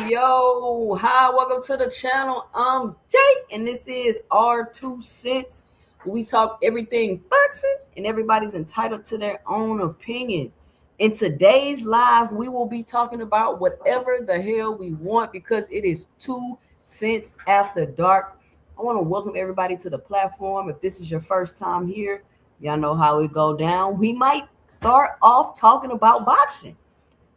Yo, hi, welcome to the channel. I'm Jay, and this is our 2 cents. We talk everything boxing, and everybody's entitled to their own opinion. In today's live, we will be talking about whatever the hell we want because it is 2 cents after dark. I want to welcome everybody to the platform. If this is your first time here, y'all know how it go down. We might start off talking about boxing,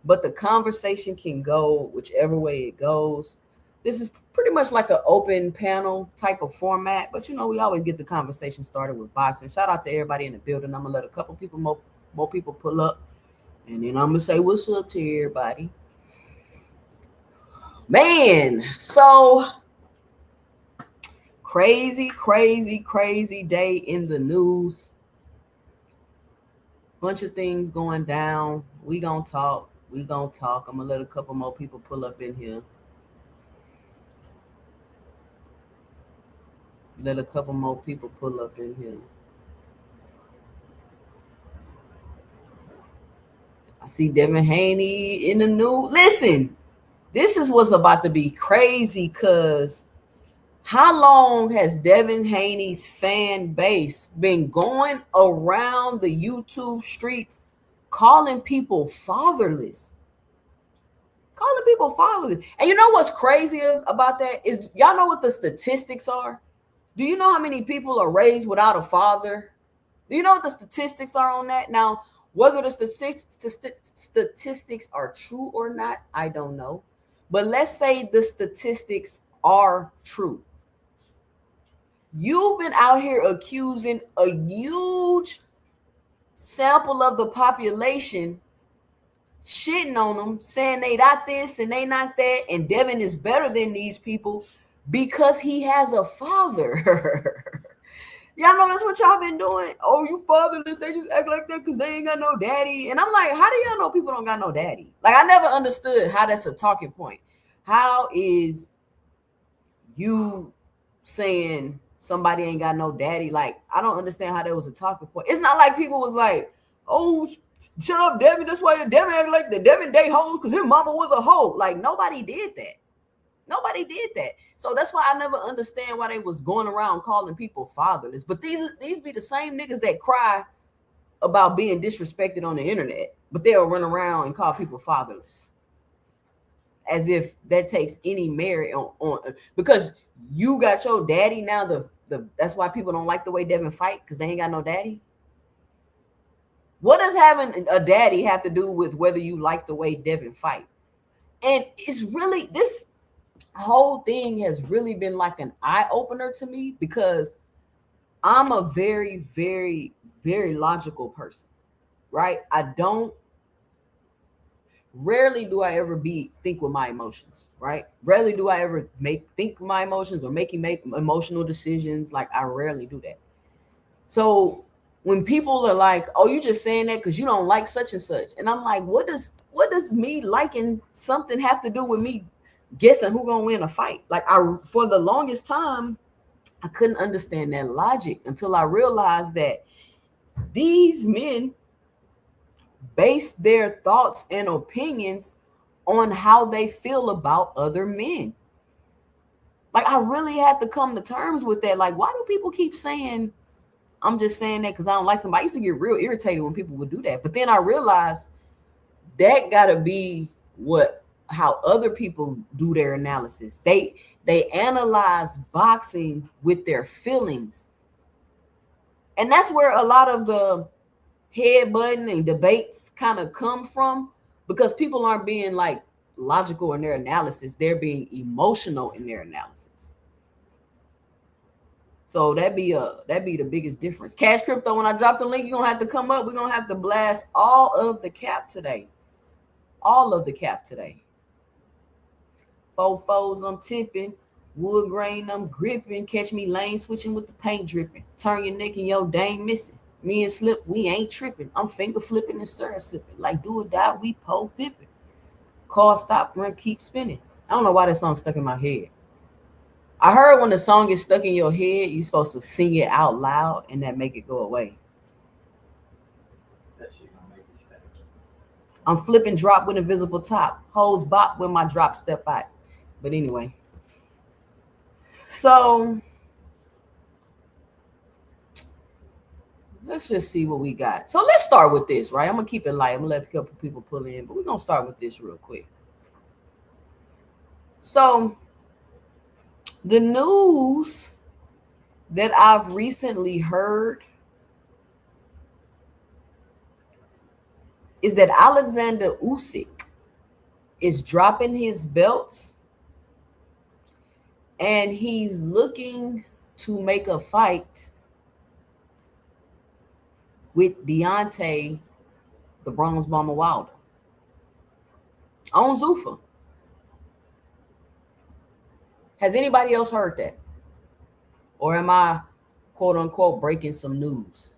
but the conversation can go whichever way it goes. This is pretty much like an open panel type of format, but we always get the conversation started with boxing. Shout out to everybody in the building. I'm gonna let a couple people more people pull up, and then I'm gonna say what's up to everybody. Man, so crazy day in the news. Bunch of things going down. We gonna talk. We gonna talk. I'm gonna let a couple more people pull up in here. Let a couple more people pull up in here. I see Devin Haney in the news. Listen, this is what's about to be crazy because how long has Devin Haney's fan base been going around the YouTube streets calling people fatherless? Calling people fatherless. And you know what's crazy is about that is y'all know what the statistics are? Do you know how many people are raised without a father? Do you know what the statistics are on that? Now, whether the statistics are true or not, I don't know. But let's say the statistics are true. You've been out here accusing a huge sample of the population, shitting on them, saying they not this and they not that, and Devin is better than these people because he has a father. Y'all know that's what y'all been doing. Oh, you fatherless. They just act like that because they ain't got no daddy. And I'm like, how do y'all know people don't got no daddy? Like, I never understood how that's a talking point. How is you saying somebody ain't got no daddy? Like, I don't understand how that was a talking point. It's not like people was like, oh, shut up, Devin. That's why Devin act like the Devin day hoes because his mama was a hoe. Like, nobody did that. Nobody did that. So that's why I never understand why they was going around calling people fatherless. But these be the same niggas that cry about being disrespected on the internet, but they'll run around and call people fatherless. As if that takes any merit on because you got your daddy now. The that's why people don't like the way Devin fight, because they ain't got no daddy. What does having a daddy have to do with whether you like the way Devin fight? And it's really, this whole thing has really been like an eye opener to me because I'm a very, very, very logical person, right? I don't, rarely do I ever think with my emotions, right? Rarely do I ever think my emotions or make emotional decisions. Like, I rarely do that. So when people are like, "Oh, you just saying that because you don't like such and such," and I'm like, what does me liking something have to do with me guessing who gonna win a fight? Like, for the longest time, I couldn't understand that logic until I realized that these men base their thoughts and opinions on how they feel about other men. Like, I really had to come to terms with that. Like, why do people keep saying I'm just saying that because I don't like somebody? I used to get real irritated when people would do that. But then I realized that gotta be how other people do their analysis. They analyze boxing with their feelings. And that's where a lot of the headbutting and debates kind of come from, because people aren't being like logical in their analysis, they're being emotional in their analysis. So that'd be the biggest difference. Cash Crypto, when I drop the link, you're gonna have to come up. We're gonna have to blast all of the cap today. All of the cap today. Fofos, I'm tipping. Wood grain, I'm gripping. Catch me lane switching with the paint dripping. Turn your neck and yo dang missing. Me and Slip, we ain't tripping. I'm finger flipping and syrup sipping. Like do or die, we pole pipping. Car stop, run, keep spinning. I don't know why that song stuck in my head. I heard when the song is stuck in your head, you're supposed to sing it out loud and that make it go away. That shit gonna make it stay. I'm flipping drop with invisible top. Hoes bop when my drop step out. But anyway. So let's just see what we got. So let's start with this, right? I'm gonna keep it light. I'm gonna let a couple people pull in, but we're gonna start with this real quick. So the news that I've recently heard is that Alexander Usyk is dropping his belts and he's looking to make a fight with Deontay, the Bronze Bomber Wilder, on Zuffa. Has anybody else heard that? Or am I, quote unquote, breaking some news?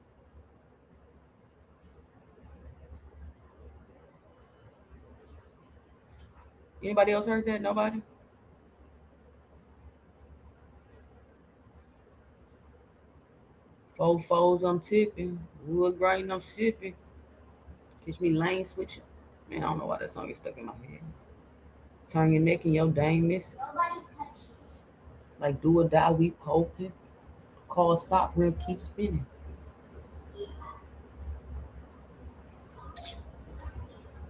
Anybody else heard that? Nobody? Four fours, I'm tipping. Wood grain, I'm sipping. Catch me lane switching. Man, I don't know why that song is stuck in my head. Turn your neck and your dame miss it. Like do or die, we hoping. Call stop, rim keep spinning.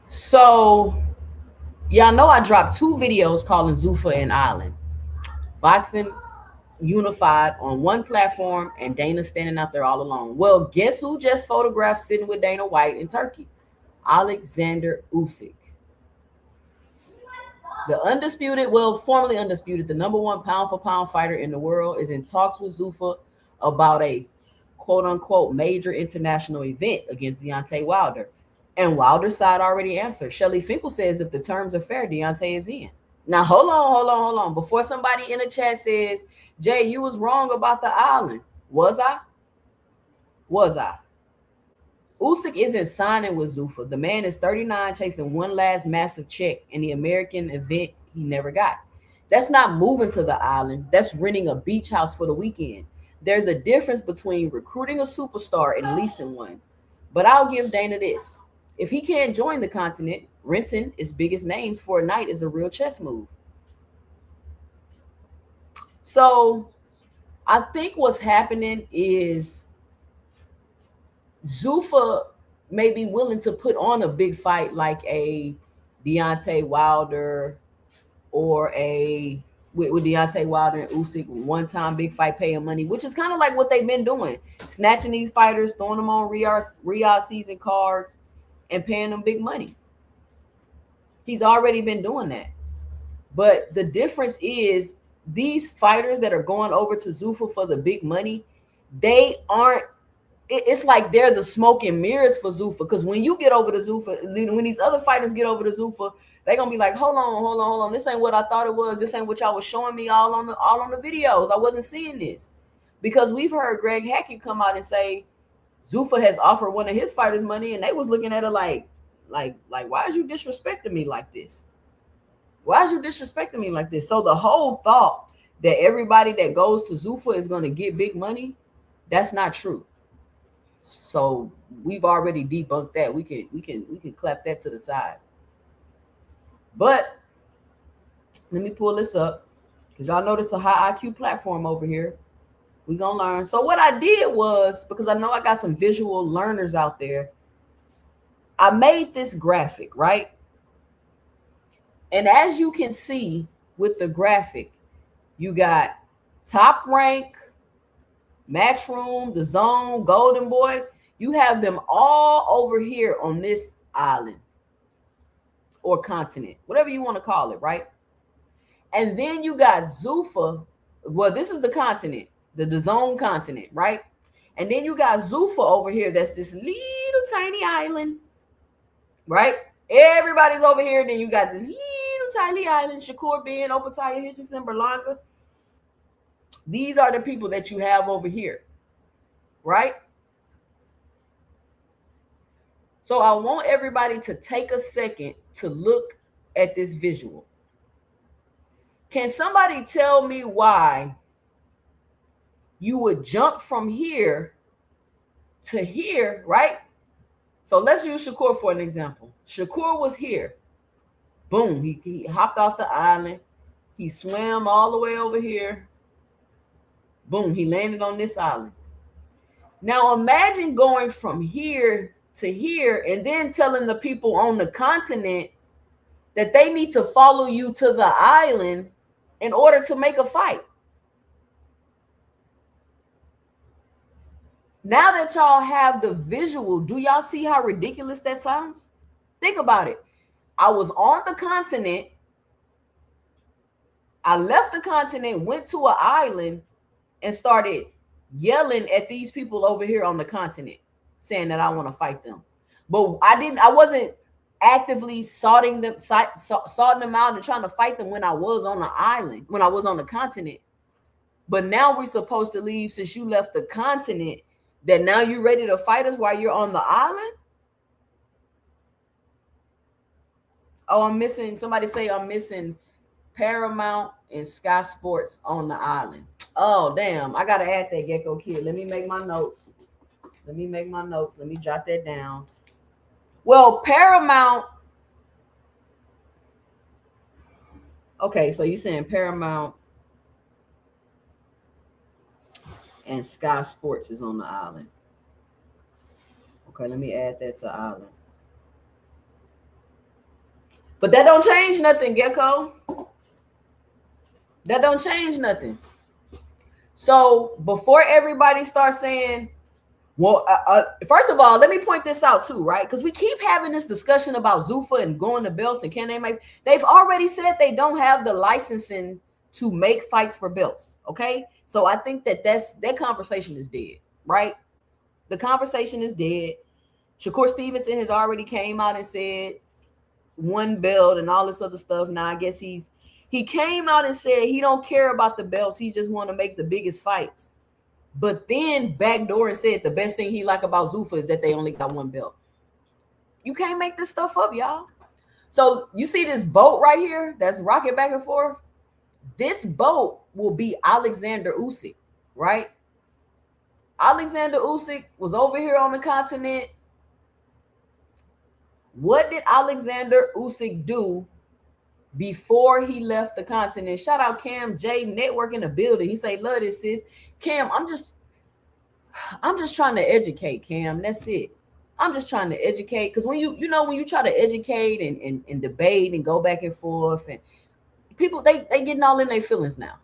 So y'all know I dropped two videos calling Zuffa and Island. Boxing unified on one platform and Dana standing out there all alone. Well, guess who just photographed sitting with Dana White in Turkey? Alexander Usyk. The undisputed, well, formerly undisputed, the number one pound for pound fighter in the world is in talks with Zuffa about a quote unquote major international event against Deontay Wilder. And Wilder's side already answered. Shelly Finkel says if the terms are fair, Deontay is in. Now, hold on. Before somebody in the chat says, Jay, you was wrong about the island. Was I? Was I? Usyk isn't signing with Zuffa. The man is 39, chasing one last massive check in the American event he never got. That's not moving to the island. That's renting a beach house for the weekend. There's a difference between recruiting a superstar and leasing one. But I'll give Dana this. If he can't join the continent, renting its biggest names for a night is a real chess move. So I think what's happening is Zuffa may be willing to put on a big fight like a Deontay Wilder or a with Deontay Wilder and Usyk, one time big fight paying money, which is kind of like what they've been doing, snatching these fighters, throwing them on Riyadh season cards, and paying them big money. He's already been doing that. But the difference is these fighters that are going over to Zuffa for the big money, they aren't. It's like they're the smoke and mirrors for Zuffa. Because when you get over to Zuffa, when these other fighters get over to Zuffa, they're gonna be like, hold on. This ain't what I thought it was. This ain't what y'all was showing me all on the videos. I wasn't seeing this. Because we've heard Greg Hackett come out and say Zuffa has offered one of his fighters money, and they was looking at it like, why is you disrespecting me like this? Why is you disrespecting me like this? So the whole thought that everybody that goes to Zuffa is going to get big money, that's not true. So we've already debunked that. We can clap that to the side. But let me pull this up because y'all know this is a high IQ platform over here. We're going to learn. So what I did was, because I know I got some visual learners out there, I made this graphic, right? And as you can see with the graphic, you got Top Rank, Matchroom, The Zone, Golden Boy. You have them all over here on this island or continent, whatever you want to call it, right? And then you got Zuffa. Well, this is the continent, the Zone continent, right? And then you got Zuffa over here. That's this little tiny island, right? Everybody's over here. Then you got this little tiny island, Shakur Ben, Obadiah Hitchison, Berlanga. These are the people that you have over here, right? So I want everybody to take a second to look at this visual. Can somebody tell me why you would jump from here to here, right? So let's use Shakur for an example. Shakur was here. Boom, he hopped off the island. He swam all the way over here. Boom, he landed on this island. Now imagine going from here to here and then telling the people on the continent that they need to follow you to the island in order to make a fight. Now that y'all have the visual, do y'all see how ridiculous that sounds? Think about it. I was on the continent. I left the continent, went to an island, and started yelling at these people over here on the continent, saying that I want to fight them. But I wasn't actively sorting them out and trying to fight them when I was on the island, when I was on the continent. But now we're supposed to leave since you left the continent. That now you're ready to fight us while you're on the island? Oh, I'm missing. Somebody say I'm missing Paramount and Sky Sports on the island. Oh, damn. I got to add that, Gecko Kid. Let me make my notes. Let me jot that down. Well, Paramount. Okay, so you're saying Paramount and Sky Sports is on the island. Okay, let me add that to island. But that don't change nothing, Gecko. That don't change nothing. So before everybody starts saying, well, first of all, let me point this out too, right? Because we keep having this discussion about Zuffa and going to belts and can they make. They've already said they don't have the licensing to make fights for belts. Okay, so I think that conversation is dead, right? The conversation is dead. Shakur Stevenson has already came out and said one belt and all this other stuff. Now I guess he came out and said he don't care about the belts. He just want to make the biggest fights. But then backdoor and said the best thing he like about Zuffa is that they only got one belt. You can't make this stuff up, y'all. So you see this boat right here that's rocking back and forth? This boat will be Alexander Usyk, right? Alexander Usyk was over here on the continent. What did Alexander Usyk do before he left the continent? Shout out Cam J Network in the building. He say, love this, sis. Cam, I'm just trying to educate, Cam. That's it. I'm just trying to educate. Because when you try to educate and debate and go back and forth, and people they getting all in their feelings now.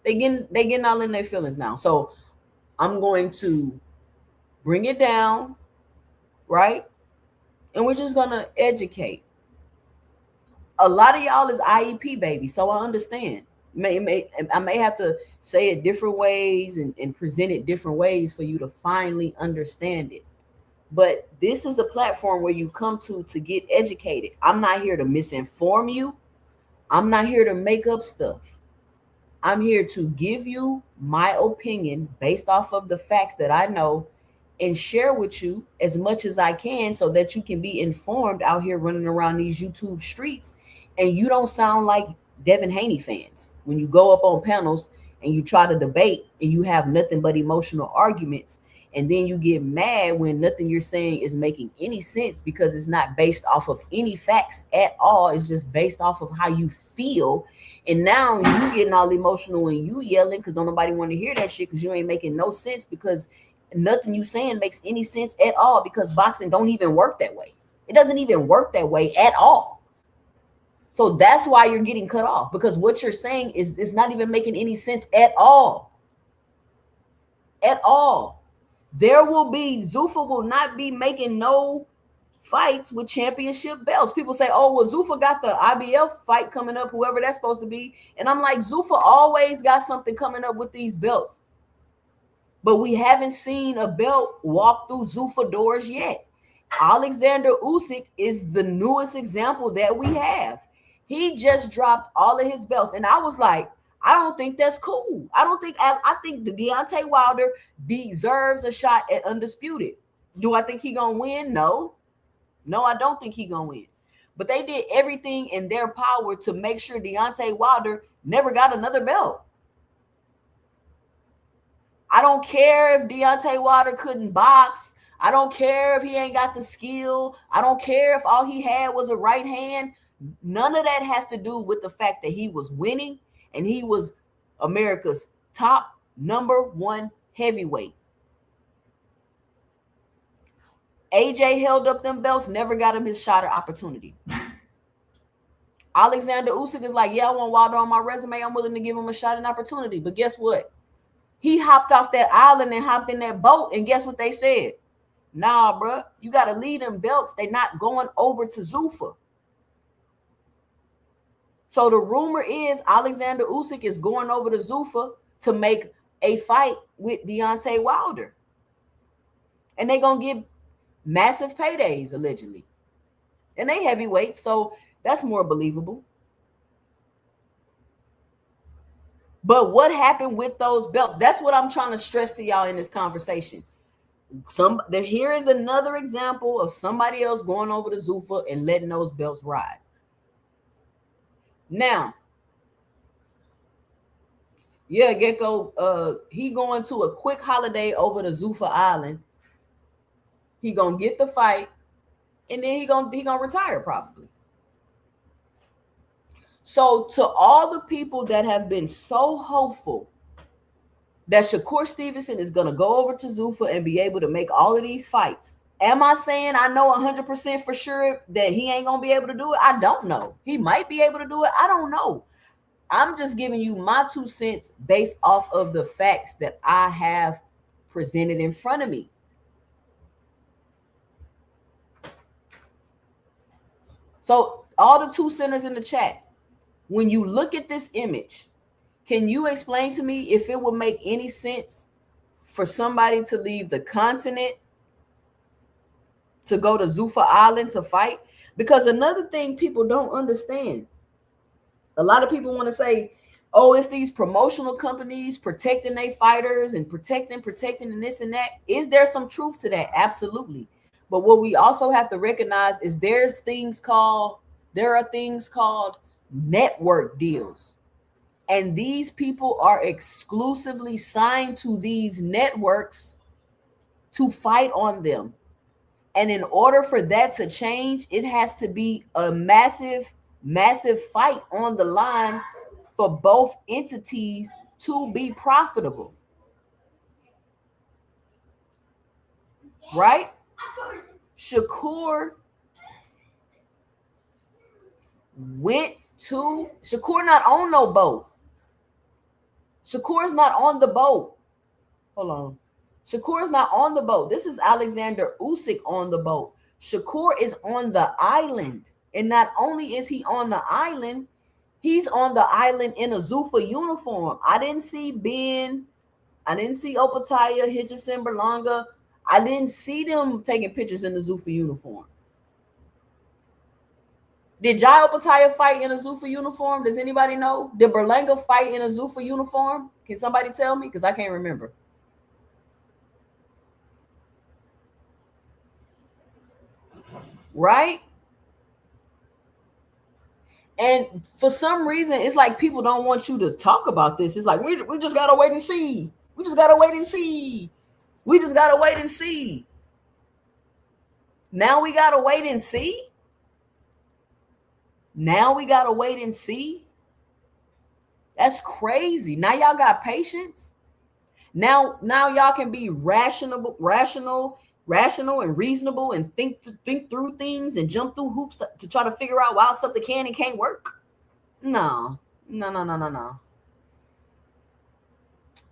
They getting all in their feelings now. So I'm going to bring it down, right? And we're just gonna educate. A lot of y'all is IEP baby, so I understand. I may have to say it different ways and present it different ways for you to finally understand it. But this is a platform where you come to get educated. I'm not here to misinform you. I'm not here to make up stuff. I'm here to give you my opinion based off of the facts that I know and share with you as much as I can so that you can be informed out here running around these YouTube streets and you don't sound like Devin Haney fans when you go up on panels and you try to debate and you have nothing but emotional arguments, and then you get mad when nothing you're saying is making any sense because it's not based off of any facts at all. It's just based off of how you feel. And now you getting all emotional and you yelling because don't nobody want to hear that shit because you ain't making no sense, because nothing you saying makes any sense at all, because boxing don't even work that way. It doesn't even work that way at all. So that's why you're getting cut off, because what you're saying is not even making any sense at all. At all. Zuffa will not be making no fights with championship belts. People say, oh, well, Zuffa got the IBF fight coming up, whoever that's supposed to be. And I'm like, Zuffa always got something coming up with these belts. But we haven't seen a belt walk through Zuffa doors yet. Alexander Usyk is the newest example that we have. He just dropped all of his belts. And I was like, I don't think that's cool. I think the Deontay Wilder deserves a shot at undisputed. Do I think he gonna win? No, I don't think he gonna win. But they did everything in their power to make sure Deontay Wilder never got another belt. I don't care if Deontay Wilder couldn't box. I don't care if he ain't got the skill. I don't care if all he had was a right hand. None of that has to do with the fact that he was winning and he was America's top #1 heavyweight. AJ held up them belts, never got him his shot or opportunity. Alexander Usyk is like, yeah, I want Wilder on my resume. I'm willing to give him a shot and opportunity. But guess what? He hopped off that island and hopped in that boat, and guess what they said? Nah, bro, you got to lead them belts. They're not going over to Zuffa. So the rumor is Alexander Usyk is going over to Zuffa to make a fight with Deontay Wilder. And they're going to give massive paydays, allegedly. and they heavyweights, so that's more believable. But what happened with those belts? That's what I'm trying to stress to y'all in this conversation. Here is another example of somebody else going over to Zuffa and letting those belts ride. Now, yeah, Gecko, he going to a quick holiday over to Zuffa Island. He gonna get the fight, and then he gonna retire probably. So to all the people that have been so hopeful that Shakur Stevenson is gonna go over to Zuffa and be able to make all of these fights, am I saying I know 100% for sure that he ain't gonna be able to do it? I don't know. He might be able to do it. I don't know. I'm just giving you my 2 cents based off of the facts that I have presented in front of me. So all the 2 centers in the chat, when you look at this image, can you explain to me if it would make any sense for somebody to leave the continent to go to Zuffa Island to fight? Because another thing people don't understand, a lot of people want to say, oh, it's these promotional companies protecting their fighters and protecting and this and that. Is there some truth to that? Absolutely. But what we also have to recognize is there are things called network deals. And these people are exclusively signed to these networks to fight on them. And in order for that to change, it has to be a massive fight on the line for both entities to be profitable. Right? Shakur not on no boat. Shakur's not on the boat. Hold on. Shakur's not on the boat. This is Alexander Usyk on the boat. Shakur is on the island. And not only is he on the island, he's on the island in a Zuffa uniform. I didn't see Ben. I didn't see Opataya, Hitchison, Berlanga. I didn't see them taking pictures in the Zuffa uniform. Did Jai Opataya fight in a Zuffa uniform? Does anybody know? Did Berlanga fight in a Zuffa uniform? Can somebody tell me? Because I can't remember. Right? And for some reason, it's like people don't want you to talk about this. It's like, we just got to wait and see. We just got to wait and see. We just got to wait and see. Now we got to wait and see? Now we got to wait and see? That's crazy. Now y'all got patience? Now y'all can be rational and reasonable and think through things and jump through hoops to try to figure out why something can and can't work? No.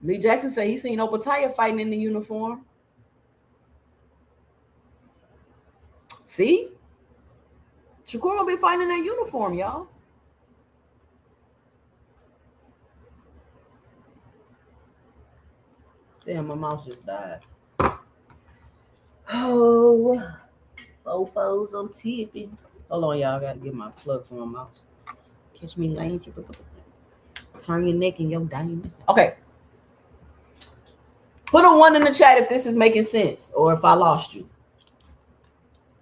Lee Jackson said he seen Opataya fighting in the uniform. See? Shakur will be fighting in that uniform, y'all. Damn, my mouse just died. Oh, fofos, I'm tipping. Hold on, y'all. I gotta get my plug for my mouse. Catch me lane. Turn your neck and your diamonds. Okay. Put a 1 in the chat if this is making sense or if I lost you.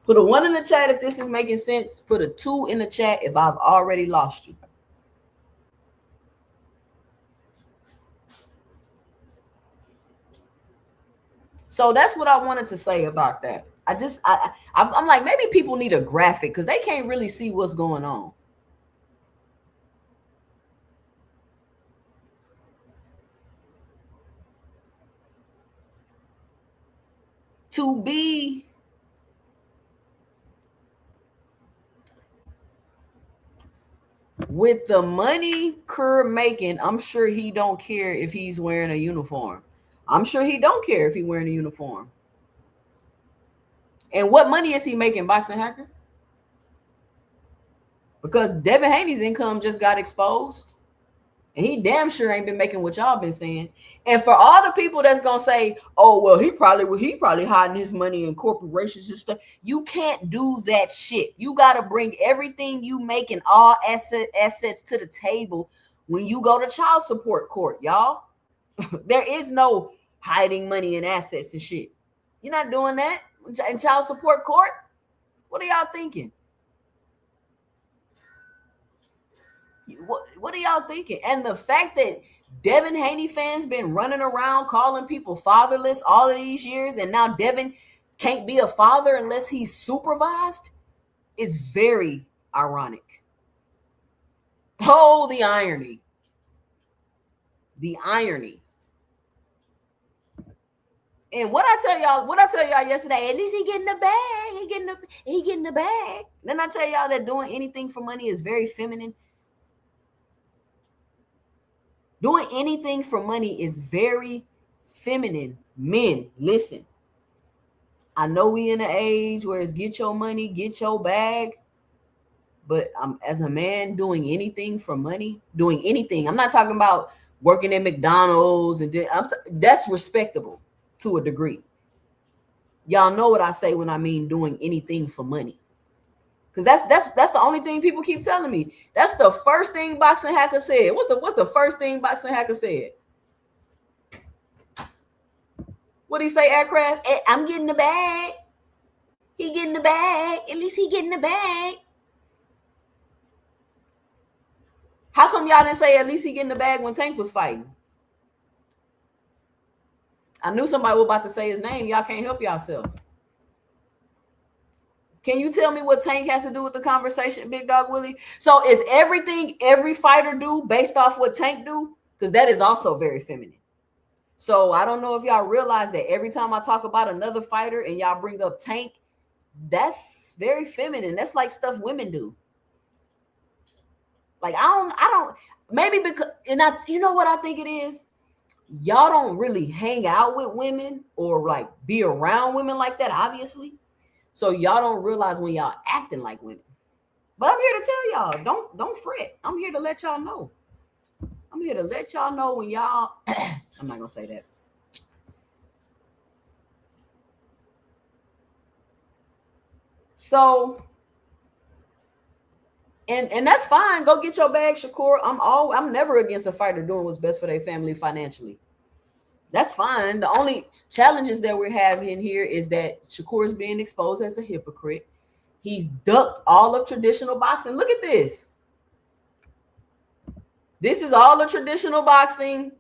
Put a 1 in the chat if this is making sense. Put a 2 in the chat if I've already lost you. So that's what I wanted to say about that. I'm like, maybe people need a graphic because they can't really see what's going on. To be with the money Kerr making, I'm sure he don't care if he's wearing a uniform. I'm sure he don't care if he's wearing a uniform. And what money is he making, Boxing Hacker? Because Devin Haney's income just got exposed. And he damn sure ain't been making what y'all been saying. And for all the people that's gonna say, "Oh well, he probably hiding his money in corporations and stuff," you can't do that shit. You gotta bring everything you make and all assets to the table when you go to child support court, y'all. There is no hiding money and assets and shit. You're not doing that in child support court. What are y'all thinking? What are y'all thinking? And the fact that Devin Haney fans been running around calling people fatherless all of these years, and now Devin can't be a father unless he's supervised is very ironic. Oh, the irony. The irony. And what I tell y'all yesterday, at least he getting the bag. He getting the bag. Then I tell y'all that doing anything for money is very feminine. Doing anything for money is very feminine. Men, listen. I know we in an age where it's get your money, get your bag. But as a man doing anything for money, doing anything. I'm not talking about working at McDonald's and that's respectable to a degree. Y'all know what I say when I mean doing anything for money. Because that's the only thing people keep telling me. That's the first thing Boxing Hacker said. What's the first thing Boxing Hacker said? What did he say, Aircraft? I'm getting the bag. He getting the bag. At least he getting the bag. How come y'all didn't say at least he getting the bag when Tank was fighting? I knew somebody was about to say his name. Y'all can't help yourself. Can you tell me what Tank has to do with the conversation, Big Dog Willie? So is everything every fighter do based off what Tank do? Because that is also very feminine. So I don't know if y'all realize that every time I talk about another fighter and y'all bring up Tank, that's very feminine. That's like stuff women do. Like I don't maybe because you know what I think it is? Y'all don't really hang out with women or like be around women like that, obviously. So y'all don't realize when y'all acting like women. But I'm here to tell y'all, don't fret. I'm here to let y'all know. I'm here to let y'all know when y'all I'm not gonna say that. So and that's fine. Go get your bag, Shakur. I'm never against a fighter doing what's best for their family financially. That's fine. The only challenges that we're having here is that Shakur is being exposed as a hypocrite. He's ducked all of traditional boxing. Look at this. This is all of traditional boxing.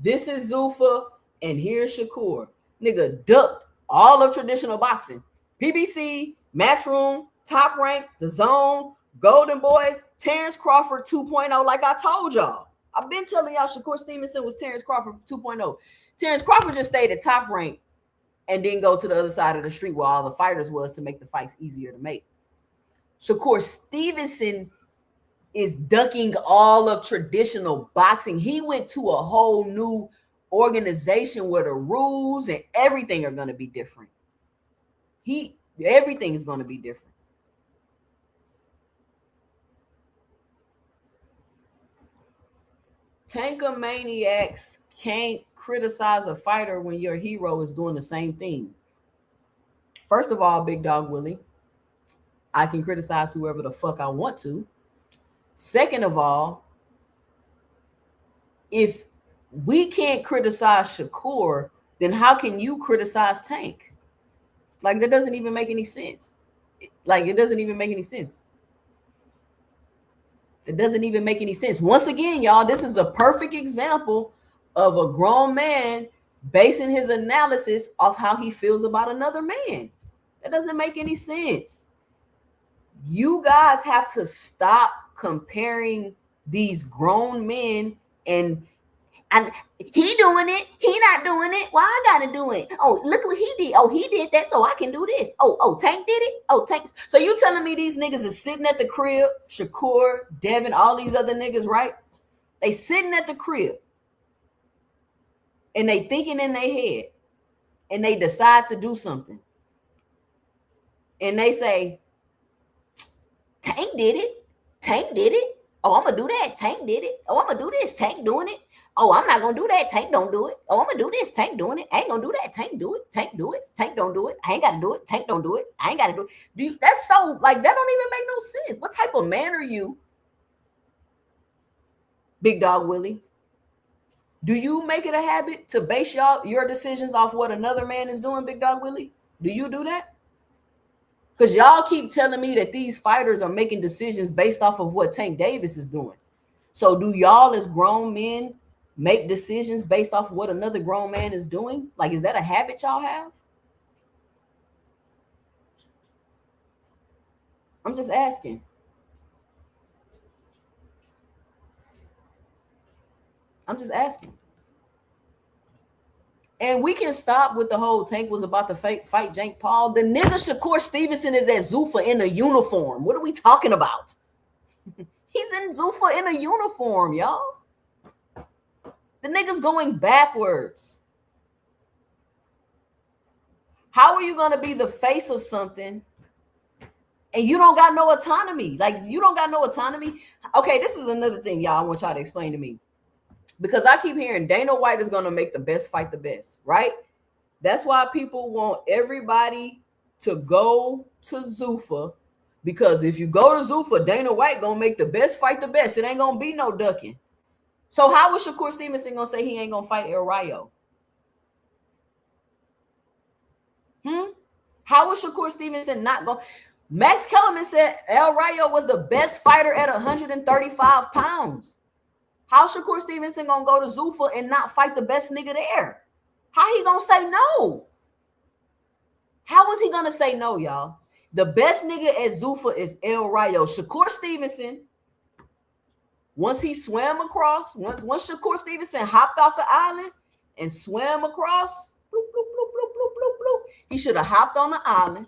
This is Zuffa, and here's Shakur. Nigga ducked all of traditional boxing. PBC, Matchroom, Top Rank, The Zone, Golden Boy, Terrence Crawford 2.0, like I told y'all. I've been telling y'all Shakur Stevenson was Terrence Crawford 2.0. Terrence Crawford just stayed at Top Rank and didn't go to the other side of the street where all the fighters was to make the fights easier to make. Shakur Stevenson is ducking all of traditional boxing. He went to a whole new organization where the rules and everything are going to be different. Everything is going to be different. Tankamaniacs can't criticize a fighter when your hero is doing the same thing. First of all, Big Dog Willie, I can criticize whoever the fuck I want to. Second of all, if we can't criticize Shakur, then how can you criticize Tank? Like, that doesn't even make any sense. It doesn't even make any sense. It doesn't even make any sense. Once again, y'all, this is a perfect example of a grown man basing his analysis off how he feels about another man. That doesn't make any sense. You guys have to stop comparing these grown men and he doing it, he not doing it. Why I gotta do it? Oh, look what he did. Oh, he did that, so I can do this. Oh, Tank did it. Oh, Tank. So you telling me these niggas is sitting at the crib? Shakur, Devin, all these other niggas, right? They sitting at the crib and they thinking in their head, and they decide to do something, and they say, Tank did it. Tank did it. Oh, I'm gonna do that. Tank did it. Oh, I'm gonna do this. Tank doing it. Oh, I'm not gonna do that. Tank don't do it. Oh, I'm gonna do this. Tank doing it. I ain't gonna do that. Tank do it. Tank do it. Tank don't do it. I ain't gotta do it. Tank don't do it. I ain't gotta do it. That's so like that don't even make no sense. What type of man are you, Big Dog Willie? Do you make it a habit to base your decisions off what another man is doing, Big Dog Willie? Do you do that? Because y'all keep telling me that these fighters are making decisions based off of what Tank Davis is doing. So do y'all as grown men make decisions based off of what another grown man is doing? Like, is that a habit y'all have? I'm just asking. I'm just asking. And we can stop with the whole Tank was about to fight Jake Paul. The nigga Shakur Stevenson is at Zuffa in a uniform. What are we talking about? He's in Zuffa in a uniform, y'all. The nigga's going backwards. How are you going to be the face of something and you don't got no autonomy? Like, you don't got no autonomy. Okay, this is another thing, y'all, I want y'all to explain to me. Because I keep hearing Dana White is going to make the best fight the best, right? That's why people want everybody to go to Zuffa, because if you go to Zuffa, Dana White going to make the best fight the best. It ain't going to be no ducking. So how was Shakur Stevenson going to say he ain't going to fight El Rayo? How was Shakur Stevenson not going? Max Kellerman said El Rayo was the best fighter at 135 pounds. How Shakur Stevenson gonna go to Zuffa and not fight the best nigga there? How he gonna say no? How was he gonna say no, y'all? The best nigga at Zuffa is El Rayo. Shakur Stevenson, once he swam across, once Shakur Stevenson hopped off the island and swam across, bloop, bloop, bloop, bloop, bloop, bloop, bloop, he should have hopped on the island.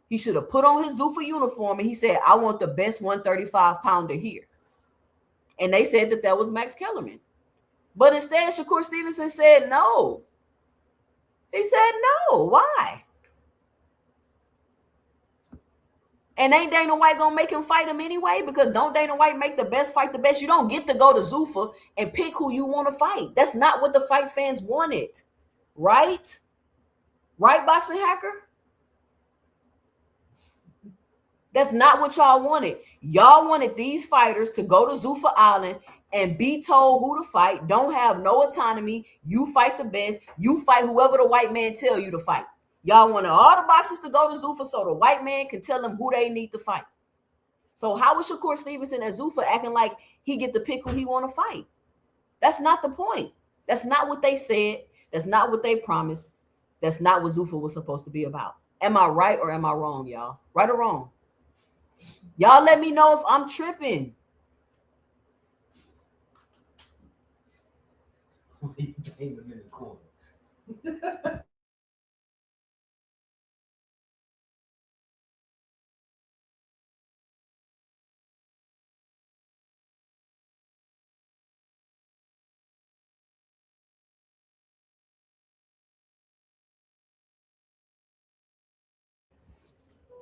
He should have put on his Zuffa uniform and he said, I want the best 135 pounder here. And they said that was Max Kellerman. But instead, Shakur Stevenson said no. He said no. Why? And ain't Dana White going to make him fight him anyway? Because don't Dana White make the best fight the best? You don't get to go to Zuffa and pick who you want to fight. That's not what the fight fans wanted. Right? Right, Boxing Hacker? That's not what y'all wanted. Y'all wanted these fighters to go to Zuffa Island and be told who to fight. Don't have no autonomy. You fight the best. You fight whoever the white man tell you to fight. Y'all wanted all the boxers to go to Zuffa so the white man can tell them who they need to fight. So how was Shakur Stevenson at Zuffa acting like he get to pick who he want to fight? That's not the point. That's not what they said. That's not what they promised. That's not what Zuffa was supposed to be about. Am I right or am I wrong, y'all? Right or wrong? Y'all let me know if I'm tripping. You came in the corner.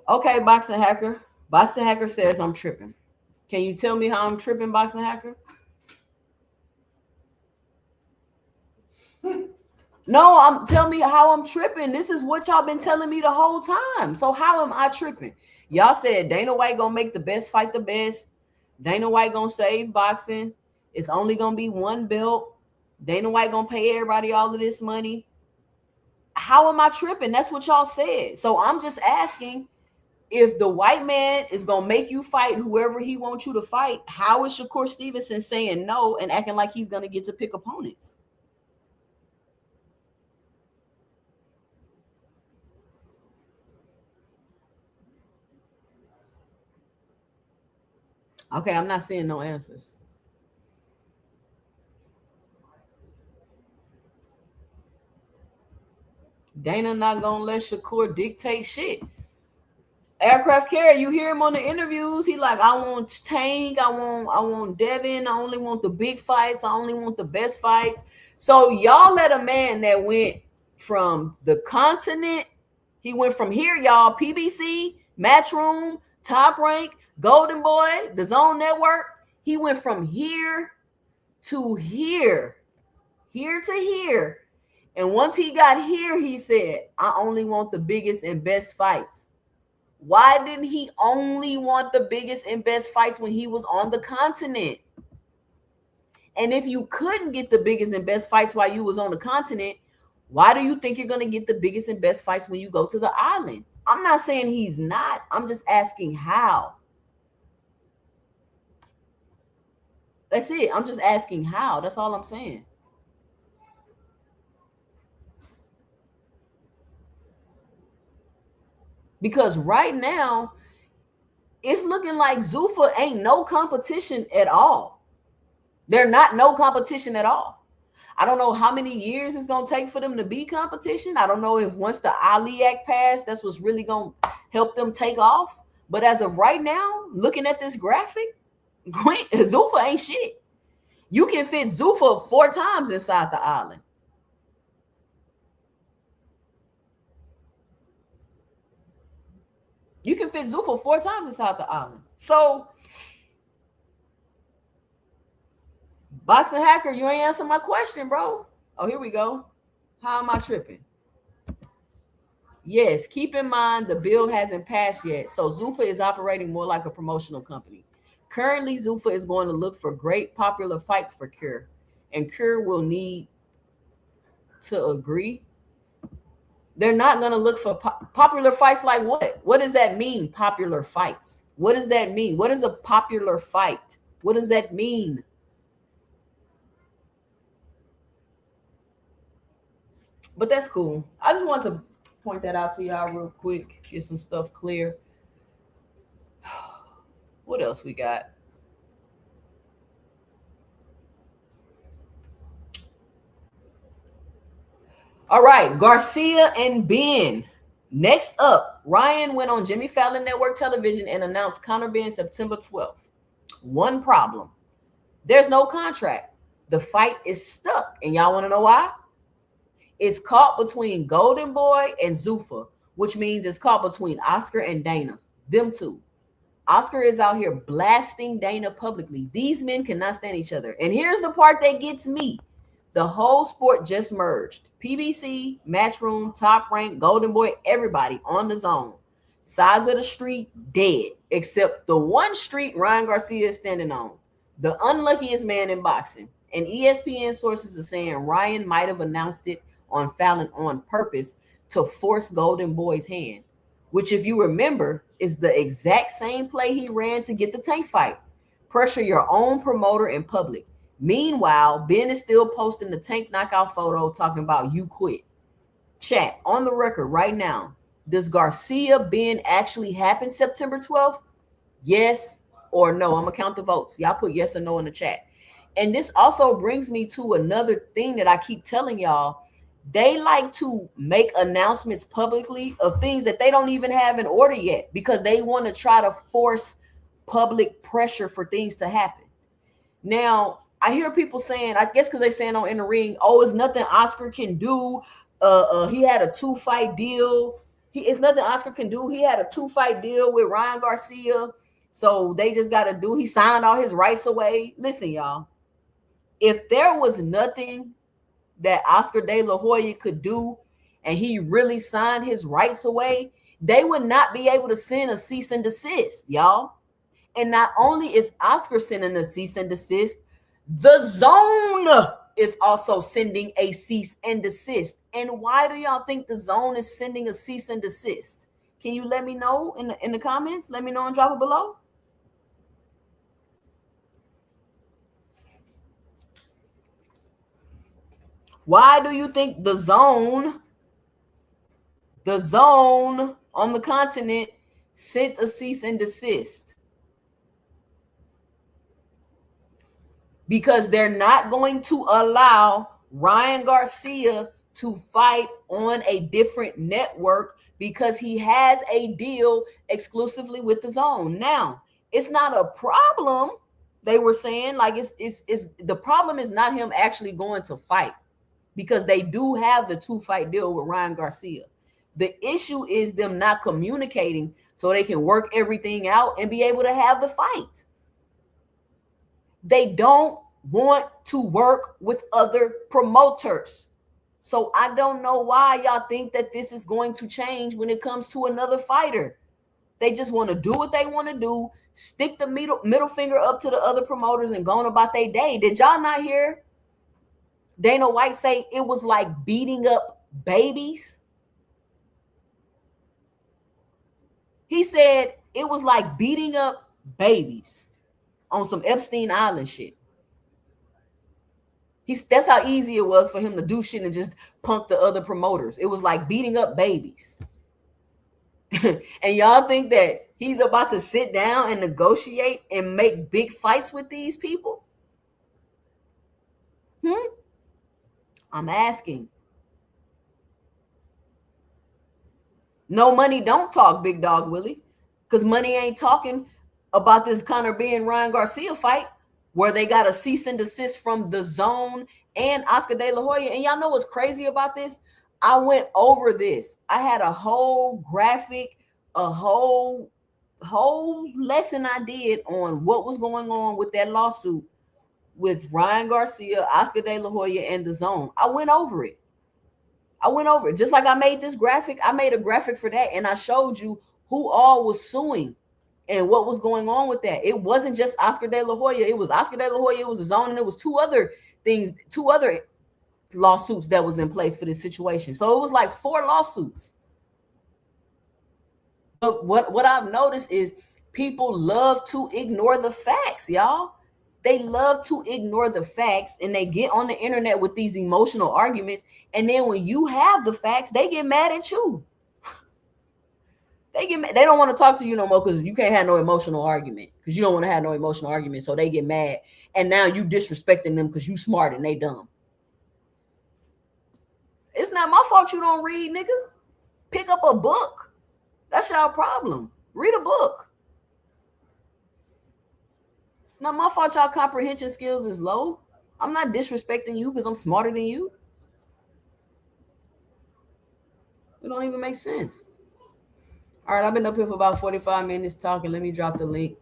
Okay, Boxing Hacker. Boxing Hacker says I'm tripping. Can you tell me how I'm tripping, Boxing Hacker? No, tell me how I'm tripping. This is what y'all been telling me the whole time. So how am I tripping? Y'all said Dana White gonna make the best fight the best. Dana White gonna save boxing. It's only gonna be one belt. Dana White gonna pay everybody all of this money. How am I tripping? That's what y'all said. So I'm just asking, if the white man is gonna make you fight whoever he wants you to fight, how is Shakur Stevenson saying no and acting like he's gonna get to pick opponents? Okay, I'm not seeing no answers. Dana not gonna let Shakur dictate shit. Aircraft carrier, you hear him on the interviews. He like, I want Tank, I want Devin. I only want the big fights. I only want the best fights. So y'all let a man that went from the continent. He went from here, y'all, PBC, Matchroom, Top Rank, Golden Boy, the Zone Network, he went from here to here, here to here. And once he got here, he said, I only want the biggest and best fights. Why didn't he only want the biggest and best fights when he was on the continent? And if you couldn't get the biggest and best fights while you was on the continent, why do you think you're going to get the biggest and best fights when you go to the island? I'm not saying he's not. I'm just asking how. That's it. I'm just asking how. That's all I'm saying. Because right now, it's looking like Zuffa ain't no competition at all. They're not no competition at all. I don't know how many years it's going to take for them to be competition. I don't know if once the Ali Act passed, that's what's really going to help them take off. But as of right now, looking at this graphic, Zuffa ain't shit. You can fit Zuffa 4 times inside the island. You can fit Zuffa 4 times inside the island. So, Boxing Hacker, you ain't answer my question, bro. Oh, here we go. How am I tripping? Yes, keep in mind the bill hasn't passed yet. So Zuffa is operating more like a promotional company. Currently, Zuffa is going to look for great popular fights for Cure. And Cure will need to agree. They're not going to look for popular fights like what? What does that mean, popular fights? What does that mean? What is a popular fight? What does that mean? But that's cool. I just want to point that out to y'all real quick, get some stuff clear. What else we got? All right, Garcia and Ben. Next up, Ryan went on Jimmy Fallon Network Television and announced Conor Ben September 12th. One problem. There's no contract. The fight is stuck. And y'all want to know why? It's caught between Golden Boy and Zuffa, which means it's caught between Oscar and Dana. Them two. Oscar is out here blasting Dana publicly. These men cannot stand each other. And here's the part that gets me. The whole sport just merged. PBC, Matchroom, Top Rank, Golden Boy, everybody on the zone. Size of the street, dead. Except the one street Ryan Garcia is standing on. The unluckiest man in boxing. And ESPN sources are saying Ryan might have announced it on Fallon on purpose to force Golden Boy's hand. Which, if you remember, is the exact same play he ran to get the Tank fight. Pressure your own promoter in public. Meanwhile, Ben is still posting the Tank knockout photo talking about you quit. Chat, on the record right now, does Garcia Ben actually happen September 12th? Yes or no? I'm going to count the votes. Y'all put yes or no in the chat. And this also brings me to another thing that I keep telling y'all. They like to make announcements publicly of things that they don't even have in order yet because they want to try to force public pressure for things to happen. Now, I hear people saying, I guess because they're saying on In the Ring, oh, it's nothing Oscar can do. He had a 2-fight deal. It's nothing Oscar can do. He had a 2-fight deal with Ryan Garcia. So they just got to do, he signed all his rights away. Listen, y'all, if there was nothing that Oscar De La Hoya could do and he really signed his rights away, they would not be able to send a cease and desist, y'all. And not only is Oscar sending a cease and desist, the zone is also sending a cease and desist. And why do y'all think the zone is sending a cease and desist? Can you let me know in the comments? Let me know and drop it below. Why do you think the zone on the continent sent a cease and desist? Because they're not going to allow Ryan Garcia to fight on a different network because he has a deal exclusively with the zone. Now, it's not a problem. They were saying like it's the problem is not him actually going to fight because they do have the 2-fight deal with Ryan Garcia. The issue is them not communicating so they can work everything out and be able to have the fight. They don't want to work with other promoters. So I don't know why y'all think that this is going to change when it comes to another fighter. They just want to do what they want to do, stick the middle finger up to the other promoters and going about their day. Did y'all not hear Dana White say it was like beating up babies? He said it was like beating up babies on some Epstein Island shit. That's how easy it was for him to do shit and just punk the other promoters. It was like beating up babies. And y'all think that he's about to sit down and negotiate and make big fights with these people? I'm asking. No money don't talk, Big Dog Willie, because money ain't talking about this Conor B and Ryan Garcia fight where they got a cease and desist from the Zone and Oscar De La Hoya. And y'all know what's crazy about this? I went over this. I had a whole graphic, a whole lesson I did on what was going on with that lawsuit with Ryan Garcia, Oscar De La Hoya, and the Zone. I went over it. Just like I made this graphic. I made a graphic for that, and I showed you who all was suing and what was going on with that. It wasn't just Oscar De La Hoya. It was Oscar De La Hoya, it was the Zone, and it was two other lawsuits that was in place for this situation. So it was like 4 lawsuits. But what I've noticed is people love to ignore the facts, y'all. They love to ignore the facts, and they get on the internet with these emotional arguments. And then when you have the facts, they get mad at you. They don't want to talk to you no more because you can't have no emotional argument, because you don't want to have no emotional argument. So they get mad. And now you disrespecting them because you smart and they dumb. It's not my fault you don't read, nigga. Pick up a book. That's y'all problem. Read a book. Not my fault y'all comprehension skills is low. I'm not disrespecting you because I'm smarter than you. It don't even make sense. All right, I've been up here for about 45 minutes talking. Let me drop the link.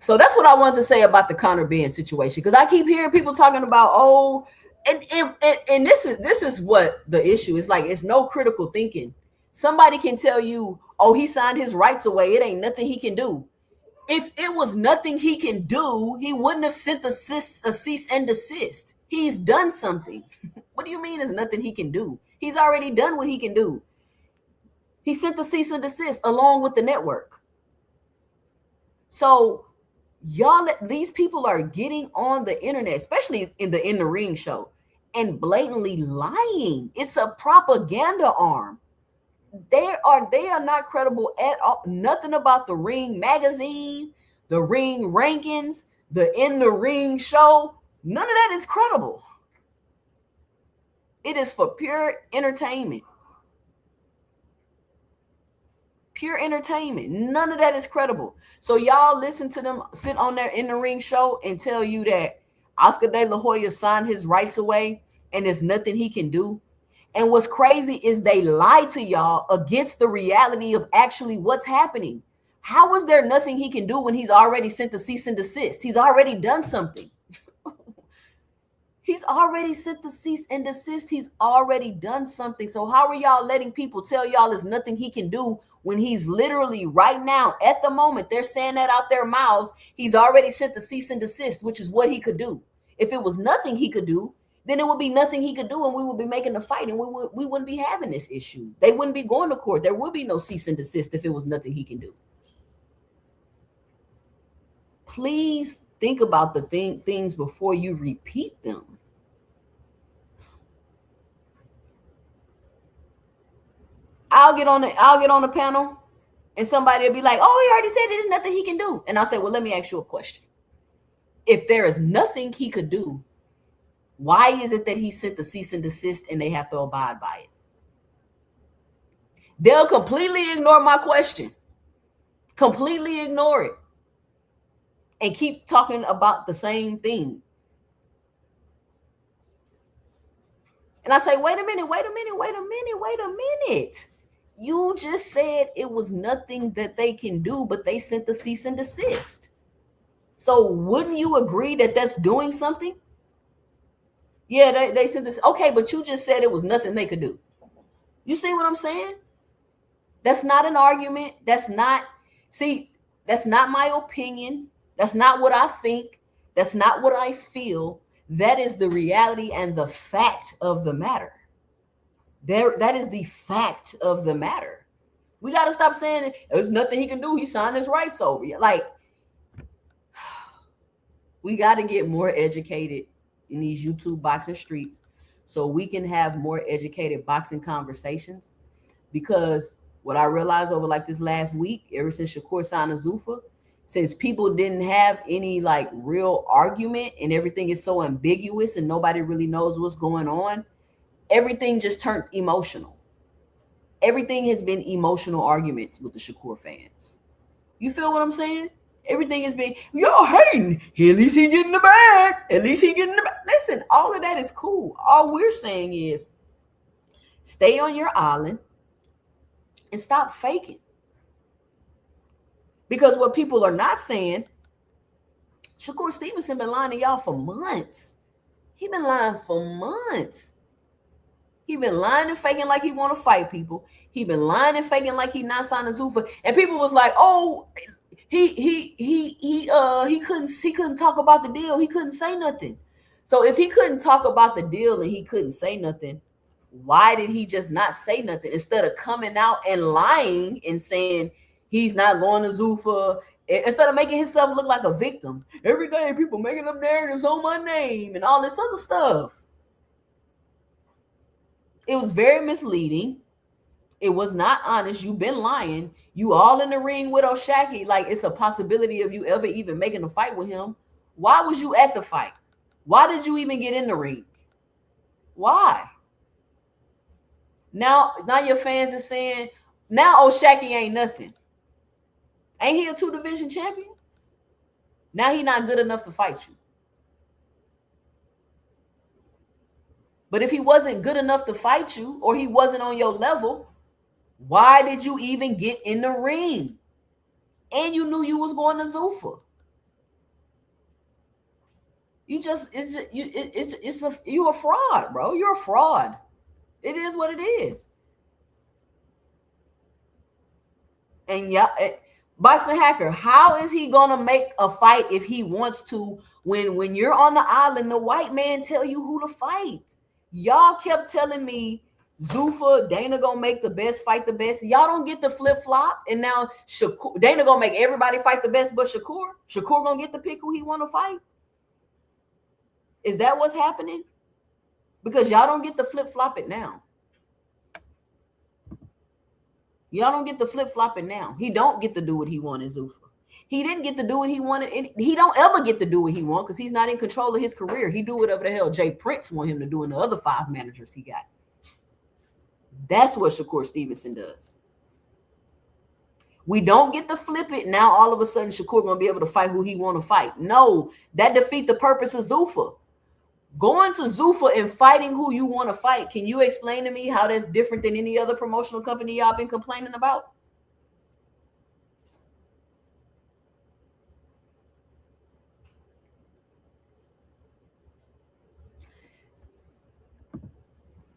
So that's what I wanted to say about the Conor Ben situation, because I keep hearing people talking about, and this is what the issue is. Like, it's no critical thinking. Somebody can tell you, oh, he signed his rights away. It ain't nothing he can do. If it was nothing he can do, he wouldn't have sent a cease and desist. He's done something. What do you mean there's nothing he can do? He's already done what he can do. He sent the cease and desist along with the network. So y'all, these people are getting on the internet, especially in the ring show, and blatantly lying. It's a propaganda arm. They are not credible at all. Nothing about the Ring magazine, the Ring rankings, the In the Ring show. None of that is credible. It is for pure entertainment. Pure entertainment. None of that is credible. So y'all listen to them sit on there In the Ring show and tell you that Oscar De La Hoya signed his rights away and there's nothing he can do. And what's crazy is they lie to y'all against the reality of actually what's happening. How is there nothing he can do when he's already sent the cease and desist? He's already done something. He's already sent the cease and desist. He's already done something. So how are y'all letting people tell y'all there's nothing he can do when he's literally right now, at the moment, they're saying that out their mouths, he's already sent the cease and desist, which is what he could do. If it was nothing he could do, then it would be nothing he could do, and we would be making the fight, and we wouldn't be having this issue. They wouldn't be going to court. There would be no cease and desist if it was nothing he can do. Please think about the things before you repeat them. I'll get on the panel, and somebody will be like, "Oh, he already said there's nothing he can do," and I'll say, "Well, let me ask you a question. If there is nothing he could do, why is it that he sent the cease and desist and they have to abide by it?" They'll completely ignore my question. Completely ignore it. And keep talking about the same thing. And I say, wait a minute. You just said it was nothing that they can do, but they sent the cease and desist. So wouldn't you agree that that's doing something? Yeah, they sent this. Okay, but you just said it was nothing they could do. You see what I'm saying? That's not an argument. See, that's not my opinion. That's not what I think. That's not what I feel. That is the reality and the fact of the matter. That is the fact of the matter. We got to stop saying there's nothing he can do. He signed his rights over. Like, we got to get more educated in these YouTube boxing streets so we can have more educated boxing conversations. Because what I realized over like this last week, ever since Shakur signed a Zuffa, since people didn't have any like real argument and everything is so ambiguous and nobody really knows what's going on, everything just turned emotional. Everything has been emotional arguments with the Shakur fans. You feel what I'm saying? Everything is being, y'all hating. At least he getting the bag. At least he getting the bag. Listen, all of that is cool. All we're saying is stay on your island and stop faking. Because what people are not saying, Shakur Stevenson been lying to y'all for months. He been lying for months. He been lying and faking like he want to fight people. He been lying and faking like he not signed a Zuffa. And people was like, oh, he couldn't talk about the deal. He couldn't say nothing. So if he couldn't talk about the deal and he couldn't say nothing, why did he just not say nothing instead of coming out and lying and saying he's not going to Zuffa, instead of making himself look like a victim? Every day people making up narratives on my name and all this other stuff. It was very misleading. It was not honest. You've been lying. You all in the ring with O'Shaki. Like, it's a possibility of you ever even making a fight with him. Why was you at the fight? Why did you even get in the ring? Why? Now your fans are saying, now O'Shaki ain't nothing. Ain't he a 2 division champion? Now he not good enough to fight you. But if he wasn't good enough to fight you, or he wasn't on your level, why did you even get in the ring? And you knew you was going to Zuffa. You're a fraud, bro. You're a fraud. It is what it is. And yeah, Boxing Hacker, how is he gonna make a fight if he wants to? When you're on the island, the white man tell you who to fight. Y'all kept telling me Zuffa, Dana gonna make the best fight the best. Y'all don't get the flip flop, and now Shakur, Dana gonna make everybody fight the best, but Shakur gonna get to pick who he want to fight. Is that what's happening? Because y'all don't get to flip flop it now. Y'all don't get to flip flop it now. He don't get to do what he wanted, Zuffa. He didn't get to do what he wanted. And he don't ever get to do what he wants because he's not in control of his career. He do whatever the hell Jay Prince want him to do and the other 5 managers he got. That's what Shakur Stevenson does. We don't get to flip it. Now all of a sudden Shakur gonna be able to fight who he want to fight. No, that defeat the purpose of Zuffa. Going to Zuffa and fighting who you want to fight. Can you explain to me how that's different than any other promotional company y'all been complaining about?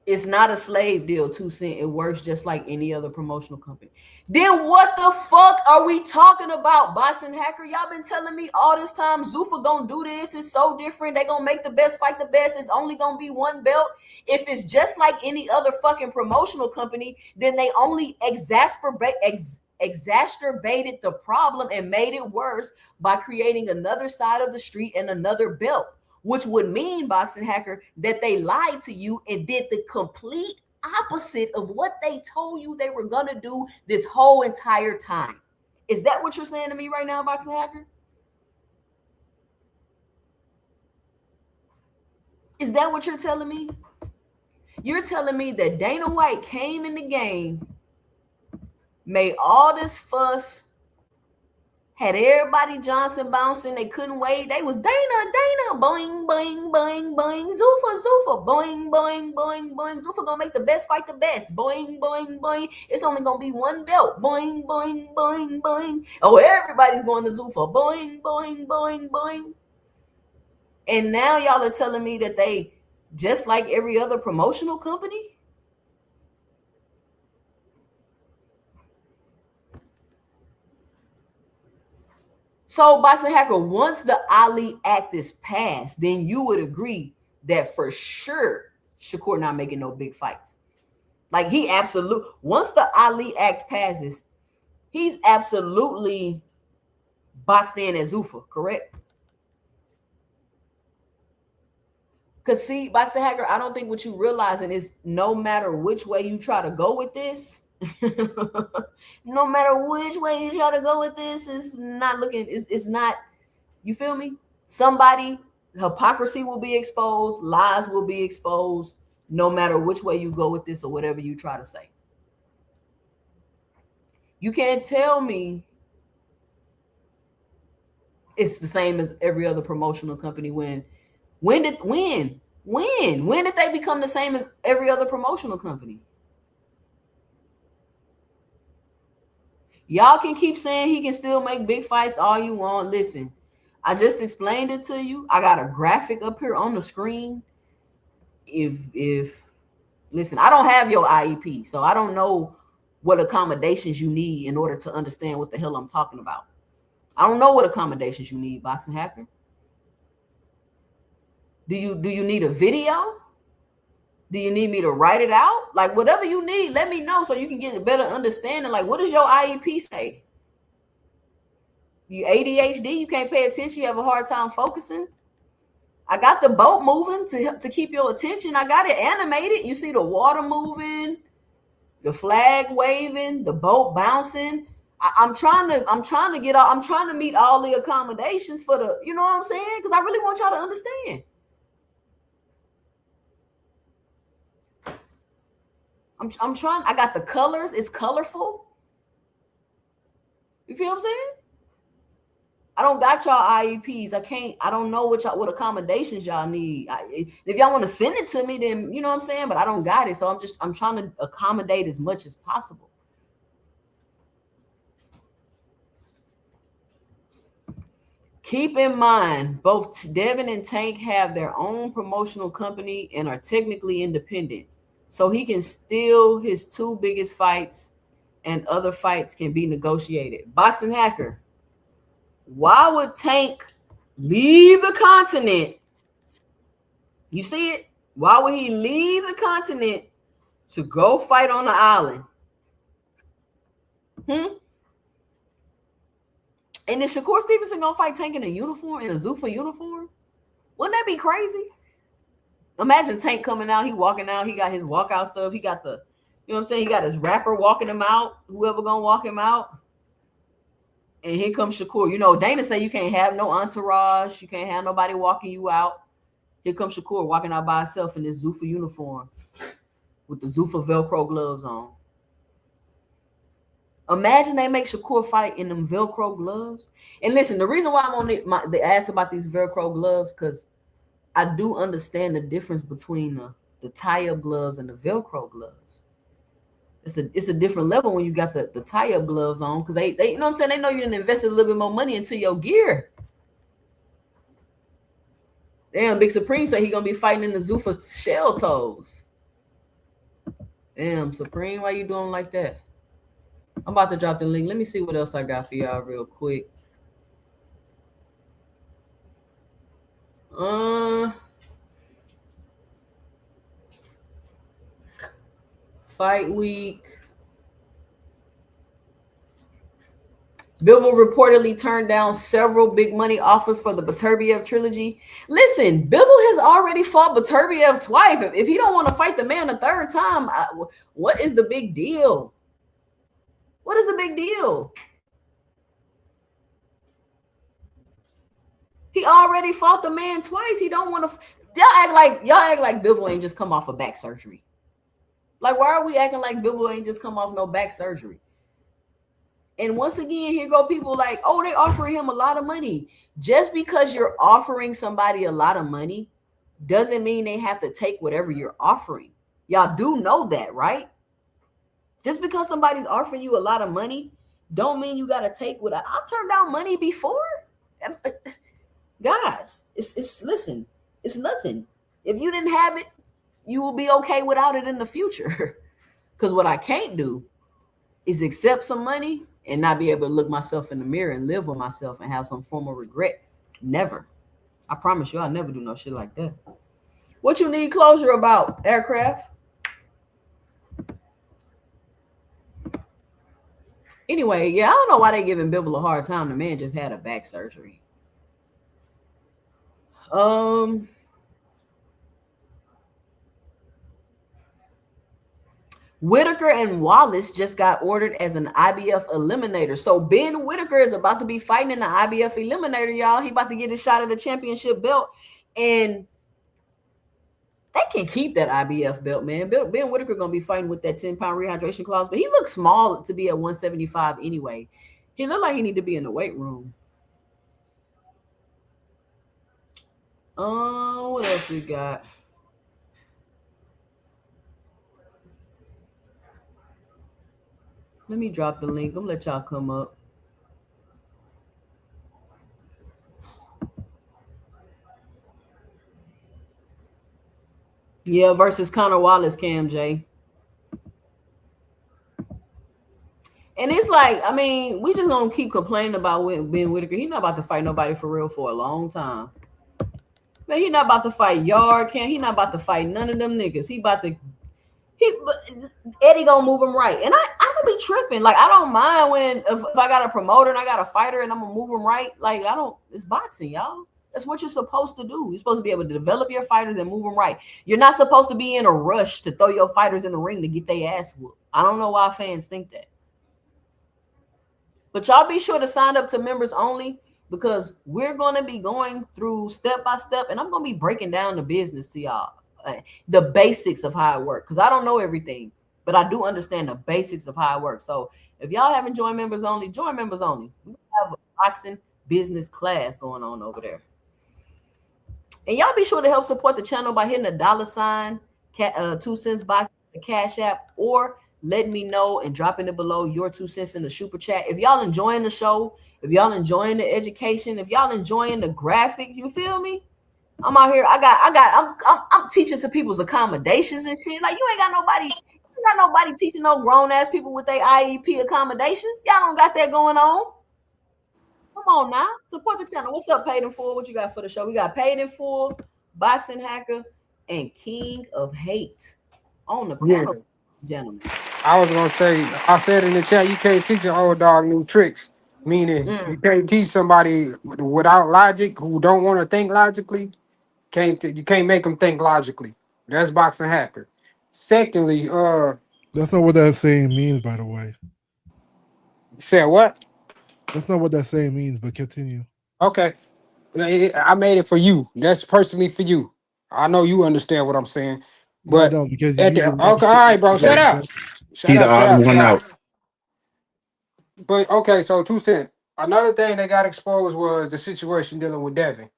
It's not a slave deal, 2 cents. It works just like any other promotional company. Then what the fuck are we talking about, Boxing Hacker? Y'all been telling me all this time Zuffa gonna do this. It's so different. They gonna make the best fight the best. It's only gonna be one belt. If it's just like any other fucking promotional company, then they only exacerbated the problem and made it worse by creating another side of the street and another belt. Which would mean, Boxing Hacker, that they lied to you and did the complete opposite of what they told you they were going to do this whole entire time. Is that what you're saying to me right now, Boxing Hacker? Is that what you're telling me? You're telling me that Dana White came in the game, made all this fuss, Had everybody Johnson bouncing. They couldn't wait. They was Dana, boing, boing, boing, boing, Zuffa, boing, boing, boing, boing. Zuffa gonna make the best fight the best. Boing, boing, boing. It's only gonna be one belt. Boing, boing, boing, boing. Oh, everybody's going to Zuffa. Boing, boing, boing, boing. And now y'all are telling me that they just like every other promotional company? So, Boxing Hacker, once the Ali Act is passed, then you would agree that for sure Shakur not making no big fights. Like he absolutely, once the Ali Act passes, he's absolutely boxed in as Zuffa, correct? Because see, Boxing Hacker, I don't think what you realizing is no matter which way you try to go with this, no matter which way you try to go with this, it's not looking, it's not, you feel me? Somebody, hypocrisy will be exposed, lies will be exposed, no matter which way you go with this or whatever you try to say. You can't tell me it's the same as every other promotional company. When did they become the same as every other promotional company? Y'all can keep saying he can still make big fights all you want. Listen, I just explained it to you. I got a graphic up here on the screen. If listen, I don't have your IEP, so I don't know what accommodations you need in order to understand what the hell I'm talking about. I don't know what accommodations you need, Boxing Hacker. Do you need a video? Do you need me to write it out? Like whatever you need, let me know so you can get a better understanding. Like what does your IEP say? You ADHD, you can't pay attention, you have a hard time focusing. I got the boat moving to keep your attention. I got it animated. You see the water moving, the flag waving, the boat bouncing. I'm trying to meet all the accommodations for the, you know what I'm saying? Because I really want y'all to understand. I'm trying. I got the colors. It's colorful. You feel what I'm saying? I don't got y'all IEPs. I don't know what accommodations y'all need. If y'all want to send it to me, then you know what I'm saying. But I don't got it, so I'm trying to accommodate as much as possible. Keep in mind, both Devin and Tank have their own promotional company and are technically independent. So he can steal his two biggest fights and other fights can be negotiated. Boxing Hacker, why would Tank leave the continent? You see it? Why would he leave the continent to go fight on the island? And is Shakur Stevenson gonna fight Tank in a uniform, in a Zuffa uniform? Wouldn't that be crazy? Imagine Tank coming out, he walking out, he got his walkout stuff, he got the, you know what I'm saying, he got his rapper walking him out, whoever gonna walk him out. And here comes Shakur. You know, Dana say you can't have no entourage, you can't have nobody walking you out. Here comes Shakur walking out by himself in this Zuffa uniform with the Zuffa Velcro gloves on. Imagine they make Shakur fight in them Velcro gloves. And listen, the reason why I'm on the ask about these Velcro gloves, because I do understand the difference between the tie-up gloves and the Velcro gloves. It's a different level when you got the tie-up gloves on, because they you know what I'm saying, they know you didn't invest a little bit more money into your gear. Damn, Big Supreme said he gonna be fighting in the Zuffa shell toes. Damn, Supreme, why you doing like that? I'm about to drop the link. Let me see what else I got for y'all real quick. Fight week. Bivol reportedly turned down several big money offers for the Beterbiev trilogy. Listen, Bivol has already fought Beterbiev twice. If he don't want to fight the man a third time, what is the big deal? What is the big deal? He already fought the man twice. He don't want to. Y'all act like Bivol ain't just come off of back surgery. Like, why are we acting like Bivol ain't just come off no back surgery? And once again, here go people like, oh, they offering him a lot of money. Just because you're offering somebody a lot of money doesn't mean they have to take whatever you're offering. Y'all do know that, right? Just because somebody's offering you a lot of money don't mean you got to take what I've turned down money before. Guys, it's listen, it's nothing. If you didn't have it, you will be okay without it in the future. Because what I can't do is accept some money and not be able to look myself in the mirror and live with myself and have some form of regret. Never. I promise you, I'll never do no shit like that. What you need closure about, aircraft? Anyway, yeah, I don't know why they giving Bibble a hard time. The man just had a back surgery. Um, Whitaker and Wallace just got ordered as an IBF eliminator. So Ben Whitaker is about to be fighting in the IBF eliminator, y'all. He about to get his shot at the championship belt. And they can keep that IBF belt, man. Ben Whitaker gonna be fighting with that 10-pound rehydration clause, but he looks small to be at 175 anyway. He looked like he need to be in the weight room. What else we got? Let me drop the link. I'm gonna let y'all come up. Yeah, versus Connor Wallace, Cam J. And it's like, I mean, we just gonna keep complaining about Ben Whitaker. He's not about to fight nobody for real for a long time. Man, he not about to fight Yard, Cam. He not about to fight none of them niggas. He about to Eddie gonna move him right. And I don't be tripping. Like, I don't mind when if I got a promoter and I got a fighter and I'm gonna move him right. Like, I don't, it's boxing, y'all. That's what you're supposed to do. You're supposed to be able to develop your fighters and move them right. You're not supposed to be in a rush to throw your fighters in the ring to get their ass whooped. I don't know why fans think that. But y'all be sure to sign up to members only, because we're going to be going through step by step, and I'm going to be breaking down the business to y'all, the basics of how it works, because I don't know everything, but I do understand the basics of how it works. So if y'all haven't joined members only, join members only. We have a boxing business class going on over there. And y'all be sure to help support the channel by hitting the $sign, 2 cents box, the Cash App, or let me know and dropping it below your 2 cents in the super chat. If y'all enjoying the show, if y'all enjoying the education, if y'all enjoying the graphic, you feel me? I'm out here. I'm teaching to people's accommodations and shit. Like, you ain't got nobody teaching no grown ass people with their IEP accommodations. Y'all don't got that going on. Come on now, support the channel. What's up, Paid in Full? What you got for the show? We got Paid in Full, Boxing Hacker, and King of Hate on the panel, gentlemen. I was gonna say, I said in the chat, you can't teach an old dog new tricks. Meaning, you can't teach somebody without logic who don't want to think logically. You can't make them think logically. That's Boxing Hacker. Secondly, that's not what that saying means, by the way. Said what? That's not what that saying means, but continue. Okay. I made it for you. That's personally for you. I know you understand what I'm saying. No, I But don't, because okay, all right, bro. Shut up. He the odd one out. But okay, so 2 cents. Another thing that got exposed was the situation dealing with Devin.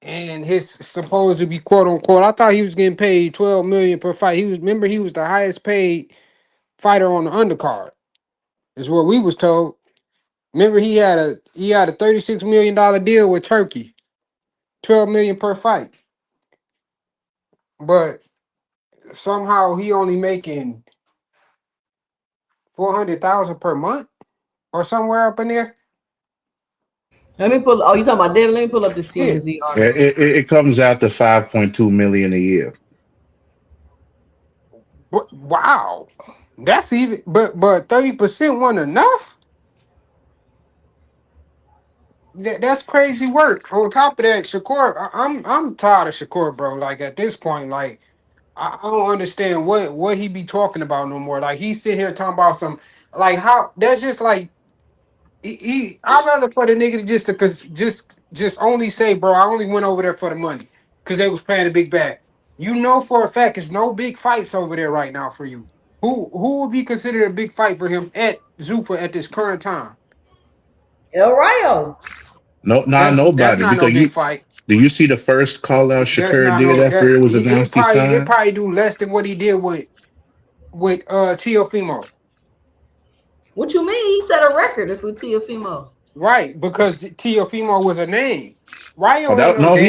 And his supposed to be quote unquote. I thought he was getting paid 12 million per fight. He was the highest paid fighter on the undercard. Is what we was told. Remember, he had a $36 million deal with Turkey. 12 million per fight. But somehow he only making 400,000 per month or somewhere up in there. Let me pull. Oh, you talking about Devin? Let me pull up this TMZ article. It comes out to 5.2 million a year. Wow, that's even. But 30% wasn't enough. That's crazy work. On top of that, Shakur, I'm tired of Shakur, bro. Like, at this point, like, I don't understand what he be talking about no more. Like, he sit here talking about some, like, how that's just like I'd rather for the nigga just only say, bro, I only went over there for the money because they was paying a big bag. You know for a fact it's no big fights over there right now for you. Who would be considered a big fight for him at Zuffa at this current time? El Rayo. No, not That's nobody. not no Because big fight. do you see the first call out That's Shakur not did no after that it was it announced he signed? probably do less than what he did with Teofimo. What you mean? He set a record if we Tiafimo. Right, because Teofimo was a name. Oh, Ryo ain't that, no no, damn name.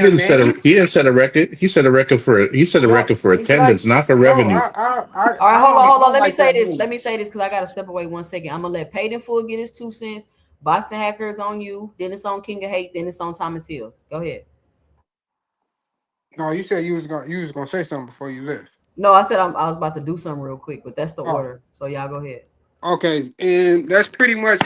he didn't set a record. He set a No, record for it's like attendance, not for no, revenue. All right, hold I on. don't Let me like say that this. move. Let me say this because I gotta step away 1 second. I'm gonna let Payton Full get his 2 cents. Boxing Hackers on you. Then it's on King of Hate. Then it's on Thomas Hill. Go ahead. No, you said you was gonna say something before you left. No, I said I was about to do something real quick, but that's the Oh, order. So y'all go ahead. okay, and that's pretty much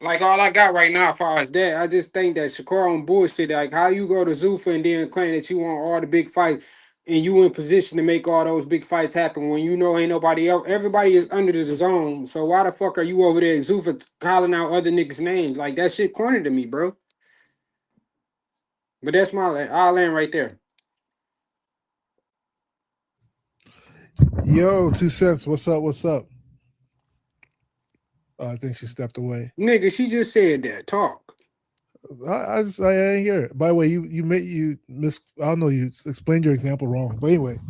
like all I got right now as far as that. I just think that Shakur on bullshit. Like how you go to Zuffa and then claim that you want all the big fights and you in position to make all those big fights happen when you know ain't nobody else. Everybody is under the zone. So why the fuck are you over there at Zuffa calling out other niggas' names? Like that shit corny to me, bro. But that's I'll land right there. Yo, 2 cents. What's up? What's up? I think she stepped away. Nigga, she just said that. Talk. I didn't hear it. By the way, you miss. I don't know. You explained your example wrong. But anyway,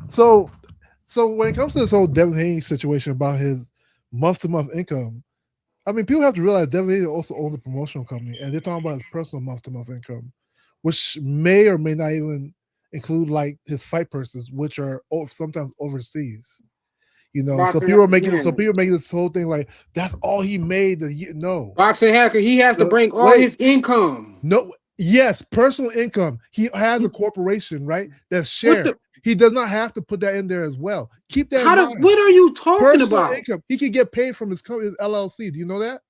so when it comes to this whole Devin Haney situation about his month-to-month income, I mean, people have to realize Devin Haney also owns a promotional company, and they're talking about his personal month-to-month income, which may or may not even include like his fight purses, which are sometimes overseas. You know, so people are making this whole thing like that's all he made. No, Boxing Hacker, he has to bring all his income. No, yes, personal income. He has a corporation, right? That's shared. He does not have to put that in there as well. Keep that in mind. What are you talking personal about? Income. He can get paid from his LLC. Do you know that?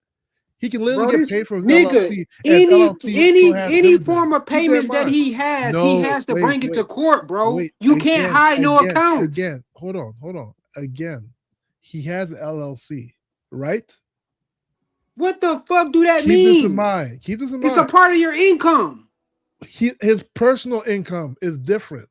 He can literally get paid from his LLC. Any form of payments that he has to bring it to court, bro. You can't hide no accounts. Again, hold on. Again, he has an LLC, right? What the fuck do that mean? Keep this in mind. It's a part of your income. His personal income is different.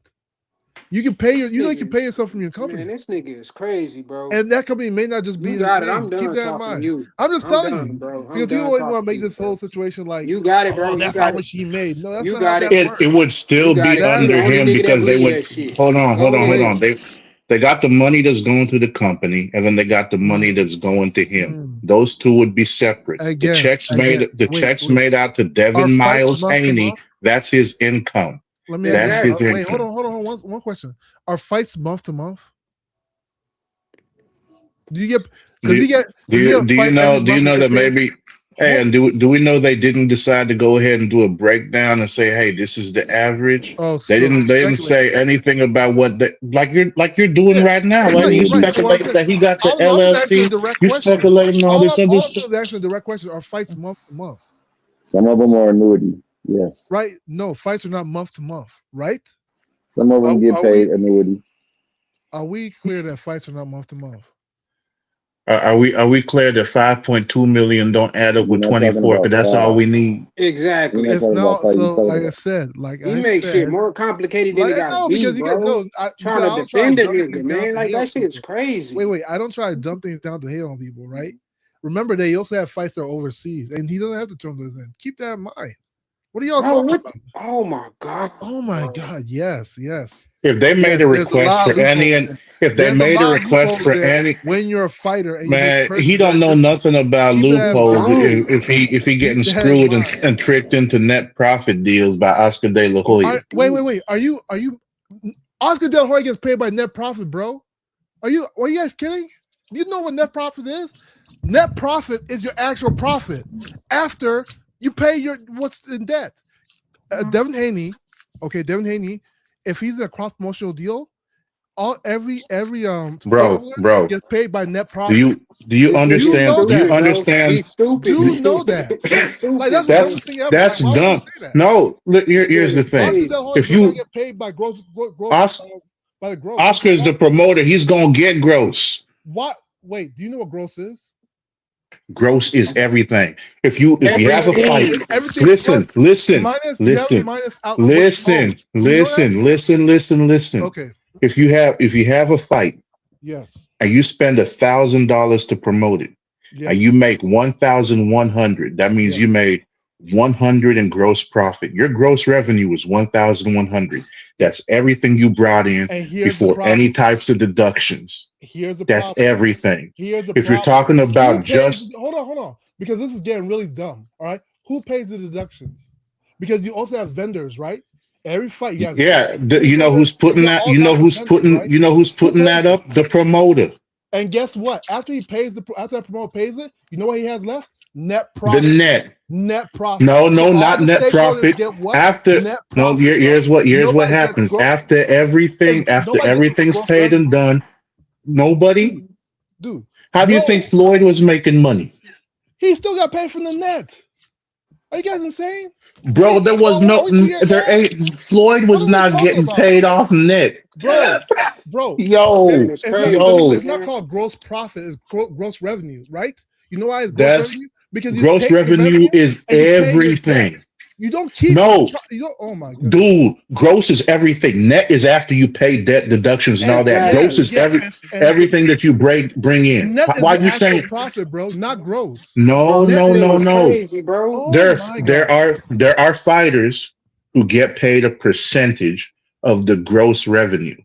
You can pay you can pay yourself from your company. Man, this nigga is crazy, bro. And that company may not just be. You got it. I'm done. Keep that in mind. I'm just telling you, bro. Because people always want to make this whole situation like you got it, bro. Oh, that's how much he made. No, that's you not got how it. That it would still be under him because they would. Hold on. They got the money that's going to the company, and then they got the money that's going to him. Those two would be separate. The checks made out to Devin Miles Haney. That's his income. Let me ask you. Wait, hold on. One question. Are fights month to month? Do you get? Do you know that maybe? Hey, and do we know they didn't decide to go ahead and do a breakdown and say, hey, this is the average? Oh, they didn't say anything about what they like you're doing right now. Right, you speculating that he got the LLC. You speculating all this other stuff. Actually, direct question: are fights month to month? Some of them are annuity. Yes. Right. No, fights are not month to month. Right. Some of them get paid annuity. Are we clear that fights are not month to month? Are we clear that 5.2 million don't add up with 24? Because that's all we need. Exactly. It's not so. Like I said, he makes shit more complicated than it got to be, bro. Trying to defend it, nigga, man. Like that shit is crazy. Wait. I don't try to dump things down to hate on people, right? Remember, they also have fights that are overseas, and he doesn't have to turn those in. Keep that in mind. What are y'all talking about? Oh my god. Oh my god. Yes. If they made a request for any, when you're a fighter, and man, he don't know nothing about loopholes. If he getting screwed and tricked into net profit deals by Oscar De La Hoya. Wait. Are you Oscar De La Hoya gets paid by net profit, bro? Are you guys kidding? Do you know what net profit is? Net profit is your actual profit after you pay what's in debt. Devin Haney, if he's in a cross promotional deal, every bro gets paid by net profit. Do you understand? Do you understand? He's stupid. Do you know that? Like, that's the dumbest thing ever. That's dumb. No, here's the thing. If you get paid by gross, by the gross. Oscar's the promoter. He's gonna get gross. What? Wait, do you know what gross is? Gross is everything. If you have a fight, listen. Okay. If you have a fight, yes, and you spend $1,000 to promote it, and you make 1,100. That means you made 100 in gross profit. Your gross revenue is 1,100. That's everything you brought in before any types of deductions. Here's the That's problem. everything. Here's the if problem. You're talking about just hold on, because this is getting really dumb. All right, who pays the deductions? Because you also have vendors, right? Every fight, you know who's putting that. You know who's putting. Right? You know who's putting that up? The promoter. And guess what? After that promoter pays it, you know what he has left? Net profit. The net profit. No, not net profit. After net profit, no, here's what happens. After everything's paid and done, nobody. Dude, how do you think Floyd was making money? He still got paid from the net. Are you guys insane? Bro, there was no. There ain't. Floyd was not getting paid off net. Bro. It's not called gross profit. It's gross revenue, right? You know why it's gross revenue? Because gross revenue is everything. You don't keep. No. You don't. Oh my god. Dude, gross is everything. Net is after you pay debt deductions and all that. Gross is everything that you bring in. Net Why is you saying profit, bro? Not gross. No. Crazy, bro. There are fighters who get paid a percentage of the gross revenue.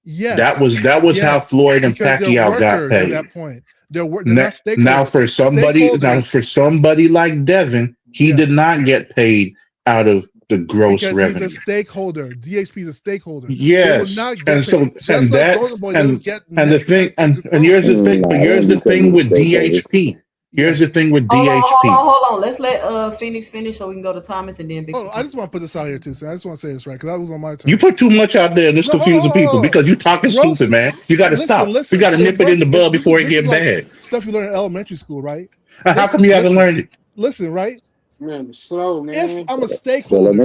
Yes. That was how Floyd and Pacquiao got paid. At that point. Now for somebody like Devin, he did not get paid out of the gross revenue. He's a stakeholder. DHP is a stakeholder. Yes, and so and the thing with DHP. Here's the thing with DHP. Hold on. Let's let Phoenix finish so we can go to Thomas and then Big. I just want to put this out here too. So I just want to say this right because that was on my turn. You put too much out there and it's confusing people because you talking stupid, man. You got to stop. You got to nip it in the bud before it get bad. Stuff you learn in elementary school, right? How come you haven't learned it? Listen, right? Man, slow, man. If I'm a stakeholder,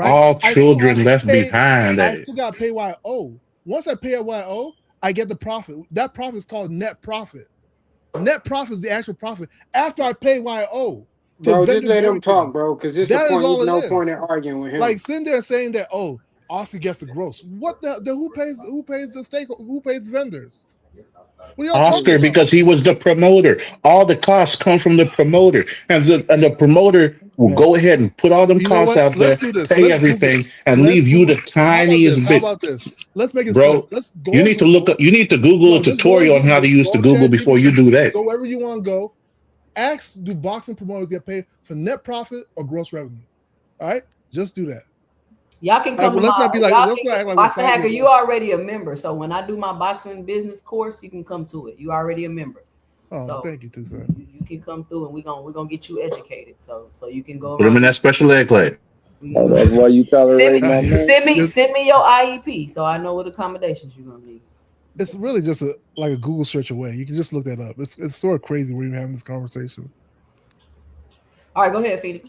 all children left behind. I still got to pay what I owe. Once I pay what I owe, I get the profit. That profit is called net profit. Net profit is the actual profit after I pay what I owe. Bro, just let him talk, bro, because there's no point in arguing with him. Like sitting there saying that, Oscar gets the gross. What the who pays the stake? Who pays vendors? Oscar, because he was the promoter. All the costs come from the promoter, and the promoter will go ahead and put all them costs out there, pay everything, and leave you the tiniest bit. How about this? Let's make it bro. You need to look up. You need to Google a tutorial on how to use the Google before you do that. Go wherever you want to go. Ask: do boxing promoters get paid for net profit or gross revenue? All right, just do that. Y'all can come. Let's not act like Boxing Hacker. You already a member, so when I do my boxing business course, you can come to it. You already a member. Oh, so thank you, 2cents. You can come through, and we're gonna get you educated, so you can go. Put them in that special ed class. That's why you tolerate my man. Send me your IEP, so I know what accommodations you're gonna need. It's really just like a Google search away. You can just look that up. It's sort of crazy we're even having this conversation. All right, go ahead, Phoenix.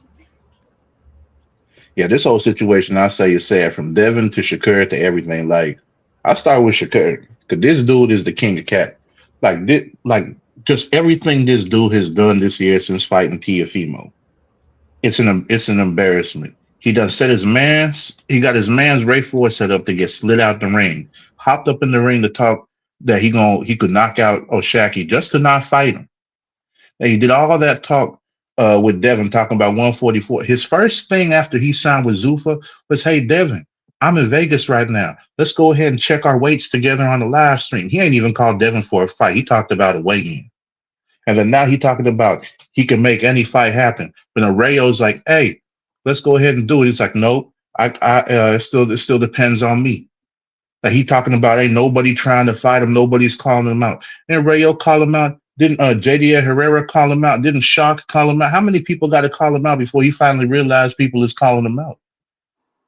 Yeah, this whole situation, I say, is sad from Devin to Shakur to everything. Like, I start with Shakur because this dude is the king of cat. Just everything this dude has done this year since fighting Teofimo. It's an embarrassment. He done set his man's. He got his man's Ray Ford set up to get slid out the ring. Hopped up in the ring to talk that he could knock out O'Shaquie just to not fight him. And he did all that talk. With Devin talking about 144. His first thing after he signed with Zuffa was, hey, Devin, I'm in Vegas right now. Let's go ahead and check our weights together on the live stream. He ain't even called Devin for a fight. He talked about a weigh-in. And then now he talking about he can make any fight happen. But Arreo's like, hey, let's go ahead and do it. He's like, nope, it still depends on me. Like he talking about ain't nobody trying to fight him. Nobody's calling him out. And Arreo called him out. Didn't JD Herrera call him out? Didn't Shock call him out? How many people got to call him out before he finally realized people is calling him out?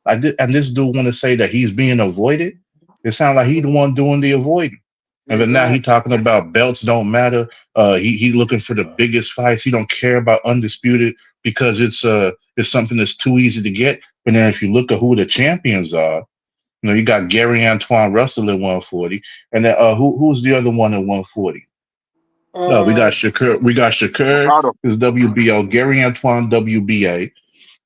And this dude want to say that he's being avoided? It sounds like he the one doing the avoiding. And then now he talking about belts don't matter. He looking for the biggest fights. He don't care about undisputed because it's something that's too easy to get. But then if you look at who the champions are, you got Gary Antoine Russell at 140, and then who's the other one at 140? No, we got Shakur. We got Shakur is WBO, Gary Antoine WBA,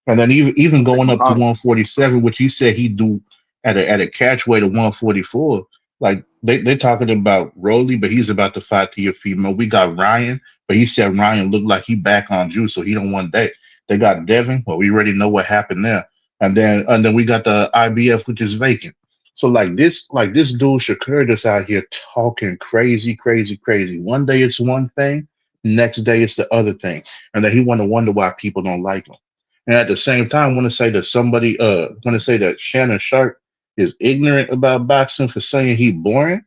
and then even going up to 147, which he said he'd do at a catch weight of 144. Like they talking about Rolly, but he's about to fight Teofimo. We got Ryan, but he said Ryan looked like he back on juice, so he don't want that. They got Devin. Well, we already know what happened there, and then we got the IBF, which is vacant. So like this dude Shakur just out here talking crazy, crazy, crazy. One day it's one thing, next day it's the other thing, and then he want to wonder why people don't like him. And at the same time, want to say that want to say that Shannon Sharp is ignorant about boxing for saying he boring.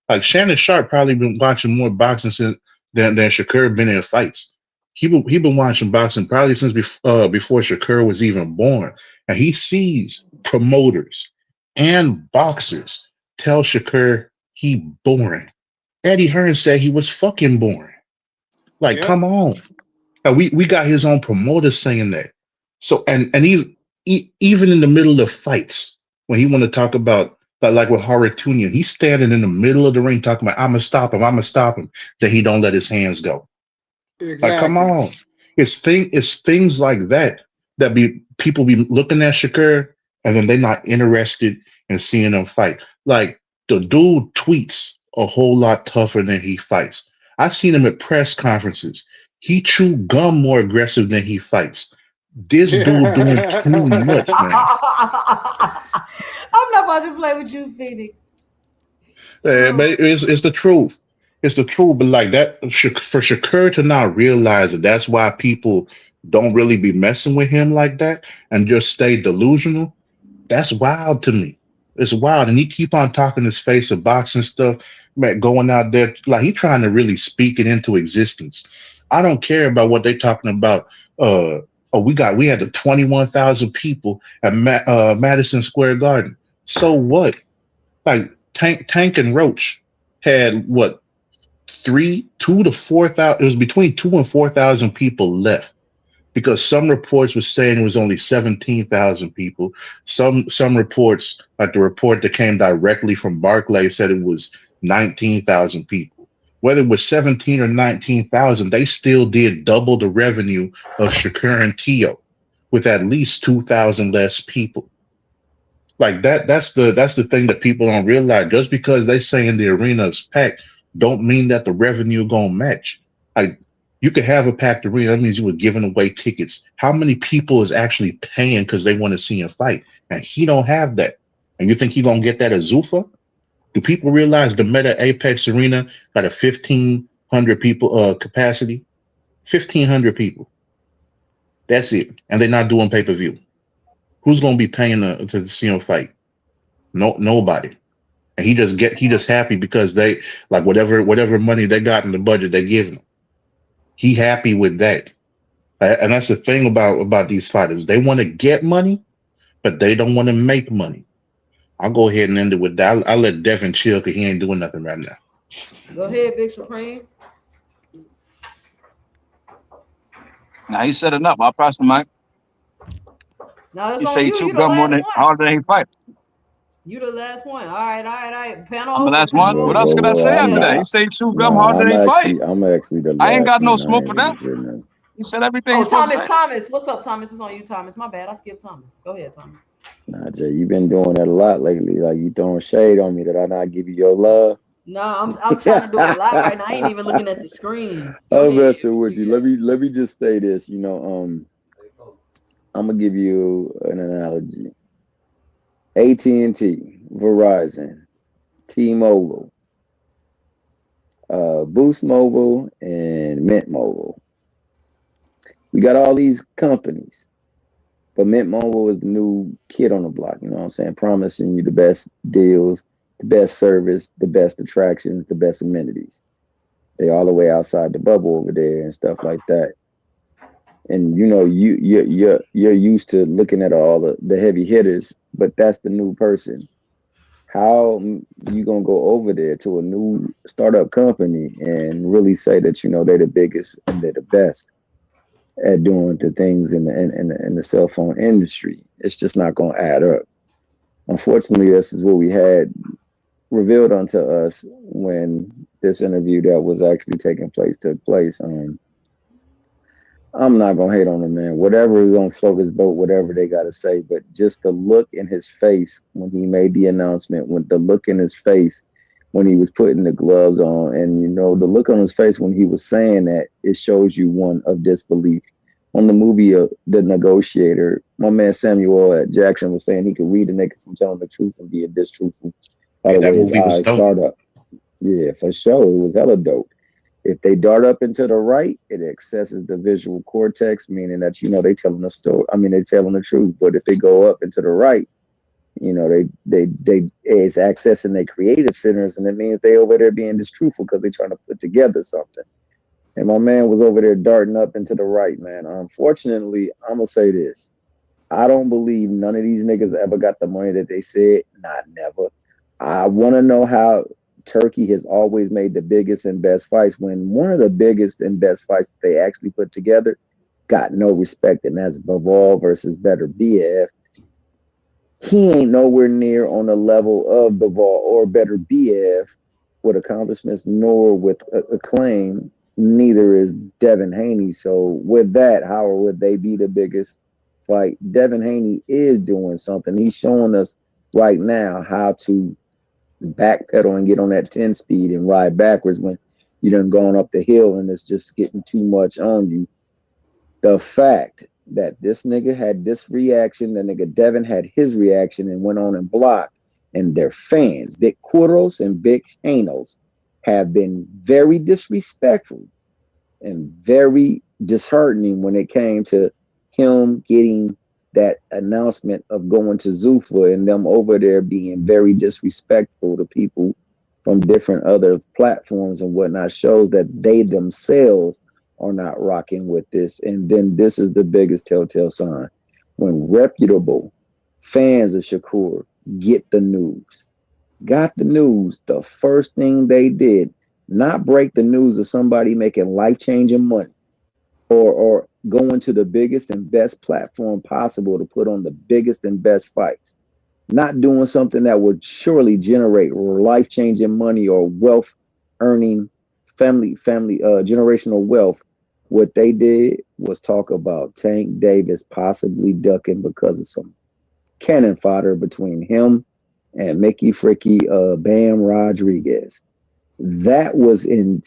Like Shannon Sharp probably been watching more boxing than Shakur been in fights. He been watching boxing probably since before Shakur was even born, and he sees promoters and boxers tell Shakur he boring. Eddie Hearn said he was fucking boring. Like, Yeah, come on. We got his own promoter saying that. So and even in the middle of fights, when he want to talk about like with Haratunian, he's standing in the middle of the ring talking about I'm gonna stop him. That he don't let his hands go. Like, come exactly. on. It's things like that that be people be looking at Shakur and then they're not interested in seeing him fight. Like the dude tweets a whole lot tougher than he fights. I've seen him at press conferences. He chew gum more aggressive than he fights. This dude doing too much, man. I'm not about to play with you, Phoenix. But Oh, it's the truth. It's the truth. But like that, for Shakur to not realize that that's why people don't really be messing with him like that and just stay delusional. That's wild to me. It's wild, and he keep on talking his face of boxing stuff, man, going out there like he trying to really speak it into existence. I don't care about what they talking about. Oh, we had the 21,000 people at Madison Square Garden. So what? Like Tank and Roach had what 2 to 4,000. It was between 2 and 4,000 people left because some reports were saying it was only 17,000 people. Some reports, like the report that came directly from Barclays, said it was 19,000 people. Whether it was 17 or 19,000, they still did double the revenue of Shakur and Tio with at least 2,000 less people. Like that's the thing that people don't realize. Just because they say in the arena is packed, don't mean that the revenue gonna match. Like you could have a packed arena, that means you were giving away tickets. How many people is actually paying because they want to see him fight? And he don't have that. And you think he gonna get that at Zuffa? Do people realize the Meta Apex Arena got a 1,500 people capacity? 1,500 people. That's it. And they're not doing pay-per-view. Who's gonna be paying to see him fight? No, nobody. And he just happy because they like whatever money they got in the budget they give him. He happy with that. And that's the thing about these fighters. They want to get money, but they don't want to make money. I'll go ahead and end it with that. I'll let Devin chill because he ain't doing nothing right now. go ahead, Big Supreme. Now he's setting up. I'll pass the mic. Now it's He on say he you. chew You the gum more last than one. harder than he fight. You the last one. All right, all right, all right. Panel I'm the open, last panel one. Well, What open. else well, can I well. say after that? Yeah. He say he chew gum Nah, harder than he fight. I'm actually the I ain't last got no one. I smoke ain't for really that. saying nothing. He said everything Oh, he's supposed to Thomas, say. Thomas. What's up, Thomas? It's on you, Thomas. My bad. I skipped Thomas. Go ahead, Thomas. Nah, Jay, you've been doing that a lot lately. Like you throwing shade on me that I not give you your love. No, I'm trying to do a lot right now. I ain't even looking at the screen. Go I'm ahead. messing What with you you. got? Let me just say this. I'm gonna give you an analogy. AT&T, Verizon, T-Mobile, Boost Mobile, and Mint Mobile. We got all these companies, but Mint Mobile is the new kid on the block. You know what I'm saying? Promising you the best deals, the best service, the best attractions, the best amenities. They all the way outside the bubble over there and stuff like that. And you're used to looking at all the heavy hitters, but that's the new person. How you gonna go over there to a new startup company and really say that they're the biggest and they're the best at doing the things in the cell phone industry? It's just not gonna add up. Unfortunately, this is what we had revealed unto us when this interview that was actually taking place took place. I'm not gonna hate on him, man. Whatever is gonna float his boat, whatever they gotta say. But just the look in his face when he made the announcement, when the look in his face when he was putting the gloves on. And, you know, the look on his face when he was saying that, it shows you one of disbelief. On the movie The Negotiator, my man Samuel L. Jackson was saying he could read a nigga from telling the truth and being distruthful by Yeah, the that way his movie was eyes dope. dart up. Yeah, for sure. It was hella dope. If they dart up into the right, it accesses the visual cortex, meaning that, you know, they telling the story. I mean, they telling the truth. But if they go up into the right, you know, they it's accessing their creative centers, and it means they over there being distruthful because they're trying to put together something. And my man was over there darting up into the right, man. Unfortunately, I'm gonna say this. I don't believe none of these niggas ever got the money that they said. Not never. I want to know how Turkey has always made the biggest and best fights when one of the biggest and best fights that they actually put together got no respect, and that's Bivol versus Better BF. He ain't nowhere near on the level of Bivol or Better BF with accomplishments nor with acclaim. Neither is Devin Haney. So with that, how would they be the biggest fight? Devin Haney is doing something. He's showing us right now how to backpedal and get on that 10 speed and ride backwards when you done gone up the hill and it's just getting too much on you. The fact that this nigga had this reaction, the nigga Devin had his reaction and went on and blocked, and their fans, Big Kuros and Big Hanos, have been very disrespectful and very disheartening when it came to him getting that announcement of going to Zuffa and them over there being very disrespectful to people from different other platforms and whatnot shows that they themselves are not rocking with this. And then this is the biggest telltale sign. When reputable fans of Shakur get the news, got the news, the first thing they did, not break the news of somebody making life-changing money or going to the biggest and best platform possible to put on the biggest and best fights, not doing something that would surely generate life-changing money or wealth earning family generational wealth. What they did was talk about Tank Davis possibly ducking because of some cannon fodder between him and Mickey Fricky Bam Rodriguez. That was in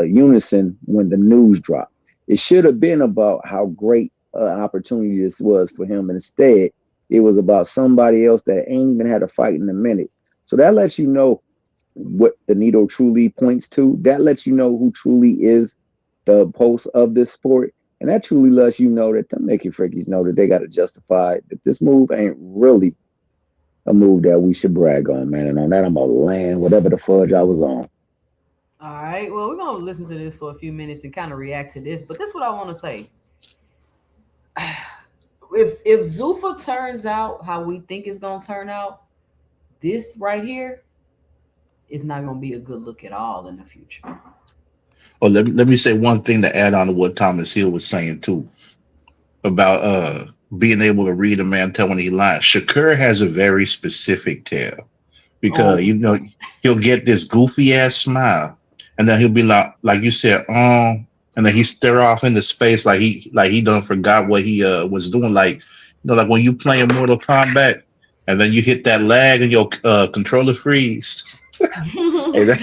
unison when the news dropped. It should have been about how great opportunity this was for him. And instead, it was about somebody else that ain't even had a fight in a minute. So that lets you know what the needle truly points to. That lets you know who truly is the pulse of this sport. And that truly lets you know that the Mickey Frickies know that they got to justify that this move ain't really a move that we should brag on, man. And on that, I'm gonna land whatever the fudge I was on. All right. Well, we're gonna listen to this for a few minutes and kind of react to this. But this is what I want to say. If Zuffa turns out how we think it's gonna turn out, this right here is not gonna be a good look at all in the future. Well, let me say one thing to add on to what Thomas Hill was saying too about being able to read a man tell when he lies. Shakur has a very specific tell because Oh, you know he'll get this goofy ass smile, and then he'll be like you said, and then he stare off into space like he done forgot what he was doing, like like when you playing Mortal Kombat, and then you hit that lag and your controller freeze. Hey,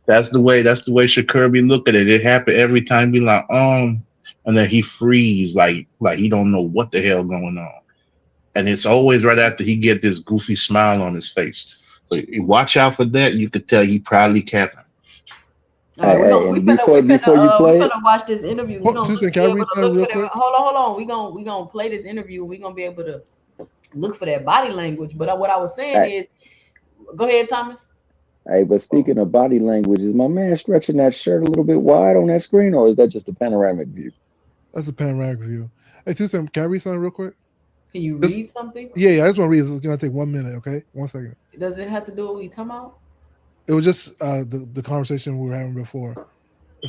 that's the way Shakur be looking at it. It happen every time. Be like, and then he freeze like he don't know what the hell going on, and it's always right after he get this goofy smile on his face. So you watch out for that. You could tell he probably capping. all right, And before you we play it, finna watch this interview. We're gonna Tucson, can be I able read to something look real for that. quick? Hold on. We gonna play this interview. We're gonna be able to look for that body language. But what I was saying hey, is, go ahead, Thomas. but speaking of body language, is my man stretching that shirt a little bit wide on that screen, or is that just a panoramic view? That's a panoramic view. Hey, Tucson, can I read something real quick? Can you Just read something? yeah, I just want to read it. It's gonna take 1 minute, okay? 1 second. Does it have to do with what we talking about? It was just the conversation we were having before.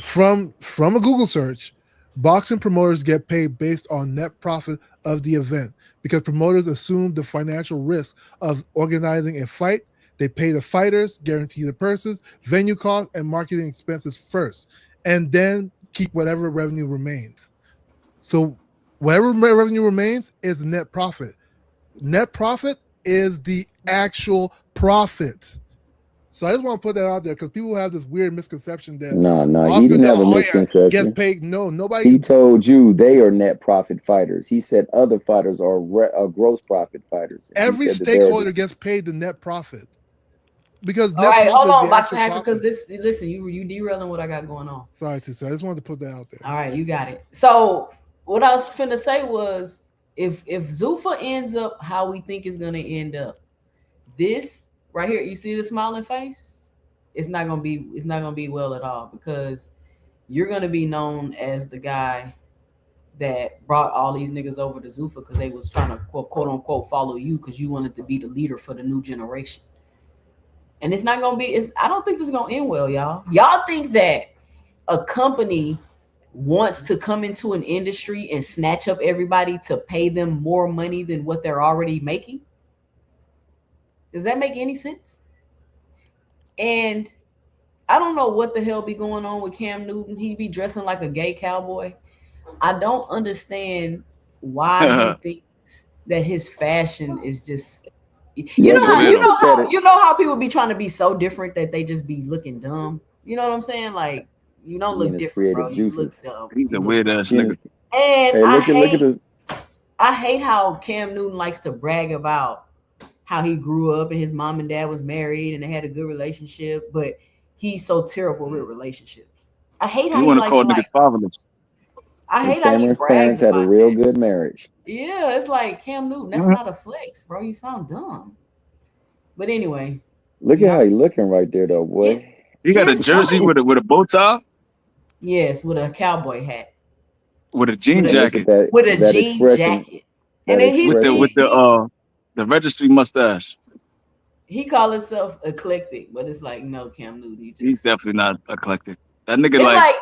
From a Google search, boxing promoters get paid based on net profit of the event because promoters assume the financial risk of organizing a fight. They pay the fighters, guarantee the purses, venue costs, and marketing expenses first, and then keep whatever revenue remains. So whatever revenue remains is net profit. Net profit is the actual profit. So I just want to put that out there because people have this weird misconception that No, he didn't have a misconception. Gets paid. No, nobody. He told you they are net profit fighters. He said other fighters are gross profit fighters. Every stakeholder gets paid the net profit. Because all right, hold on, Boxing Hacker, because listen, you derailing what I got going on. Sorry, Tucson. I just wanted to put that out there. All right, you got it. So what I was finna say was, if Zuffa ends up how we think it's gonna end up, this right here, you see the smiling face? It's not gonna be well at all, because you're gonna be known as the guy that brought all these niggas over to Zuffa because they was trying to quote unquote follow you because you wanted to be the leader for the new generation. And it's not gonna be. I don't think this is gonna end well, y'all. Y'all think that a company wants to come into an industry and snatch up everybody to pay them more money than what they're already making? Does that make any sense? And I don't know what the hell be going on with Cam Newton. He be dressing like a gay cowboy. I don't understand why he thinks that his fashion is just. You know how people be trying to be so different that they just be looking dumb. You know what I'm saying? Like, you don't look different, bro. You look dumb. He's a weird ass nigga. And I hate how Cam Newton likes to brag about how he grew up and his mom and dad was married and they had a good relationship, but he's so terrible with relationships. I hate how he want to call niggas fatherless. I hate how he brags parents had a real good marriage. Yeah, it's like, Cam Newton, that's not a flex, bro. You sound dumb. But anyway, look at how he looking right there, though, boy. He got a jersey with a bow tie. Yes, with a cowboy hat. With a jean jacket. With a jean jacket. And then with the registry mustache. He called himself eclectic, but it's like, no, Cam Newton. He's definitely not eclectic. That nigga like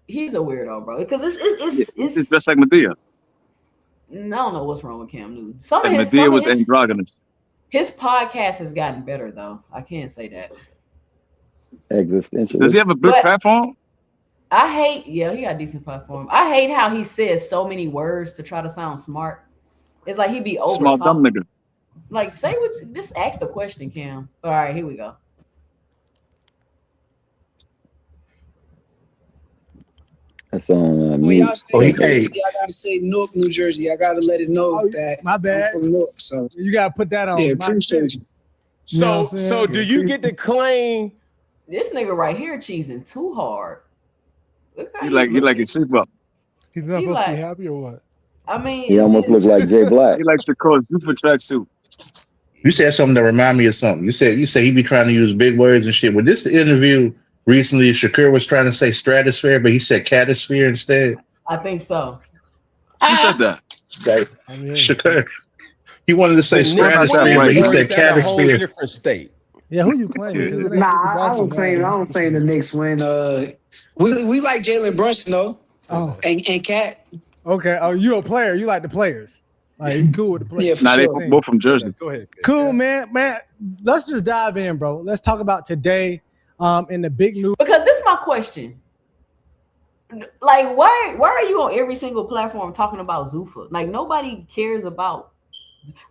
he's a weirdo, bro. Because it's just like Medea. I don't know what's wrong with Cam Newton. Medea was androgynous. His podcast has gotten better, though. I can't say that. Existential. Does he have a big platform? He got a decent platform. I hate how he says so many words to try to sound smart. It's like he be over smart dumb nigga. Like, say what just ask the question, Cam. All right, here we go. That's on me. Y'all gotta say Newark, New Jersey. I gotta let it know that my bad. I'm from Newark, so you gotta put that on. Yeah, appreciate you. So do you get to claim this nigga right here cheesing too hard? He like his shape up. He's not supposed to be happy or what? I mean, he almost looked like Jay Black. He likes to call super tracksuit. You said something that remind me of something. You said he be trying to use big words and shit. With this interview recently, Shakur was trying to say stratosphere, but he said catosphere instead. I think so. Who said that? Shakur. He wanted to say stratosphere, but he said catosphere. A whole different state. Yeah, who you claiming? Nah, I don't claim the Knicks win. We like Jalen Brunson though. And Cat. Okay. Oh, you a player? You like the players? Like, you cool with the players? Yeah, they both from Jersey. Go ahead. Cool, man. Let's just dive in, bro. Let's talk about today. In the big news. Because this is my question. Like, why are you on every single platform talking about Zuffa? Like, nobody cares about.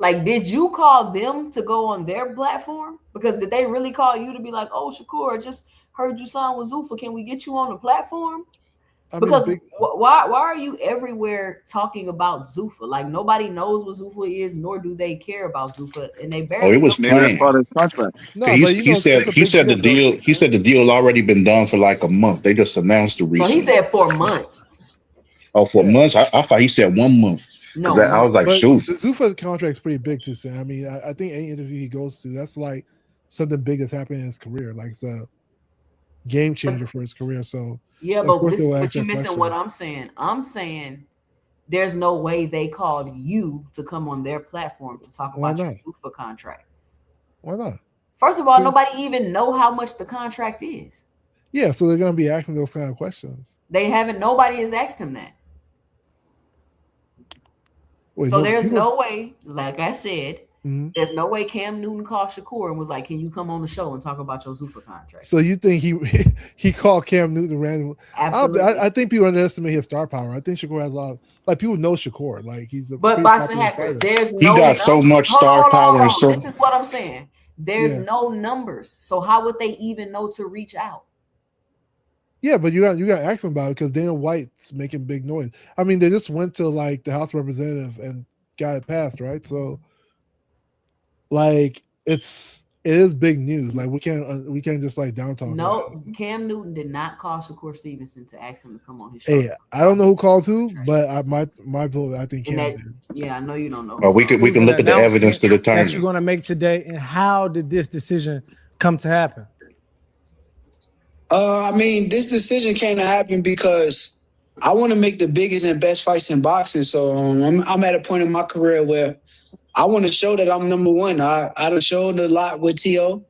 Like, did you call them to go on their platform? Because did they really call you to be like, oh, Shakur, I just heard you sign with Zuffa. Can we get you on the platform? Because why are you everywhere talking about Zuffa? Like, nobody knows what Zuffa is, nor do they care about Zuffa, and they barely. Oh, it was planned. Part of his contract. No, he said the deal already been done for like a month. They just announced the recent. No, he said 4 months. Oh, 4 months? I thought he said 1 month. No, I was like, shoot. The Zuffa contract's pretty big too, Sam. I mean, I think any interview he goes to, that's like something big that's happening in his career. Like, it's a game changer for his career. So yeah, but you're missing what I'm saying. I'm saying there's no way they called you to come on their platform to talk about your Zuffa contract. Why not? First of all, nobody even know how much the contract is. Yeah, so they're gonna be asking those kind of questions. Nobody has asked him that. So there's no way, like I said, there's no way Cam Newton called Shakur and was like, "Can you come on the show and talk about your Zuffa contract?" So you think he called Cam Newton randomly? Absolutely. I think people underestimate his star power. I think Shakur has a lot of, like, people know Shakur. Like, he's a but Boxing Hacker, there's he got so much star power. This is what I'm saying. There's no numbers. So how would they even know to reach out? Yeah, but you got to ask them about it because Dana White's making big noise. I mean, they just went to like the House of Representatives and got it passed, right? So, like, it is big news. Like, we can't just like down talk. No, Cam Newton did not call Shakur Stevenson to ask him to come on his show. Hey, I don't know who called who, but my vote, I think Cam did. Yeah, I know you don't know. Well, we can look at the evidence to determine that you're going to make today, and how did this decision come to happen? I mean, this decision came to happen because I want to make the biggest and best fights in boxing. So I'm at a point in my career where I want to show that I'm number one. I done showed a lot with T.O.,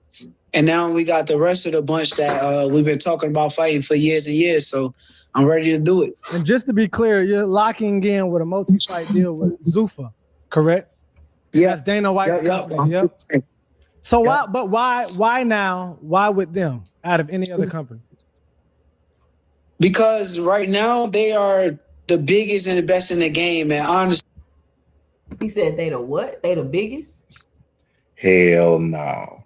and now we got the rest of the bunch that we've been talking about fighting for years and years. So I'm ready to do it. And just to be clear, you're locking in with a multi-fight deal with Zuffa, correct? Yeah, that's Dana White's company. Yep. So why now? Why with them out of any other company? Because right now they are the biggest and the best in the game, and honestly, he said they the what? They the biggest? Hell no.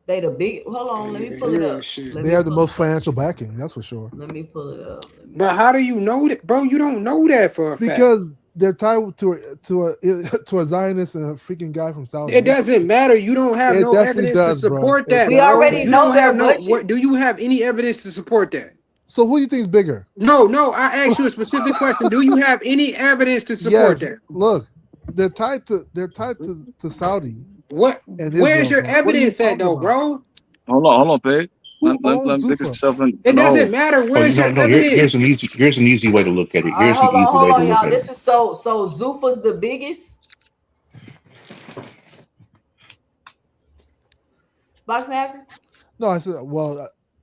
They the big. Hold on, let me pull it up. They have the most financial backing, that's for sure. Let me pull it up. But how do you know that, bro? You don't know that for a fact. Because they're tied to a Zionist and a freaking guy from Saudi. It doesn't matter. You don't have no evidence to support that. We already know their budget. Do you have any evidence to support that? So who do you think is bigger? No. I asked you a specific question. Do you have any evidence to support that? Look, they're tied to Saudi. What? Where's your evidence at, though, bro? Hold on, Peg. Let me take yourself in. It doesn't matter. Where's your evidence? Here's an easy way to look at it. Here's Hold an easy way to on, look y'all. at This it. is so Zuffa's the biggest boxing hacker? No, I said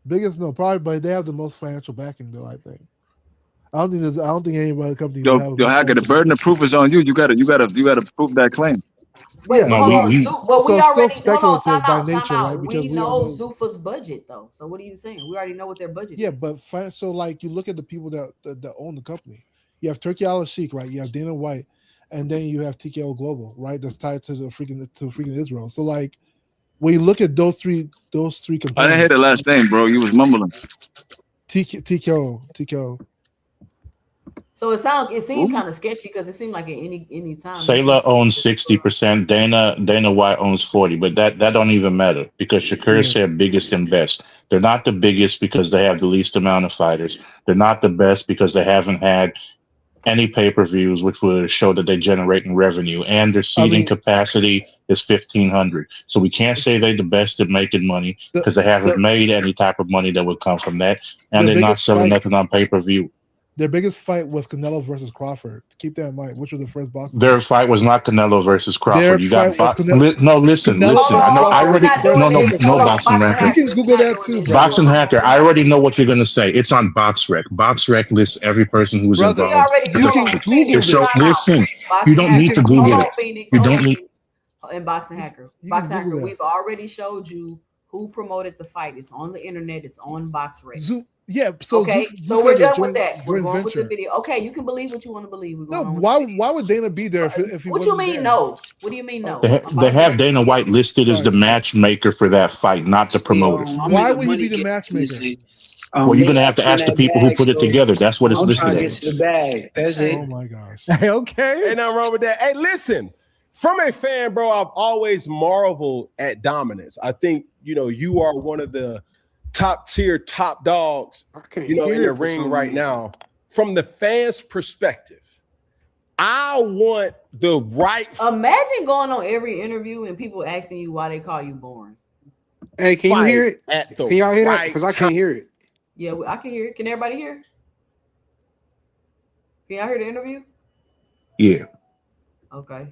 biggest no, probably, but they have the most financial backing though. I think. I don't think anybody company. Yo, Hacker, the burden of proof is on you. You gotta prove that claim. Wait, yeah, we already speculative by nature, right? Because we know Zuffa's budget though. So what are you saying? We already know what their budget is. Yeah, but so like you look at the people that own the company. You have Turkey Al-Sheikh, right? You have Dana White, and then you have TKO Global, right? That's tied to freaking Israel. So like when you look at those three components. I didn't hear the last name, bro. You was mumbling. TKO. So it seemed kind of sketchy because it seemed like at any time. Saylor owns 60%. Dana White owns 40%, but that don't even matter because Shakur said biggest and best. They're not the biggest because they have the least amount of fighters. They're not the best because they haven't had any pay-per-views, which would show that they're generating revenue, and their seating capacity is 1,500. So we can't say they're the best at making money because they haven't made any type of money that would come from that, and they're not selling nothing on pay-per-view. Their biggest fight was Canelo versus Crawford. Keep that in mind. Which was the first boxing? Their fight was not Canelo versus Crawford. You got listen. Canelo, I know. I already no Boxing Hacker. You can Google that too, bro. Boxing Hacker. I already know what you're gonna say. It's on BoxRec. BoxRec lists every person who's involved. You can Google so listen. You don't need to Google it. You don't need. In Boxing Hacker. Boxing Hacker. We've already showed you who promoted the fight. It's on the internet. It's on BoxRec. Yeah, so okay, so we're done with that. We're going with the video. Okay, you can believe what you want to believe. No, why would Dana be there if he What you mean no? What do you mean no? They have Dana White listed as the matchmaker for that fight, not the promoters. Why would he be the matchmaker? Well, you're gonna have to ask the people who put it together. That's what it's listed as. To the bag. That's it. Oh my gosh. Okay. Ain't nothing wrong with that. Hey, listen. From a fan, bro, I've always marveled at dominance. I think you are one of the top tier, top dogs, in the ring right now. From the fans' perspective, I want the right. Imagine going on every interview and people asking you why they call you boring. Hey, can you hear it? Can y'all hear that? Because I can't hear it. Yeah, I can hear it. Can everybody hear? Can y'all hear the interview? Yeah. Okay.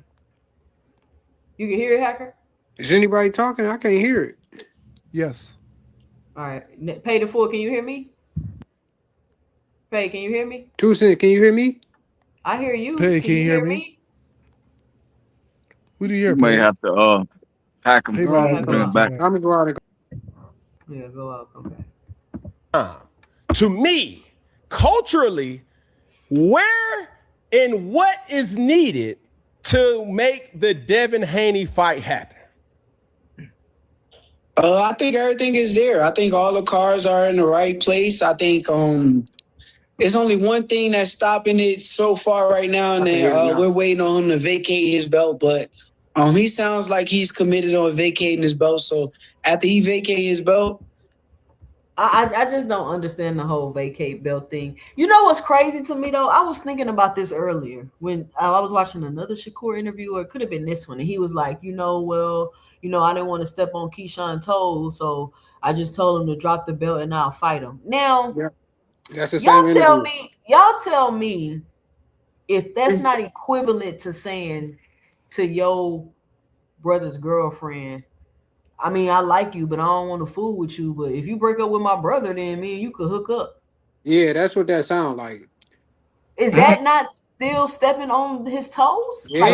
You can hear it, Hacker? Is anybody talking? I can't hear it. Yes. All right. Pay the full. Can you hear me? Pay, can you hear me? 2 cents, can you hear me? I hear you. Pay, can you hear me? Who do you hear? You may have to pack them. Bring them back. I'm gonna go out and go. Yeah, go out. Okay. To me, culturally, where and what is needed to make the Devin Haney fight happen? I think everything is there. I think all the cards are in the right place. I think it's only one thing that's stopping it so far right now, and then we're waiting on him to vacate his belt. But he sounds like he's committed on vacating his belt. So after he vacates his belt, I just don't understand the whole vacate belt thing. You know what's crazy to me though? I was thinking about this earlier when I was watching another Shakur interview, or it could have been this one, and he was like, I didn't want to step on Keyshawn's toes, so I just told him to drop the belt and I'll fight him. Now, that's the same y'all tell me if that's not equivalent to saying to your brother's girlfriend, I mean, I like you, but I don't want to fool with you. But if you break up with my brother, then me and you could hook up. Yeah, that's what that sounds like. Is that not still stepping on his toes? Yeah, like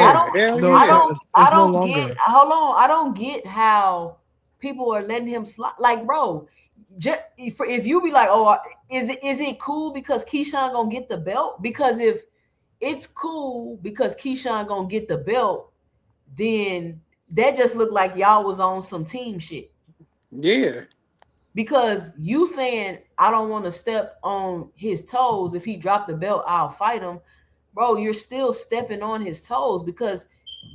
I don't get how people are letting him slide. Like, bro, if you be like, oh, is it cool because Keyshawn gonna get the belt? Because if it's cool because Keyshawn gonna get the belt, then that just looked like y'all was on some team shit. Yeah. Because you saying I don't want to step on his toes. If he dropped the belt, I'll fight him. Bro, you're still stepping on his toes because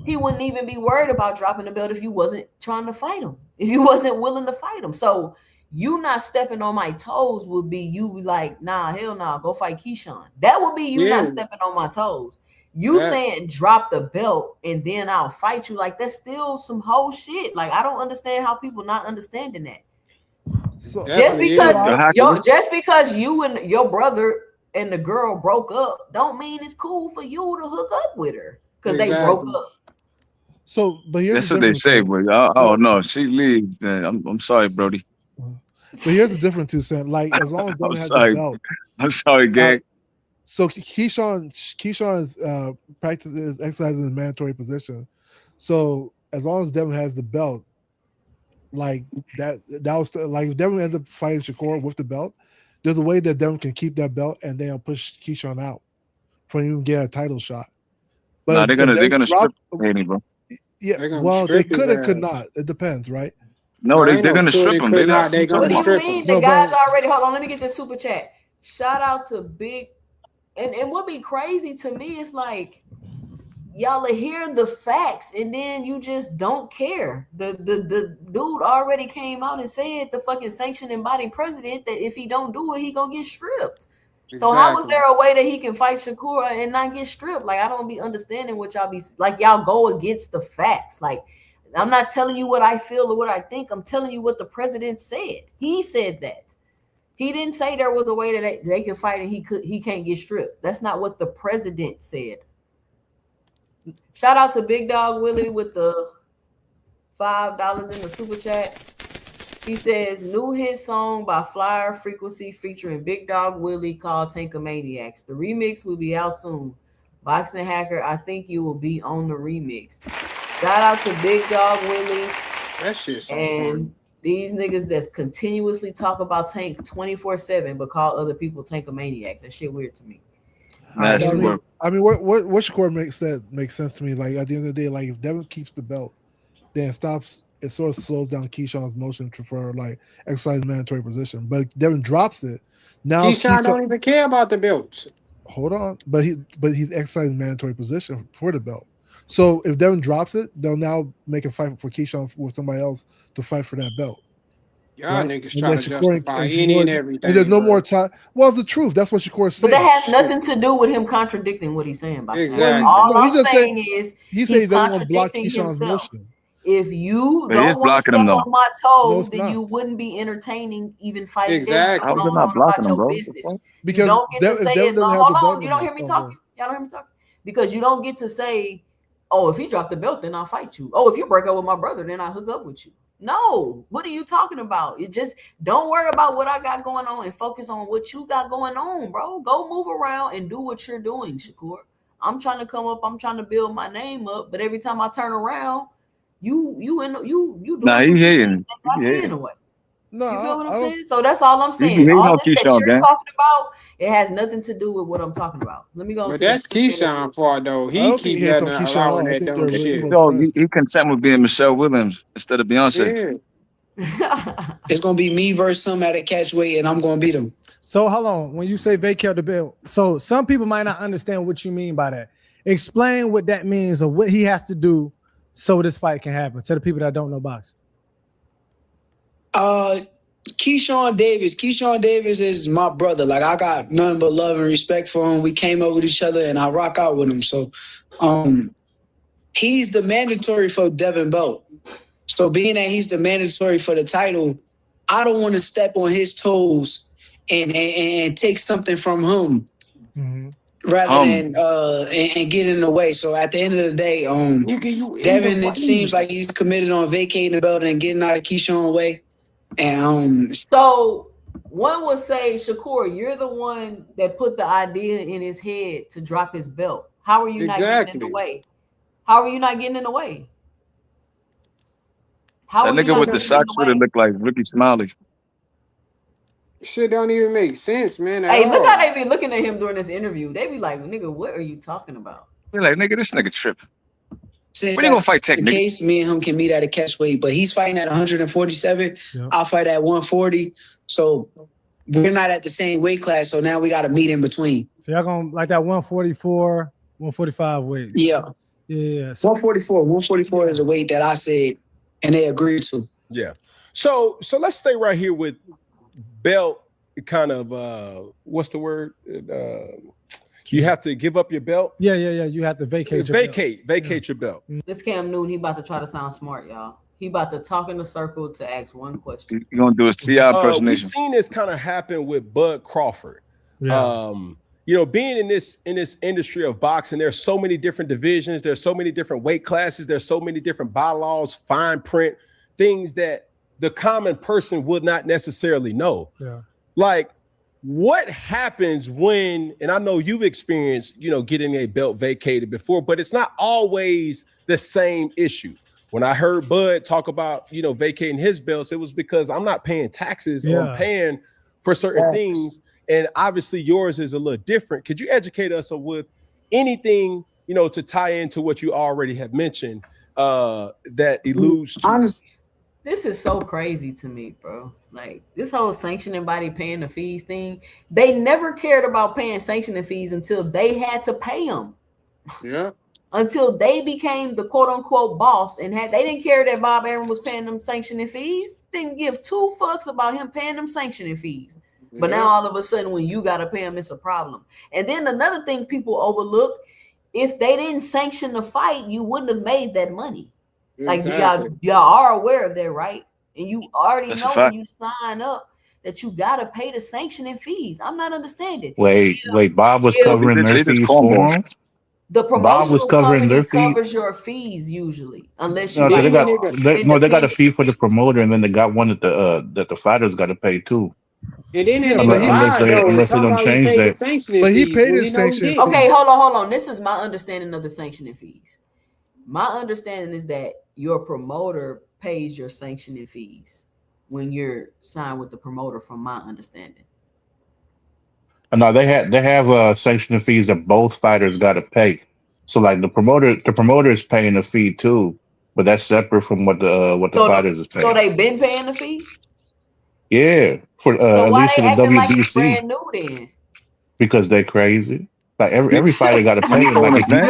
he wouldn't even be worried about dropping the belt if you wasn't trying to fight him. If you wasn't willing to fight him. So you not stepping on my toes would be you like, nah, hell nah, go fight Keyshawn. That would be you not stepping on my toes. You saying drop the belt and then I'll fight you. Like, that's still some whole shit. Like, I don't understand how people not understanding that. So just because you and your brother and the girl broke up don't mean it's cool for you to hook up with her because they broke up. So, but that's what they say. But no, she leaves. Then I'm sorry, Brody. But here's the difference, 2 cents. Like, as long as Devin has the belt. I'm sorry, gang. So Keyshawn's practices exercising his mandatory position. So as long as Devin has the belt, like that was like if Devin ends up fighting Shakur with the belt, there's a way that Devin can keep that belt and then push Keyshawn out for him to get a title shot. But they're gonna strip him, bro. Yeah, well, they could or could not. It depends, right? No, they're gonna strip him. What do you mean? The guys already. Hold on, let me get this super chat. Shout out to Big. And what be crazy to me is like y'all are hearing the facts and then you just don't care. The dude already came out and said, the fucking sanctioning body president, that if he don't do it, he gonna get stripped. Exactly. So how is there a way that he can fight Shakur and not get stripped? Like, I don't be understanding what y'all be like. Y'all go against the facts. Like, I'm not telling you what I feel or what I think. I'm telling you what the president said. He said that. He didn't say there was a way that they can fight and he can't get stripped. That's not what the president said. Shout out to Big Dog Willie with the $5 in the super chat. He says, new hit song by Flyer Frequency featuring Big Dog Willie called Tankamaniacs. The remix will be out soon. Boxing Hacker, I think you will be on the remix. Shout out to Big Dog Willie. That shit's so fun. These niggas that's continuously talk about Tank 24/7 but call other people Tankamaniacs. That shit weird to me. I mean, what Shakur makes sense to me. Like, at the end of the day, like, if Devin keeps the belt, then it sort of slows down Keyshawn's motion for like exercise mandatory position. But Devin drops it. Now Keyshawn don't even care about the belts. Hold on, but he's exercising mandatory position for the belt. So if Devin drops it, they'll now make a fight for Keyshawn with somebody else to fight for that belt. Y'all niggas trying to justify any and everything. There's no more time. Well, it's the truth. That's what Shakur said. But that has nothing to do with him contradicting what he's saying. Exactly. All I'm saying is he's contradicting himself. If you don't want to step on my toes, then you wouldn't be entertaining even fighting. Exactly. I was not blocking him, bro. Because you don't get to say it's hold on. You don't hear me talking. Y'all don't hear me talking. Because you don't get to say, oh, if he dropped the belt, then I'll fight you. Oh, if you break up with my brother, then I'll hook up with you. No, what are you talking about? It just don't worry about what I got going on and focus on what you got going on, bro. Go move around and do what you're doing, Shakur. I'm trying to come up. I'm trying to build my name up, but every time I turn around, you do. Nah, he hating. In a way. No, you feel what I'm saying? So that's all I'm saying. All this that you're talking about, it has nothing to do with what I'm talking about. Let me go. But that's Keyshawn for though. He keep allowing that dumb shit. Yo, he content with being Michelle Williams instead of Beyonce. Yeah. It's gonna be me versus him at a catch weight, and I'm gonna beat him. So hold on. When you say vacate the belt, so some people might not understand what you mean by that. Explain what that means or what he has to do so this fight can happen to the people that don't know boxing. Keyshawn Davis is my brother. Like, I got nothing but love and respect for him. We came up with each other, and I rock out with him. So, he's the mandatory for Devin Belt. So being that he's the mandatory for the title, I don't want to step on his toes and take something from him. Mm-hmm. Rather than and get in the way. So at the end of the day, Devin, it seems like he's committed on vacating the belt and getting out of Keyshawn's way. And so one would say, Shakur, you're the one that put the idea in his head to drop his belt. How are you not getting in the way? How are you not getting in the way? That nigga with the socks would have looked like Ricky Smiley. Shit don't even make sense, man. Hey, look how they be looking at him during this interview. They be like, nigga, what are you talking about? They're like, nigga, this nigga tripping. When you gonna fight Tech, nigga? Case, me and him can meet at a catch weight, but he's fighting at 147. Yep. I'll fight at 140. So we're not at the same weight class. So now we got to meet in between. So y'all gonna like that 144, 145 weight? Yeah. Yeah. So 144 is a weight that I said, and they agreed to. Yeah. So let's stay right here with belt. Kind of what's the word? You have to give up your belt. Yeah. You have to vacate your belt. This Cam Newton, he about to try to sound smart, y'all. He about to talk in a circle to ask one question. He's gonna do a CI impersonation. We've seen this kind of happen with Bud Crawford. Yeah. Being in this industry of boxing, there's so many different divisions, there's so many different weight classes, there's so many different bylaws, fine print, things that the common person would not necessarily know. Yeah. Like, what happens when, and I know you've experienced, getting a belt vacated before, but it's not always the same issue. When I heard Bud talk about, vacating his belts, it was because I'm not paying taxes or I'm paying for certain things. And obviously yours is a little different. Could you educate us with anything, to tie into what you already have mentioned that alludes to? Honestly, this is so crazy to me, bro. Like, this whole sanctioning body paying the fees thing, they never cared about paying sanctioning fees until they had to pay them. Yeah. Until they became the quote unquote boss and they didn't care that Bob Arum was paying them sanctioning fees. Didn't give two fucks about him paying them sanctioning fees. But now all of a sudden, when you got to pay them, it's a problem. And then another thing people overlook, if they didn't sanction the fight, you wouldn't have made that money. Exactly. Like y'all are aware of that, right? And you already know when you sign up that you got to pay the sanctioning fees. I'm not understanding. Wait, Bob was covering their fees for him? The promotional company covers your fees usually, unless you. They got a fee for the promoter, and then they got one that the fighters got to pay too. And then unless they don't change that. But he paid his sanctioning. Okay, hold on. This is my understanding of the sanctioning fees. My understanding is that your promoter pays your sanctioning fees when you're signed with the promoter, from my understanding. No, they have sanctioning fees that both fighters got to pay. So like the promoter is paying a fee too, but that's separate from what the fighters is paying. So they've been paying the fee? Yeah, for so at why least they for the acting WBC. like it's brand new then? Because they're crazy. Like every fighter got to pay.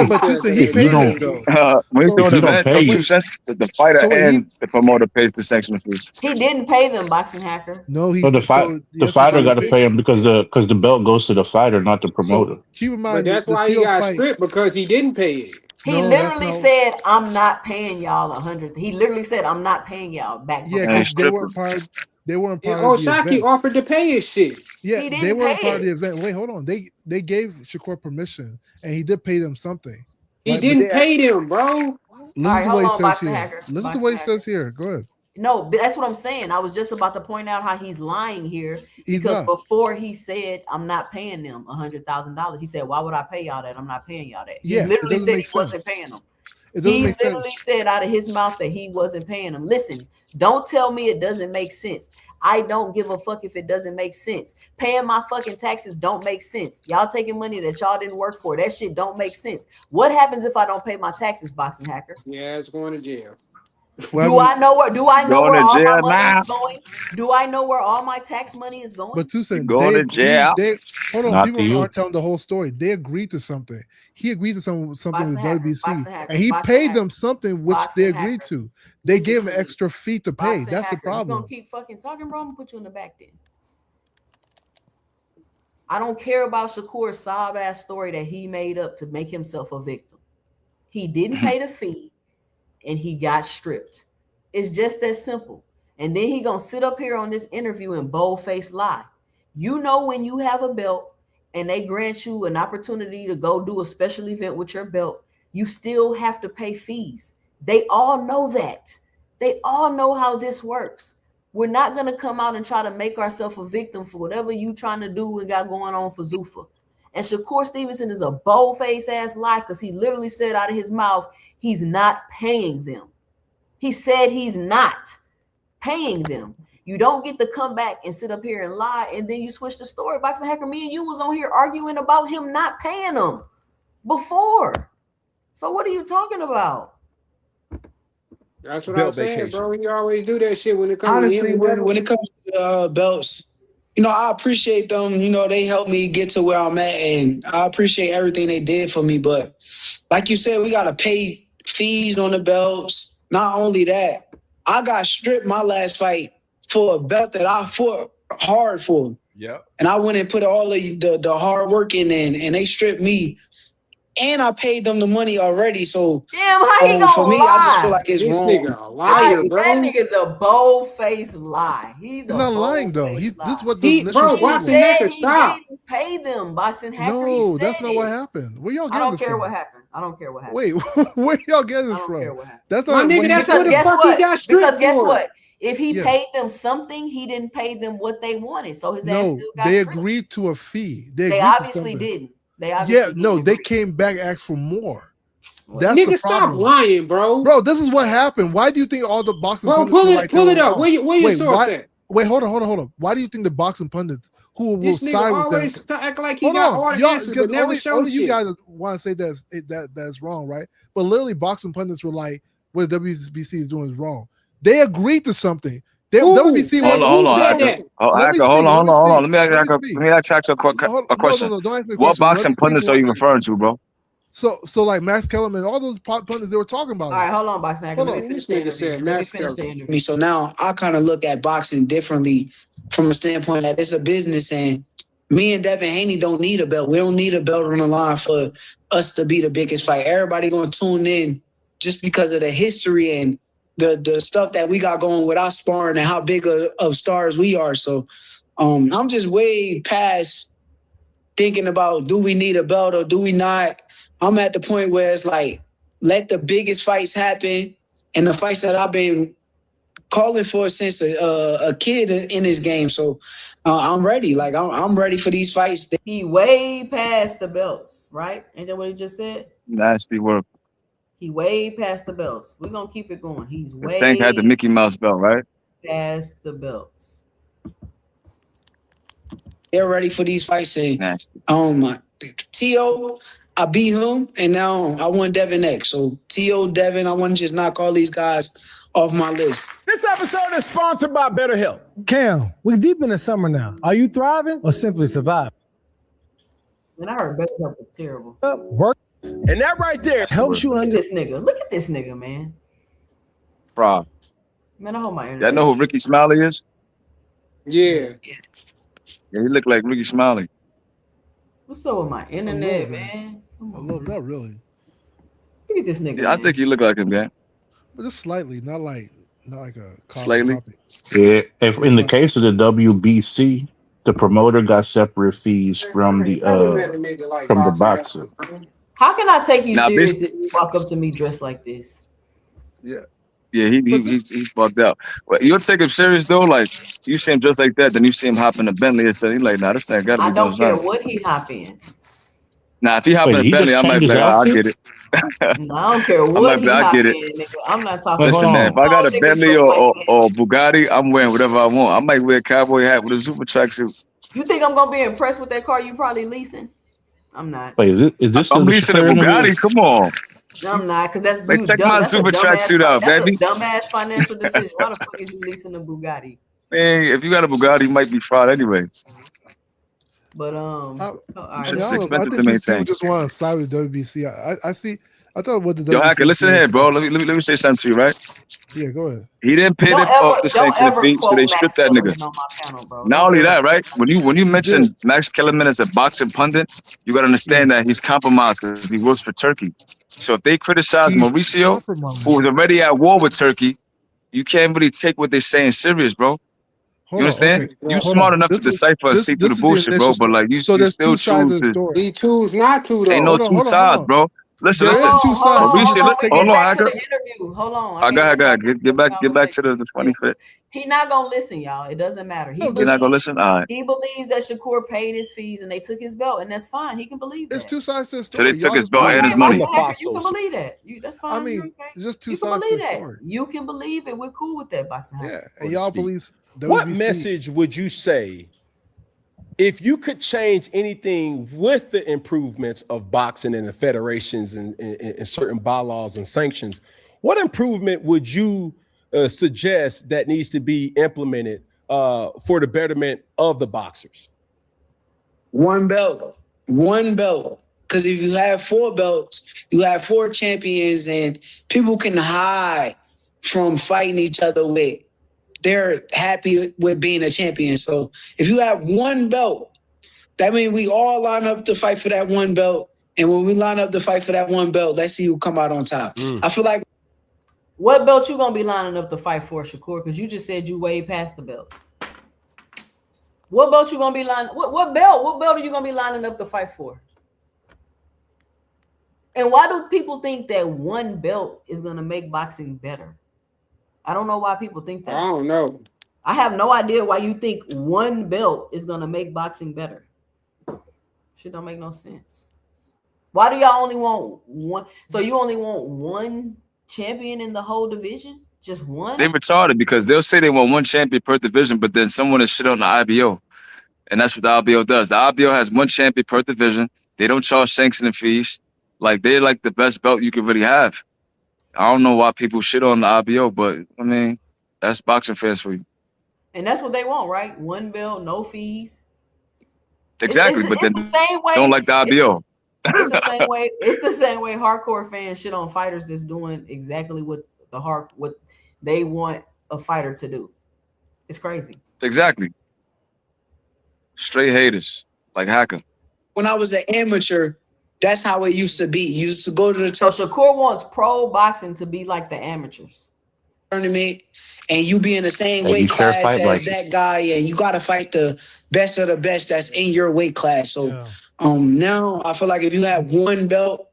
But you said he paid it though. When you don't pay, the fighter and the promoter pays the sanctioning fees. He didn't pay them, Boxing Hacker. No, the fighter got to pay him because the belt goes to the fighter, not the promoter. So keep in mind, but that's why he got stripped, because he didn't pay it. He literally said, "I'm not paying y'all 100." He literally said, "I'm not paying y'all back." Yeah, because they weren't part. They weren't part of the event. Osaki offered to pay his shit. Yeah, they weren't part of the event. Wait, hold on. They gave Shakur permission, and he did pay them something. He didn't pay them, bro. Listen to what he says here. Listen to what he says here. Go ahead. No, that's what I'm saying. I was just about to point out how he's lying here, because before he said, "I'm not paying them $100,000." He said, "Why would I pay y'all that? I'm not paying y'all that." He literally said he wasn't paying them. He literally said out of his mouth that he wasn't paying them. Listen, don't tell me it doesn't make sense. I don't give a fuck if it doesn't make sense. Paying my fucking taxes don't make sense. Y'all taking money that y'all didn't work for. That shit don't make sense. What happens if I don't pay my taxes, Boxing Hacker? Yeah, it's going to jail. Do I know where all my money now. is going? Do I know where all my tax money is going? But 2 cents, going to jail. Hold on, Not people to you. aren't telling the whole story. They agreed to something. He agreed to something with WBC, and he Boxing paid hacker. them something which Boxing they agreed hacker. to. They Listen gave to him me. extra fee to pay. Boxing That's the hacker. You problem. gonna keep fucking talking, bro? I'm gonna put you in the back then. I don't care about Shakur's sob ass story that he made up to make himself a victim. He didn't pay the fee, and he got stripped. It's just that simple. And then he gonna sit up here on this interview and bold-faced lie. You know, when you have a belt and they grant you an opportunity to go do a special event with your belt, you still have to pay fees. They all know that. They all know how this works. We're not going to come out and try to make ourselves a victim for whatever you trying to do and got going on for Zuffa. And Shakur Stevenson is a bold-faced ass lie because he literally said out of his mouth, he's not paying them. He said he's not paying them. You don't get to come back and sit up here and lie, and then you switch the story. Boxing Hacker, me and you was on here arguing about him not paying them before. So what are you talking about? That's what I'm saying, bro. You always do that shit when it comes honestly, to when it comes to belts, you know, I appreciate them. You know, they helped me get to where I'm at, and I appreciate everything they did for me. But like you said, we got to pay fees on the belts. Not only that, I got stripped my last fight for a belt that I fought hard for. Yeah. And I went and put all of the hard work in, and they stripped me. And I paid them the money already. So damn, how he gonna for me, lie? I just feel like it's this wrong. nigga a liar, bro. That nigga's a bold-faced lie. He's not lying though. This is what the bro. Boxing Hacker, stop. He didn't pay them. Boxing Hacker. No, that's not what happened. Where y'all getting this from? What happened. I don't care what happened. Wait, where y'all getting this I don't from? care what happened. That's not my nigga. That's what the guess fuck what? he got stripped Because guess for. what? If he paid them something, he didn't pay them what they wanted. So his ass still got they stripped. agreed to a fee. They obviously didn't. They came back and asked for more. That's nigga, the problem. stop lying, bro. Bro, this is what happened. Why do you think all the boxing bro, pundits pull it up. Where your source at? Wait, hold on. Why do you think the boxing pundits who will side with them act like he got all the answers, but never show only shit. you guys want to say that's wrong, right? But literally, boxing pundits were like, what WBC is doing is wrong. They agreed to something. WBC. Hold on. Let me ask you a question. No, don't ask me a question. What boxing pundits are you referring to, bro? So like Max Kellerman, all those pundits they were talking about. All right, hold on, Boxing Hacker. Let me finish the interview. So now I kind of look at boxing differently from a standpoint that it's a business, and me and Devin Haney don't need a belt. We don't need a belt on the line for us to be the biggest fight. Everybody gonna tune in just because of the history and the stuff that we got going with our sparring and how big of stars we are. So I'm just way past thinking about, do we need a belt or do we not? I'm at the point where it's like, let the biggest fights happen, and the fights that I've been calling for since a kid in this game. So I'm ready. Like I'm ready for these fights. He way past the belts, right? Ain't that what he just said? Nasty work. He way past the belts. We're gonna keep it going. He's way Tank had the Mickey Mouse belt, right? Past the belts. They're ready for these fights. And T.O., I beat him, and now I want Devin next. So T.O., Devin, I want to just knock all these guys off my list. This episode is sponsored by BetterHelp. Cam, we're deep in the summer now. Are you thriving or simply surviving? Man, I heard BetterHelp is terrible. Work. And that right there helps you under this nigga. Look at this nigga, man. Bro. Man, I hold my internet. Y'all know who Ricky Smiley is? Yeah. Yeah, he look like Ricky Smiley. What's up with my internet, man? Not really. Look at this nigga. Yeah, I think he look like him, man. But just slightly, not like a slightly. Copy. Yeah, if in the case of the WBC, the promoter got separate fees from the boxer. How can I take you serious if you walk up to me dressed like this? Yeah. Yeah, he's bugged out. Well, you'll take him serious though. Like you see him just like that, then you see him hop in a Bentley and say, "He's like, nah, this thing got to be." I don't care what he hop in. Nah, if he hop in a Bentley, I might be like, I'll get it. No, I don't care what he hop in, nigga. I'm not talking. Listen, man, if I got a Bentley or Bugatti, I'm wearing whatever I want. I might wear a cowboy hat with a super tracksuit. You think I'm gonna be impressed with that car you probably leasing? I'm not. Wait, is this I'm leasing a Bugatti. Come on. No, I'm not, because that's Like, you check dumb. my That's a super tracksuit out, that's baby. a dumbass financial decision. Why the fuck is you leasing a Bugatti? Man, if you got a Bugatti, you might be fried anyway. But It's expensive to people maintain. just want to side with WBC. I see. I thought what the Yo, WBC Hacker, listen here, bro. Let me say something to you, right? Yeah, go ahead. He didn't pay the Saints and the fee, so they stripped that nigga. on my panel, bro. Not only that, right? When you mention Max Kellerman as a boxing pundit, you gotta understand that he's compromised because he works for Turkey. So if they criticize Mauricio, who was already at war with Turkey, you can't really take what they're saying serious, bro. You understand? You smart enough to decipher and see through the bullshit, bro. But like you still choose to. He choose not to though. Ain't no two sides, bro. Listen. Hold Hold on, Hacker. Interview. Hold on. Go ahead. Get back to the funny fit. He not gonna listen, y'all. It doesn't matter. He's not gonna listen. All right. He believes that Shakur paid his fees and they took his belt, and that's fine. He can believe that. There's two sides to the story. So they took his belt and his money. You can believe that. That's fine. I mean, just two you sides to the story. You can believe it. We're cool with that, boxing. Yeah, and y'all believe. What message would you say if you could change anything with the improvements of boxing and the federations and certain bylaws and sanctions? What improvement would you suggest that needs to be implemented for the betterment of the boxers? One belt. Because if you have 4 belts, you have 4 champions, and people can hide from fighting each other with. They're happy with being a champion. So if you have 1 belt, that means we all line up to fight for that 1 belt. And when we line up to fight for that 1 belt, let's see who come out on top. I feel like. What belt you gonna be lining up to fight for, Shakur? Because you just said you way past the belts. What belt you gonna be lining? What belt? What belt are you gonna be lining up to fight for? And why do people think that 1 belt is gonna make boxing better? I don't know why people think that. I don't know. I have no idea why you think 1 belt is gonna make boxing better. Shit don't make no sense. Why do y'all only want 1? So you only want 1 champion in the whole division? Just 1? They retarded because they'll say they want 1 champion per division, but then someone is shit on the IBO. And that's what the IBO does. The IBO has 1 champion per division. They don't charge sanctioning fees. Like, they're like the best belt you could really have. I don't know why people shit on the IBO, but I mean, that's boxing fans for you. And that's what they want, right? 1 belt, no fees. Exactly, but then the same way, don't like the IBO. It's the same way. It's the same way hardcore fans shit on fighters that's doing exactly what they want a fighter to do. It's crazy. Exactly. Straight haters like Hacker. When I was an amateur, that's how it used to be. You used to go to the So Shakur wants pro boxing to be like the amateurs tournament, and you be in the same weight class as that guy, and you got to fight the best of the best that's in your weight class. So now I feel like if you have 1 belt,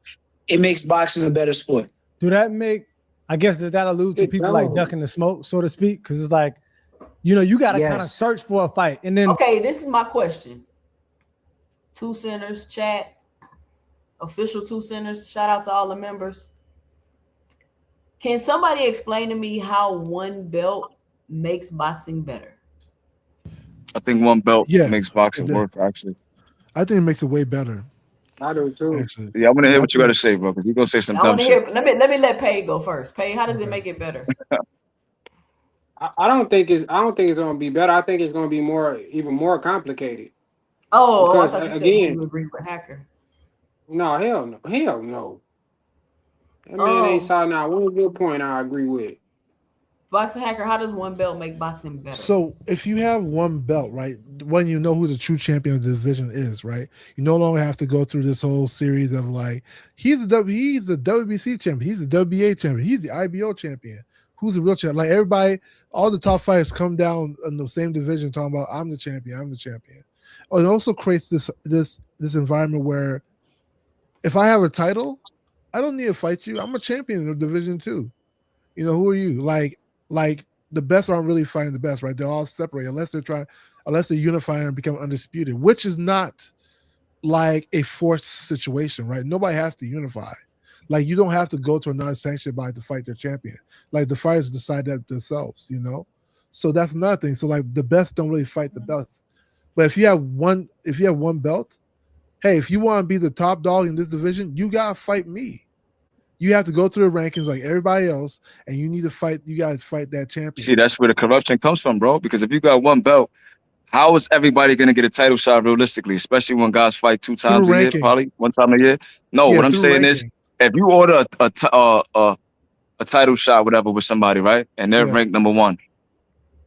it makes boxing a better sport. Do that make, I guess, does that allude to people like ducking the smoke, so to speak? Because it's like, you got to kind of search for a fight. And then, okay, this is my question. 2 centers, chat, official 2 centers, shout out to all the members. Can somebody explain to me how 1 belt makes boxing better? I think 1 belt makes boxing worse, actually. I think it makes it way better. I do too. Actually. Yeah, I want to hear what you got to say, bro, because you're going to say some dumb shit. Let me let Pay go first. Pay, how does it make it better? I don't think it's going to be better. I think it's going to be even more complicated. Oh, because, I thought you said you agree with Hacker. No, hell no. That man ain't saw now one good point I agree with. Boxing Hacker, how does 1 belt make boxing better? So if you have 1 belt, right, when you know who the true champion of the division is, right, you no longer have to go through this whole series of like, he's the WBC champion, he's the WBA champion, he's the IBO champion. Who's the real champion? Like everybody, all the top fighters come down in the same division talking about I'm the champion. Oh, it also creates this environment where if I have a title, I don't need to fight you. I'm a champion in the division too. Who are you? Like the best aren't really fighting the best, right? They're all separate unless they're unifying and become undisputed, which is not like a forced situation, right? Nobody has to unify. Like you don't have to go to another sanctioned body to fight their champion. Like the fighters decide that themselves, So that's another thing. So like the best don't really fight the best. But if you have one belt, hey, if you want to be the top dog in this division, you gotta fight me. You have to go through the rankings like everybody else, and you need to fight. You got to fight that champion. See, that's where the corruption comes from, bro. Because if you got one belt, how is everybody going to get a title shot realistically? Especially when guys fight 2 times a year, probably 1 time a year. No, what I'm saying is, if you order a title shot, whatever, with somebody, right, and they're ranked number 1,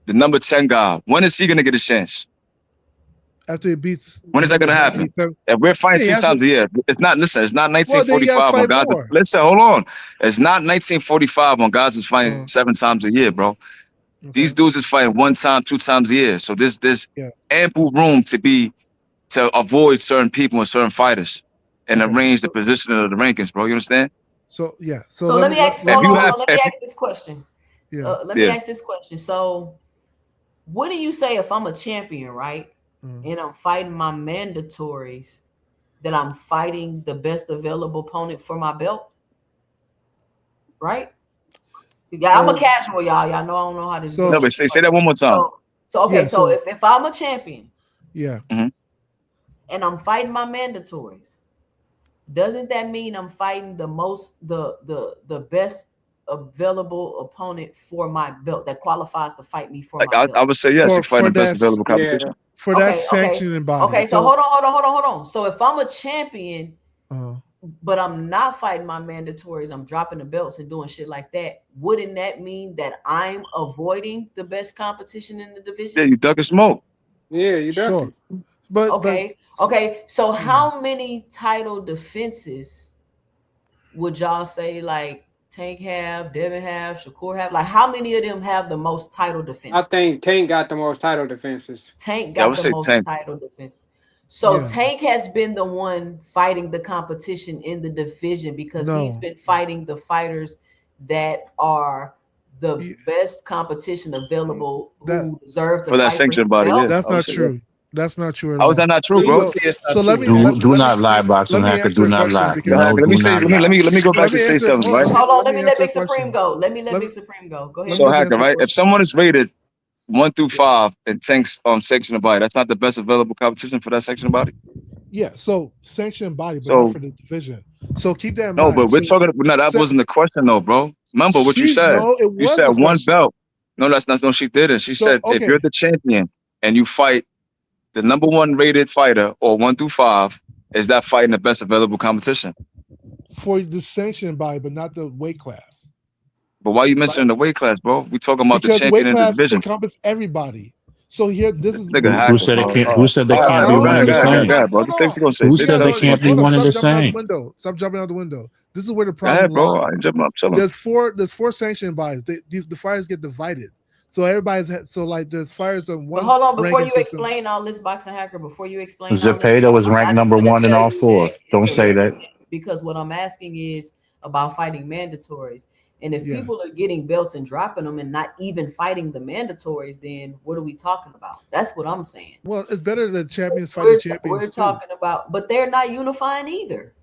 the number 10 guy, when is he going to get a chance? After he beats. When is that going to happen? If we're fighting 2 times a year, it's not. Listen, it's not 1945 when guys. Listen, hold on. It's not 1945 when guys is fighting 7 times a year, bro. Okay. These dudes is fighting 1 time, 2 times a year. So there's ample room to avoid certain people and certain fighters and arrange the position of the rankings, bro. You understand? So yeah. So let me ask. Let me ask this question. Yeah. Let me ask this question. So, what do you say if I'm a champion, right? And I'm fighting my mandatories, that I'm fighting the best available opponent for my belt, right? Yeah, I'm a casual, y'all. Y'all know I don't know how to do. No, but say that one more time. So if I'm a champion, and I'm fighting my mandatories, doesn't that mean I'm fighting the best available opponent for my belt that qualifies to fight me for my belt? I would say yes. You're fighting the best available competition. For that sanctioning body. Okay, so hold on. So if I'm a champion, but I'm not fighting my mandatories, I'm dropping the belts and doing shit like that, wouldn't that mean that I'm avoiding the best competition in the division? Yeah, you duck and smoke. Yeah, you duck. But okay. So how many title defenses would y'all say like Tank have, Devin have, Shakur have? Like, how many of them have the most title defenses? I think Tank got the most title defenses. Tank got the most title defenses. So Tank has been the one fighting the competition in the division because he's been fighting the fighters that are the best competition available who deserve to for that fight sanctioned body. Yeah, that's not true. That's not true at all. How is that not true, bro? So let me do not lie, Boxing Hacker. Do not lie. Let me go back and say something, right? Hold on, let me let Big Supreme go. Let Big Supreme go. Go ahead. So Hacker, right? If someone is rated 1 through 5 and Tank's sanctioned body, that's not the best available competition for that sanctioned body. Yeah, so sanctioned body, but not for the division. So keep that in mind. No, but we're talking. No, that wasn't the question, though, bro. Remember what you said. You said 1 belt. No, that's not. No, she didn't. She said if you're the champion and you fight the number 1 rated fighter or 1 through 5, is that fighting the best available competition for the sanctioned body, but not the weight class? But why are you mentioning the weight class, bro? We talking about the champion in the division. Encompasses everybody. So here, this is who said they can't. Who said they can't be one and the same? Who said they can't be one and the same? Stop jumping out the window. This is where the problem lies. Bro, I ain't jumping up. There's four sanctioned bodies. The fighters get divided. So everybody's there's fighters on one. But hold on, before you explain all this, Boxing Hacker, before you explain, Zepeda was ranked number 1 in all 4. Don't say that. Because what I'm asking is about fighting mandatories. And if people are getting belts and dropping them and not even fighting the mandatories, then what are we talking about? That's what I'm saying. Well, it's better that champions fight the champions. We're talking about, but they're not unifying either.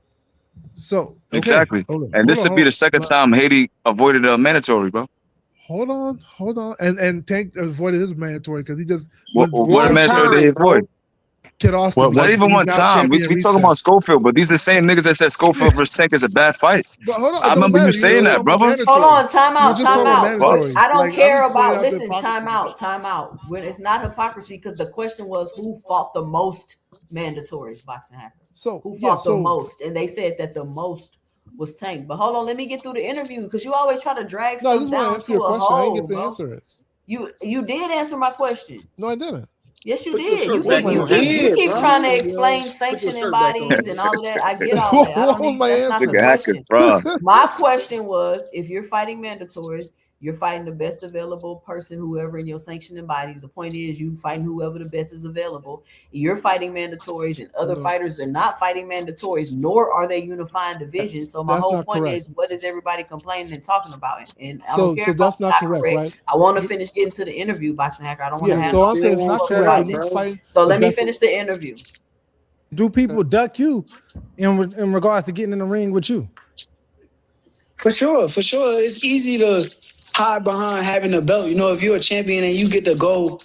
So exactly, and this would be the second time Haiti avoided a mandatory, bro. Hold on, and Tank avoided his mandatory because he just what mandatory did he avoid? Not even 1 time. We talking about Schofield, but these are the same niggas that said Schofield versus Tank is a bad fight. I remember you saying that, brother. Hold on, time out. I don't care about. Listen, time out. When it's not hypocrisy, because the question was who fought the most mandatories, Boxing Hacker. So who fought the most, and they said that the most was Tank. But hold on, let me get through the interview because you always try to drag stuff down to a hole. I didn't get to answer it. You did answer my question. No, I didn't. Yes, you did. You keep trying to explain sanctioning bodies and all of that. I get all that. That's not the question. My question was, if you're fighting mandatories, you're fighting the best available person, whoever in your sanctioning bodies. The point is, you fighting whoever the best is available. You're fighting mandatories, and other fighters are not fighting mandatories, nor are they unifying divisions. So my whole point is, what is everybody complaining and talking about? And I don't care if that's not correct. Right? I want to finish getting to the interview, Boxing Hacker. I don't want to have. So I'm saying it's not correct. So let me finish the interview. Do people duck you in regards to getting in the ring with you? For sure. It's easy to hide behind having a belt. You know, if you're a champion and you get to go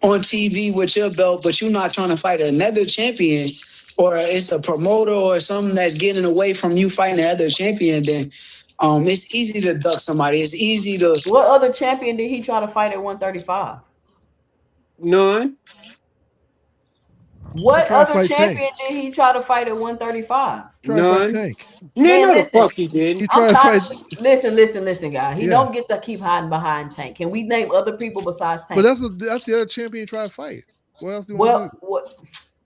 on TV with your belt, but you're not trying to fight another champion, or it's a promoter or something that's getting away from you fighting the other champion, then It's easy to duck somebody. It's easy to. What other champion did he try to fight at 135? None. What other champion did he try to fight at 135? None. Tank. Man, no, the fuck he didn't. He tried to fight. Listen, guy. He don't get to keep hiding behind Tank. Can we name other people besides Tank? But that's the other champion he tried to fight. What else do you want to do? What?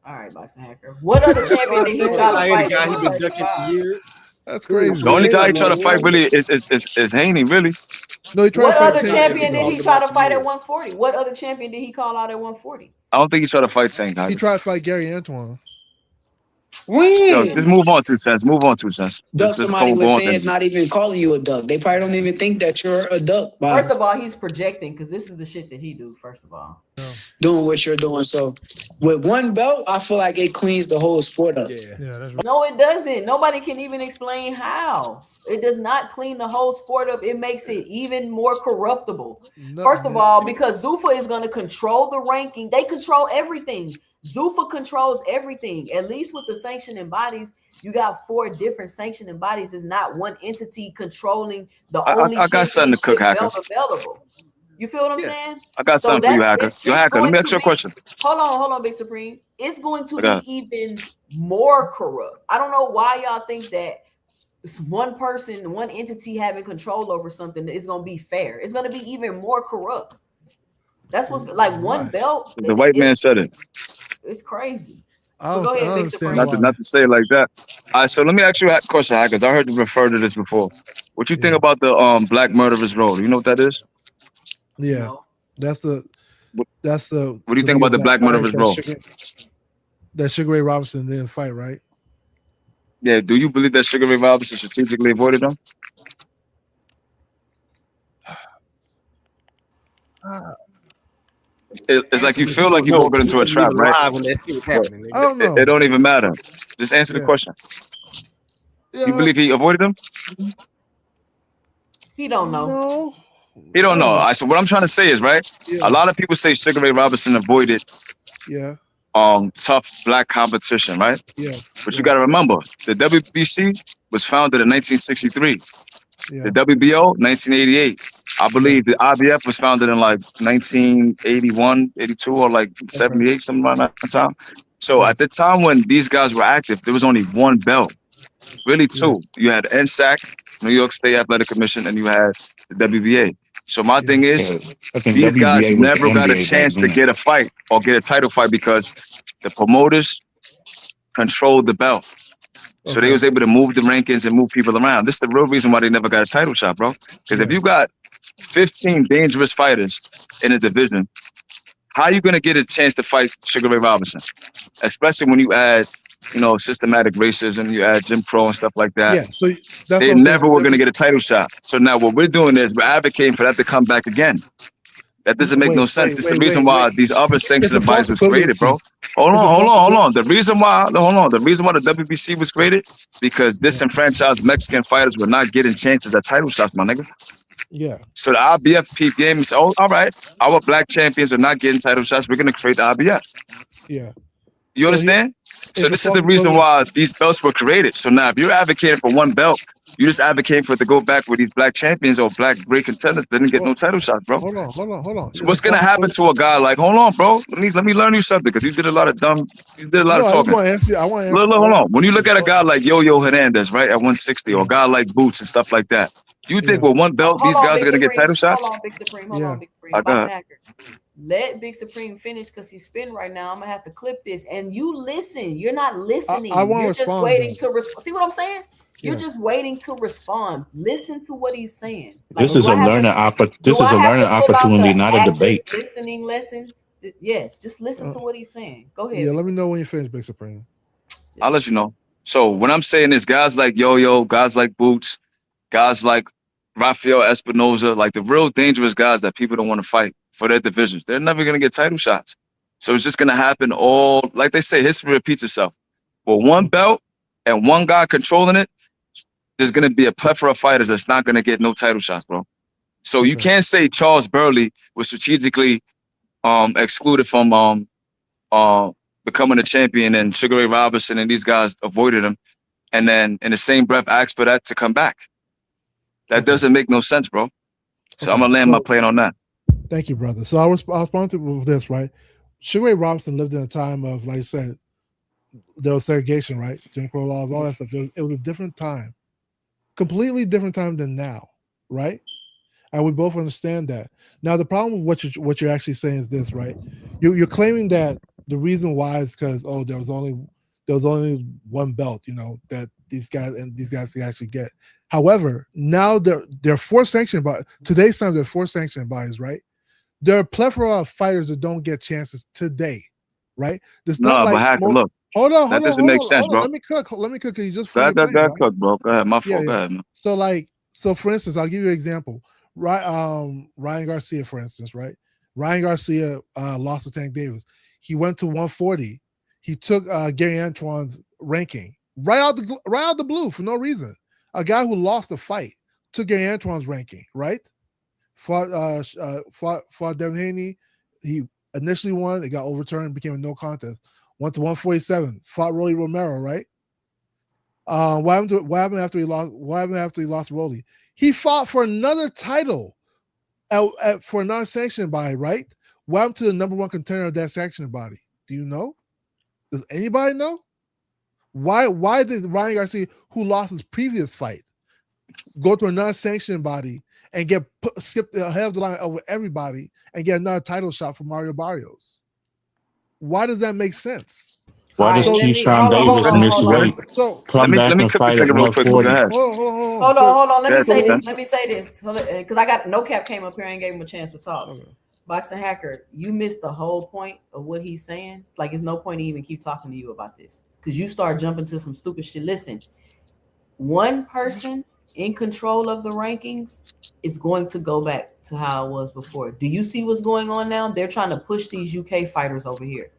All right, Boxing Hacker. What other champion did he try to fight? Guy he been ducking for years. That's crazy. The only guy he tried to fight really is Haney, really. No, he tried what to fight other Tank. champion did he try to fight at 140? What other champion did he call out at 140? I don't think he tried to fight Tank. He tried to fight Gary Antoine. Yo, just move on 2 cents. Move on 2 cents. Duck somebody with fans not even calling you a duck. They probably don't even think that you're a duck. First of all, he's projecting because this is the shit that he do. First of all, doing what you're doing. So with one belt, I feel like it cleans the whole sport up. Yeah, that's right. No, it doesn't. Nobody can even explain how. It does not clean the whole sport up. It makes it even more corruptible. First of all, because Zuffa is going to control the ranking. They control everything. Zuffa controls everything. At least with the sanctioning bodies, you got 4 different sanctioning bodies. It's not one entity controlling the only I got something to cook, Hacker. available. You feel what I'm saying? I got something for you, Hacker. Yo, Hacker, let me ask you a question. Hold on, Big Supreme. It's going to be even more corrupt. I don't know why y'all think that it's one person, one entity having control over something is going to be fair. It's going to be even more corrupt. That's what's like one belt. The white man said it. It's crazy. Go ahead, Big Supreme. Not to say it like that. All right, so let me ask you a question, Hackers. I heard you refer to this before. What you think about the black murderer's role? You know what that is? Yeah, that's the. What do you think about the black murderer's role? That Sugar Ray Robinson didn't fight, right? Yeah. Do you believe that Sugar Ray Robinson strategically avoided them? It's like you feel like you're walking into a trap, right? I don't know. It don't even matter. Just answer the question. Yeah. You believe he avoided them? He don't know. No. He don't know. So what I'm trying to say is, right? Yeah. A lot of people say Sugar Ray Robinson avoided tough black competition, right? Yeah. But you got to remember, the WBC was founded in 1963. Yeah. The WBO, 1988. I believe the IBF was founded in like 1981, 82, or like 78, something around that time. So at the time when these guys were active, there was only one belt. Really two. You had NSAC, New York State Athletic Commission, and you had the WBA. So my thing is, these guys never got a chance to get a fight or get a title fight because the promoters controlled the belt. So they was able to move the rankings and move people around. This is the real reason why they never got a title shot, bro. Because if you got 15 dangerous fighters in a division, how are you going to get a chance to fight Sugar Ray Robinson? Especially when you add, systematic racism, you add Jim Crow and stuff like that. Yeah, so that's they never were going to get a title shot. So now what we're doing is we're advocating for that to come back again. That doesn't make no sense. This is the reason why these other sanctioning bodies was created, bro. Hold on. The reason why the WBC was created because disenfranchised Mexican fighters were not getting chances at title shots, my nigga. Yeah. So the IBF peep game and said, all right, our black champions are not getting title shots. We're gonna create the IBF. Yeah. You understand? So this is the reason why these belts were created. So now if you're advocating for one belt, you just advocating for it to go back where these black champions or black great contenders didn't get no title shots, bro. Hold on. So what's gonna happen to a guy like? Hold on, bro. Let me learn you something because you did a lot of talking. I want to Look, hold on. When you look at a guy like Yo-Yo Hernandez, right, at 160, or a guy like Boots and stuff like that, you think with one belt these guys are gonna get title shots? Hold on, Big Supreme. Let Big Supreme finish because he's spinning right now. I'm gonna have to clip this, and you listen. You're not listening. You're just waiting to respond. See what I'm saying? You're just waiting to respond. Listen to what he's saying. This is a learning opportunity, not a debate. Listening lesson. Yes, just listen to what he's saying. Go ahead. Yeah, let me know when you finish, Big Supreme. I'll let you know. So what I'm saying is guys like Yo-Yo, guys like Boots, guys like Rafael Espinoza, like the real dangerous guys that people don't want to fight for their divisions. They're never going to get title shots. So it's just going to happen all, like they say, history repeats itself. With one belt and one guy controlling it, there's going to be a plethora of fighters that's not going to get no title shots, bro. So you can't say Charles Burley was strategically excluded from becoming a champion and Sugar Ray Robinson and these guys avoided him. And then in the same breath, ask for that to come back. That doesn't make no sense, bro. So I'm gonna land my plane on that. Thank you, brother. So I'll respond to with this, right? Sugar Ray Robinson lived in a time of, like I said, there was segregation, right? Jim Crow laws, all that stuff. It was a different time, completely different time than now, right? And we both understand that. Now, the problem with what you're actually saying is this, right? You're claiming that the reason why is because there was only one belt, that these guys can actually get. However, now they're forced sanctioned by today's time. They're forced sanctioned bodies, right? There are a plethora of fighters that don't get chances today, right? It's not like look. Hold on. That doesn't make sense, bro. Let me cook. You just go ahead, cook, bro. Go ahead. My fault. Go ahead, man. So for instance, I'll give you an example. Right, Ryan Garcia, for instance, right? Ryan Garcia lost to Tank Davis. He went to 140. He took Gary Antoine's ranking right out the blue for no reason. A guy who lost a fight took Gary Antoine's ranking, right? Fought Devin Haney. He initially won. It got overturned, became a no contest. Went to 147. Fought Rolly Romero, right? What happened after he lost? What happened after he lost Rolly? He fought for another title for a non-sanctioned body, right? What happened to the number one contender of that sanctioned body? Do you know? Does anybody know? Why did Ryan Garcia, who lost his previous fight, go to a non-sanctioned body and get skipped ahead of the line over everybody and get another title shot for Mario Barrios? Why does that make sense? Why does Keyshawn Davis miss weight? Come back and fight at 140. Hold on. Let me say this. Because I got No Cap came up here and gave him a chance to talk. Okay. Boxing Hacker, you missed the whole point of what he's saying. Like, there's no point to even keep talking to you about this. Because you start jumping to some stupid shit. Listen, one person in control of the rankings is going to go back to how it was before. Do you see what's going on now? They're trying to push these UK fighters over here.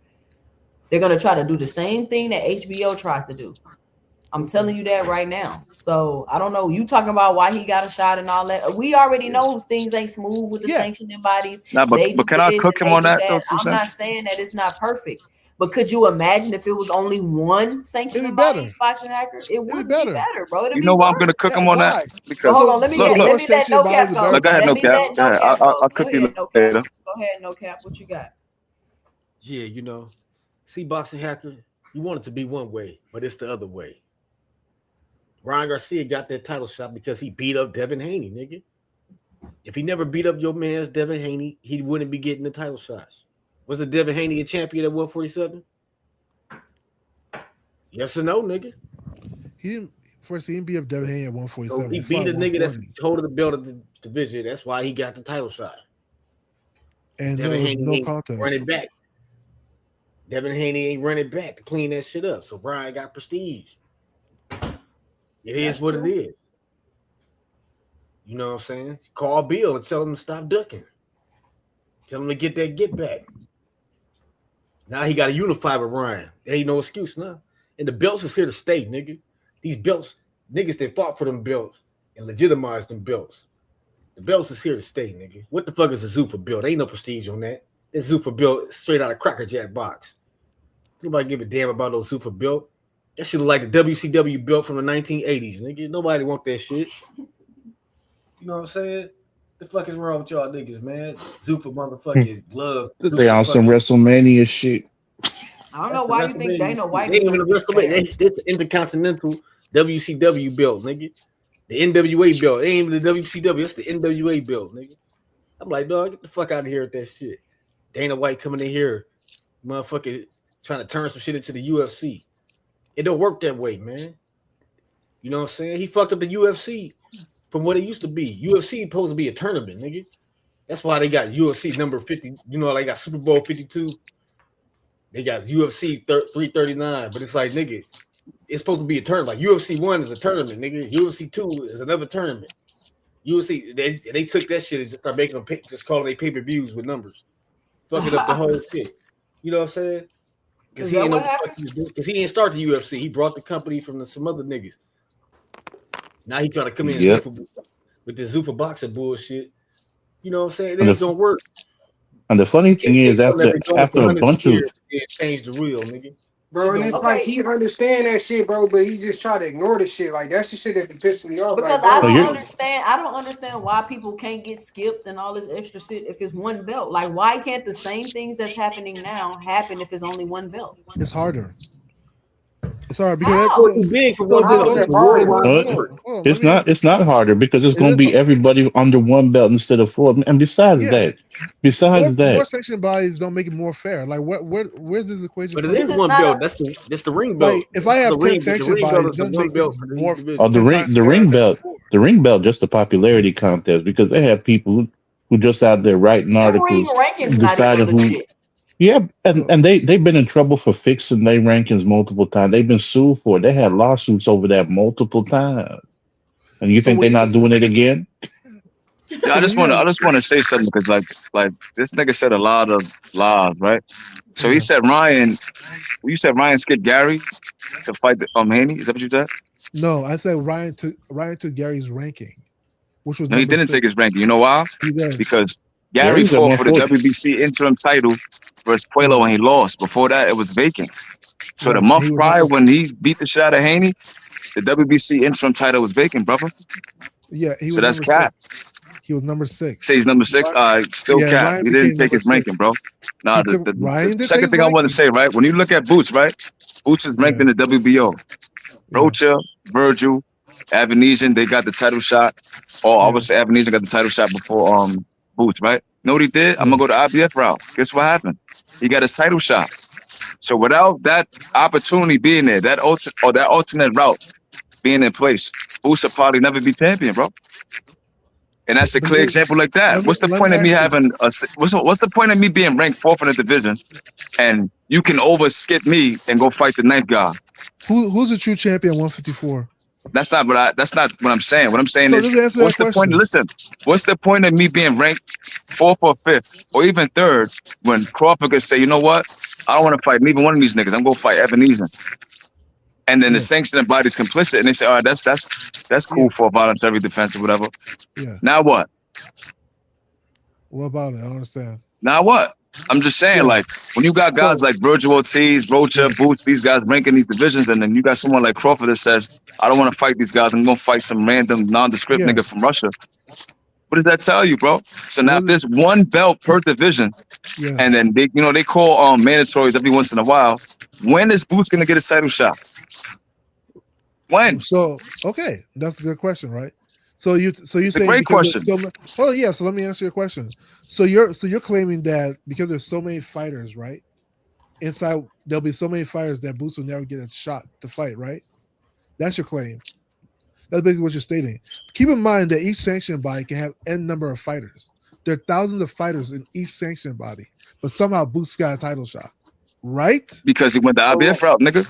They're going to try to do the same thing that HBO tried to do. I'm telling you that right now. So I don't know. You talking about why he got a shot and all that. We already know things ain't smooth with the sanctioning bodies. Nah, but can I cook him on that? I'm not saying that it's not perfect. But could you imagine if it was only one sanctioning body Boxing Hacker? It would be better, bro. You know why I'm gonna cook him on that? Because hold on, let me let No Cap go. Go ahead, No Cap. I'll cook you later. Go ahead, No Cap. What you got? Yeah, see, Boxing Hacker, you want it to be one way, but it's the other way. Ryan Garcia got that title shot because he beat up Devin Haney, nigga. If he never beat up your man's Devin Haney, he wouldn't be getting the title shots. Was the Devin Haney a champion at 147? Yes or no, nigga? He didn't beat up Devin Haney at 147. So he beat a nigga that's holding the belt of the division. That's why he got the title shot. And Devin Haney no contest. Running back. Devin Haney ain't running back to clean that shit up. So Brian got prestige. It is what it is. You know what I'm saying? Call Bill and tell him to stop ducking. Tell him to get that get back. Now he got to unify with Ryan. There ain't no excuse now. And the belts is here to stay, nigga. These belts, niggas that fought for them belts and legitimized them belts. The belts is here to stay, nigga. What the fuck is a Zuffa belt? Ain't no prestige on that. That Zuffa belt is straight out of Cracker Jack box. Nobody give a damn about no Zuffa belt. That shit look like the WCW belt from the 1980s, nigga. Nobody want that shit. You know what I'm saying? The fuck is wrong with y'all niggas, man? Zuffa motherfucking glove. They on some WrestleMania shit. I don't know why you think Dana White. They ain't even a WrestleMania. This the Intercontinental WCW belt, nigga. The NWA belt. It ain't even the WCW. It's the NWA belt, nigga. I'm like, dog, get the fuck out of here with that shit. Dana White coming in here, motherfucking trying to turn some shit into the UFC. It don't work that way, man. You know what I'm saying? He fucked up the UFC from what it used to be. UFC supposed to be a tournament, nigga. That's why they got UFC number 50. You know, they got Super Bowl 52. They got UFC 339. But it's like, nigga, it's supposed to be a tournament. Like UFC 1 is a tournament, nigga. UFC 2 is another tournament. UFC, they took that shit and just started making them just calling they pay-per-views with numbers. Fucking up the whole shit. You know what I'm saying? Because he ain't know what the fuck he was doing. Because he didn't start the UFC. He brought the company from some other niggas. Now he trying to come in with this Zuffa boxing bullshit. You know what I'm saying? It ain't gonna work. And the funny thing is, after a bunch of change the wheel, nigga. Bro, and it's like he understand that shit, bro, but he just try to ignore the shit. Like that's the shit that be pissing me off. Because like, I don't understand. I don't understand why people can't get skipped and all this extra shit if it's one belt. Like, why can't the same things that's happening now happen if it's only one belt? It's harder. It's hard because How? Big for one belt. It's not harder because it's going to be everybody under one belt instead of four. And besides that, more sanctioned bodies don't make it more fair. Like where's this equation? But it is one belt. That's the ring belt. Like if I have 10 sanctioned bodies, don't make it more. The ring belt, just a popularity contest because they have people who just out there writing articles, deciding who. Yeah, and they've been in trouble for fixing their rankings multiple times. They've been sued for it. They had lawsuits over that multiple times. And you think they're not doing it again? Yeah, I just want to say something because like this nigga said a lot of lies, right? So he said you said Ryan skipped Gary to fight Haney. Is that what you said? No, I said Ryan took Gary's ranking, which was no. He didn't take his ranking. You know why? Because Gary Gary's fought for the WBC interim title versus Puello and he lost. Before that, it was vacant. So the month prior, when he beat the shot at Haney, the WBC interim title was vacant, brother. Yeah, so that's cap. He was number 6. Say he's number 6. Still cap. He didn't take his ranking, bro. Nah, the second thing I want to say, right? When you look at Boots, right? Boots is ranked in the WBO. Rocha, Virgil, Avanesian, they got the title shot. Or obviously Avanesian got the title shot before Boots, right? Know what he did? I'm gonna go to IBF route. Guess what happened? He got his title shot. So without that opportunity being there, that alternate route being in place, Boots would probably never be champion, bro. And that's a clear example like that. What's the point of me having what's the point of me being ranked 4th in the division and you can overskip me and go fight the 9th guy? Who's the true champion 154? That's not what I'm saying. What I'm saying is what's the point? Listen, what's the point of me being ranked 4th or 5th or even 3rd when Crawford could say, you know what? I don't want to fight neither one of these niggas. I'm gonna fight Ebenezer. And then the sanctioning body's complicit, and they say, "All right, that's cool for a voluntary defense or whatever." Yeah. Now what? What about it? I don't understand. Now what? I'm just saying, like when you got guys like Virgil Ortiz, Rocha, Boots, these guys ranking these divisions, and then you got someone like Crawford that says, "I don't want to fight these guys. I'm gonna fight some random nondescript nigga from Russia." What does that tell you, bro? So now if there's one belt per division, and then they call mandatories every once in a while. When is Boots gonna get a title shot? When? So okay, that's a good question, right? So you it's a great question. So let me answer your question. So you're claiming that because there's so many fighters, right? Inside there'll be so many fighters that Boots will never get a shot to fight, right? That's your claim. That's basically what you're stating. Keep in mind that each sanctioned body can have n number of fighters. There are thousands of fighters in each sanctioned body, but somehow Boots got a title shot, right? Because he went the IBF route, nigga.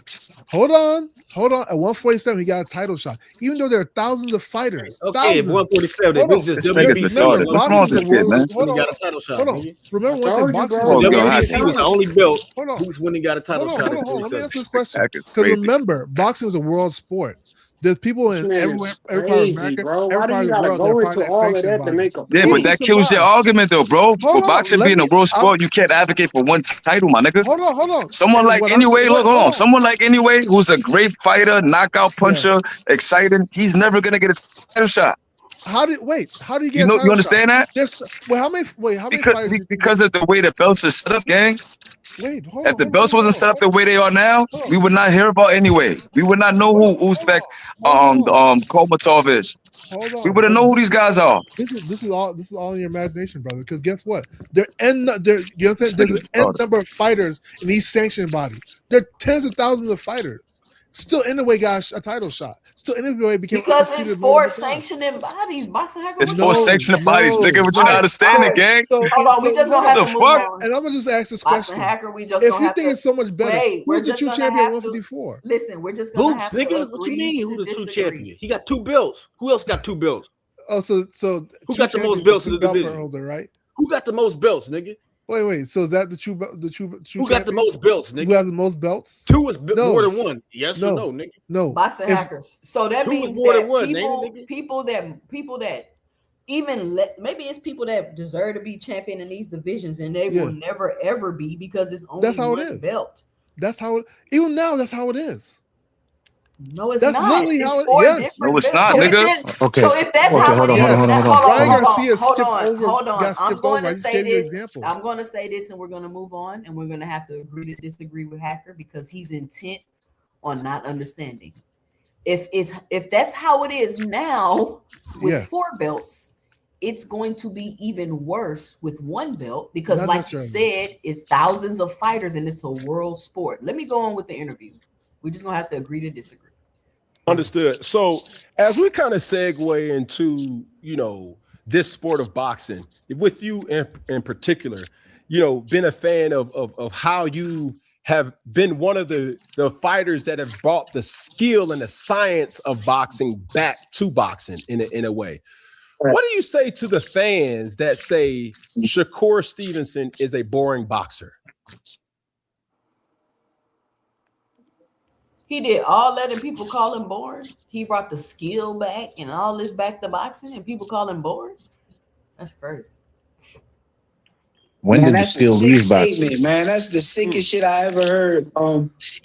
Hold on. At 147, he got a title shot. Even though there are thousands of fighters. Okay, at 147, this nigga's retarded. What's wrong with this kid, man? He got a title shot. Remember one thing, boxing WBC was the only belt who's when he got a title shot. Hold on. Let me ask this question. Because remember, boxing is a world sport. There's people in every part of America, every part of the world that are part of that sanctioned body. Yeah, but that kills your argument, though, bro. For boxing being a world sport, you can't advocate for one title, my nigga. Hold on. Someone like Anyway, someone like Anyway, who's a great fighter, knockout puncher, exciting, he's never gonna get a title shot. How do you get? You understand that? How many fighters? Because of the way the belts are set up, gang. If the belts wasn't set up the way they are now, we would not hear about Anyway. We would not know who Uzbek Kolmatov is. We wouldn't know who these guys are. This is all in your imagination, brother. Because guess what? You know what I'm saying? There's an n number of fighters in each sanctioned body. There are tens of thousands of fighters. Still Anyway got a title shot. Still Anyway became because it's 4 sanctioning bodies. Boxing hacker. It's 4 sanctioning bodies, nigga. What you not understanding, gang? Hold on, we just gonna have to move on. And I'm gonna just ask this question. Hacker, we just if gonna you think it's so much better, who's the true champion at 154? Listen, we're just gonna Boots, nigga. What you mean? Who the true champion? He got 2 belts. Who else got 2 belts? Oh, so who got the most belts in the division? Holder, right? Who got the most belts, nigga? Wait. So is that the true? Who got the most belts, nigga? Who has the most belts? 2 is more than 1. Yes or no, nigga? No. Boxing hackers. So that means more that than 1, people that even maybe it's people that deserve to be champion in these divisions and they will never ever be because it's only one belt. That's how. Even now, that's how it is. No, it's That's not. literally It's how it. four Yes. No, different it's belts. not, So nigga. Okay. so if that's Okay. how Hold it on. is, Hold on. Hold on. Hold on. hold Ryan on, Garcia hold skipped on, over. hold on. Got I'm skipped going over. I to just say gave you an this. example. I'm going to say this, and we're going to move on, and we're going to have to agree to disagree with Hacker because he's intent on not understanding. If that's how it is now with 4 belts, it's going to be even worse with 1 belt because, Not like you necessarily. said, it's thousands of fighters and it's a world sport. Let me go on with the interview. We're just gonna have to agree to disagree. Understood. So as we kind of segue into, this sport of boxing, with you in particular, been a fan of how you have been one of the fighters that have brought the skill and the science of boxing back to boxing in a way. What do you say to the fans that say Shakur Stevenson is a boring boxer? He did all that and people call him boring. He brought the skill back and all this back to boxing and people call him boring. That's crazy. When Man, did the that's a skill sick leave boxing? statement, man. That's the sickest shit I ever heard.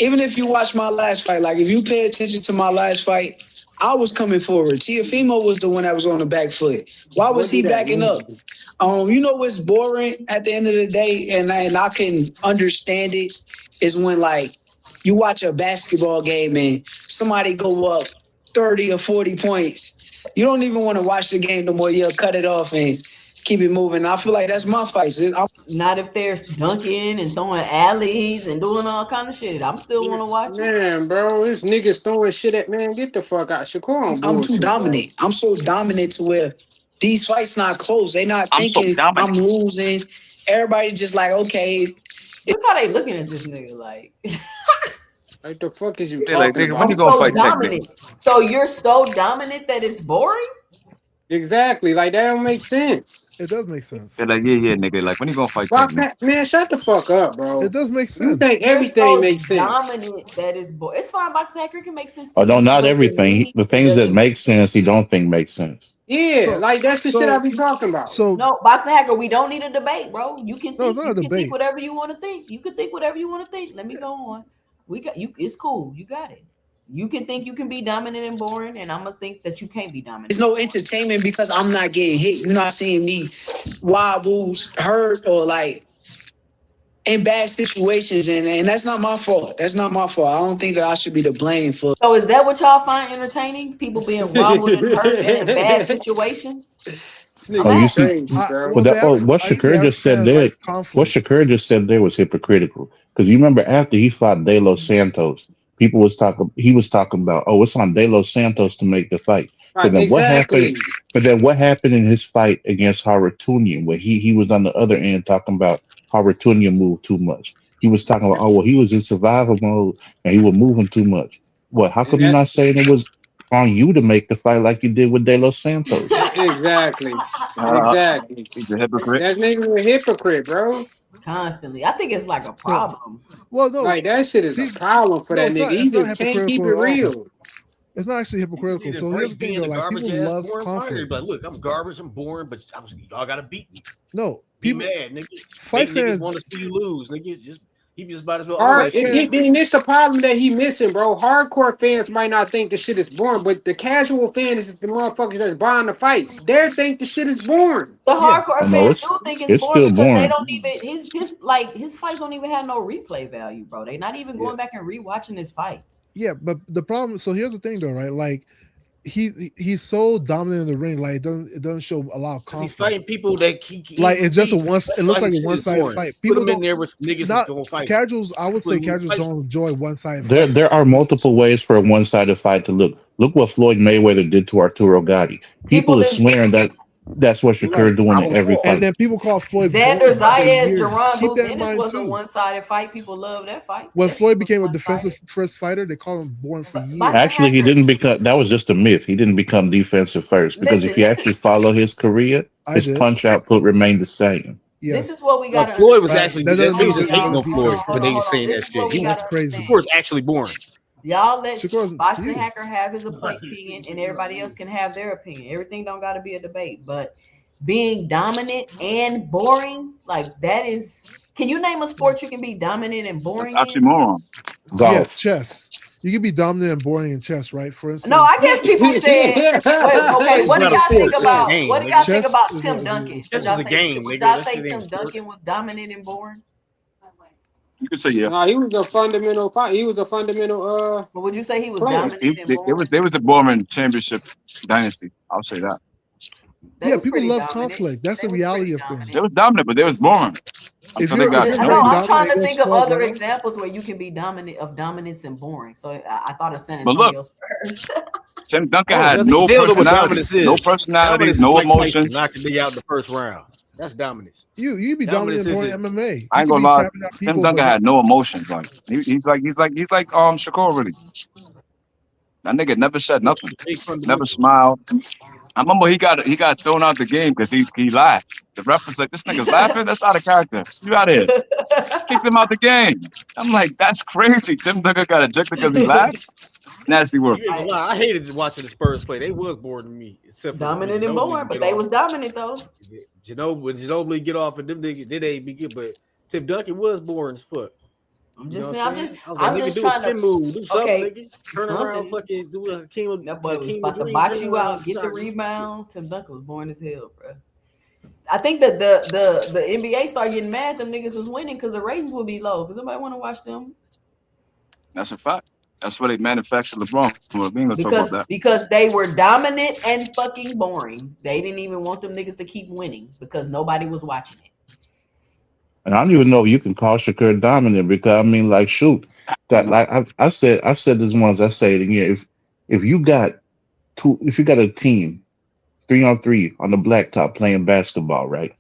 Even if you watch my last fight, like if you pay attention to my last fight, I was coming forward. Tiafimo was the one that was on the back foot. Why was he backing up? You know what's boring at the end of the day, and I can understand it, is when like you watch a basketball game and somebody go up 30 or 40 points. You don't even want to watch the game no more. You'll cut it off and keep it moving. I feel like that's my fights. Not if they're dunking and throwing alleys and doing all kind of shit. I'm still want to watch it. Man, bro, this niggas throwing shit at man. Get the fuck out. Shakur on I'm too bullshit, dominant. bro. I'm so dominant to where these fights not close. They not I'm so thinking dominant. I'm losing. Everybody just like, okay. Look how they looking at this nigga like. Like the fuck is you They're like, talking nigga, when about? you gonna So fight Tech Day? dominant. So you're so dominant that it's boring? Exactly. Like that don't make sense. It does make sense. They're like, yeah, nigga. Like, when you gonna fight Tech Day? Man, shut the fuck up, bro. It does make You sense. think You're everything so makes sense? dominant that is boring. It's fine. Boxing Hacker can make sense to Oh, no, you, not but to everything. me, The it things that doesn't. make sense, he don't think make sense. Yeah, like that's the shit I be talking about. So No, Boxing Hacker, we don't need a debate, bro. You can No, think, it's not you a can debate. think whatever you want to think. You can think whatever you want to think. Let me go on. We got you. It's cool. You got it. You can think you can be dominant and boring, and I'm gonna think that you can't be dominant. There's no entertainment because I'm not getting hit. You're not seeing me wobbles, hurt, or like in bad situations, and that's not my fault. That's not my fault. I don't think that I should be to blame for. So is that what y'all find entertaining? People being wobbled and hurt and in bad situations? I'm Oh, you asking. see, well, what I usually Shakur just said understand there, like what conflict. Shakur just said there was hypocritical. Because you remember after he fought De Los Santos, he was talking about, oh, it's on De Los Santos to make the fight. But Right, then what happened? exactly. But then what happened in his fight against Haratunian, where he was on the other end talking about Haratunian moved too much. He was talking about, oh, well, he was in survival mode and he was moving too much. What? How And come you're that not saying it was on you to make the fight like you did with De Los Santos? exactly. Exactly. He's a hypocrite. That nigga a hypocrite, bro. Constantly. I think it's like a So, problem. well, no, Like that shit is a problem for that it's nigga. not. He It's not just can't keep hypocritical it at all. real. It's not actually hypocritical. So here's the thing, being though. the Like garbage people ass love boring fighter. conflict. But look, I'm garbage, I'm boring, but y'all gotta beat me. No, Be people mad, nigga. fight Make niggas fans. want to see you lose, nigga. He just might as well own Fight that shit. This the problem that he missing, bro. Hardcore fans might not think the shit is boring, but the casual fans is the motherfuckers that's buying the fights. They think the shit is boring. The Yeah. hardcore Oh no, fans do think it's it's boring still because they boring. don't even his fights don't even have no replay value, bro. They not even going back and rewatching his fights. Yeah, but the problem. So here's the thing, though, right? Like he's so dominant in the ring. Like it doesn't show a lot of Because he's conflict. fighting people that he Like it's just a beat. one. That's It looks why like his a shit is one-sided boring. fight. Put People him in don't. there with niggas that's Not gonna fight. casuals. I would say When he casuals fights, don't enjoy one-sided There fights. there are multiple ways for a one-sided fight to look. Look what Floyd Mayweather did to Arturo Gotti. People People is didn't swearing that that's what Right. Shakur doing in every And fight. then people call Floyd Xander boring for Zayas, years. Jerron Keep Booth that in Ennis mind was a too. one-sided fight. People love that fight. When That shit Floyd was became a one-sided. defensive first fighter, they call him boring for But years. Boxing Actually, he Hacker, didn't become. That was just a myth. He didn't become defensive first because if listen, you this is actually follow his career, I his did. punch output remained the same. this Yes. is what we no, gotta Floyd was understand. actually That doesn't mean niggas he was doesn't hating become on Floyd defensive when first. they was saying This that is what shit. we That's gotta crazy. understand. Shakur's actually boring. Y'all let Shakur's to Boxing you. Hacker have his opinion, and everybody else can have their opinion. Everything don't got to be a debate, but being dominant and boring, like that is Can you name a sport you can be dominant and boring in? Oxymoron. Golf. Yeah, chess. You can be dominant and boring in chess, right? For instance. No, I guess people said. Okay, what do y'all think about? What do y'all think about Tim Duncan? This is a game, Would nigga. y'all That say shit ain't Tim Duncan was dominant and boring? You could say yeah. Nah, he was a fundamental. He was a fundamental. But would you say he was player. dominant and boring? There was a boring championship dynasty. I'll say that. Yeah, people love conflict. That's the reality of things. It was dominant, but they was boring. Until they got no, I'm trying to think of other examples where you can be dominance and boring. So I thought of San Antonio Spurs. Tim Duncan had no personality, no emotion. Knock the nigga out in the first round. That's dominance. You be dominant and boring MMA. I ain't gonna lie. Tim Duncan had no emotions. Like he's like Shakur really. That nigga never said nothing. Never smiled. I remember he got thrown out the game because he laughed. The ref was like, "This nigga's laughing. That's out of character. You out here." Kicked him out the game. I'm like, that's crazy. Tim Duncan got ejected because he laughed. Nasty work. I hated watching the Spurs play. They was boring to me. Except for dominant and boring, but they was dominant though. Ginobili get off and them niggas did they be good, but Tim Duncan was boring as fuck. I'm just saying. I'm just trying to move. Do something, okay, nigga. Turn around, fucking do a king. That boy was about to box you out, get the rebound. Tim Duncan was boring as hell, bro. I think that the NBA started getting mad. Them niggas was winning because the ratings would be low. Because nobody want to watch them. That's a fact. That's why they manufactured LeBron. Because they were dominant and fucking boring. They didn't even want them niggas to keep winning because nobody was watching it. And I don't even know if you can call Shakur dominant because I mean, like, shoot, that like I said this once. I say it again. If you got a team 3-on-3 on the blacktop playing basketball, right?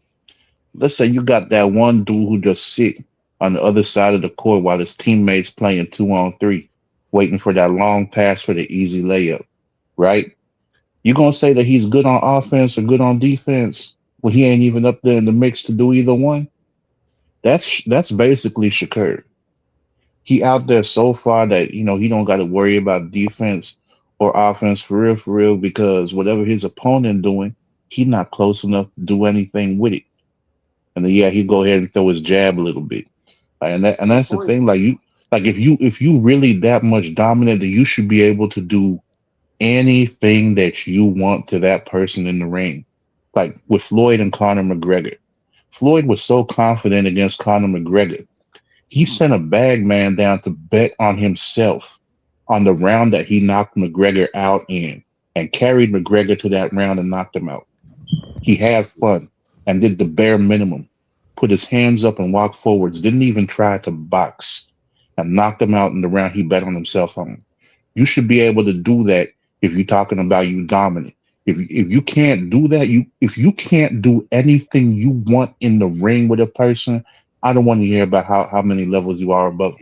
Let's say you got that one dude who just sit on the other side of the court while his teammates playing 2-on-3, waiting for that long pass for the easy layup, right? You gonna say that he's good on offense or good on defense when he ain't even up there in the mix to do either one? That's basically Shakur. He out there so far that he don't got to worry about defense or offense for real, because whatever his opponent doing, he's not close enough to do anything with it. And then he go ahead and throw his jab a little bit, and that's the thing. If you really that much dominant, then you should be able to do anything that you want to that person in the ring. Like with Floyd and Conor McGregor. Floyd was so confident against Conor McGregor. He sent a bag man down to bet on himself on the round that he knocked McGregor out in and carried McGregor to that round and knocked him out. He had fun and did the bare minimum. Put his hands up and walked forwards. Didn't even try to box and knocked him out in the round he bet on himself on. You should be able to do that if you're talking about you dominant. If you can't do that, if you can't do anything you want in the ring with a person, I don't want to hear about how many levels you are above.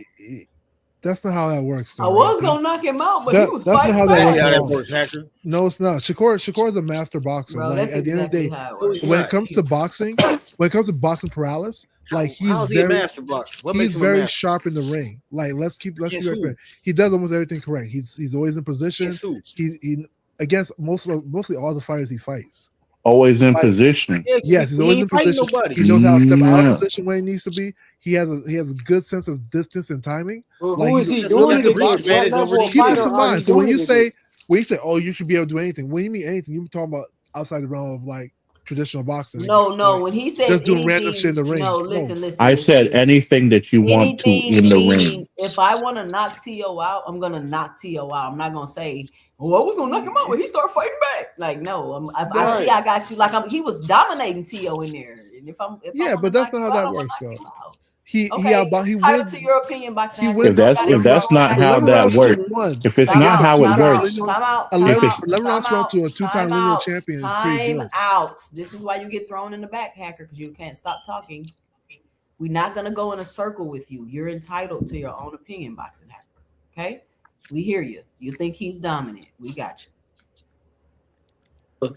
That's not how that works. I was gonna knock him out, but he was that's fighting not how that works. Hacker. No, it's not. Shakur is a master boxer. Bro, like at the end of the day, when it comes to boxing paralysis, like he's very sharp in the ring. Like let's be right there. He does almost everything correct. He's always in position. He against mostly all the fighters he fights. Always in position. Yes, he's always in position. He knows how to step out of position when he needs to be. He has a good sense of distance and timing. Well, who is he doing? Keep this in mind. So when you say, oh, you should be able to do anything. When you mean anything, you're talking about outside the realm of like traditional boxing. No. When he said just doing random shit in the ring. No, listen. I said anything that you want to in the ring. If I want to knock T.O. out, I'm gonna knock T.O. out. I'm not gonna say, "Oh, I was gonna knock him out when he started fighting back." Like, no, I see, I got you. Like, he was dominating T.O. in there. And if but that's not how that works, though. He went to your opinion, boxing. If that's not how that works, if it's not how it works, 11 rounds went to a 2-time lineal champion. Time out. This is why you get thrown in the back, Hacker, because you can't stop talking. We're not gonna go in a circle with you. You're entitled to your own opinion, boxing Hacker. Okay, we hear you. You think he's dominant? We got you.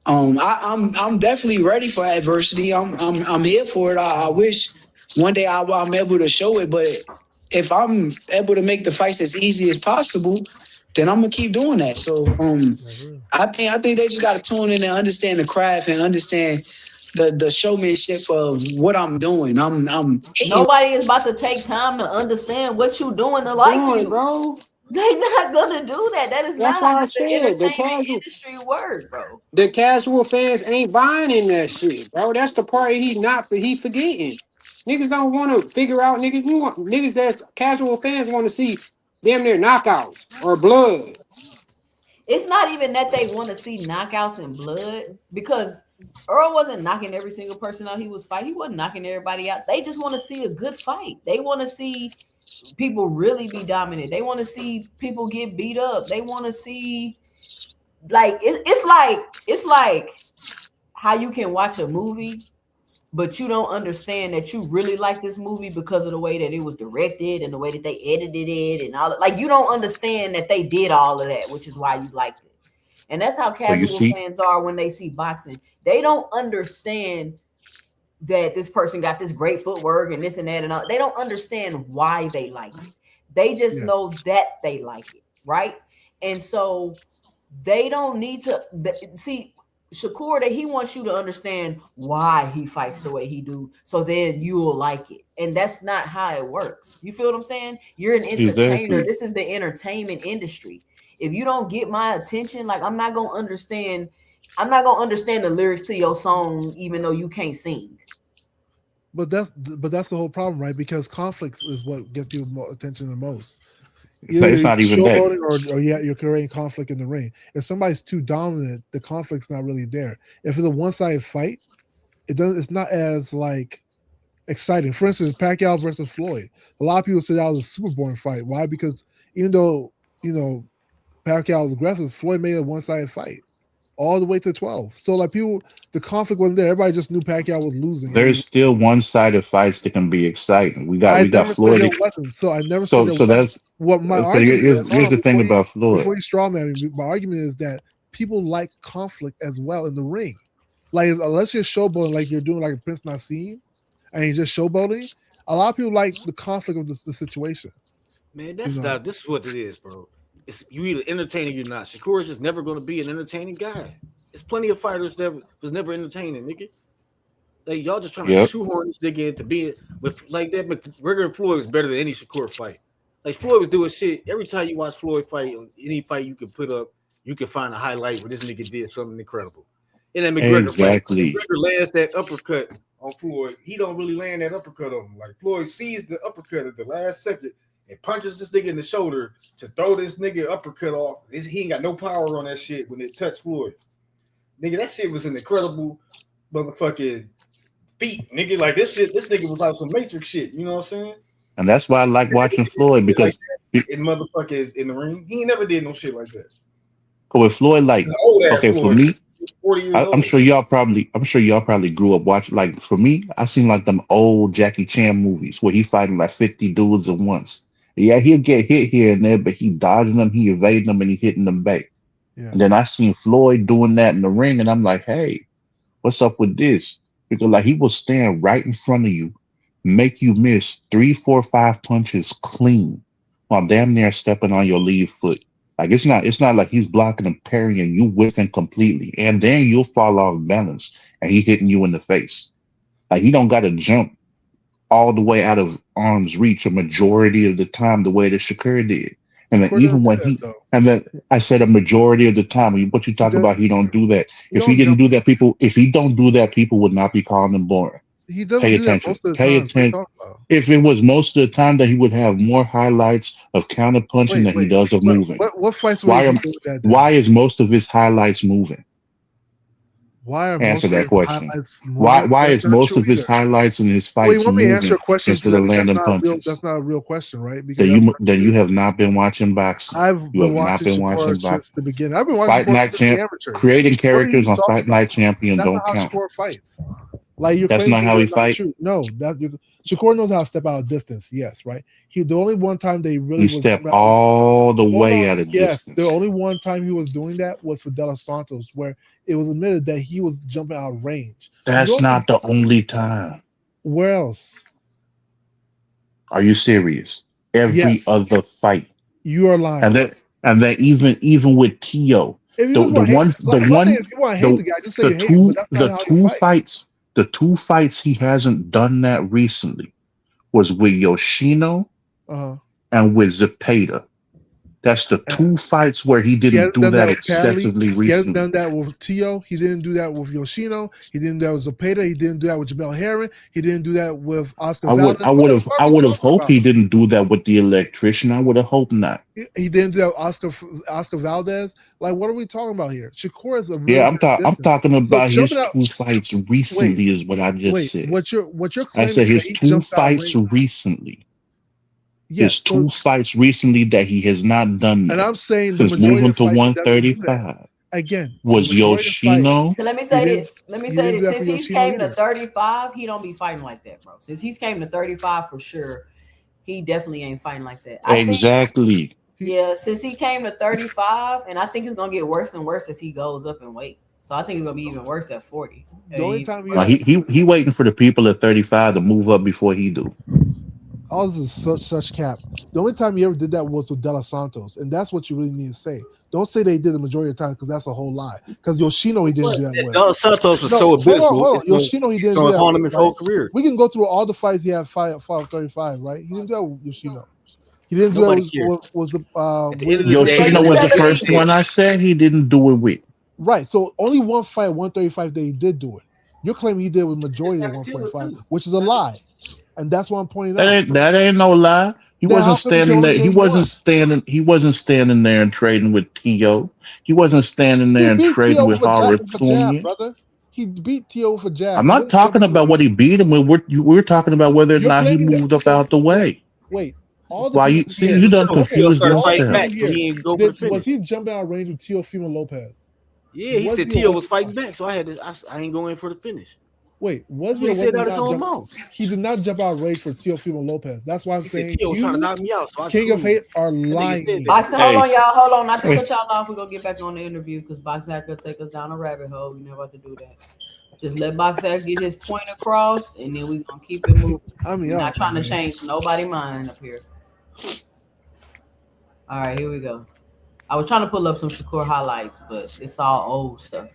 I'm definitely ready for adversity. I'm here for it. I wish one day I'm able to show it, but if I'm able to make the fights as easy as possible, then I'm gonna keep doing that. So I think they just gotta tune in and understand the craft and understand the showmanship of what I'm doing. I'm nobody is about to take time to understand what you're doing to like you, bro. They're not gonna do that. That is That's not how why I the said entertainment industry work, bro. the casual fans ain't buying in that shit, bro. That's the part he forgetting. Niggas don't want to figure out niggas that casual fans want to see damn near knockouts or blood. It's not even that they want to see knockouts and blood, because Earl wasn't knocking every single person out he was fighting. He wasn't knocking everybody out. They just want to see a good fight. They want to see people really be dominant. They want to see people get beat up. They want to see, like, it's like how you can watch a movie, but you don't understand that you really like this movie because of the way that it was directed and the way that they edited it and all. Like, you don't understand that they did all of that, which is why you liked it. And that's how casual fans are when they see boxing. They don't understand that this person got this great footwork and this and that and all. They don't understand why they like it. They just know that they like it, right? And so they don't need to see Shakur, that he wants you to understand why he fights the way he do, so then you will like it. And that's not how it works. You feel what I'm saying? You're an entertainer. Exactly. This is the entertainment industry. If you don't get my attention, like, I'm not gonna understand the lyrics to your song, even though you can't sing. But that's the whole problem, right? Because conflict is what gets you attention the most. It's not even that. Or you're creating conflict in the ring. If somebody's too dominant, the conflict's not really there. If it's a one-sided fight, it's not as like exciting. For instance, Pacquiao versus Floyd. A lot of people say that was a super boring fight. Why? Because even though Pacquiao was aggressive, Floyd made a one-sided fight all the way to 12. So like the conflict wasn't there. Everybody just knew Pacquiao was losing. There's still one-sided fights that can be exciting. We got Floyd. So I never said so that's what my argument is. Here's the thing about Floyd. Before you strawman me, my argument is that people like conflict as well in the ring. Like, unless you're showboating, like you're doing like a Prince Nassim, and you're just showboating, a lot of people like the conflict of the situation. Man, this is what it is, bro. It's you either entertaining or you're not. Shakur is just never going to be an entertaining guy. There's plenty of fighters that was never entertaining, nigga. Like, y'all just trying to shoehorn this nigga into being with like that. McGregor and Floyd was better than any Shakur fight. Like, Floyd was doing shit. Every time you watch Floyd fight, any fight you can put up, you can find a highlight where this nigga did something incredible. And then McGregor fight, McGregor lands that uppercut on Floyd. He don't really land that uppercut on him. Like, Floyd sees the uppercut at the last second and punches this nigga in the shoulder to throw this nigga uppercut off. He ain't got no power on that shit when it touched Floyd. Nigga, that shit was an incredible motherfucking feat, nigga. Like, this nigga was like some Matrix shit. You know what I'm saying? And that's why I like watching Floyd, because in motherfucking in the ring, he never did no shit like that. With Floyd, like, okay, Floyd, for me, 40 years I'm sure y'all probably grew up watching. Like, for me, I seen like them old Jackie Chan movies where he fighting like 50 dudes at once. Yeah, he'll get hit here and there, but he dodging them, he evading them, and he hitting them back. Yeah. And then I seen Floyd doing that in the ring, and I'm like, hey, what's up with this? Because like, he will stand right in front of you, make you miss 3, 4, 5 punches clean, while damn near stepping on your lead foot. Like, it's not like he's blocking and parrying, you whiffing completely, and then you'll fall off balance, and he hitting you in the face. Like, he don't got to jump all the way out of arm's reach a majority of the time the way that Shakur did. And then even when I said a majority of the time, what you talk about, he don't do that. If he didn't do that, people would not be calling him boring. He doesn't do that most of the time. Pay attention. If it was most of the time, that he would have more highlights of counter punching than he does of moving. What fights why is most of his highlights moving? Answer that question. Why is most of his highlights in his fights moving instead of landing punches? That's not a real question, right? Because you have not been watching boxing. I've been watching boxing since the beginning. I've been watching Fight Night Champion. Creating characters on Fight Night Champion don't count. Shakur fights. Like, that's not how he fights. No, Shakur knows how to step out of distance. Yes, right. The only one time they really stepped all the way out of distance. Yes, the only one time he was doing that was for De Los Santos, where it was admitted that he was jumping out of range. That's not the only time. Where else? Are you serious? Every other fight. You are lying. And then even with Tio, the two fights The 2 fights he hasn't done that recently was with Yoshino and with Zepeda. That's the 2 fights where he didn't do that excessively recently. He hasn't done that with Tio. He didn't do that with Yoshino. He didn't do that with Zepeda. He didn't do that with Jamel Herring. He didn't do that with Oscar Valdez. I would have hoped he didn't do that with the electrician. I would have hoped not. He didn't do that with Oscar Valdez. Like, what are we talking about here? Shakur is a really I'm talking about his 2 fights recently. Is what I just said. What you're claiming? I said his 2 fights recently. His 2 fights recently that he has not done that. And I'm saying since moving to 135 again was Yoshino. So let me say this. Since he's came to 35, he don't be fighting like that, bro. Since he's came to 35 for sure, he definitely ain't fighting like that. Exactly. Since he came to 35, and I think it's gonna get worse and worse as he goes up in weight. So I think it's gonna be even worse at 40. The only time he waiting for the people at 35 to move up before he do. All this is such cap. The only time he ever did that was with De Los Santos, and that's what you really need to say. Don't say they did the majority of the time because that's a whole lie. Because Yoshino, he didn't do that with. De Los Santos was so abysmal. Hold on. Yoshino, he didn't do that with his whole career. We can go through all the fights he had fought 35, right? He didn't do that with Yoshino. He didn't do that was the Yoshino was the first one I said he didn't do it with. Right. So only one fight, 135, that he did do it. You're claiming he did with majority of 145, which is a lie. And that's what I'm pointing out. That ain't no lie. He wasn't standing there. He wasn't standing there and trading with Tio. He wasn't standing there and trading with Harvard, brother. He beat Tio for jab. I'm not talking about what he beat him with. We're talking about whether or not he moved up out the way. Wait. Why you done confused yourself? Was he jumping out of range with Teofimo Lopez? Yeah, he said Tio was fighting back, so I ain't going for the finish. Wait, he did not jump out of range for Teofimo Lopez. That's why I'm saying Tio was trying to knock me out. So King of Hate are lying. Boxing, hold on, y'all. Hold on. Not to cut y'all off. We're gonna get back on the interview because Boxack could take us down a rabbit hole. You never have to do that. Just let Boxack get his point across, and then we're gonna keep it moving. We're not trying to change nobody's mind up here. All right, here we go. I was trying to pull up some Shakur highlights, but it's all old stuff.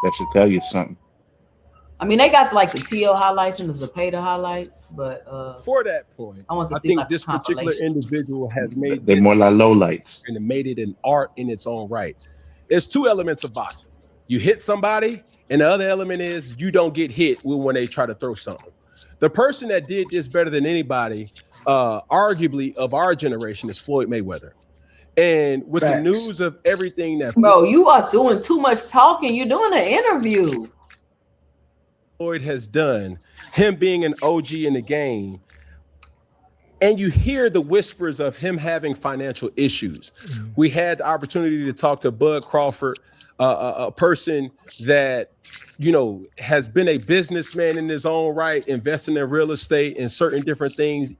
That should tell you something. I mean, they got like the Tio highlights and the Zepeda highlights, but for that point, I think this particular individual has made they're more like lowlights and made it an art in its own right. There's 2 elements of boxing. You hit somebody, and the other element is you don't get hit when they try to throw something. The person that did this better than anybody, arguably of our generation, is Floyd Mayweather. And with the news of everything that you are doing too much talking. You're doing an interview. Floyd has done, him being an OG in the game, and you hear the whispers of him having financial issues. We had the opportunity to talk to Bud Crawford, a person that has been a businessman in his own right, investing in real estate and certain different things.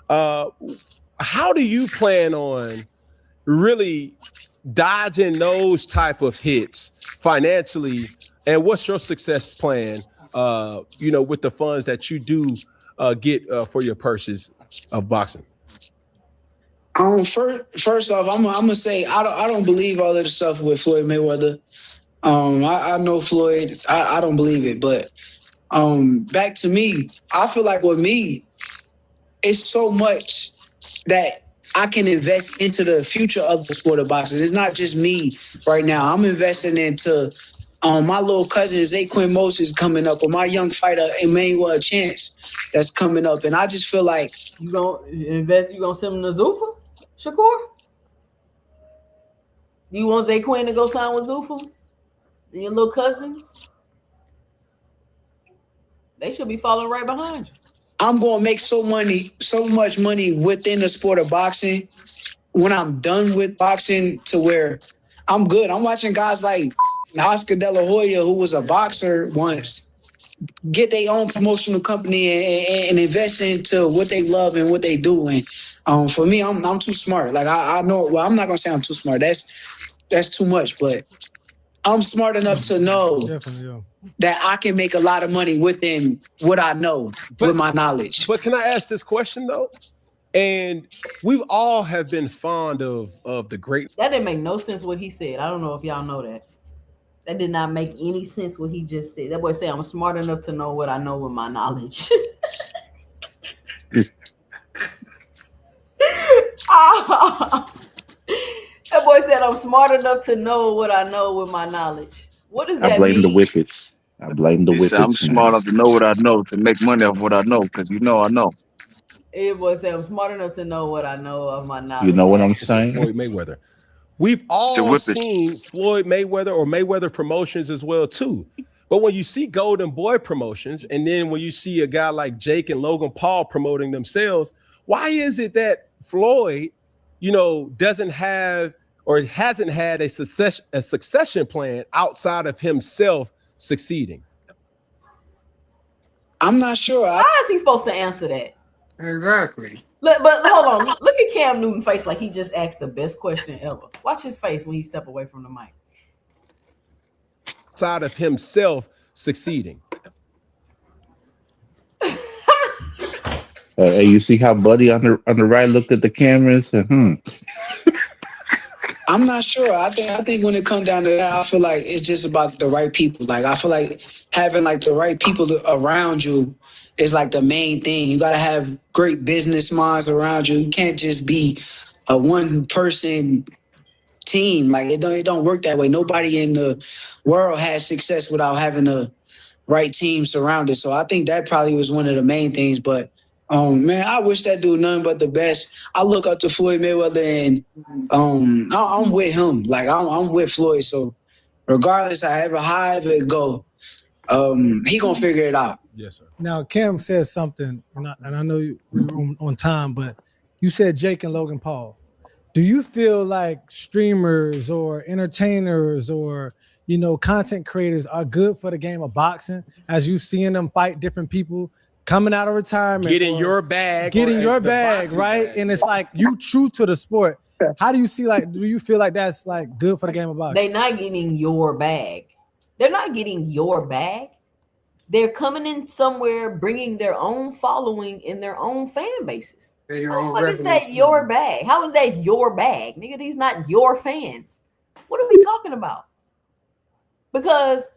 How do you plan on really dodging those type of hits financially, and what's your success plan with the funds that you do get for your purses of boxing? First off, I'm gonna say I don't believe all of the stuff with Floyd Mayweather. I know Floyd. I don't believe it, but back to me, I feel like with me, it's so much that I can invest into the future of the sport of boxing. It's not just me right now. I'm investing into my little cousin Zaquin Moses coming up, or my young fighter Emmanuel Chance that's coming up, and I just feel like you gonna invest. You gonna send him to Zuffa, Shakur? You want Zaquin to go sign with Zuffa? And your little cousins? They should be following right behind you. I'm gonna make so much money within the sport of boxing when I'm done with boxing to where I'm good. I'm watching guys like Oscar De La Hoya, who was a boxer once, get their own promotional company and invest into what they love and what they do. And for me, I'm too smart. Like I know. Well, I'm not gonna say I'm too smart. That's too much. But I'm smart enough to know that I can make a lot of money within what I know with my knowledge. But can I ask this question though? And we all have been fond of the great. That didn't make no sense what he said. I don't know if y'all know that. That did not make any sense what he just said. That boy said, I'm smart enough to know what I know with my knowledge. That boy said, I'm smart enough to know what I know with my knowledge. What does that I blame mean? the wickets. I blame the He said, I'm wickets, man. smart enough to know what I know to make money off what I know, because you know I know. It boy said, I'm smart enough to know what I know of my knowledge. You know what I'm It's saying? Floyd Mayweather. We've all seen Floyd Mayweather or Mayweather promotions as well too. But when you see Golden Boy promotions, and then when you see a guy like Jake and Logan Paul promoting themselves, why is it that Floyd, doesn't have or hasn't had a succession plan outside of himself succeeding? I'm not sure. How is he supposed to answer that? Exactly. But hold on. Look at Cam Newton's face like he just asked the best question ever. Watch his face when he step away from the mic. Outside of himself succeeding. Hey, you see how Buddy on the right looked at the camera and said, I'm not sure. I think when it comes down to that, I feel like it's just about the right people. Like I feel like having like the right people around you is like the main thing. You gotta have great business minds around you. You can't just be a one person team. Like it don't work that way. Nobody in the world has success without having the right team surrounded. So I think that probably was one of the main things. But man, I wish that dude nothing but the best. I look up to Floyd Mayweather, and I'm with him. Like I'm with Floyd. So regardless, however it go, he gonna figure it out. Yes, sir. Now, Cam said something, and I know we're on time, but you said Jake and Logan Paul. Do you feel like streamers or entertainers or content creators are good for the game of boxing, as you seeing them fight different people coming out of retirement, getting your bag, right? And it's like you true to the sport. How do you see, like, do you feel like that's like good for the game of boxing? They're not getting your bag. They're not getting your bag. They're coming in somewhere, bringing their own following in their own fan bases. How is that your bag? How is that your bag? Nigga, these not your fans. What are we talking about? Because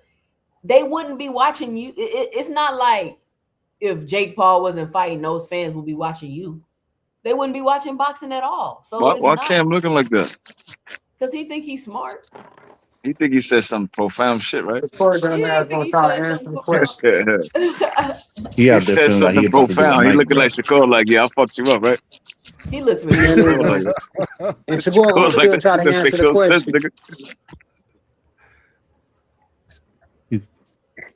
they wouldn't be watching you. It's not like if Jake Paul wasn't fighting, those fans would be watching you. They wouldn't be watching boxing at all. So why Cam looking like that? Because he think he's smart. He think he said some profound shit, right? Yeah, he said something. He said something profound. He looking like Shakur, like, yeah, I fucked you up, right? He looks ridiculous. And Shakur gonna still try to answer the question.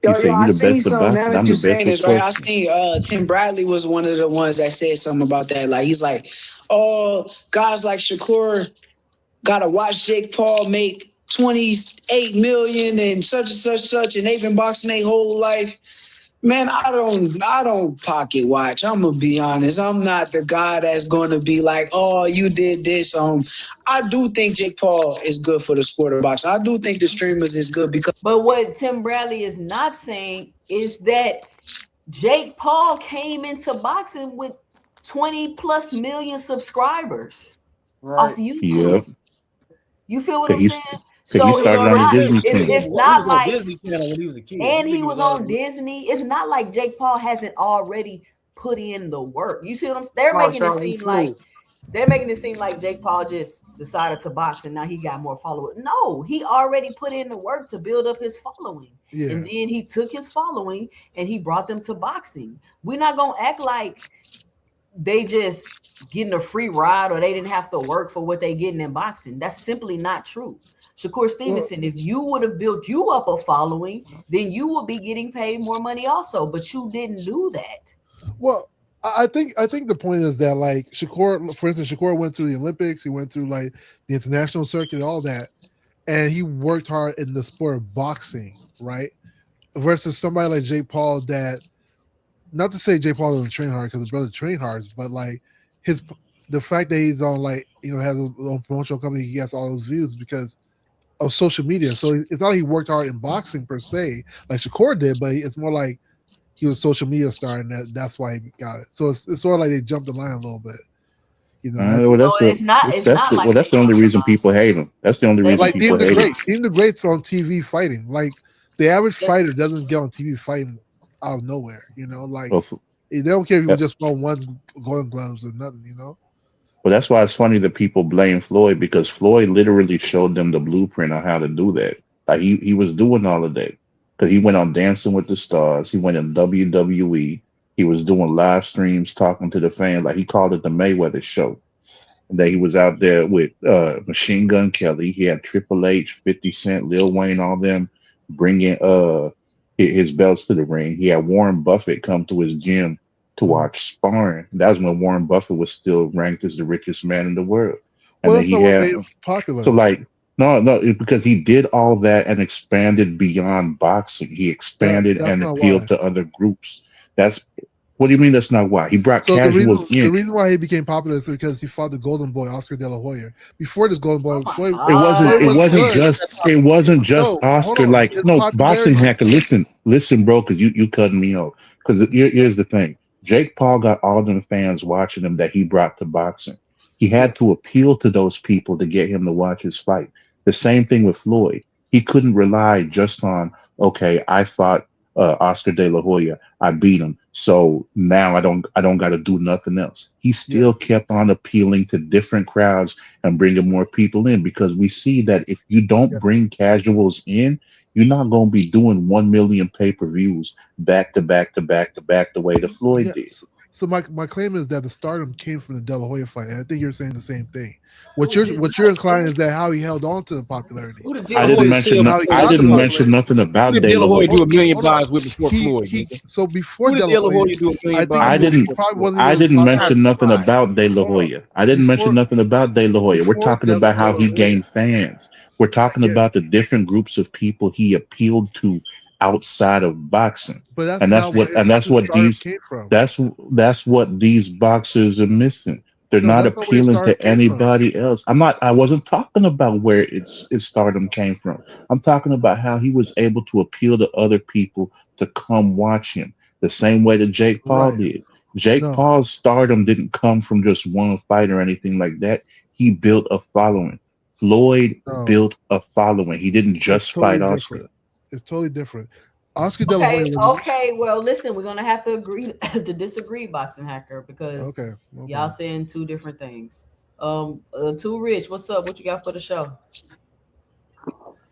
I seen something. Now that you're saying this, right? I seen Tim Bradley was one of the ones that said something about that. Like he's like, oh, guys like Shakur gotta watch Jake Paul make 28 million and such, and they've been boxing their whole life. Man, I don't pocket watch. I'm gonna be honest. I'm not the guy that's gonna be like, oh, you did this. I do think Jake Paul is good for the sport of boxing. I do think the streamers is good because. But what Tim Bradley is not saying is that Jake Paul came into boxing with 20+ million subscribers off YouTube. Yep. You feel what I'm saying? So it's not like Disney Channel when he was a kid. And he was on Disney. It's not like Jake Paul hasn't already put in the work. You see what I'm saying? They're making it seem like Jake Paul just decided to box and now he got more followers. No, he already put in the work to build up his following. Yeah. And then he took his following and he brought them to boxing. We're not gonna act like they just getting a free ride or they didn't have to work for what they getting in boxing. That's simply not true. Shakur Stevenson, if you would have built you up a following, then you would be getting paid more money also, but you didn't do that. Well, I think the point is that, like, Shakur, for instance, Shakur went through the Olympics, he went through like the international circuit, all that, and he worked hard in the sport of boxing, right? Versus somebody like Jake Paul that, not to say Jake Paul doesn't train hard because his brother trained hard, but like the fact that he's on, like, has a own promotional company, he gets all those views because of social media. So it's not like he worked hard in boxing per se, like Shakur did, but it's more like he was a social media star, and that's why he got it. So it's sort of like they jumped the line a little bit, You know, it's not. It's not like that's the only reason people hate him. That's the only reason people hate him. Deem the Greats on TV fighting. Like the average fighter doesn't get on TV fighting out of nowhere. You know, like they don't care if you just won one Golden Gloves or nothing. You know. Well, that's why it's funny that people blame Floyd, because Floyd literally showed them the blueprint on how to do that. Like he was doing all of that because he went on Dancing with the Stars. He went in WWE. He was doing live streams, talking to the fans. Like he called it the Mayweather Show. And that he was out there with Machine Gun Kelly. He had Triple H, 50 Cent, Lil Wayne, all them bringing his belts to the ring. He had Warren Buffett come to his gym to watch sparring. That was when Warren Buffett was still ranked as the richest man in the world. And well, that's not what made him popular. So like, no, because he did all that and expanded beyond boxing. He expanded and appealed to other groups. What do you mean that's not why? He brought casuals in. The reason why he became popular is because he fought the Golden Boy, Oscar De La Hoya. Before this Golden Boy, Floyd, it wasn't just Oscar. Like, no, boxing hacker. Listen, bro, because you cutting me off. Because here's the thing. Jake Paul got all them fans watching him that he brought to boxing. He had to appeal to those people to get him to watch his fight. The same thing with Floyd. He couldn't rely just on, okay, I fought Oscar De La Hoya. I beat him. So now I don't got to do nothing else. He still kept on appealing to different crowds and bringing more people in, because we see that if you don't bring casuals in, you're not going to be doing 1 million pay-per-views back to back to back to back the way the Floyd did. So my claim is that the stardom came from the De La Hoya fight, and I think you're saying the same thing. What you're inclining is that how he held on to the popularity. I didn't mention nothing about De La Hoya do $1 million with before Floyd. So before De La Hoya do $1 million, I didn't mention nothing about De La Hoya. I didn't mention nothing about De La Hoya. We're talking about how he gained fans. We're talking about the different groups of people he appealed to outside of boxing. But that's what these boxers are missing. They're not appealing to anybody else. I wasn't talking about where its stardom came from. I'm talking about how he was able to appeal to other people to come watch him, the same way that Jake Paul did. Paul's stardom didn't come from just one fight or anything like that. He built a following. Floyd built a following. He didn't just fight Oscar. It's totally different. Oscar De La Hoya. Okay. Well, listen, we're gonna have to agree to disagree, Boxing Hacker, because y'all saying two different things. Too Rich, what's up? What you got for the show?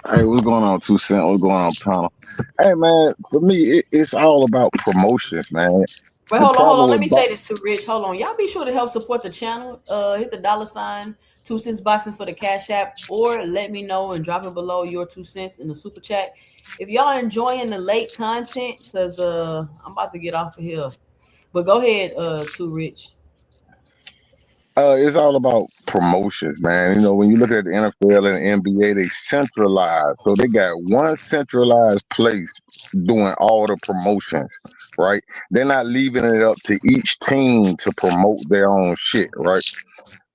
Hey, what's going on, 2 cents? What's going on, panel? Hey, man, for me, it's all about promotions, man. Wait, hold on. Let me say this to Rich. Hold on. Y'all be sure to help support the channel. Hit the $sign 2 cents boxing for the Cash App, or let me know and drop it below your 2 cents in the super chat. If y'all enjoying the late content, because I'm about to get off of here. But go ahead, Too Rich. It's all about promotions, man. You know, when you look at the NFL and the NBA, they centralize. So they got one centralized place doing all the promotions, right? They're not leaving it up to each team to promote their own shit, right?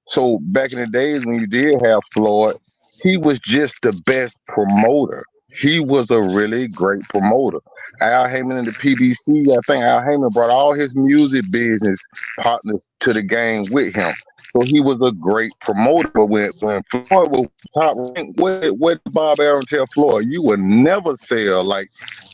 So back in the days when you did have Floyd, he was just the best promoter. He was a really great promoter. Al Heyman in the PBC, I think Al Heyman brought all his music business partners to the game with him. So he was a great promoter. But when Floyd was top rank, what did Bob Arum tell Floyd? You would never sell like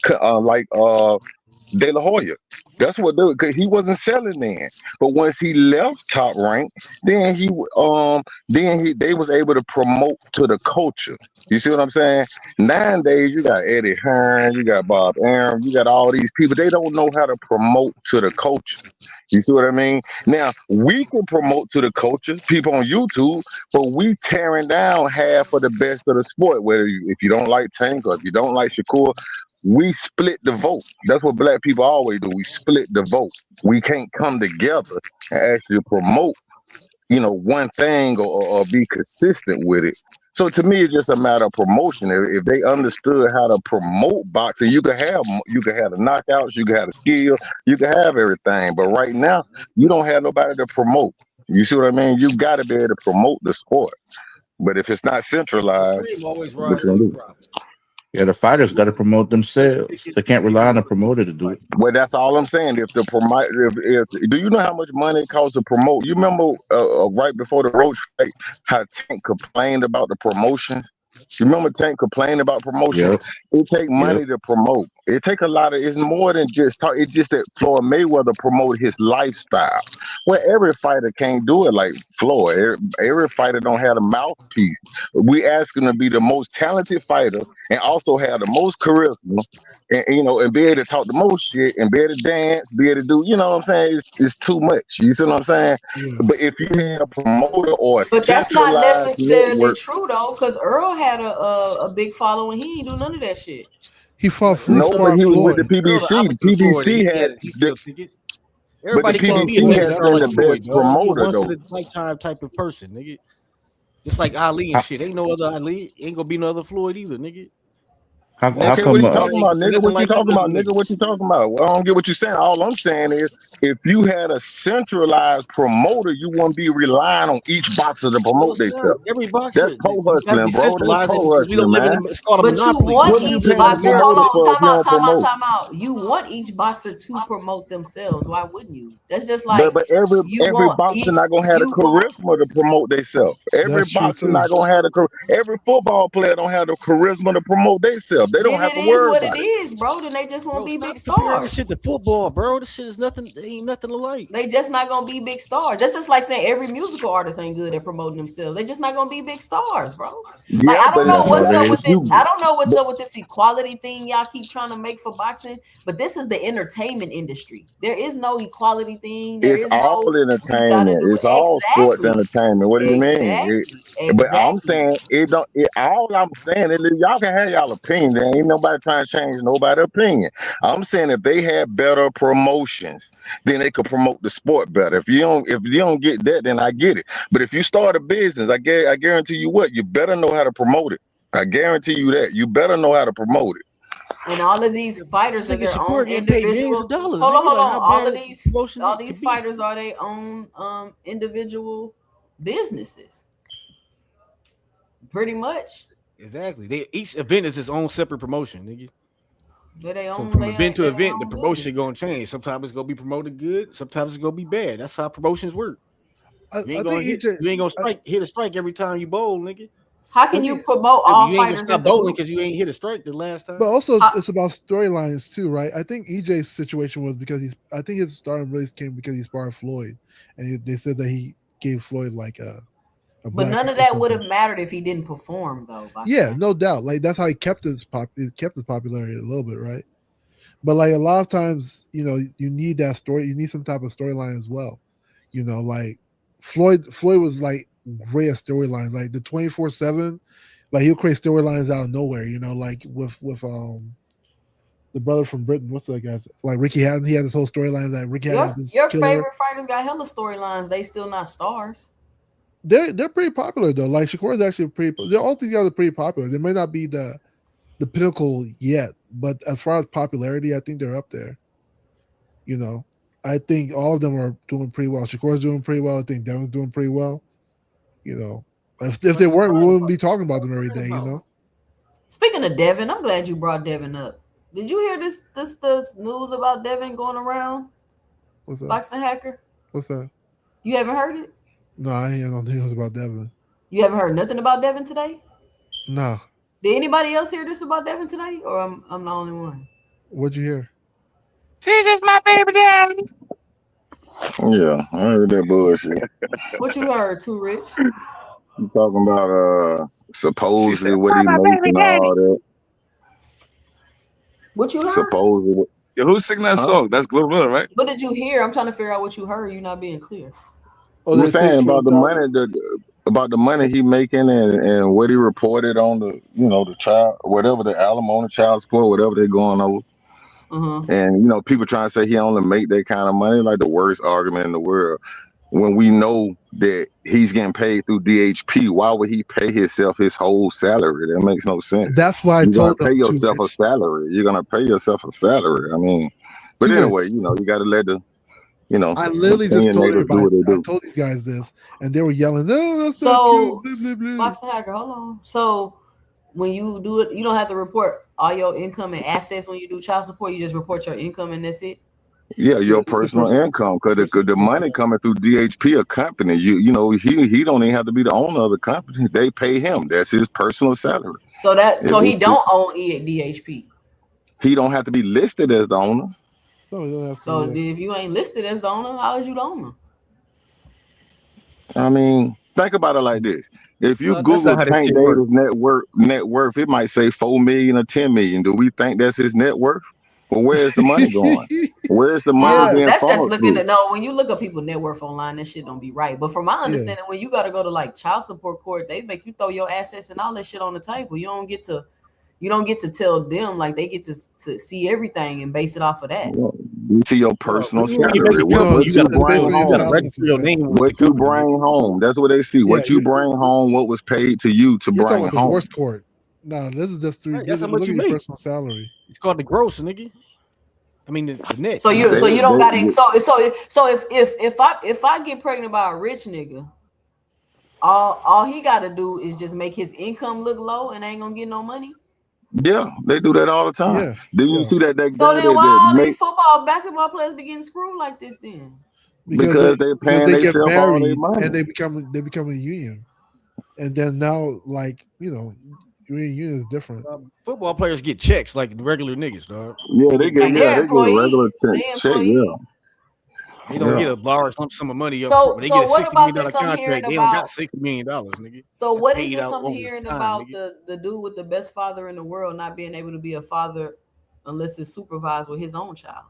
De La Hoya. That's what because he wasn't selling then. But once he left Top Rank, then they was able to promote to the culture. You see what I'm saying? Nowadays, you got Eddie Hearn, you got Bob Arum, you got all these people. They don't know how to promote to the culture. You see what I mean? Now, we can promote to the culture, people on YouTube, but we tearing down half of the best of the sport. If you don't like Tank or if you don't like Shakur, we split the vote. That's what black people always do. We split the vote. We can't come together and actually promote, one thing or be consistent with it. So to me, it's just a matter of promotion. If they understood how to promote boxing, you could have the knockouts, you could have the skill, you could have everything. But right now, you don't have nobody to promote. You see what I mean? You got to be able to promote the sport. But if it's not centralized, always rise to the problem. Yeah, the fighters got to promote themselves. They can't rely on a promoter to do it. Well, that's all I'm saying. If the promote, if do you know how much money it costs to promote? You remember right before the Roach fight, how Tank complained about the promotions. You remember Tank complained about promotion? Yep. It take money to promote. It take a lot of. It's more than just talk. It's just that Floyd Mayweather promote his lifestyle. Well, every fighter can't do it like Floyd. Every fighter don't have a mouthpiece. We ask him to be the most talented fighter and also have the most charisma. And and be able to talk the most shit and be able to dance, be able to do, you know what I'm saying? It's too much. You see what I'm saying? Yeah. But if you had a promoter or a but that's not necessarily network, true though, because Earl had a big following. He ain't do none of that shit. He fought no, but he was with the PBC. The PBC had everybody can't be a star like Floyd, dog. He once in a lifetime type of person, nigga. Just like Ali and shit. Ain't no other Ali. Ain't gonna be no other Floyd either, nigga. Okay, what you talking about, nigga? What you talking about, nigga? What you talking about? Well, I don't get what you're saying. All I'm saying is, if you had a centralized promoter, you wouldn't be relying on each boxer to promote themselves. Every boxer, that's co-hustling, bro. That's co-hustling, man. It's called a but monopoly. You want each boxer. Hold on, time out. You want each boxer to promote themselves. Why wouldn't you? That's just like. But every boxer not gonna have the charisma to promote themselves. Every boxer not gonna have every football player don't have the charisma to promote themselves. They don't have to worry what about it is, bro. Then they just won't be big comparing stars. Shit to football, bro. This shit is nothing. Ain't nothing alike. They just not gonna be big stars. That's just like saying every musical artist ain't good at promoting themselves. They just not gonna be big stars, bro. Yeah, like I don't know what's up with this. I don't know what's up with this equality thing y'all keep trying to make for boxing. But this is the entertainment industry. There is no equality thing. It's all entertainment. It's all sports entertainment. What do you mean? But I'm saying it don't. All I'm saying is y'all can have y'all opinion. There ain't nobody trying to change nobody's opinion. I'm saying if they had better promotions, then they could promote the sport better. If you don't get that, then I get it. But if you start a business, I guarantee you what, you better know how to promote it. I guarantee you that. You better know how to promote it. And all of these fighters are their own individual. Hold on. All these fighters are their own individual businesses. Pretty much. Exactly. Each event is its own separate promotion, nigga. So from event to event, the promotion gonna change. Sometimes it's gonna be promoted good. Sometimes it's gonna be bad. That's how promotions work. You ain't gonna hit a strike every time you bowl, nigga. How can you promote all you fighters? You ain't gonna stop bowling because you ain't hit a strike the last time. But also, it's about storylines too, right? I think EJ's situation was because I think his stardom really came because he sparred Floyd, and they said that he gave Floyd like a. But none of that would have mattered if he didn't perform, though. Yeah, no doubt. Like that's how he kept his popularity a little bit, right? But like a lot of times, you need that story. You need some type of storyline as well. Like Floyd was like great at storylines, like the 24/7. Like he'll create storylines out of nowhere. Like with the brother from Britain. What's that guy's? Like Ricky Hatton. He had this whole storyline that Ricky Hatton. Your favorite fighters got hella storylines. They still not stars. They're pretty popular though. Like Shakur's actually pretty. All these guys are pretty popular. They may not be the pinnacle yet, but as far as popularity, I think they're up there. I think all of them are doing pretty well. Shakur's doing pretty well. I think Devin's doing pretty well. If they weren't, we wouldn't be talking about them every day. Speaking of Devin, I'm glad you brought Devin up. Did you hear this news about Devin going around? What's that? Boxing hacker. What's that? You haven't heard it? No, I ain't no news about Devin. You haven't heard nothing about Devin today? No. Did anybody else hear this about Devin today, or I'm the only one? What'd you hear? Jesus, my baby daddy. Yeah, I heard that bullshit. What you heard, Too Rich? You talking about supposedly what he making all that? What you heard? Supposedly. Yo, who's singing that song? That's Glorilla, right? What did you hear? I'm trying to figure out what you heard. You're not being clear. We're saying about the money, about the money he making and what he reported on the child, whatever the alimony, child support, whatever they're going over. And people trying to say he only make that kind of money, like the worst argument in the world. When we know that he's getting paid through DHP, why would he pay himself his whole salary? That makes no sense. That's why I told him pay yourself a salary. You're gonna pay yourself a salary. I mean, but anyway, you got to let the. I literally just told everybody. I told these guys this, and they were yelling, "No, that's so cute." Boxing hacker, hold on. So when you do it, you don't have to report all your income and assets when you do child support. You just report your income and that's it. Yeah, your personal income, because the money coming through DHP, a company. You know he don't even have to be the owner of the company. They pay him. That's his personal salary. So he don't own DHP. He don't have to be listed as the owner. So if you ain't listed as the owner, how is you the owner? I mean, think about it like this. If you Google Tank Davis net worth, it might say 4 million or 10 million. Do we think that's his net worth? Well, where's the money going? Where's the money being that's just funneled looking through? at when you look at people net worth online, that shit don't be right. But from my understanding, when you got to go to like child support court, they make you throw your assets and all that shit on the table. You don't get to tell them, like they get to see everything and base it off of that. You see your personal salary. What you bring home. What you bring home. That's what they see. What you bring home. What was paid to you to bring home. Divorce court. No, this is just through. That's how much you make. Personal salary. It's called the gross, nigga. I mean the net. So you don't got it. So if I get pregnant by a rich nigga, all he got to do is just make his income look low and ain't gonna get no money. Yeah, they do that all the time. Yeah. Then you see that so then why all these basketball players be getting screwed like this then? Because they get married all money. And they become a union, and then now union is different. Football players get checks like regular niggas, dog. Yeah, they get a regular check. Yeah. They don't get a large lump sum of money up front. They get a $60 million contract. They don't got $60 million, nigga. So what is this I'm hearing about the dude with the best father in the world not being able to be a father unless it's supervised with his own child?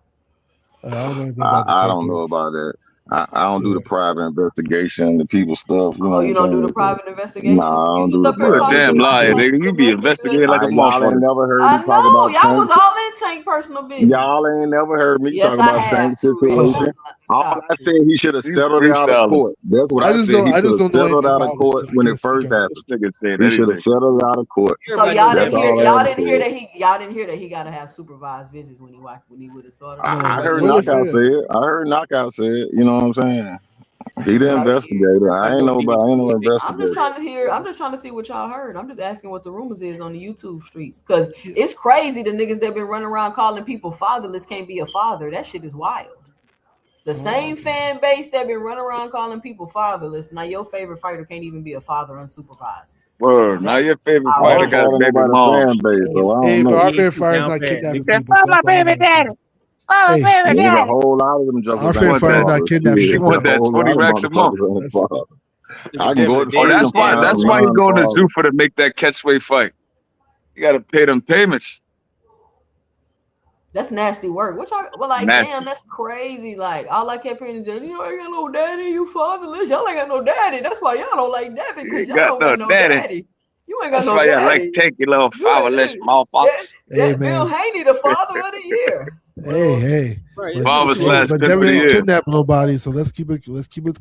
I don't know about that. I don't do the private investigation, the people stuff. You don't do the private investigation? Nah, I don't do You're a damn liar, nigga. You be investigating like a motherfucker. Y'all ain't never heard me talk about y'all was all in Tank personal business. Y'all ain't never heard me talk about Tank situation. All I said, he should have settled it out of court. That's what I said. He should have settled out of court when it first happened. He should have settled out of court. So y'all didn't hear that he got to have supervised visits when he with his daughter. I heard Knockout say it. You know what I'm saying? He the investigator. I ain't no investigator. I'm just trying to see what y'all heard. I'm just asking what the rumors is on the YouTube streets. Because it's crazy the niggas that been running around calling people fatherless can't be a father. That shit is wild. The same fan base that been running around calling people fatherless, now your favorite fighter can't even be a father unsupervised. Word. Now your favorite fighter got a baby mom. Hey, but our favorite fighter's not kidnapping people. My baby daddy. Oh, baby, a whole lot of them jokers. Our favorite fighter's not kidnapping. She want that 20 racks a month. I can go. That's why he going to Zuffa to make that catchweight fight. You got to pay them payments. That's nasty work. Nasty. Damn, that's crazy. Like, all I kept hearing is, you ain't got no daddy, you fatherless. Y'all ain't got no daddy. That's why y'all don't like Devin, because y'all don't got no daddy. You ain't got That's no why daddy. you like take your little fatherless motherfuckers. Bill Haney, the father of the year. Hey. Father slash but Devin ain't kidnapped nobody, so let's keep it.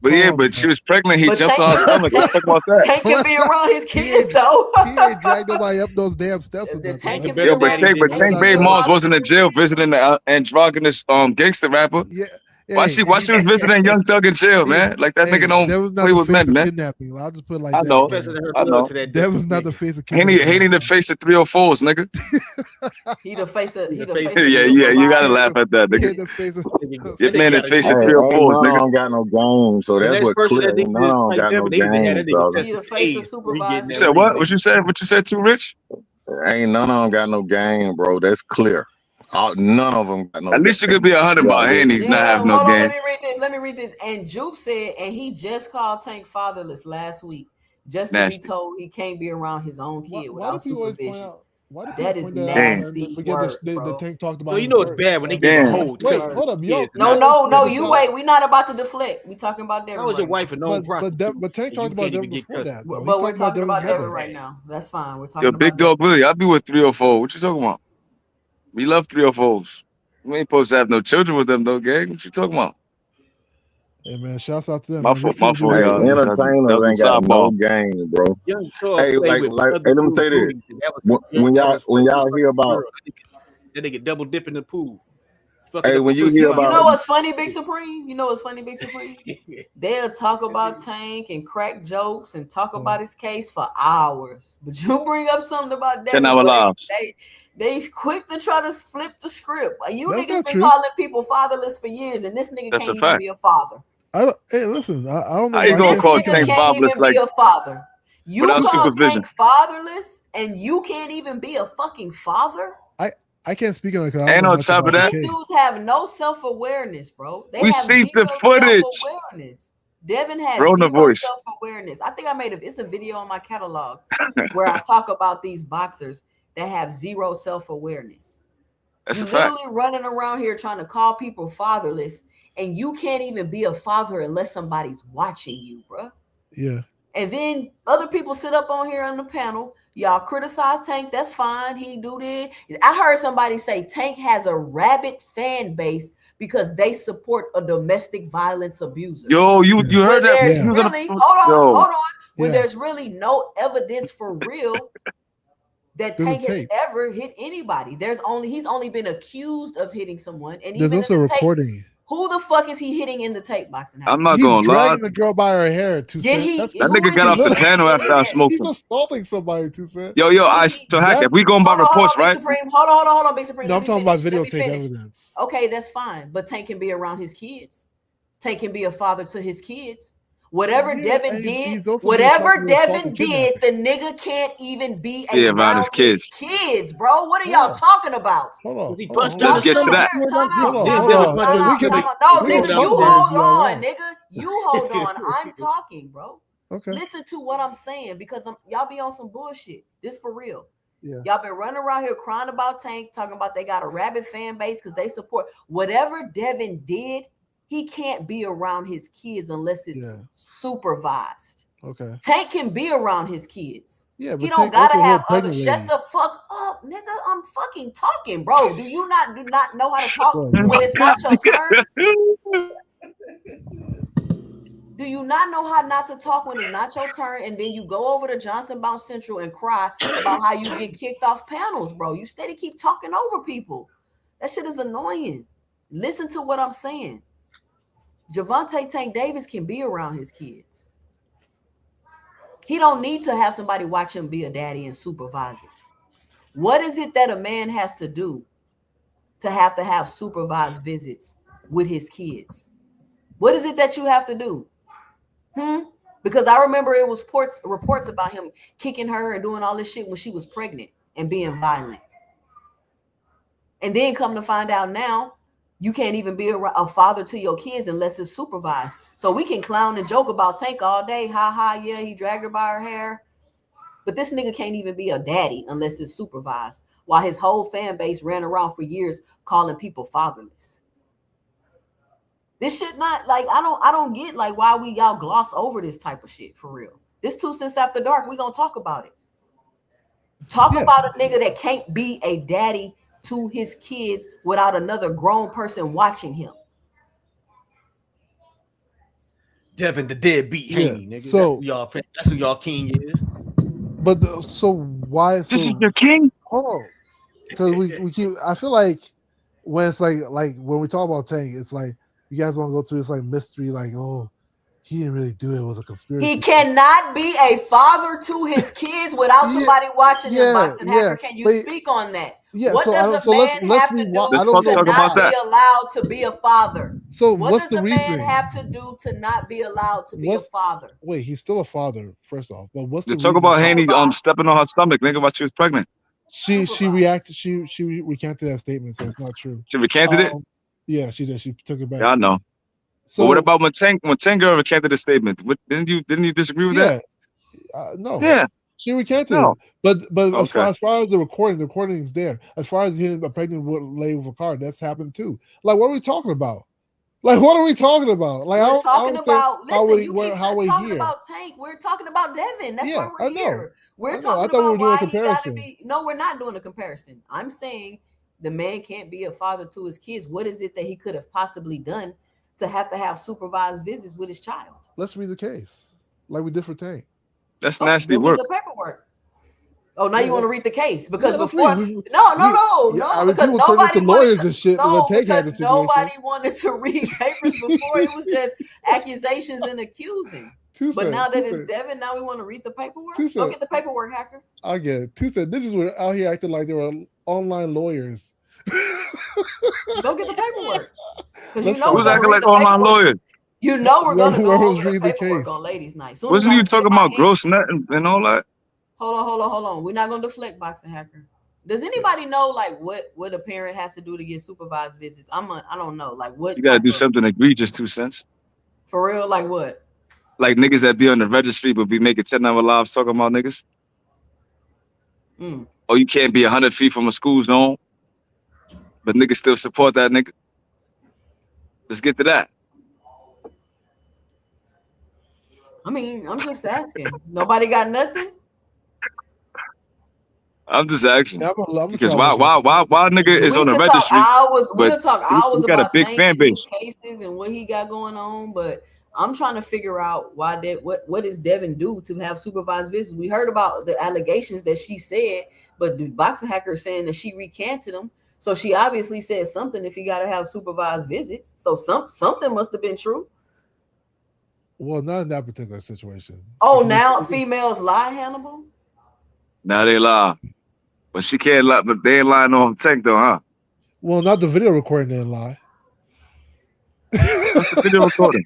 But calm, but she was pregnant. He jumped on her stomach. Let's talk about that. Tank can be around his kids though. He ain't dragged nobody up those damn steps. But Tank Baby Moms wasn't in jail visiting the androgynous gangster rapper. Yeah. Why she was visiting Young Thug in jail, man? Like that nigga don't play with men, man. Kidnapping. I'll just put it like I that. know. That was not the face of kidnapping. He need the face of 304s, nigga. He the face of yeah. You gotta laugh at that, nigga. Your man the face of 304s, nigga. I don't got no game, so that's what clear. I don't got no game. He the face of supervisor. You said what? What you said? Too rich? Ain't none of them got no game, bro. That's clear. None of them got no. At least you could be 100 by Haney, not have no game. Let me read this. And Jupe said, and he just called Tank fatherless last week, just to be told he can't be around his own kid without supervision. That is nasty work, the Tank talked about. So you know it's bad when they get a hold. Wait, hold up, yo. No, you wait. We're not about to deflect. We talking about Devin. How was your wife a known prostitute? But Tank talked about Devin before that. But we're talking about Devin right now. That's fine. We're talking. Yo, Big Dog Billy, I'll be with 304. What you talking about? We love 304s. We ain't supposed to have no children with them, though, gang. What you talking about? Hey, man, shouts out to them. My fault, y'all. Entertainers ain't got no game, bro. Hey, let me say this. When y'all hear about that nigga double dip in the pool. Hey, when you hear about, you know what's funny, Big Supreme? You know what's funny, Big Supreme? They'll talk about Tank and crack jokes and talk about his case for hours, but you bring up something about Devin, 10-hour lives. they quick to try to flip the script. You That's niggas been true. calling people fatherless for years, and this nigga can't even be a father. Hey, listen, I don't know. How you gonna call This Tank nigga can't fatherless even like be a father. You without call supervision? Tank fatherless, and you can't even be a fucking father? I can't speak on it because I And don't know on much top about of that, These dudes have no self-awareness, bro. They we have see zero the footage. self-awareness. Devin has Bro, no zero voice. self-awareness. I think it's a video on my catalog where I talk about these boxers that have zero self-awareness. That's You a fact. literally running around here trying to call people fatherless, and you can't even be a father unless somebody's watching you, bro. Yeah. And then other people sit up on here on the panel. Y'all criticize Tank. That's fine. He do this. I heard somebody say Tank has a rabid fan base because they support a domestic violence abuser. Yo, you heard that? There's really, hold on. When there's really no evidence for real that Tank has ever hit anybody. He's only been accused of hitting someone, and there's even also in the recording. tape, who the fuck is he hitting in the tape boxing house? I'm not He's gonna lie. dragging the girl by her hair. 2 cents. That nigga got off the panel after I smoked him. He's assaulting somebody. 2 cents. Yo, so Hack, if we going by reports, right? Hold on, Big Supreme. No, I'm talking about videotape evidence. Okay, that's fine. But Tank can be around his kids. Tank can be a father to his kids. Whatever Devin did, the nigga can't even be around his kids, bro. What are y'all talking about? Hold on. Let's get to that. No, nigga, you hold on, nigga. You hold on. I'm talking, bro. Okay. Listen to what I'm saying because y'all be on some bullshit. This for real. Yeah. Y'all been running around here crying about Tank, talking about they got a rabid fan base because they support whatever Devin did. He can't be around his kids unless it's supervised. Okay. Tank can be around his kids. Yeah, but he don't gotta have other. Shut the fuck up, nigga. I'm fucking talking, bro. Do you not know how to talk when it's not your turn? Do you not know how not to talk when it's not your turn? And then you go over to Johnson Bounce Central and cry about how you get kicked off panels, bro. You steady keep talking over people. That shit is annoying. Listen to what I'm saying. Javante Tank Davis can be around his kids. He don't need to have somebody watch him be a daddy and supervise it. What is it that a man has to do to have supervised visits with his kids? What is it that you have to do? Because I remember it was reports about him kicking her and doing all this shit when she was pregnant and being violent. And then come to find out now, you can't even be a father to your kids unless it's supervised. So we can clown and joke about Tank all day. Ha ha, yeah, he dragged her by her hair. But this nigga can't even be a daddy unless it's supervised. While his whole fan base ran around for years calling people fatherless. This shit not like I don't get like why y'all gloss over this type of shit for real. This 2 cents after dark, we gonna talk about it. Talk about a nigga that can't be a daddy to his kids without another grown person watching him. Devin the deadbeat Haney, nigga. So that's who y'all king is. But why? This is your king. Hold on, because we keep. I feel like when it's like when we talk about Tank, it's like you guys want to go through this like mystery, like he didn't really do it. It was a conspiracy. He cannot be a father to his kids without somebody watching him. Boxing Hacker, can you speak on that? Yeah, what does a man have to do to not be allowed to be a father? So what does a man have to do to not be allowed to be a father? Wait, he's still a father, first off. But what's the talk about Haney stepping on her stomach, nigga, while she was pregnant? She reacted. She recanted that statement, so it's not true. She recanted it? Yeah, she did. She took it back. Yeah, I know. So but what about when Tank girl recanted the statement? Didn't you disagree with that? No. Yeah. She recanted it. But okay. as far as the recording is there. As far as hitting a pregnant lady with a car, that's happened too. Like, what are we talking about? Like, what are we talking about? Like, we're talking about. Listen, you keep talking about Tank. We're talking about Devin. That's why we're here. We're talking about why he got to be. No, we're not doing a comparison. I'm saying the man can't be a father to his kids. What is it that he could have possibly done to have supervised visits with his child? Let's read the case, like we did for Tank. That's nasty work. The paperwork. Oh, now you want to read the case because before I because mean, nobody people turned into lawyers and shit when Tank had the situation. nobody wanted to read papers before. It was just accusations and accusing. But now that it's Devin, now we want to read the paperwork. Go get the paperwork, hacker. I get it. 2 cents. Niggas were out here acting like they were online lawyers. Go get the paperwork. Because you know who's acting like online lawyers. You know we're gonna go over the paperwork case on ladies' night. Wasn't you talking about gross net and all that? Hold on. We're not gonna deflect boxing hacker. Does anybody know like what a parent has to do to get supervised visits? I don't know. Like what you gotta do something egregious, 2 cents. For real, like what? Like niggas that be on the registry but be making 10-hour lives talking about niggas. Oh, you can't be 100 feet from a school zone, but niggas still support that nigga. Let's get to that. I mean, I'm just asking. Nobody got nothing? I'm just asking. I'm because why nigga is on the registry? We'll talk hours got about a big fan base cases and what he got going on, but I'm trying to figure out why what does Devin do to have supervised visits? We heard about the allegations that she said, but the boxing hacker is saying that she recanted them. So she obviously said something if you got to have supervised visits. So something must have been true. Well, not in that particular situation. Oh, now females lie, Hannibal? Now they lie. But she can't lie, but they ain't lying on Tank though, huh? Well, not the video recording didn't lie. What's the video recording?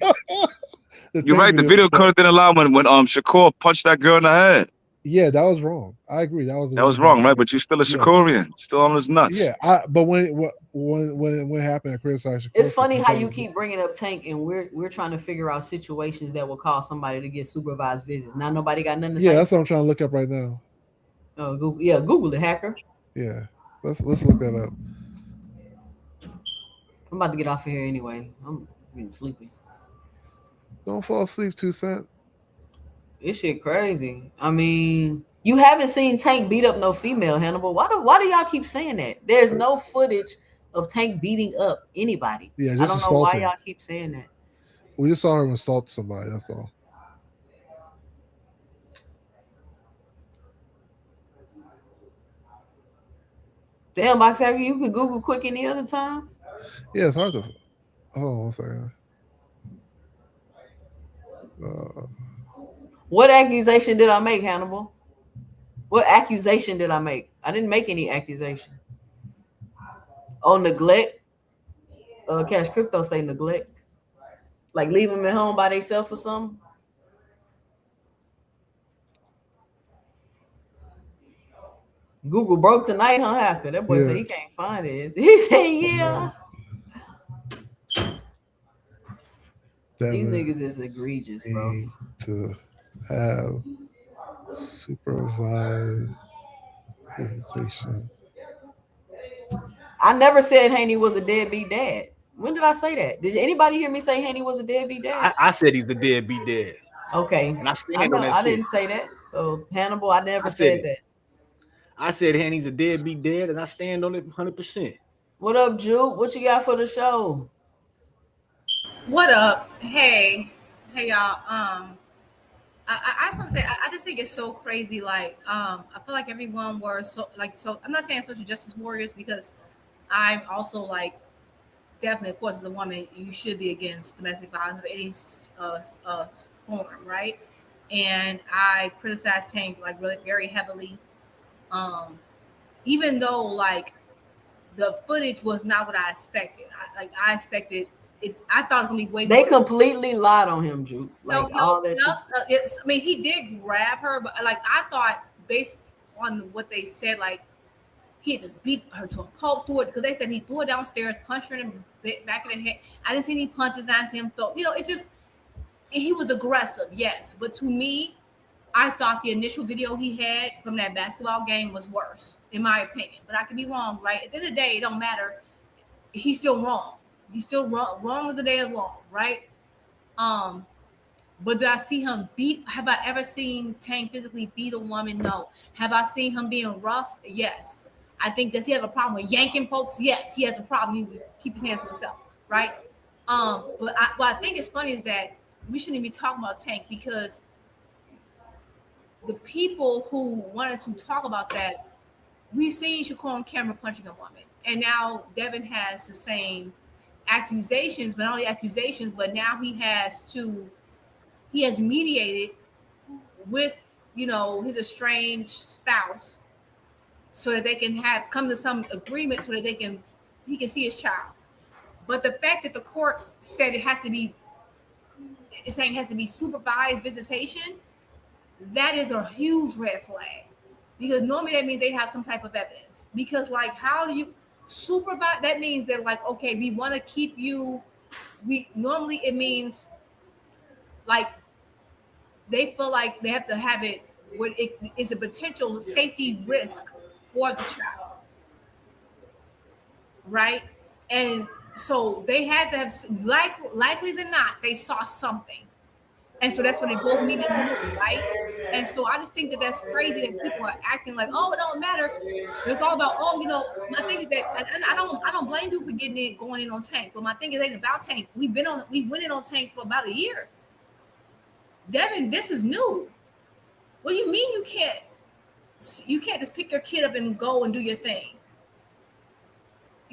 You're right, the video recording didn't lie when Shakur punched that girl in the head. Yeah, that was wrong. I agree. That was wrong, right? But you're still a Shakurian, still on his nuts. Yeah, but when happened, I criticized Shakur. It's funny how you keep bringing up Tank, and we're trying to figure out situations that will cause somebody to get supervised visits. Now nobody got nothing to say. Yeah, that's what I'm trying to look up right now. Oh, Google it, hacker. Yeah, let's look that up. I'm about to get off of here anyway. I'm getting sleepy. Don't fall asleep, 2 cents. This shit crazy. I mean, you haven't seen Tank beat up no female, Hannibal. Why do y'all keep saying that? There's no footage of Tank beating up anybody. Yeah, I don't know why y'all keep saying that. We just saw him assault somebody. That's all. Damn, Box Hacker, you could Google quick any other time. Yeah, it's hard to. Hold on 1 second. What accusation did I make, Hannibal? What accusation did I make? I didn't make any accusation. Oh, neglect. Cash Crypto say neglect. Like leave them at home by themselves or something. Google broke tonight, huh, hacker? That boy said he can't find it. He said, yeah. These niggas is egregious, bro. To have supervised visitation. I never said Haney was a deadbeat dad. When did I say that? Did anybody hear me say Haney was a deadbeat dad? I said he's a deadbeat dad. Okay. And I didn't say that. So Hannibal, I never said that. I said Haney's a deadbeat dad, and I stand on it 100%. What up, Juke? What you got for the show? What up? Hey y'all. I just want to say I just think it's so crazy. Like I feel like everyone were so I'm not saying social justice warriors because I'm also like definitely, of course, as a woman, you should be against domestic violence of any form, right? And I criticized Tank like really very heavily, even though like the footage was not what I expected. I expected it. I thought it was gonna be way. They completely lied on him, Juke. Like all that. I mean, he did grab her, but like I thought, based on what they said, like he had just beat her to a pulp through it because they said he threw her downstairs, punched her in the back of the head. I didn't see any punches. I didn't see him throw. It's just he was aggressive, yes, but to me, I thought the initial video he had from that basketball game was worse, in my opinion. But I could be wrong, right? At the end of the day, it don't matter. He's still wrong. He's still wrong. Wrong as the day is long, right? But did I see him beat? Have I ever seen Tank physically beat a woman? No. Have I seen him being rough? Yes. I think, does he have a problem with yanking folks? Yes, he has a problem. He needs to keep his hands to himself, right? But what I think is funny is that we shouldn't be talking about Tank because the people who wanted to talk about that, we've seen Shakur on camera punching a woman, and now Devin has the same accusations, but not only accusations, but now he has mediated with his estranged spouse so that they can have come to some agreement so that he can see his child. But the fact that the court said it's saying it has to be supervised visitation, that is a huge red flag. Because normally that means they have some type of evidence. Because like how do you supervise? That means they're like, okay, we want to keep you. We normally it means like they feel like they have to have it where it is a potential safety risk for the child, right? And so they had to have likely than not they saw something, and so that's when they both meet in the middle, right? And so I just think that that's crazy that people are acting like, oh, it don't matter. It's all about, oh, my thing is that, and I don't blame you for getting it going in on Tank, but my thing is ain't about Tank. We went in on Tank for about a year. Devin, this is new. What do you mean you can't just pick your kid up and go and do your thing?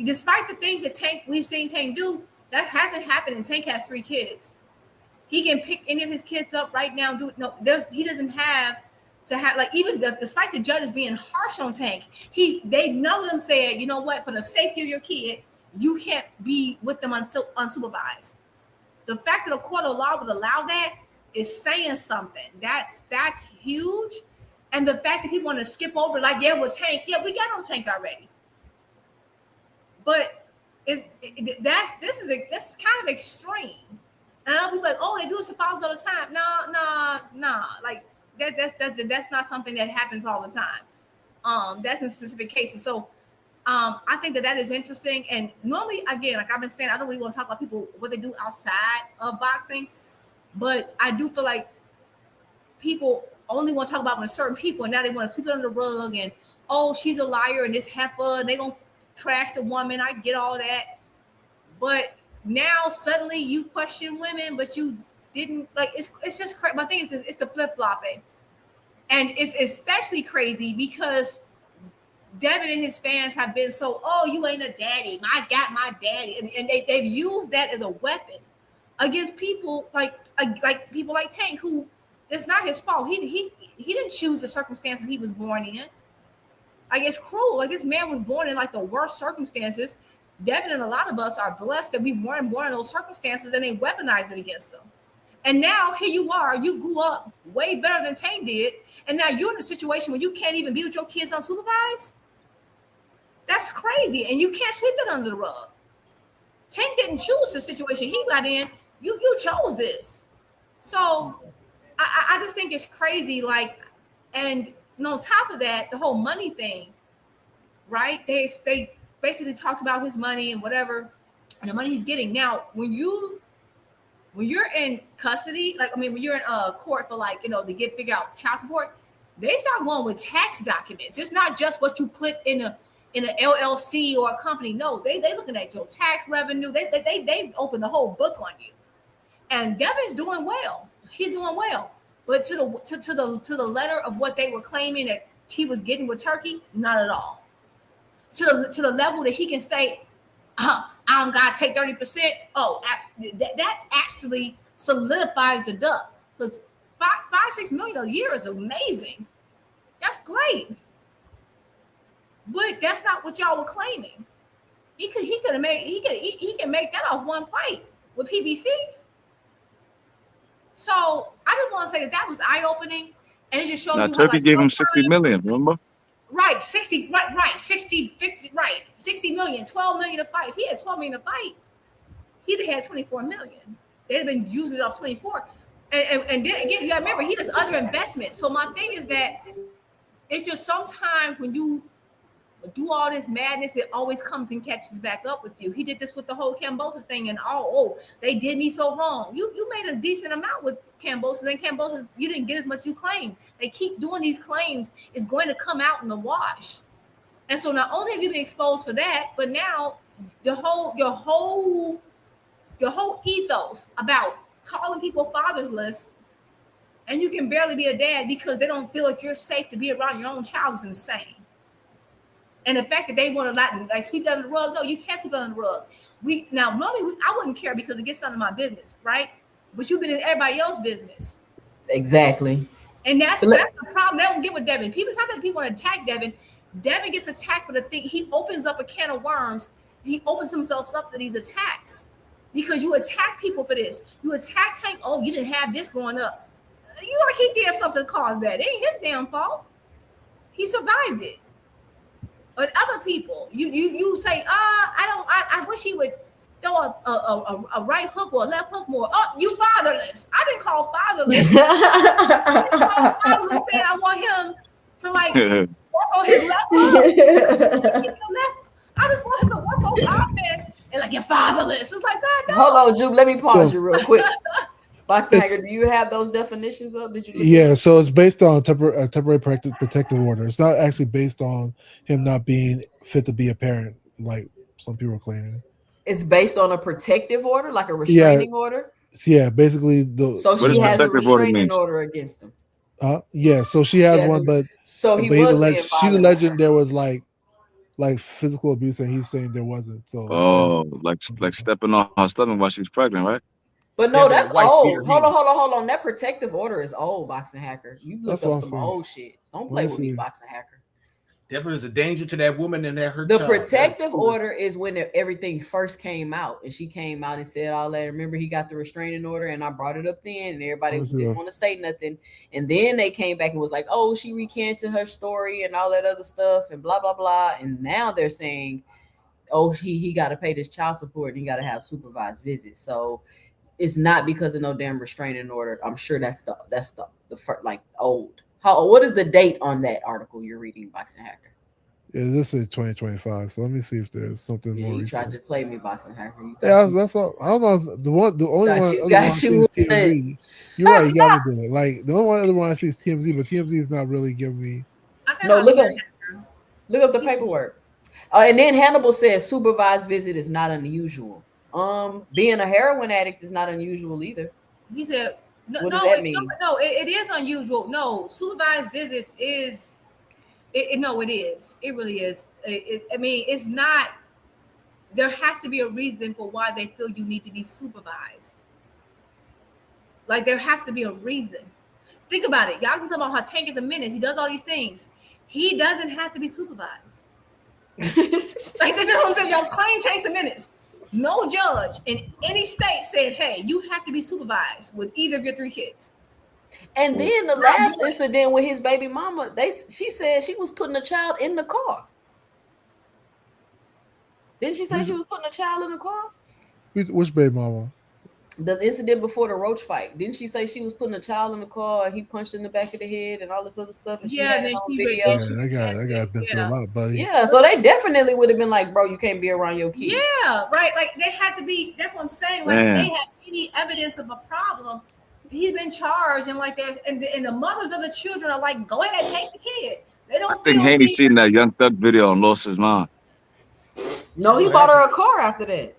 Despite the things that we've seen Tank do, that hasn't happened, and Tank has 3 kids. He can pick any of his kids up right now. He doesn't have to have even despite the judges being harsh on Tank. None of them said, you know what, for the safety of your kid, you can't be with them unsupervised. The fact that a court of law would allow that is saying something. That's huge. And the fact that people want to skip over, like, yeah, with Tank, yeah, we got on Tank already. But this is kind of extreme. And I know people like, oh, they do spouses all the time. No. Like that's not something that happens all the time. That's in specific cases. So I think that is interesting. And normally, again, like I've been saying, I don't really want to talk about people what they do outside of boxing, but I do feel like people only want to talk about when certain people, and now they want to sweep it under the rug and, oh, she's a liar and this heifer, and they gonna trash the woman. I get all that, but now suddenly you question women, but you didn't. Like it's just crazy. My thing is it's the flip flopping, and it's especially crazy because Devin and his fans have been so, oh, you ain't a daddy. I got my daddy, and they've used that as a weapon against people like people like Tank, who it's not his fault. He didn't choose the circumstances he was born in. Like it's cruel. Like this man was born in like the worst circumstances. Devin and a lot of us are blessed that we weren't born in those circumstances, and they weaponize it against them. And now here you are. You grew up way better than Tank did, and now you're in a situation where you can't even be with your kids unsupervised. That's crazy, and you can't sweep it under the rug. Tank didn't choose the situation he got in. You chose this. So I just think it's crazy. Like, and on top of that, the whole money thing, right? They basically talked about his money and whatever, and the money he's getting. Now, when you're in custody, when you're in court for to figure out child support, they start going with tax documents. It's not just what you put in an LLC or a company. No, they looking at your tax revenue. They open the whole book on you. And Devin's doing well. He's doing well. But to the letter of what they were claiming that he was getting with Turkey, not at all. To the level that he can say, I don't gotta take 30%. Oh, that actually solidifies the duck. Because 5-6 million a year is amazing. That's great. But that's not what y'all were claiming. He can make that off one fight with PBC. So I just want to say that was eye opening, and it just shows you Turkey gave him 60 million. Remember? Right, 60, right, 60, 50, right, 60 million, 12 million to fight. If he had 12 million to fight, he'd have had 24 million. They'd have been using it off 24. And then again, you gotta remember, he has other investments. So my thing is that it's just sometimes when you do all this madness, it always comes and catches back up with you. He did this with the whole Cambosa thing, and they did me so wrong. You made a decent amount with Cambosa, and Cambosa, you didn't get as much you claimed. They keep doing these claims, it's going to come out in the wash. And so not only have you been exposed for that, but now your whole ethos about calling people fatherless and you can barely be a dad because they don't feel like you're safe to be around your own child is insane. And the fact that they want to like sweep that under the rug, no, you can't sweep that under the rug. I wouldn't care because it gets none of my business, right? But you've been in everybody else's business. Exactly. And that's the problem. They don't get with Devin. Sometimes people want to attack Devin. Devin gets attacked for the thing. He opens up a can of worms. He opens himself up to these attacks because you attack people for this. You attack Tank. Oh, you didn't have this growing up. You like he did something to cause that. It ain't his damn fault. He survived it. But other people, you say, I wish he would throw a right hook or a left hook more. Oh, you fatherless. I've been called fatherless. Fatherless said I want him to like work on his left hook. I just want him to work on offense and like you're fatherless. It's like God. No. Hold on, Jude. Let me pause you real quick. Boxing Hacker, do you have those definitions up? Did you? Yeah, so it's based on a temporary protective order. It's not actually based on him not being fit to be a parent, like some people are claiming. It's based on a protective order, like a restraining order. Yeah, basically So she has a restraining order against him. Yeah, so she has one, but so he was she's alleging there was like physical abuse, and he's saying there wasn't. So like stepping on her stomach while she's pregnant, right? But no, that's old. Hold on. That protective order is old, Boxing Hacker. You looked up some old shit. Don't play with me, Boxing Hacker. Definitely is a danger to that woman and that her The child. protective order is when everything first came out, and she came out and said all that. Remember, he got the restraining order, and I brought it up then, and everybody didn't want to say nothing. And then they came back and was like, "Oh, she recanted her story and all that other stuff, and blah blah blah." And now they're saying, "Oh, he got to pay this child support, and he got to have supervised visits." So it's not because of no damn restraining order. I'm sure that's the first, like old. What is the date on that article you're reading, Boxing Hacker? Yeah, this is 2025. So let me see if there's something more. You recent. tried to play me, Boxing Hacker. That's all. I don't know. The only one I see is TMZ. You're right. You got me there. Like the only other one I see is TMZ, but TMZ is not really giving me. No, look up the paperwork. And then Hannibal says supervised visit is not unusual. Being a heroin addict is not unusual either. He said, what does that mean? No, it is unusual. No, supervised visits is, no, it is. It really is. I mean, it's not, there has to be a reason for why they feel you need to be supervised. Like there has to be a reason. Think about it. Y'all can talk about how Tank is a menace. He does all these things. He doesn't have to be supervised. Like that's what I'm saying. Y'all claim Tank's a menace. No judge in any state said, "Hey, you have to be supervised with either of your 3 kids." And then the last incident with his baby mama, she said she was putting a child in the car. Didn't she say she was putting a child in the car? Which baby mama? The incident before the Roach fight. Didn't she say she was putting a child in the car and he punched in the back of the head and all this other stuff? And yeah, then she video. That guy been through a lot, buddy. Yeah, so they definitely would have been like, bro, you can't be around your kids. Yeah, right. Like they had to be. That's what I'm saying. Like if they had any evidence of a problem, he's been charged and like that. And the mothers of the children are like, go ahead, take the kid. They don't. I think Haney seen that Young Thug video and lost his mind. No, he bought her a car after that.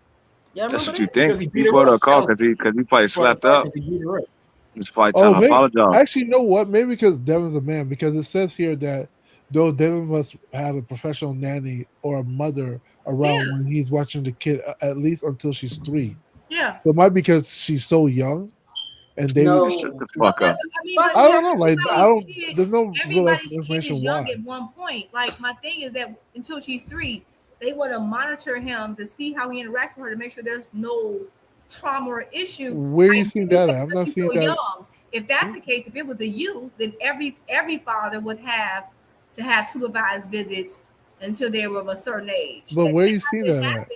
That's what you think. He bought her a car because he probably slapped up. He's probably trying to apologize. Actually, you know what? Maybe because Devin's a man. Because it says here that though Devin must have a professional nanny or a mother around when he's watching the kid, at least until she's 3. Yeah. So it might be because she's so young, and they shut the fuck up. I don't know. Like I don't. There's no real information kid is young why. at one point. Like my thing is that until she's 3. They want to monitor him to see how he interacts with her to make sure there's no trauma or issue. Where you seen that at? I'm not seeing that. Young. If that's the case, if it was a youth, then every father would have to have supervised visits until they were of a certain age. But where you seen that at?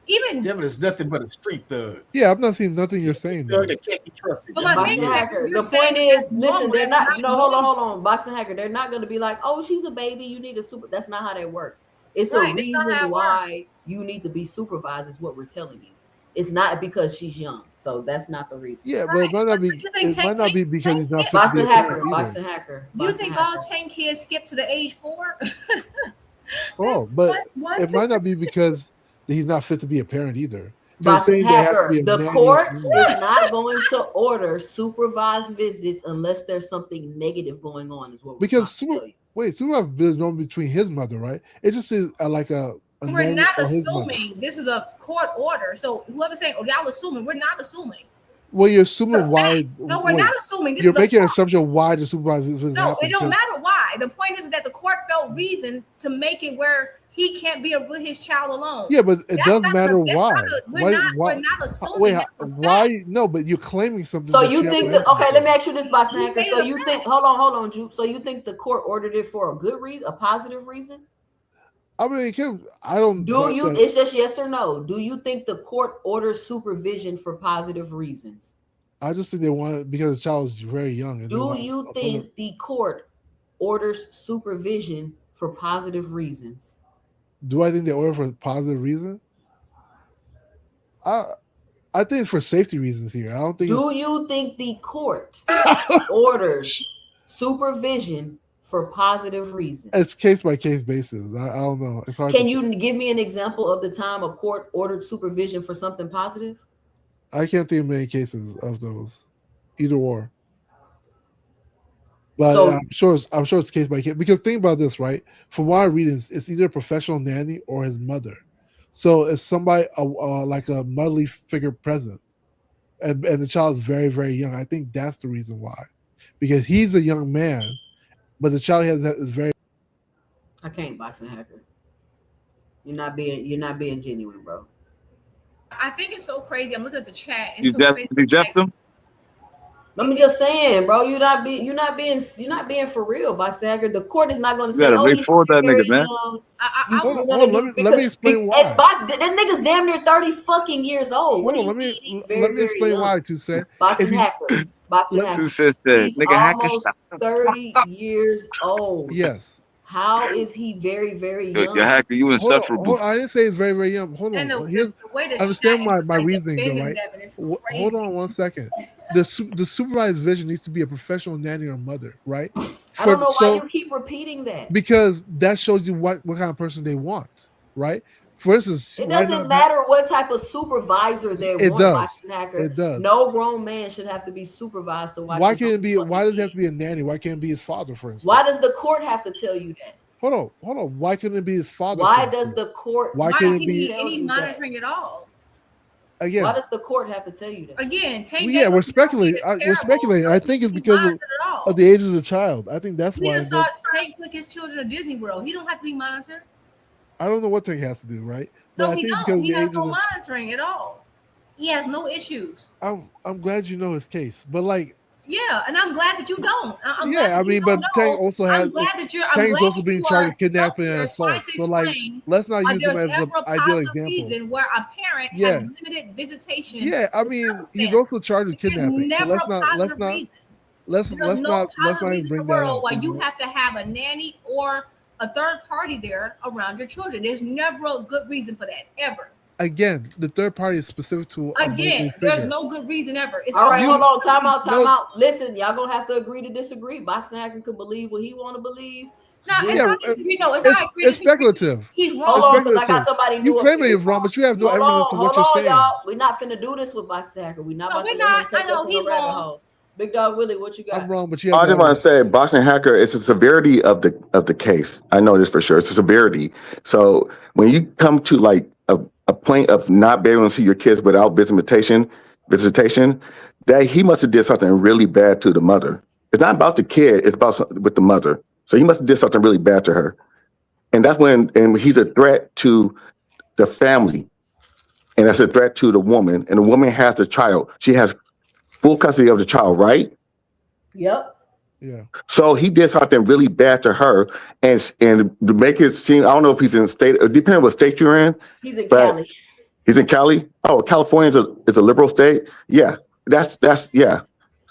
Even Devin is nothing but a street thug. Yeah, I'm not seeing nothing you're saying. Thug that can't be trusted. But Boxing Hacker. The point is, listen, they're not. No, hold on. Boxing Hacker. They're not going to be like, oh, she's a baby. You need a super. That's not how they work. It's a reason why you need to be supervised. Is what we're telling you. It's not because she's young. So that's not the reason. Yeah, but it might not be. It might not be because he's not. Boxing Hacker. Do you think all 10 kids skip to the age 4? Oh, but it might not be because he's not fit to be a parent either. It Boxing Hacker, the court is not going to order supervised visits unless there's something negative going on, is what we're trying to tell you. Wait, supervised visits don't between his mother, right? It just is like a we're not assuming this is a court order. So whoever's saying, "Oh, y'all assuming," we're not assuming. Well, you're assuming why. No, we're not assuming. You're making an assumption why the supervised visits No, it don't matter why. The point is that the court felt reason to make it where he can't be with his child alone. Yeah, but it doesn't matter why. We're not assuming. Wait, why? No, but you're claiming something. So you think that? Okay, let me ask you this, Boxing Hacker. So you think? Hold on, Juke. So you think the court ordered it for a good reason, a positive reason? I mean, I don't. Do you? It's just yes or no. Do you think the court orders supervision for positive reasons? I just think they want it because the child is very young. Do you think the court orders supervision for positive reasons? Do I think they order for positive reasons? I think it's for safety reasons here. I don't think. Do you think the court orders supervision for positive reasons? It's case by case basis. I don't know. It's hard. Can you give me an example of the time a court ordered supervision for something positive? I can't think of many cases of those, either or. But so, I'm sure it's case by case. Because think about this, right? From what I read, it's either a professional nanny or his mother. So it's somebody like a motherly figure present, and the child is very, very young. I think that's the reason why, because he's a young man, but the child is very. I can't, Boxing Hacker. You're not being genuine, bro. I think it's so crazy. I'm looking at the chat. You Jeff them? I'm just saying, bro. You're not being for real, Boxing Hacker. The court is not going to say, "Oh, bring forward that nigga, man." Let me explain why. That nigga's damn near 30 fucking years old. Let me explain why. 2cents. Boxing Hacker. Boxing Hacker. 2cents. Nigga hacker. 30 years old. Yes. How is he very, very young? You're hacker. You insufferable. I didn't say he's very, very young. Hold on. Understand my reasoning, though, right? Hold on 1 second. The supervised vision needs to be a professional nanny or mother, right? I don't know why you keep repeating that. Because that shows you what kind of person they want, right? For instance, it doesn't matter what type of supervisor they want. It does. No grown man should have to be supervised to watch. Why can't it be? Why does it have to be a nanny? Why can't it be his father, for instance? Why does the court have to tell you that? Hold on. Why couldn't it be his father? Why does the court? Why can't it be any monitoring at all? Again, why does the court have to tell you that? Again, we're speculating. We're speculating. I think it's because of the age of the child. I think that's why. Tank took his children to Disney World. He don't have to be monitored. I don't know what Tank has to do, right? But no, he don't. He has no monitoring at all. He has no issues. I'm glad you know his case, but like. Yeah, and I'm glad that you don't. But Tank also has. Tank's also being charged with kidnapping and assault. So like, let's not use him as an ideal example. Reason where a parent has limited visitation. Yeah, I mean, he's also charged with kidnapping. Never so let's not even bring that up. Why you have to have a nanny or a third party there around your children? There's never a good reason for that ever. Again, the third party is specific to. There's no good reason ever. All right, hold on. Time out. Listen, y'all gonna have to agree to disagree. Boxing Hacker could believe what he want to believe. No, it's speculative. He's wrong. Hold on, because I got somebody new. You claim he's wrong, but you have no evidence to what you're saying. Y'all. We're not finna do this with Boxing Hacker. We're not. I know he's wrong. Big Dog Willie, what you got? I'm wrong, but you. I just want to say, Boxing Hacker, it's the severity of the case. I know this for sure. It's the severity. So when you come to like a point of not being able to see your kids without visitation, that he must have did something really bad to the mother. It's not about the kid; it's about with the mother. So he must have did something really bad to her, and that's when he's a threat to the family, and that's a threat to the woman. And the woman has the child; she has full custody of the child, right? Yep. Yeah. So he did something really bad to her, and to make it seem, I don't know if he's in state, depending on what state you're in. He's in Cali. He's in Cali. Oh, California is a liberal state. Yeah, that's yeah.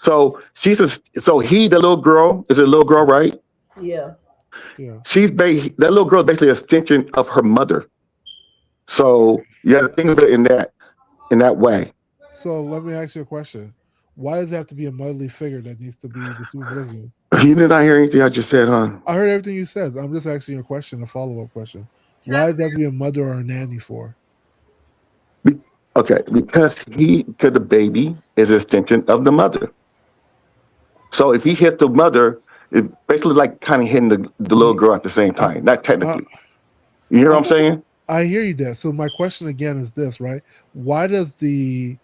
So the little girl is a little girl, right? Yeah. Yeah. That little girl is basically an extension of her mother. So you got to think of it in that way. So let me ask you a question. Why does it have to be a motherly figure that needs to be the supervision? You did not hear anything I just said, huh? I heard everything you said. I'm just asking you a question, a follow-up question. Why does that have to be a mother or a nanny for? Okay, because the baby is an extension of the mother. So if he hit the mother, it basically like kind of hitting the little girl at the same time. Not technically. You hear what I'm saying? I hear you, Dad. So my question again is this, right? Why does the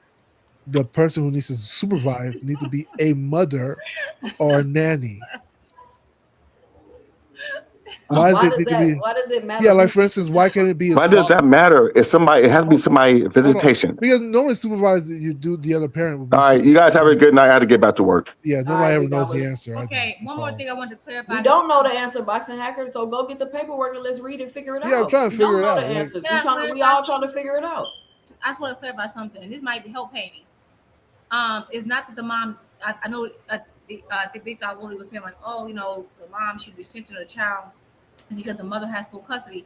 person who needs to supervise need to be a mother or a nanny? Why does it matter? Yeah, like for instance, why can't it be? Why does that matter? If somebody, it has to be somebody visitation. Because normally supervise you do the other parent. Would be All right, you guys have a good night. I have to get back to work. Yeah, nobody ever knows the answer. Okay, one more thing I wanted to clarify. We don't know the answer, boxing hacker. So go get the paperwork and let's read and figure it out. Yeah, I'm trying to figure it out. We don't know the answers. We all trying to figure it out. I just want to clarify something, and this might be help Haney. It's not that the mom. I know. The Big Dog Willie was saying like, oh, the mom, she's an extension of the child because the mother has full custody.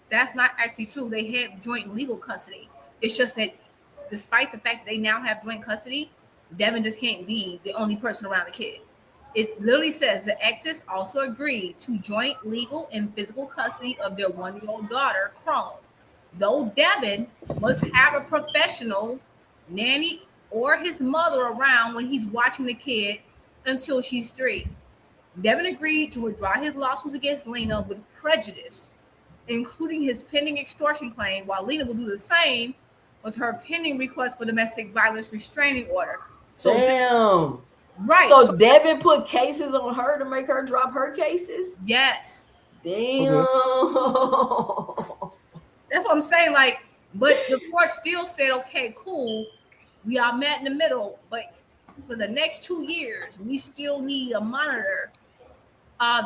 That's not actually true. They had joint legal custody. It's just that despite the fact that they now have joint custody, Devin just can't be the only person around the kid. It literally says the exes also agreed to joint legal and physical custody of their 1-year-old daughter, Chrome. Though Devin must have a professional nanny or his mother around when he's watching the kid until she's 3. Devin agreed to withdraw his lawsuits against Lena with prejudice, including his pending extortion claim, while Lena will do the same with her pending request for domestic violence restraining order. So, damn. Right. So Devin put cases on her to make her drop her cases? Yes. Damn. That's what I'm saying. Like, but the court still said, okay, cool. We are met in the middle, but for the next 2 years, we still need a monitor.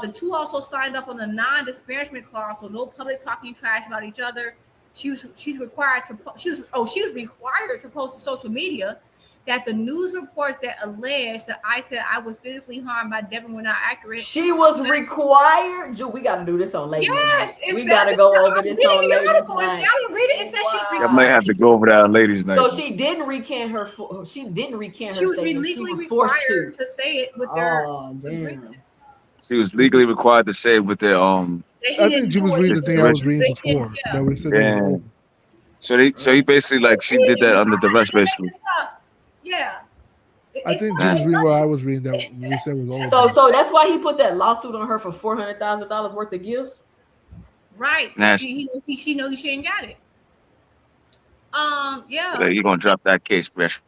The two also signed up on a non-disparagement clause, so no public talking trash about each other. She's required to she was required to post to social media that the news reports that allege that I said I was physically harmed by Devin were not accurate. She was required. We got to do this on ladies. Yes, we got to go over this on ladies. Read it. It says she's required. I might have to go over that on ladies' night. So she didn't recant her. She didn't recant her. She was legally required to say it with their agreement. She was legally required to say it with their I think she was reading the thing I was reading before. That we said. So he basically like she did that under duress, basically. Yeah. I think she was reading what I was reading that we said was over. So that's why he put that lawsuit on her for $400,000 worth of gifts. Right. She knows she ain't got it. Yeah. You're gonna drop that case, bitch.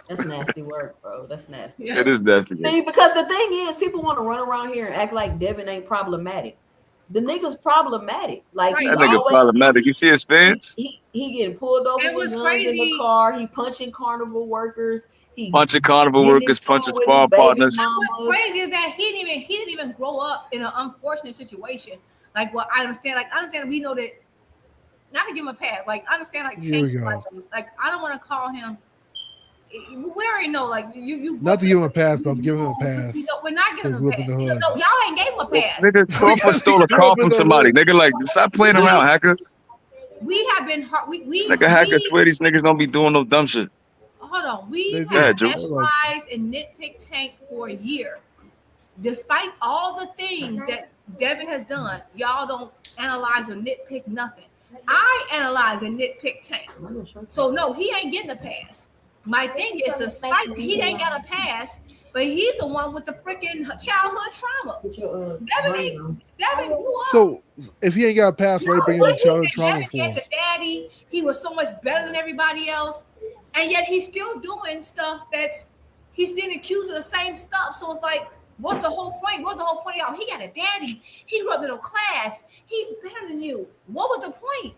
That's nasty work, bro. That's nasty. Yeah. It is nasty. See, because the thing is, people want to run around here and act like Devin ain't problematic. The nigga's problematic. Like that nigga problematic. You see his fans? He getting pulled over with guns in the car. He punching carnival workers. He punching carnival workers, punching sparring partners. What's crazy is that he didn't even grow up in an unfortunate situation. Like what I understand. Like I understand. We know that. Not to give him a pass. Like I understand. Like I don't want to call him. We already know, like you. Not to give him a pass, but I'm giving him a pass. We're not giving him a pass. No, y'all ain't gave him a pass. Nigga, Crawford stole a car from somebody. Nigga, like stop playing around, hacker. We have been hurt. Nigga, hacker, swear these niggas don't be doing no dumb shit. Hold on, we have analyzed and nitpicked Tank for a year. Despite all the things that Devin has done, y'all don't analyze or nitpick nothing. I analyze and nitpick Tank. So no, he ain't getting a pass. My thing is, despite he ain't got a pass, but he's the one with the freaking childhood trauma. Devin grew up. So if he ain't got a pass, why bringing the childhood trauma for? The daddy, he was so much better than everybody else, and yet he's still doing stuff he's getting accused of the same stuff. So it's like, what's the whole point? What's the whole point of y'all? He got a daddy. He grew up middle class. He's better than you. What was the point?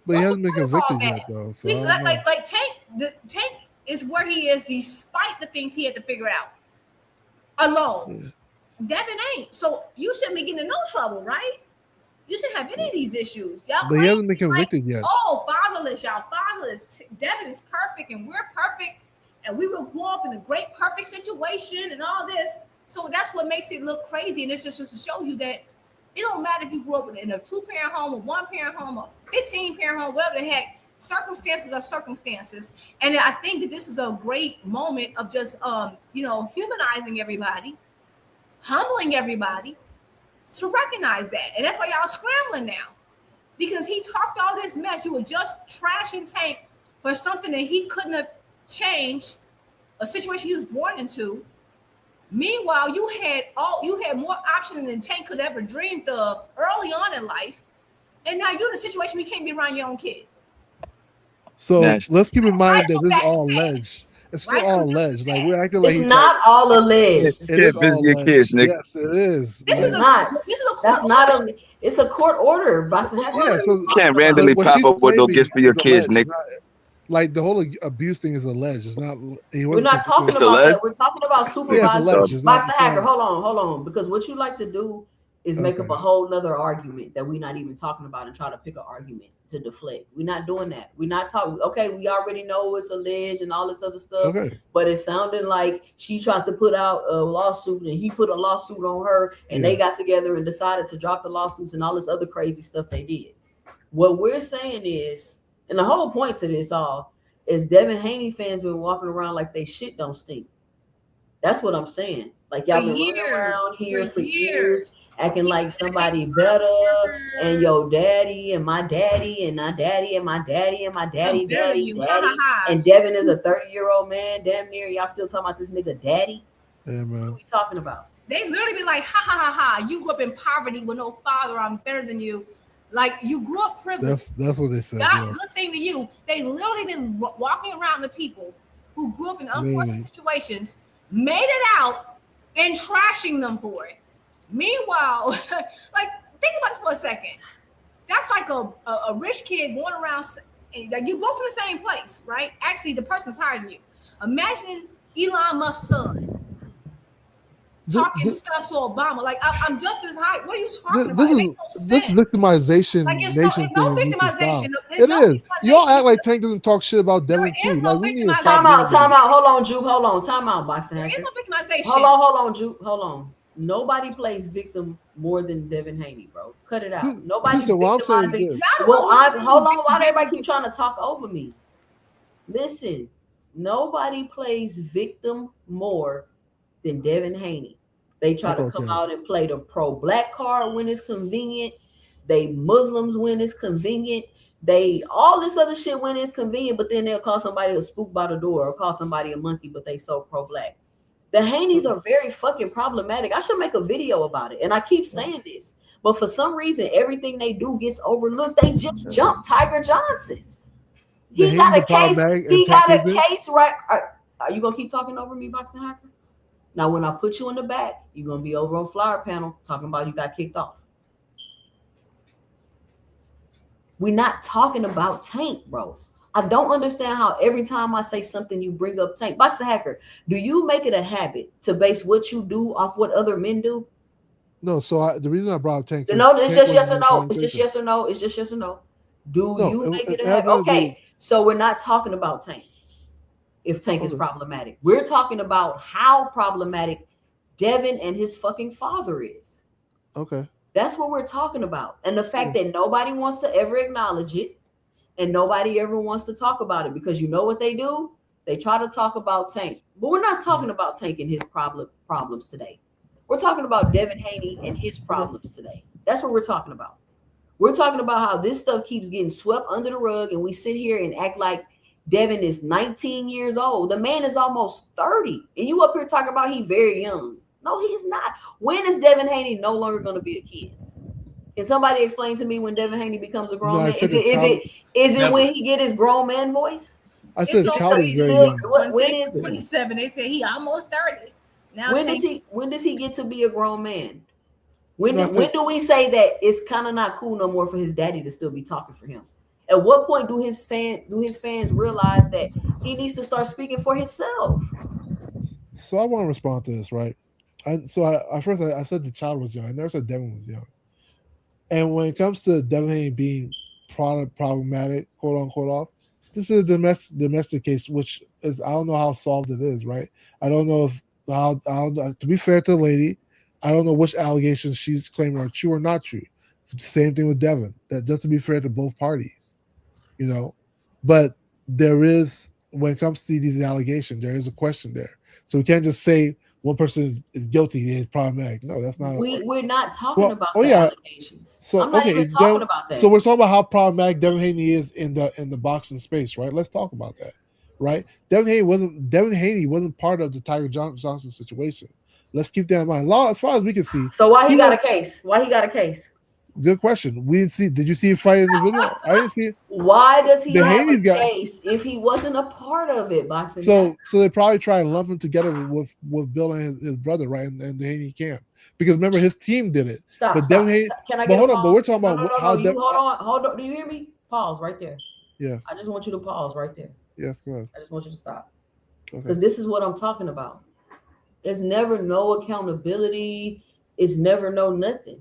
But he hasn't been convicted yet, though. So like Tank is where he is, despite the things he had to figure out alone. Devin ain't. So you shouldn't be getting in no trouble, right? You shouldn't have any of these issues. Y'all but he hasn't been convicted yet. Oh, fatherless, y'all fatherless. Devin is perfect, and we're perfect, and we will grow up in a great, perfect situation, and all this. So that's what makes it look crazy, and it's just to show you that it don't matter if you grew up in a 2-parent home, or 1-parent home, or 15-parent home, whatever the heck. Circumstances are circumstances, and I think that this is a great moment of just humanizing everybody, humbling everybody to recognize that, and that's why y'all scrambling now. because he talked all this mess. You were just trashing Tank for something that he couldn't have changed, a situation he was born into. Meanwhile, you had more options than Tank could ever dreamed of early on in life, and now you're in a situation where you can't be around your own kid. So let's keep in mind that this is all alleged. It's still all alleged. Like we're acting like it's not all alleged. It is all alleged. Kids, Nick. Yes, it is. This is not. That's not a. It's a court order. Yeah, so you can't randomly pop up with no gifts for your kids, Nick. Like the whole abuse thing is alleged. It's not. We're not talking about that. We're talking about supervised boxing hacker. Hold on. Because what you like to do is make up a whole nother argument that we're not even talking about and try to pick an argument to deflect. We're not doing that. We're not talking. Okay, we already know it's alleged and all this other stuff. But it sounded like she tried to put out a lawsuit and he put a lawsuit on her, and they got together and decided to drop the lawsuits and all this other crazy stuff they did. What we're saying is, and the whole point to this all is Devin Haney fans been walking around like they shit don't stink. That's what I'm saying. Like y'all been running around here for years acting like somebody better, and your daddy and my daddy and my daddy and my daddy and my daddy, daddy. And Devin is a 30-year-old man, damn near. Y'all still talking about this nigga daddy? Yeah, man. What are we talking about? They literally be like, ha ha ha ha. You grew up in poverty with no father. I'm better than you. Like you grew up privileged. That's what they said. God, good thing to you. They literally been walking around the people who grew up in unfortunate situations, made it out, and trashing them for it. Meanwhile, like think about this for a second. That's like a rich kid going around. Like you both from the same place, right? Actually, the person's higher than you. Imagine Elon Musk's son talking stuff to Obama. Like I'm just as high. What are you talking about? This victimization. Like it's no victimization. It is. Y'all act like Tank doesn't talk shit about Devin too. Like we need to time out. Hold on, Juke. Hold on. Time out, boxing hacker. There is no victimization. Hold on, Juke. Hold on. Nobody plays victim more than Devin Haney, bro. Cut it out. Nobody's victimizing. Hold on. Why do everybody keep trying to talk over me? Listen, nobody plays victim more than Devin Haney. They try to come out and play the pro-black card when it's convenient. They Muslims when it's convenient. They all this other shit when it's convenient, but then they'll call somebody a spook by the door or call somebody a monkey, but they so pro-black. The Haneys are very fucking problematic. I should make a video about it. And I keep saying this, but for some reason, everything they do gets overlooked. They just jumped Tiger Johnson. He got a case. He got a case right. Are you gonna keep talking over me, boxing hacker? Now, when I put you in the back, you're gonna be over on Flower Panel talking about you got kicked off. We're not talking about Tank, bro. I don't understand how every time I say something, you bring up Tank. Boxer Hacker, do you make it a habit to base what you do off what other men do? No, so the reason I brought up Tank. No, it's just yes or no. It's just yes or no. It's just yes or no. Do you make it a habit? Okay, so we're not talking about Tank. If Tank is problematic, we're talking about how problematic Devin and his fucking father is. Okay. That's what we're talking about. And the fact that nobody wants to ever acknowledge it and nobody ever wants to talk about it, because you know what they do? They try to talk about Tank. But we're not talking about Tank and his problems today. We're talking about Devin Haney and his problems today. That's what we're talking about. We're talking about how this stuff keeps getting swept under the rug and we sit here and act like Devin is 19 years old. The man is almost 30. And you up here talking about he very young. No, he's not. When is Devin Haney no longer going to be a kid? Can somebody explain to me when Devin Haney becomes a grown man? Is it when he get his grown man voice? I said child is very young. When is 27? They said he almost 30. Now when does he get to be a grown man? When do we say that it's kind of not cool no more for his daddy to still be talking for him? At what point do his fans realize that he needs to start speaking for himself? So I want to respond to this, right? I said the child was young. I never said Devin was young. And when it comes to Devin Haney being problematic, quote unquote, off, this is a domestic case, which is I don't know how solved it is, right? I don't know to be fair to the lady, I don't know which allegations she's claiming are true or not true. Same thing with Devin. That just to be fair to both parties, you know. But there is, when it comes to these allegations, there is a question there. So we can't just say one person is guilty and is problematic. No, that's not. We're not talking about the yeah. allegations. So I'm not even talking about that. So we're talking about how problematic Devin Haney is in the boxing space, right? Let's talk about that, right? Devin Haney wasn't part of the Tiger Johnson situation. Let's keep that in mind. Law, as far as we can see. So why he got a case? Why he got a case? Good question. We didn't see. Did you see him fight in the video? I didn't see it. Why does he have a case if he wasn't a part of it? Boxing. So they probably try to lump him together with Bill and his brother, right? And the Haney camp, because remember his team did it. Stop. But Devin Haney. Can I but get hold a on. pause? But we're talking about how. Hold on. Do you hear me? Pause right there. Yes. I just want you to pause right there. Yes. Go ahead. I just want you to stop. Because this is what I'm talking about. It's never no accountability. It's never no nothing.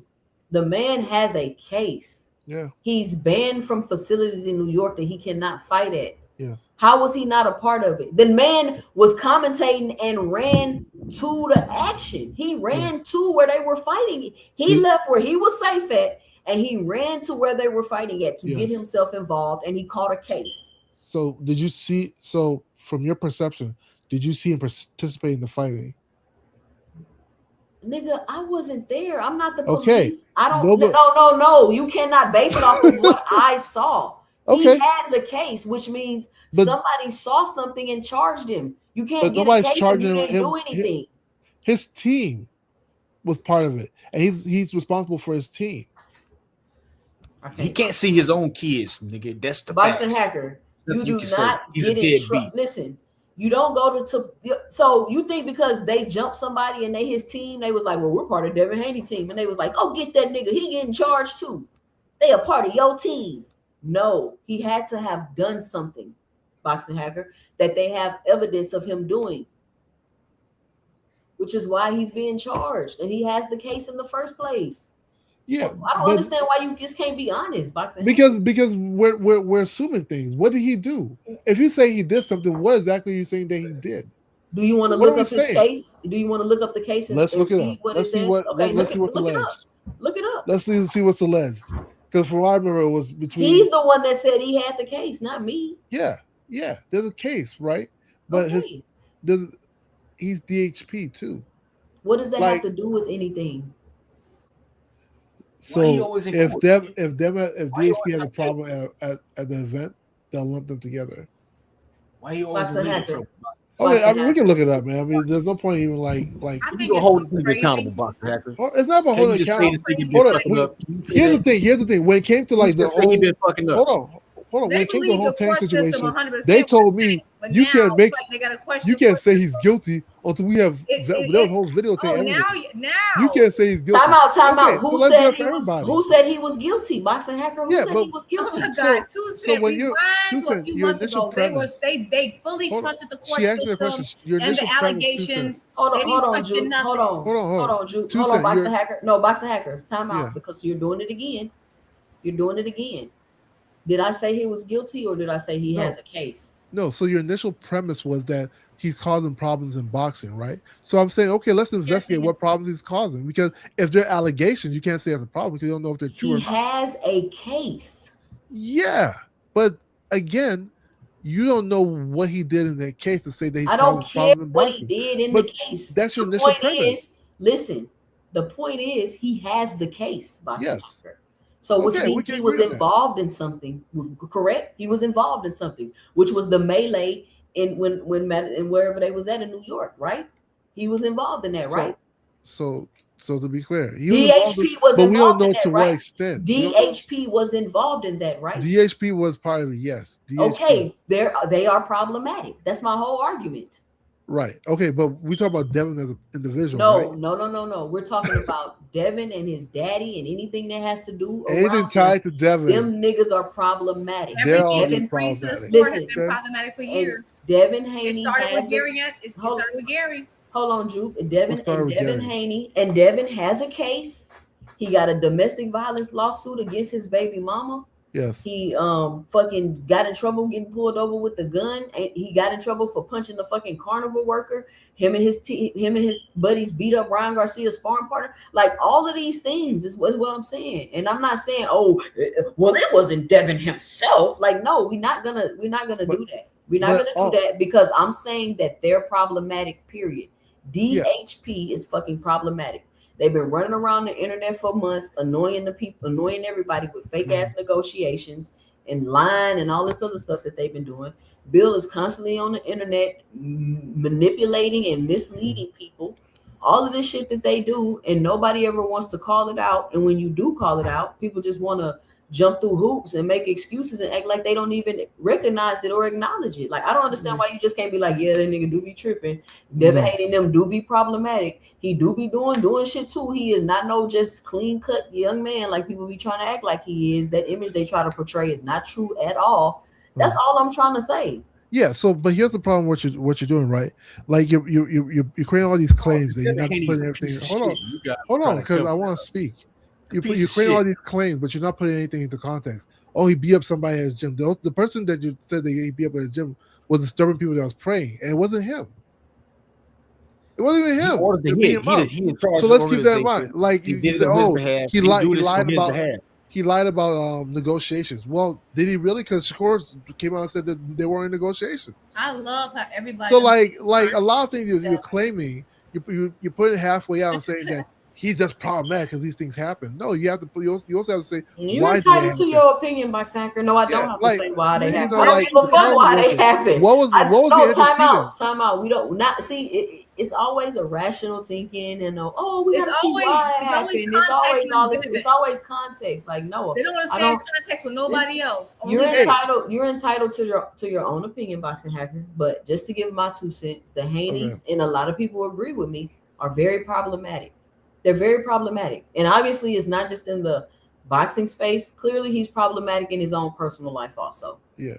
The man has a case. Yeah. He's banned from facilities in New York that he cannot fight at. Yes. How was he not a part of it? The man was commentating and ran to the action. He ran to where they were fighting. He left where he was safe at, and he ran to where they were fighting at to get himself involved, and he caught a case. So did you see? So from your perception, did you see him participate in the fighting? Nigga, I wasn't there. I'm not the police. Okay. I don't. No. You cannot base it off of what I saw. Okay. He has a case, which means somebody saw something and charged him. You can't get a case and you didn't do anything. His team was part of it, and he's responsible for his team. He can't see his own kids, nigga. That's the Bison Hacker. You do not get it. Listen. You don't go to so you think because they jumped somebody and they his team, they was like, well, we're part of Devin Haney team. And they was like, go get that nigga. He getting charged too. They a part of your team. No, he had to have done something, Boxing Hacker, that they have evidence of him doing, which is why he's being charged. And he has the case in the first place. Yeah, I don't understand why you just can't be honest, Boxing. Because we're assuming things. What did he do? If you say he did something, what exactly are you saying that he did? Do you want to look up his case? Do you want to look up the case? Let's look it up. Let's see what. Let's see what's alleged. Look it up. Let's see what's alleged. Because from what I remember, it was between. He's the one that said he had the case, not me. Yeah. There's a case, right? But he's DHP too. What does that have to do with anything? So if DHP has a problem at the event, they'll lump them together. Why you always okay, I mean we can look it up, man. I mean, there's no point even like you can hold this nigga accountable, Boxer Hacker. It's not about holding accountable. Here's the thing. When it came to like the whole hold on. When it came to the whole tank situation, they told me you can't say he's guilty until we have the whole videotape. Now you can't say he's guilty. Time out. Who said he was guilty? Boxing Hacker. Who said he was guilty? Oh my God, 2 cents. A few months ago, they fully trusted the court system and the allegations. Hold on, Jude. Hold on, Boxing Hacker. No, Boxing Hacker. Time out because you're doing it again. Did I say he was guilty or did I say he has a case? No, so your initial premise was that he's causing problems in boxing, right? So I'm saying, okay, let's investigate what problems he's causing. Because if they're allegations, you can't say it's a problem because you don't know if they're true or not. He has a case. Yeah, but again, you don't know what he did in that case to say that he's causing problems in boxing. I don't care what he did in the case. That's your initial premise. Listen, the point is he has the case, Boxing Hacker. So which means he was involved in something, correct? He was involved in something, which was the melee in when wherever they was at in New York, right? He was involved in that, right? So to be clear, DHP was involved in that, right? But we don't know to what extent. DHP was involved in that, right? DHP was part of it, yes. DHP. Okay, they are problematic. That's my whole argument. Right. Okay, but we talk about Devin as an individual. Right? No. We're talking about Devin and his daddy and anything that has to do. Anything tied to Devin. Them niggas are problematic. Devin Priest's sport has been problematic for years. Devin Haney. It started with Gary. Hold on, Juke. Devin Haney. And Devin has a case. He got a domestic violence lawsuit against his baby mama. Yes. He fucking got in trouble getting pulled over with the gun. He got in trouble for punching the fucking carnival worker. Him and his buddies beat up Ryan Garcia's sparring partner. Like all of these things is what I'm saying. And I'm not saying, it wasn't Devin himself. Like, no, we're not gonna do that. We're not gonna do that because I'm saying that they're problematic, period. DHP is fucking problematic. They've been running around the internet for months, annoying the people, annoying everybody with fake ass negotiations and lying and all this other stuff that they've been doing. Bill is constantly on the internet manipulating and misleading people. All of this shit that they do, and nobody ever wants to call it out. And when you do call it out, people just want to jump through hoops and make excuses and act like they don't even recognize it or acknowledge it. Like, I don't understand why you just can't be like, yeah, that nigga do be tripping. Never hating them do be problematic. He do be doing shit too. He is not no just clean cut young man like people be trying to act like he is. That image they try to portray is not true at all. That's all I'm trying to say. Yeah, so but here's the problem: what you're doing, right? Like you're creating all these claims that you're not putting everything. Hold on, because I want to speak. You're creating all these claims, but you're not putting anything into context. Oh, he beat up somebody at his gym. The person that you said that he beat up at his gym was disturbing people that was praying, and it wasn't him. It wasn't even him. So let's keep that in mind. Like you said, oh, he lied about negotiations. Well, did he really? Because Shakur came out and said that they weren't in negotiations. I love how everybody. So like a lot of things you're claiming, you put it halfway out and saying that he's just problematic because these things happen. No, you have to. You also have to say you're entitled to your opinion, Box Anchor. No, I don't have to say why they happen. I don't give a fuck why they happen. What was the time out. We don't not see. It's always a rational thinking and we gotta see why it happened. It's always all this. It's always context. Like no, they don't understand context with nobody else. You're entitled. You're entitled to your own opinion, Boxing Hacker. But just to give my 2 cents, the Haneys and a lot of people agree with me are very problematic. They're very problematic, and obviously, it's not just in the boxing space. Clearly, he's problematic in his own personal life also. Yeah,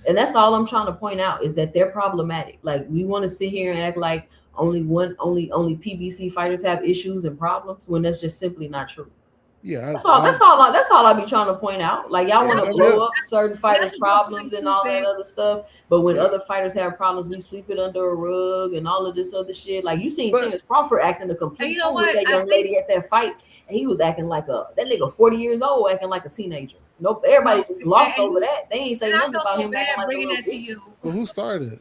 and that's all I'm trying to point out is that they're problematic. Like we want to sit here and act like only PBC fighters have issues and problems when that's just simply not true. Yeah, that's all I be trying to point out. Like y'all want to blow up certain fighters' problems and all that other stuff, but when other fighters have problems, we sweep it under a rug and all of this other shit. Like you seen Terrence Crawford acting a complete fool with that young lady at that fight, and he was acting like that nigga 40 years old acting like a teenager. Nope, everybody just glossed over that. They ain't say nothing about him acting like bringing that to you. Well, who started it?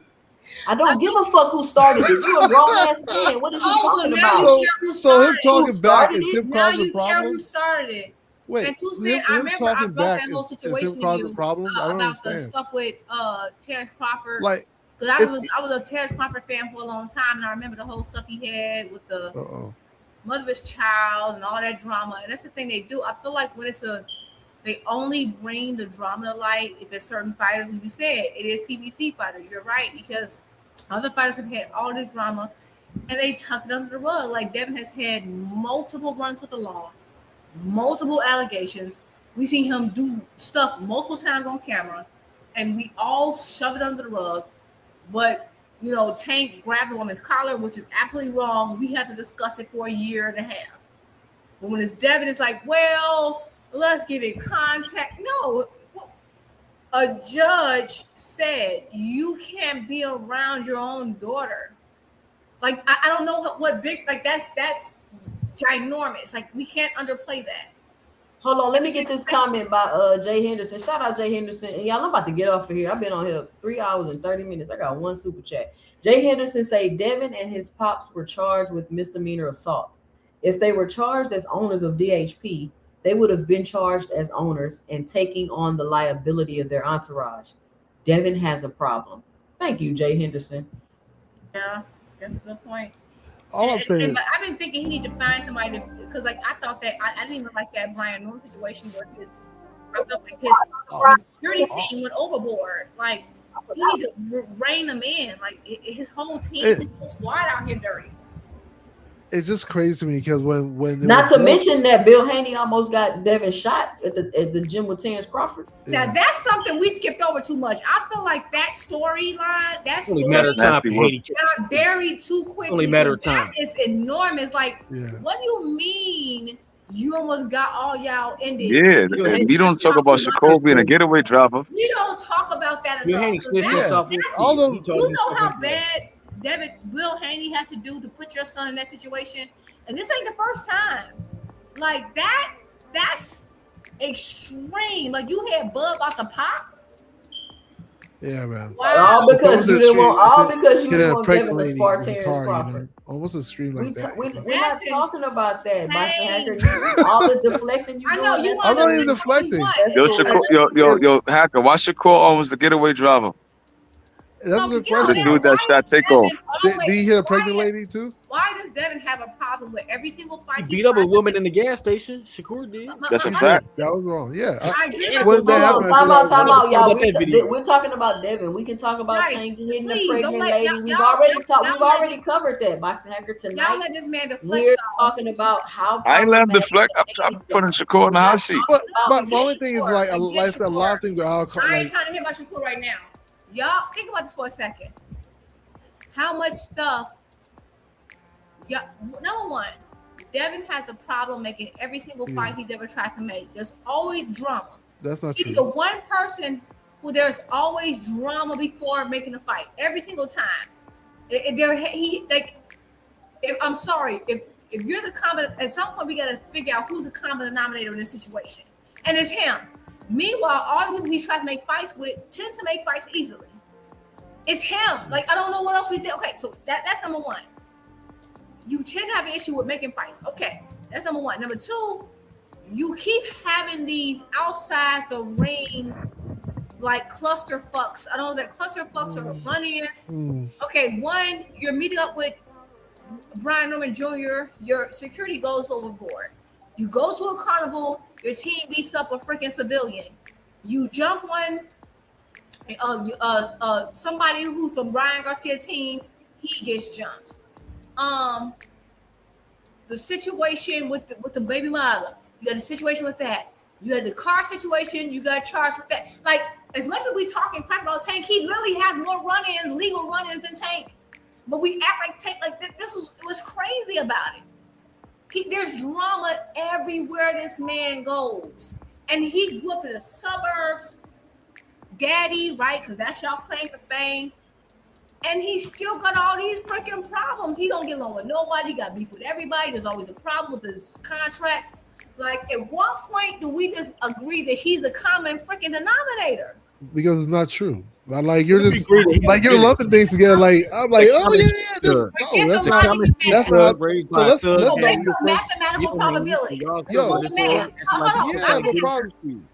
I don't give a fuck who started it. You a grown ass man. What is you talking about? So him talking back is him now causing you problems. care who started it. Wait, and 2 cents. I remember I brought that whole situation to you about the stuff with Terrence Crawford. Like, because I was a Terrence Crawford fan for a long time, and I remember the whole stuff he had with the mother of his child and all that drama. And that's the thing they do. I feel like when they only bring the drama to light if it's certain fighters. And you said it is PBC fighters. You're right, because other fighters have had all this drama and they tucked it under the rug. Like Devin has had multiple runs with the law, multiple allegations. We seen him do stuff multiple times on camera, and we all shove it under the rug. But Tank grabbed the woman's collar, which is absolutely wrong. We have to discuss it for a year and a half. But when it's Devin, it's like, well, let's give it contact. No, a judge said you can't be around your own daughter. Like I don't know what big like that's ginormous. Like we can't underplay that. Hold on, let me get this comment by Jay Henderson. Shout out Jay Henderson. And y'all, I'm about to get off of here. I've been on here 3 hours and 30 minutes. I got one super chat. Jay Henderson say Devin and his pops were charged with misdemeanor assault. If they were charged as owners of DHP, they would have been charged as owners and taking on the liability of their entourage. Devin has a problem. Thank you, Jay Henderson. Yeah, that's a good point. All I'm saying, but I've been thinking he need to find somebody because, like, I thought that I didn't even like that Brian Norton situation where I felt like his security team went overboard. Like, he needs to rein them in. Like, his whole team, his whole squad out here dirty. It's just crazy to me because when not to mention that Bill Haney almost got Devin shot at the gym with Terrence Crawford. Yeah. Now that's something we skipped over too much. I feel like that storyline, got buried too quickly. Only matter of time. That is enormous. Like, what do you mean you almost got all y'all ended? Yeah, we don't talk about Shakur being a getaway driver. We don't talk about that enough. You know how bad Will Haney has to do to put your son in that situation, and this ain't the first time. Like that's extreme. Like you had Bub out the pop. Yeah, man. All because you didn't want Devin to spar in Terrence the car, Crawford. you know? Almost a stream like that. We're not talking about that, Boxing Hacker. All the deflecting you I know you I'm want not even deflecting. Yo, Hacker, why Shakur almost the getaway driver? That's a good question. The dude that shot takeoff. Did he hit a pregnant lady too? Why does Devin have a problem with every single fight? He beat up a woman in the gas station. Shakur did. That's a fact. That was wrong. Yeah. Time out, y'all. We're talking about Devin. We can talk about Tank hitting the pregnant lady. We've already covered that, Boxing Hacker, tonight. Y'all let this man deflect. We're talking about how I ain't let him deflect. I'm putting Shakur in the hot seat. But my only thing is like a lot of things are out. I ain't trying to hear about Shakur right now. Y'all think about this for a second. How much stuff? Yeah, number one, Devin has a problem making every single fight he's ever tried to make. There's always drama. That's not true. He's the one person who there's always drama before making a fight. Every single time. I'm sorry. If you're the common, at some point we gotta figure out who's the common denominator in this situation, and it's him. Meanwhile, all the people he tried to make fights with tend to make fights easily. It's him. Like, I don't know what else we did. Okay, so that's number one. You tend to have an issue with making fights. Okay, that's number one. Number two, you keep having these outside the ring, like cluster fucks. I don't know that cluster fucks or run-ins. Okay, one, you're meeting up with Brian Norman Jr., your security goes overboard. You go to a carnival, your team beats up a freaking civilian. You jump one, somebody who's from Brian Garcia's team, he gets jumped. The situation with the baby mother, you had the situation with that. You had the car situation, you got charged with that. Like, as much as we talking crap about Tank, he literally has more run-ins, legal run-ins than Tank. But we act like Tank, like this was crazy about it. There's drama everywhere this man goes. And he grew up in the suburbs, daddy, right? Because that's y'all claim for fame. And he still got all these freaking problems. He don't get along with nobody. He got beef with everybody. There's always a problem with his contract. Like, at what point do we just agree that he's a common freaking denominator? Because it's not true. Like, you're just like you're lumping things together. Like, I'm like, oh yeah, that's not. So let's mathematical probability.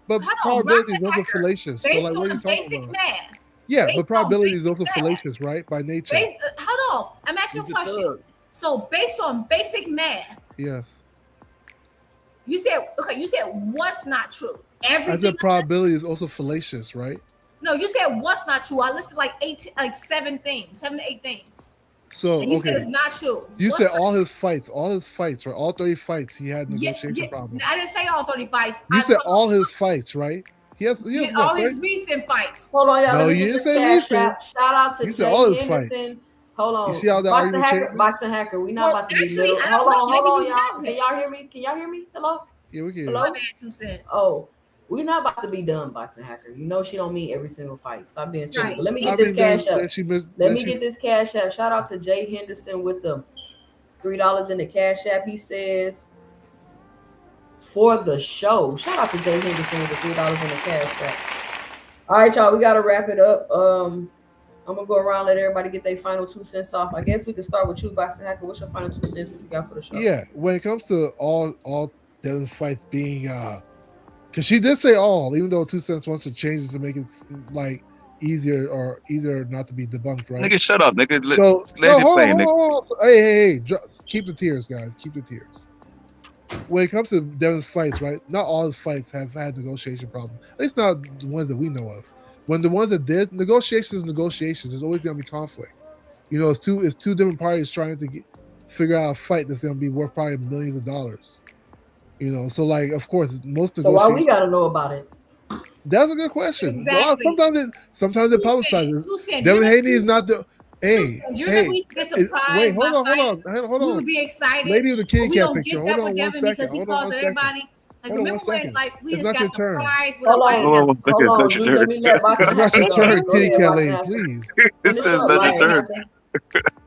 But probability is also fallacious. So like, what are you talking about? Math. Yeah, but probability is also fallacious, right? By nature. Hold on, I'm asking you a question. So based on basic math, yes. You said what's not true? I said probability is also fallacious, right? No, you said what's not true. I listed like 7 to 8 things. So and you said it's not true. You said all his fights, right? All 30 fights, he had negotiation problems. I didn't say all 30 fights. You said all his fights, right? He has all his recent fights. Hold on, y'all. No, you didn't say recent. Shout out to Jay Henderson. Hold on. You see how that Boxing Hacker. We not about to be little. Hold on, y'all. Can y'all hear me? Hello? Yeah, we can. Hello? Oh, we're not about to be done, Boxing Hacker. You know she don't mean every single fight. Stop being silly. Right. Let me get this cash up. Let me get this cash app. Shout out to Jay Henderson with the $3 in the cash app. He says for the show. Shout out to Jay Henderson with the $3 in the cash app. All right, y'all. We gotta wrap it up. I'm gonna go around, let everybody get their final 2 cents off. I guess we can start with you, Boxing Hacker. What's your final 2 cents? What you got for the show? Yeah, when it comes to all Devin's fights being because she did say all, even though 2 cents wants to change it to make it like easier not to be debunked, right? Nigga, shut up, nigga. Hold on. Hey, keep the tears, guys. Keep the tears. When it comes to Devin's fights, right? Not all his fights have had negotiation problems. At least not the ones that we know of. When the ones that did, negotiations, there's always gonna be conflict. You know, it's two different parties trying to figure out a fight that's gonna be worth probably millions of dollars. You know, so like, of course, most. So why we gotta know about it? That's a good question. Exactly. Sometimes it publicizes. Devin Haney is not the. Hey, wait, hold on. We would be excited. Lady with the kitty cat picture. Hold on 1 second. Because he calls everybody. Like, remember when, like, we it's just got surprised with a fight? Hold on 1 second. It's not your turn. It's not your turn, kitty cat lady, please. This is not your turn.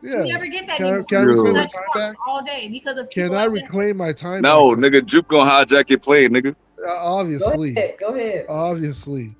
Yeah. You never get that anymore. Can I reclaim my time back? All day because of can I reclaim my time no, back? Nigga, Juke gonna hijack your play, nigga. Obviously. Go ahead. Obviously.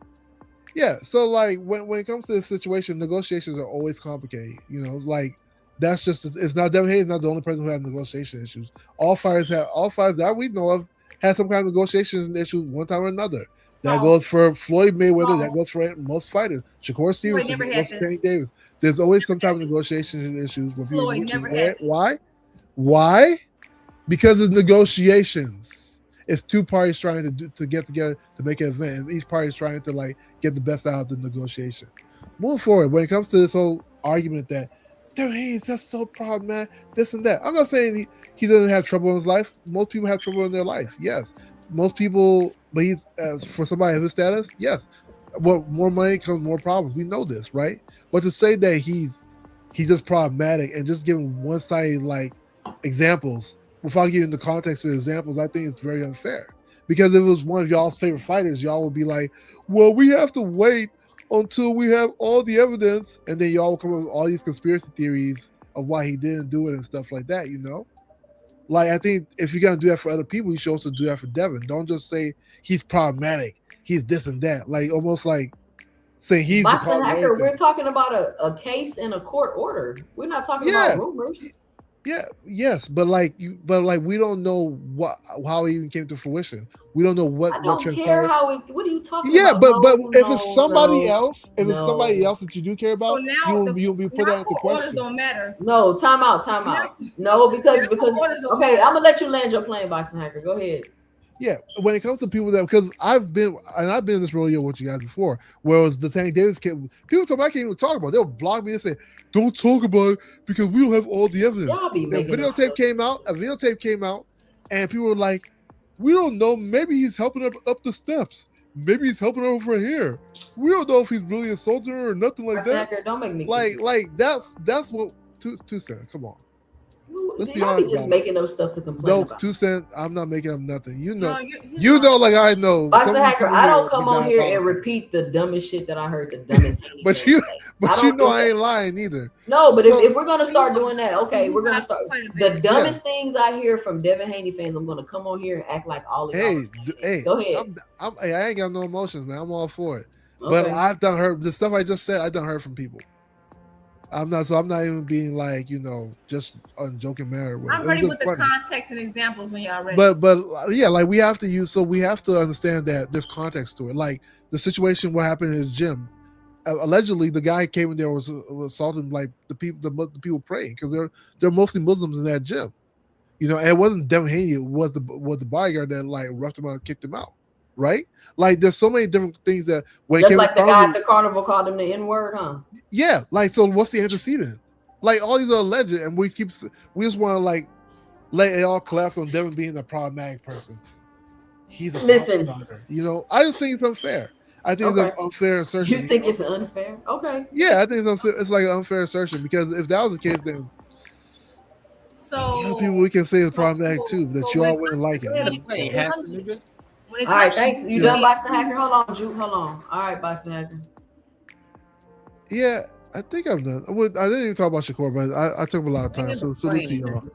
Yeah, so like when it comes to this situation, negotiations are always complicated. You know, like that's just it's not Devin Haney is not the only person who has negotiation issues. All fighters that we know of had some kind of negotiation issues one time or another. That goes for Floyd Mayweather. That goes for most fighters. Shakur Stevenson. That goes for Kenny Davis. There's always some type of negotiation issues when people Floyd never had this. Why? Why? Because of negotiations. It's two parties trying to get together to make an event, and each party is trying to like get the best out of the negotiation. Move forward when it comes to this whole argument that he's just so problematic, this and that. I'm not saying he doesn't have trouble in his life. Most people have trouble in their life. Yes, most people, but he's for somebody of his status, yes. Well, more money comes more problems. We know this, right? But to say that he's just problematic and just giving one-sided like examples without giving the context of the examples, I think it's very unfair. Because if it was one of y'all's favorite fighters, y'all would be like, well, we have to wait until we have all the evidence, and then y'all will come up with all these conspiracy theories of why he didn't do it and stuff like that, you know? Like, I think if you're going to do that for other people, you should also do that for Devin. Don't just say he's problematic, he's this and that. Like, almost like saying he's the Boxing Hacker, we're talking about a case and a court order. We're not talking about rumors. Yeah, yes, but we don't know how it even came to fruition. We don't know what. I don't care how it. What are you talking about? Yeah, but if it's somebody else, it's somebody else that you do care about, so now you'll be put that into question. Orders don't matter. No, time out. No, because okay, I'm gonna let you land your plane, Boxing Hacker. Go ahead. Yeah, when it comes to people that, because I've been in this rodeo with you guys before, where it was the Tank Davis kid. People told me I can't even talk about it. They'll block me and say, "Don't talk about it because we don't have all the evidence." Y'all be making a videotape came out, and people were like, "We don't know. Maybe he's helping her up the steps. Maybe he's helping her over here. We don't know if he's really assaulting her or nothing like that." Hacker, don't make me like that's what 2 cents. Come on. Let's be honest. Just making up stuff to complain about. 2 cents. I'm not making up nothing. You know, you know, like I know. Boxing Hacker, I don't come on here and repeat the dumbest shit that I heard. The dumbest. but you know, I ain't lying either. No, but if we're gonna start doing that, okay, we're gonna start. The dumbest things I hear from Devin Haney fans, I'm gonna come on here and act like all of y'all. Hey, go ahead. I ain't got no emotions, man. I'm all for it. Okay. But I've done heard the stuff I just said. I've done heard from people. I'm not even being like, you know, just a joking manner. I'm ready with the context and examples when y'all ready. But yeah, like we have to understand that there's context to it. Like the situation, what happened in his gym. Allegedly, the guy came in there was assaulting like the people praying because they're mostly Muslims in that gym. You know, and it wasn't Devin Haney, it was the bodyguard that like roughed him out and kicked him out. Right? Like there's so many different things that when just like the guy at the carnival called him the N-word, huh? Yeah, like so what's the antecedent? Like all these are alleged, and we just want to like let it all collapse on Devin being a problematic person. He's a listen. You know, I just think it's unfair. I think it's an unfair assertion. You think it's unfair? Okay. Yeah, I think it's like an unfair assertion because if that was the case, then people we can say it's problematic too. That you all wouldn't like it. All right, thanks. You done, Boxing Hacker? Hold on, Juke. Hold on. All right, Boxing Hacker. Yeah, I think I'm done. I didn't even talk about Shakur, but I took a lot of time. So salute to y'all.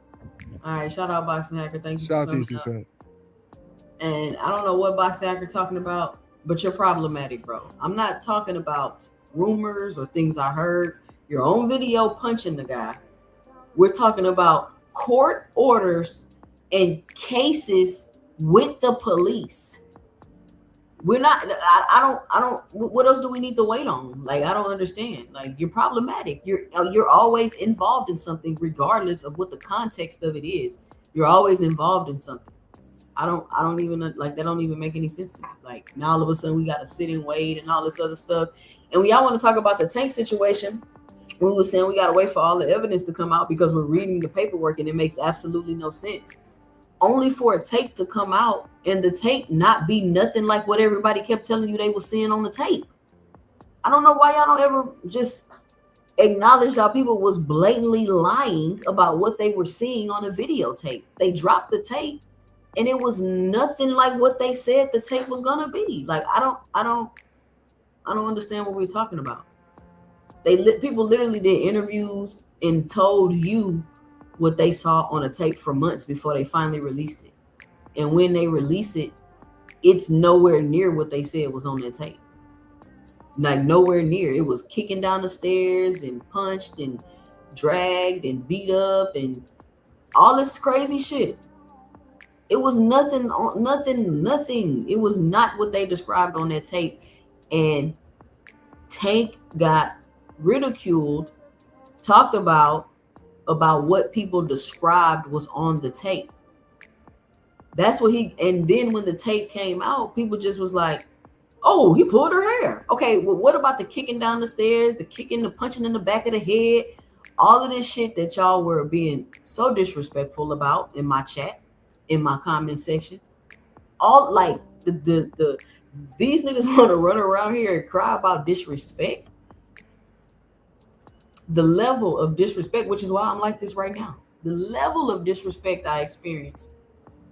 All right, shout out Boxing Hacker. Thank you. Shout out to you, 2 cents. And I don't know what Boxing Hacker talking about, but you're problematic, bro. I'm not talking about rumors or things I heard. Your own video punching the guy. We're talking about court orders and cases with the police. We're not. I don't. What else do we need to wait on? Like I don't understand. Like you're problematic. You're always involved in something, regardless of what the context of it is. You're always involved in something. I don't even like that. Don't even make any sense to me. Like now all of a sudden we got to sit and wait and all this other stuff. And we all want to talk about the Tank situation. We were saying we got to wait for all the evidence to come out because we're reading the paperwork and it makes absolutely no sense. Only for a tape to come out and the tape not be nothing like what everybody kept telling you they were seeing on the tape. I don't know why y'all don't ever just acknowledge how people was blatantly lying about what they were seeing on a videotape. They dropped the tape and it was nothing like what they said the tape was gonna be. Like I don't understand what we're talking about. People literally did interviews and told you what they saw on a tape for months before they finally released it. And when they release it, it's nowhere near what they said was on that tape. Like nowhere near. It was kicking down the stairs and punched and dragged and beat up and all this crazy shit. It was nothing. It was not what they described on that tape. And Tank got ridiculed, talked about what people described was on the tape. That's what and then when the tape came out, people just was like, oh, he pulled her hair. Okay, well, what about the kicking down the stairs, the kicking, the punching in the back of the head, all of this shit that y'all were being so disrespectful about in my chat, in my comment sections? All like the these niggas want to run around here and cry about disrespect. The level of disrespect, which is why I'm like this right now. The level of disrespect I experienced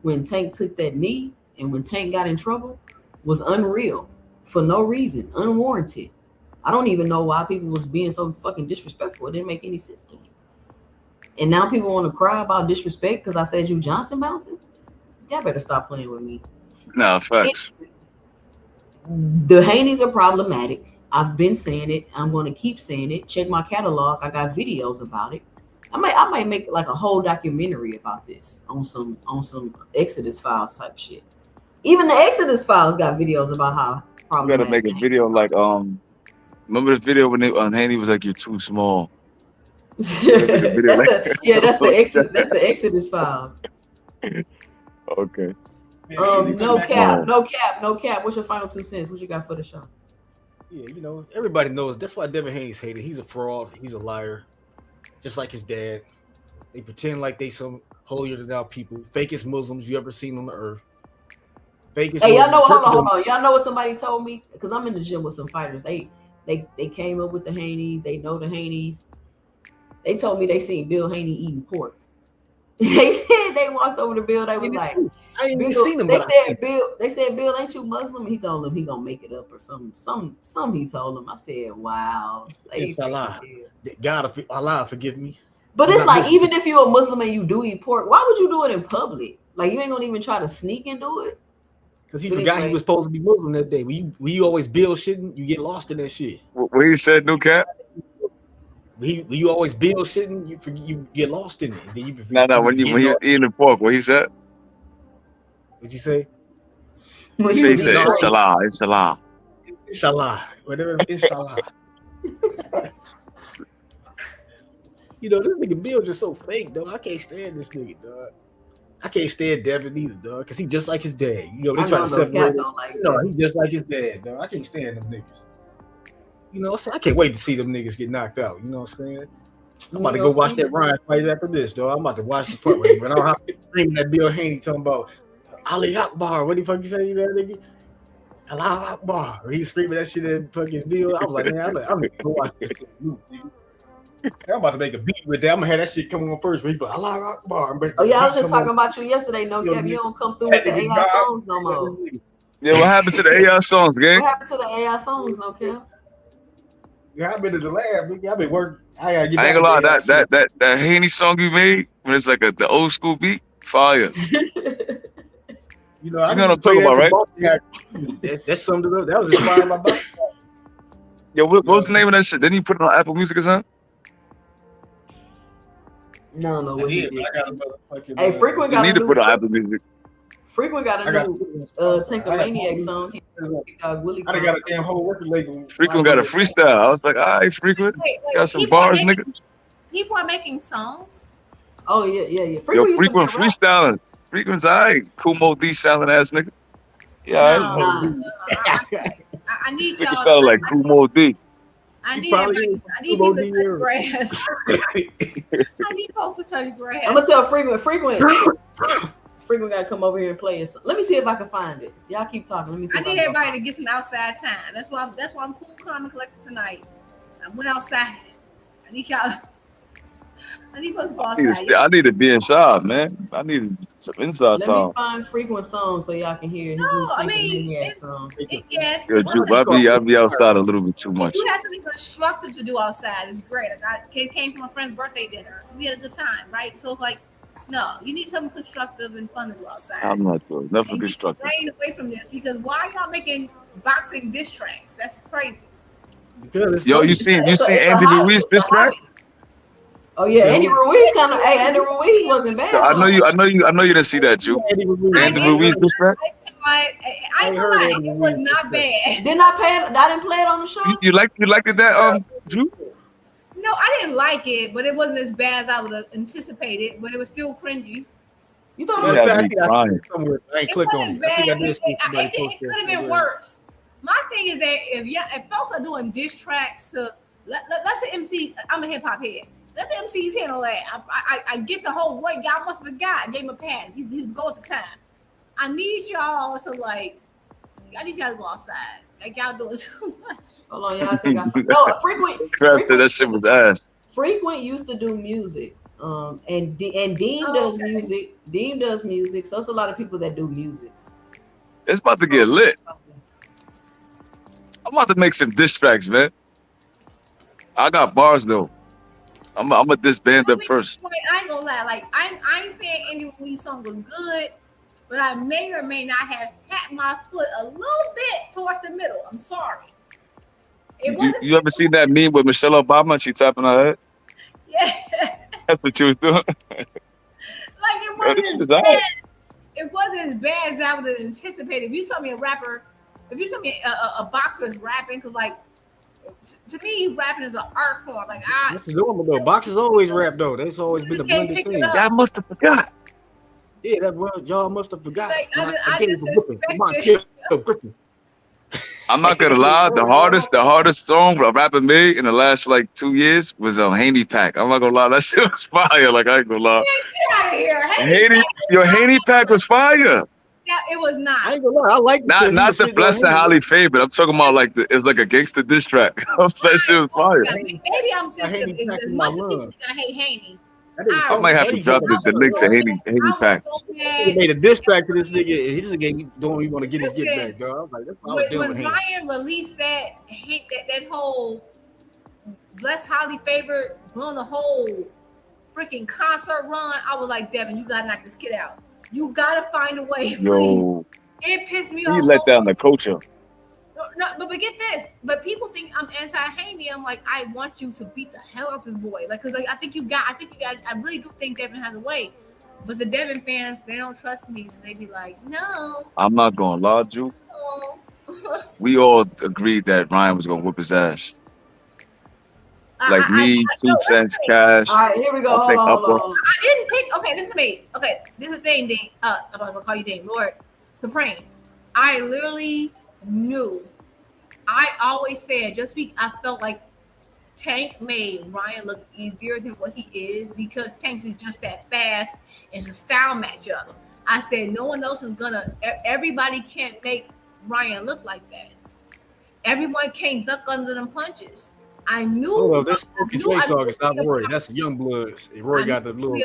when Tank took that knee and when Tank got in trouble was unreal for no reason, unwarranted. I don't even know why people was being so fucking disrespectful. It didn't make any sense to me. And now people want to cry about disrespect because I said you Johnson bouncing. Y'all better stop playing with me. No, facts. The Haneys are problematic. I've been saying it. I'm going to keep saying it. Check my catalog. I got videos about it. I might make like a whole documentary about this on some Exodus Files type shit. Even the Exodus Files got videos about how problematic. You gotta make a video like remember the video when Haney was like, "You're too small." That's the Exodus Files. Okay. No cap. What's your final 2 cents? What you got for the show? Yeah, everybody knows that's why Devin Haney's hated. He's a fraud. He's a liar. Just like his dad. They pretend like they some holier than thou people. Fakest Muslims you ever seen on the earth. Fakest Hey, y'all know, Muslims. hold on. Y'all know what somebody told me? Because I'm in the gym with some fighters. They came up with the Haneys. They know the Haneys. They told me they seen Bill Haney eating pork. They said they walked over to Bill. They was like, I ain't even Bill, seen him. They said, Bill, ain't you Muslim? He told him he gonna make it up or some he told him. I said, wow. Allah. God, Allah forgive me. But it's like, even if you're a Muslim and you do eat pork, why would you do it in public? Like, you ain't gonna even try to sneak and do it? Because he forgot he was supposed to be Muslim that day. When you always build shitting, you get lost in that shit. What he said, no cap? When you always build shitting, you get lost in it. Then you when he was eating the pork, what he said? What'd you say? He said, Inshallah, Inshallah. Inshallah. Whatever, Inshallah. This nigga Bill just so fake, dog. I can't stand this nigga, dog. I can't stand Devin either, dog, because he just like his dad. They try to separate him. He just like his dad, dog. I can't stand them niggas. So I can't wait to see them niggas get knocked out. You know what I'm saying? I'm about to go watch that Ryan fight after this, dog. I'm about to watch the part where I don't have to scream that Bill Haney talking about Ali Akbar. What the fuck you say, that nigga? Allah Akbar. He's screaming that shit at fucking Bill. I was like, man, I'm gonna go watch this shit. I'm about to make a beat with that. I'm gonna have that shit come on first. He like, Allah Akbar. Oh yeah, I was just talking about you yesterday. No cap, you don't come through with the AI songs no more. Yeah, what happened to the AI songs, gang? What happened to the AI songs, no cap? Yeah, I've been to the lab. I've been working. I ain't gonna lie, that Haney song you made when it's like the old school beat, fire. You know what I'm talking about, right? That's something. That was inspired by Bob. Yo, what's the name of that shit? Didn't he put it on Apple Music or something? No. Hey, Frequent got need to put on Apple Music. Frequent got a new Tankomaniac song. I got a damn whole record label. Frequent got a freestyle. I was like, all right, Frequent. Got some bars, nigga. People are making songs. Oh yeah. Frequent freestyling. Frequent's all right. Kumo D sounding ass nigga. Yeah, I need y'all. Nigga sound like Kumo D. I need people to touch grass. I need folks to touch grass. I'm gonna tell Frequent gotta come over here and play it. Let me see if I can find it. Y'all keep talking. Let me see. I need everybody to get some outside time. That's why I'm cool, calm, and collected tonight. I went outside. I need y'all. I need folks to go outside. I need to be inside, man. I need some inside time. Let me find Frequent songs so y'all can hear. No, I mean, yes. I'll be outside a little bit too much. You have something constructive to do outside. It's great. I came from a friend's birthday dinner, so we had a good time, right? So it's like, no, you need something constructive and fun to do outside. I'm not doing nothing constructive. Staying away from this because why are y'all making boxing diss tracks? That's crazy. Because yo, you seen Andy Ruiz this track? Oh yeah, Andy Ruiz kind of. Hey, Andy Ruiz wasn't bad. I know you didn't see that, Drew. Andy Ruiz this track. I ain't gonna lie, it was not bad. Didn't I didn't play it on the show. You liked it that Drew? No, I didn't like it, but it wasn't as bad as I would have anticipated. But it was still cringy. You thought it was bad? I ain't clicked on it. It could have been worse. My thing is that if folks are doing diss tracks to let the MC, I'm a hip hop head. Let the MCs handle that. I get the whole Roy God must have forgot. I gave him a pass. He was go at the time. I need y'all to I need y'all to go outside. Like y'all doing too much. Hold on, y'all think no frequent. Crab said that shit was ass. Frequent used to do music. And Dean does music. Dean does music. So it's a lot of people that do music. It's about to get lit. I'm about to make some diss tracks, man. I got bars though. I'm gonna disband them first. I ain't gonna lie. I ain't saying Andy Ruiz song was good, but I may or may not have tapped my foot a little bit towards the middle. I'm sorry. You ever seen that meme with Michelle Obama? She tapping her head. Yeah. That's what she was doing. It wasn't as bad. It wasn't as bad as I would have anticipated. If you saw me a rapper, if you saw me a boxer is rapping, because to me, rapping is an art form. That's normal though. Boxers always rap though. That's always been the blended thing. Y'all must have forgot. Yeah, y'all must have forgot. I just expected. I'm not gonna lie. The hardest song a rapper made in the last 2 years was Haney Pack. I'm not gonna lie. That shit was fire. I ain't gonna lie. Get out of here. Your Haney Pack was fire. Yeah, it was not. I ain't gonna lie. I like not the Blessed and Holly favorite. I'm talking about it was like a gangster diss track. That shit was fire. Maybe I'm sensitive. As much as people think I hate Haney. I might have to drop the links to Haney Pack. He made a diss track to this nigga. He just don't even want to get his get back, dog. I was like, that's what I was doing. When Ryan released that whole Blessed Holly favorite run, the whole freaking concert run, I was like, Devin, you gotta knock this kid out. You gotta find a way, please. Yo, it pissed me off. You let down the culture. No, but get this. But people think I'm anti-Haney. I'm like, I want you to beat the hell out of this boy. Because I think you got. I really do think Devin has a way. But the Devin fans, they don't trust me, so they be like, no. I'm not gonna lie, Drew. We all agreed that Ryan was gonna whip his ass. Me, 2 cents, Cash. All right, here we go. Hold on. I didn't pick. Okay, listen to me. Okay, this is the thing, Dean. I'm gonna call you Dean. Lord Supreme. I literally knew. I always said I felt like Tank made Ryan look easier than what he is because Tank is just that fast. It's a style matchup. I said no one else is gonna. Everybody can't make Ryan look like that. Everyone can't duck under them punches. I knew. Hold on, this Trey song is not Roy. That's the Young Bloods. Roy got the little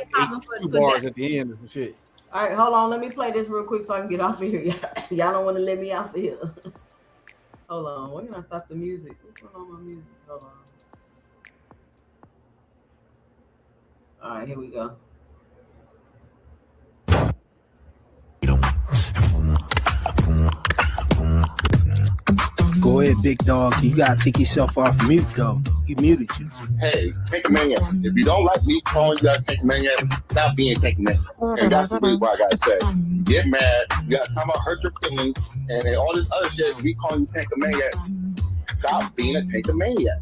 2 bars at the end and shit. All right, hold on. Let me play this real quick so I can get off of here. Y'all don't want to let me off of here. Hold on. When can I stop the music? What's going on with my music? Hold on. All right, here we go. Go ahead, big dog. You gotta take yourself off mute, though. He muted you. Hey, Tank Maniac. If you don't like me calling you out Tank Maniac, stop being Tank Maniac. And that's the reason why I gotta say. Get mad. You gotta talk about hurt your feelings and all this other shit. Me calling you Tank Maniac. Stop being a Tank Maniac.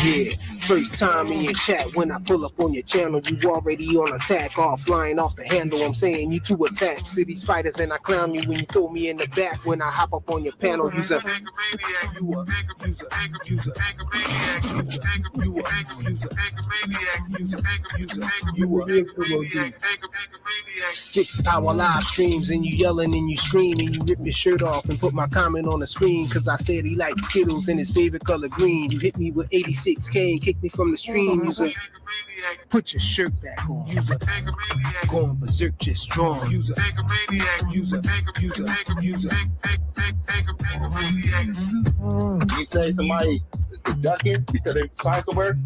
Yeah, first time in your chat when I pull up on your channel, you already on attack, all flying off the handle. I'm saying you too attached to these fighters, and I clown you when you throw me in the back. When I hop up on your panel, you a 6-hour live streams and you yelling and you scream and you rip your shirt off and put my comment on the screen because I said he likes Skittles and his favorite color green. You hit me with 86K and kick me from the stream. Use a put your shirt back on. Use a going berserk just strong. Use a You say somebody is ducking because they signed somewhere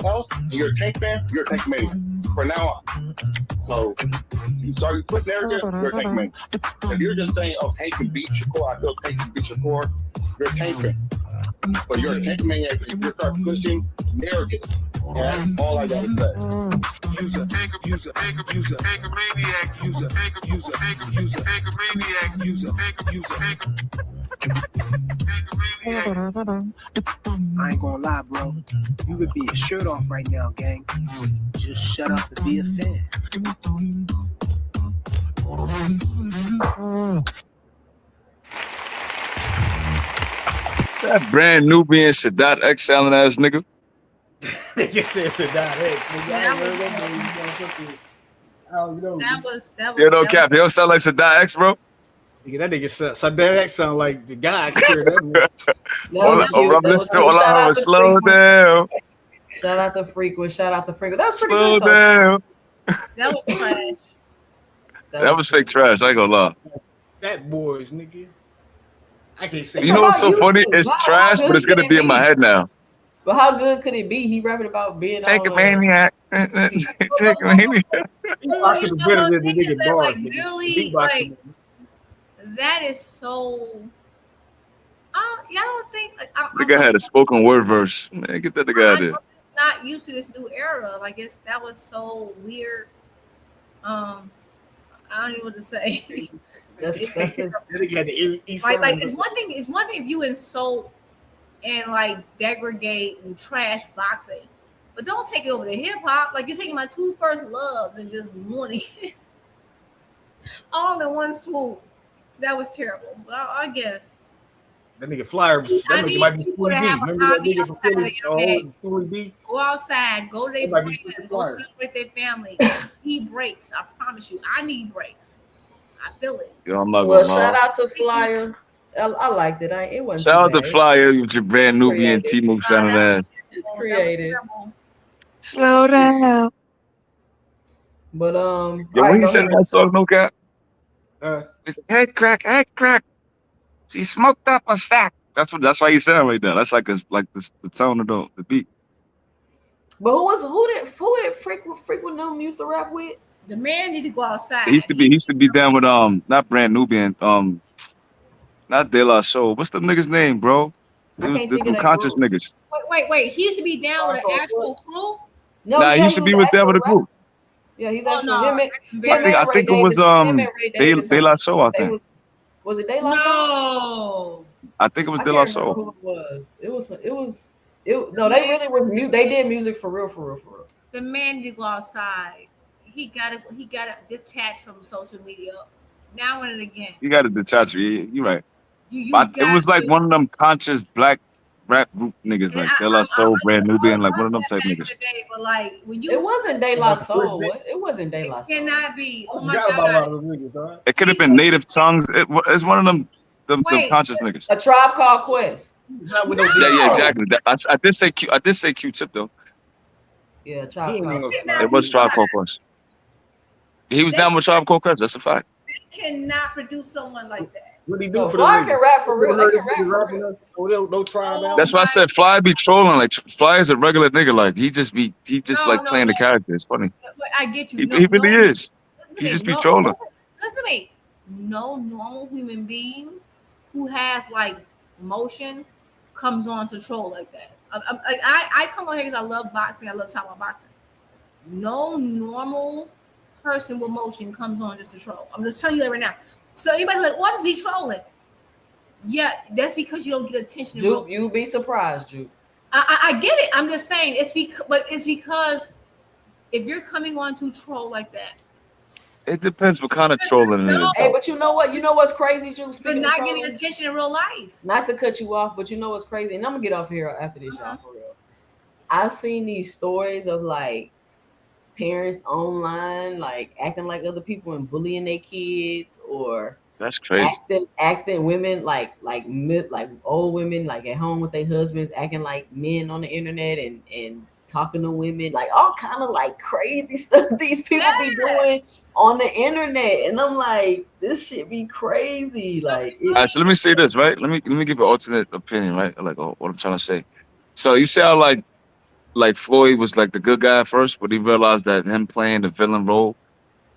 else and you're a Tank fan, you're a Tank Maniac. For now on. So you start putting narrative, you're a Tank Maniac. If you're just saying, oh, Tank can beat Shakur, I feel Tank can beat Shakur, you're a Tank fan. But you're a tank maniac if you start pushing narrative. That's all I gotta say. User, tanker maniac, user, tanker maniac, user, tanker I ain't gonna lie, bro. You could be a shirt off right now, gang. Just shut up and be a fan. That brand new being Sadat X sounding ass nigga. Nigga said Sadat X. That was. You know, Cap, he don't sound like Sadat X, bro. Nigga, that nigga Sadat X sound like the guy. Slow down. Shout out to Frequent. Shout out to Frequent. That was pretty Slow good, down. That was trash. That was fake trash. I ain't gonna lie. That boys, nigga. I can't say. You know what's so funny? It's trash, but it's gonna be in my head now. But how good could it be? He rapping about being Take a maniac. Take a maniac. Like, literally, like, that is so. Y'all don't think like Nigga had a spoken word verse. Man, get that nigga out of there. Not used to this new era. Like that was so weird. I don't even know what to say. That's like it's one thing. It's one thing if you insult and like degrade and trash boxing, but don't take it over to hip hop. Like you're taking my two first loves and just wanting all in one swoop. That was terrible. But I guess that nigga Flyer. That nigga might be people that have a hobby outside of the internet. Go outside. Go to their friends. Go celebrate their family. Need breaks. I promise you. I need breaks. I feel it. Yo, I'm not well, shout out to Flyer. I liked it. It wasn't. Shout out to Flyer with your brand Nubian T-Move sounding ass. It's creative. Slow down. But yo, when he said that song, no cap. It's head crack. He smoked up a stack. That's why you sound like that. That's like the tone of the beat. But who did frequent them used to rap with? The man need to go outside. He used to be down with not brand Nubian, not De La Soul. What's the nigga's name, bro? The conscious niggas. Wait. He used to be down with an actual crew? No, he used to be with them with a group. Yeah, he's actually I think it was De La Soul, I think. Was it De La Soul? No. I think it was De La Soul. Who it was. No, they really was mute. They did music for real. The man need to go outside. He got to detach from social media now and again. You got to detach. You're right. It was like one of them conscious black rap group niggas, like De La Soul, Brand Nubian, like one of them type niggas. But like when it wasn't De La Soul. It wasn't De La Soul. It cannot be. Oh my God. It could have been Native Tongues. It's one of them conscious niggas. A Tribe Called Quest. Yeah, exactly. I did say Q-Tip though. Yeah, Tribe Called. It was Tribe Called Quest. He was down with Tribe Called Quest. That's a fact. They cannot produce someone like that. What he do for Fly can rap for real. They can rap for real. No tribe out. That's why I said Fly be trolling. Like Fly is a regular nigga. Like he just playing the character. It's funny. I get you. He really is. He just be trolling. Listen to me. No normal human being who has like motion comes on to troll like that. I come on here because I love boxing. I love talking about boxing. No normal person with motion comes on just to troll. I'm just telling you that right now. So anybody's like, what is he trolling? Yeah, that's because you don't get attention. Juke, you'd be surprised, Juke. I get it. I'm just saying it's because if you're coming on to troll like that. It depends what kind of trolling it is. Hey, but you know what? You know what's crazy, Juke? You're not getting attention in real life. Not to cut you off, but you know what's crazy? And I'm gonna get off here after this, y'all, for real. I've seen these stories of like parents online like acting like other people and bullying their kids, or that's crazy. Acting women like old women like at home with their husbands acting like men on the internet and talking to women, like all kind of like crazy stuff these people be doing on the internet. And I'm like, this shit be crazy. Like, all right, so let me say this, right? Let me give an alternate opinion, right? Like what I'm trying to say. So you say how like Floyd was like the good guy at first, but he realized that him playing the villain role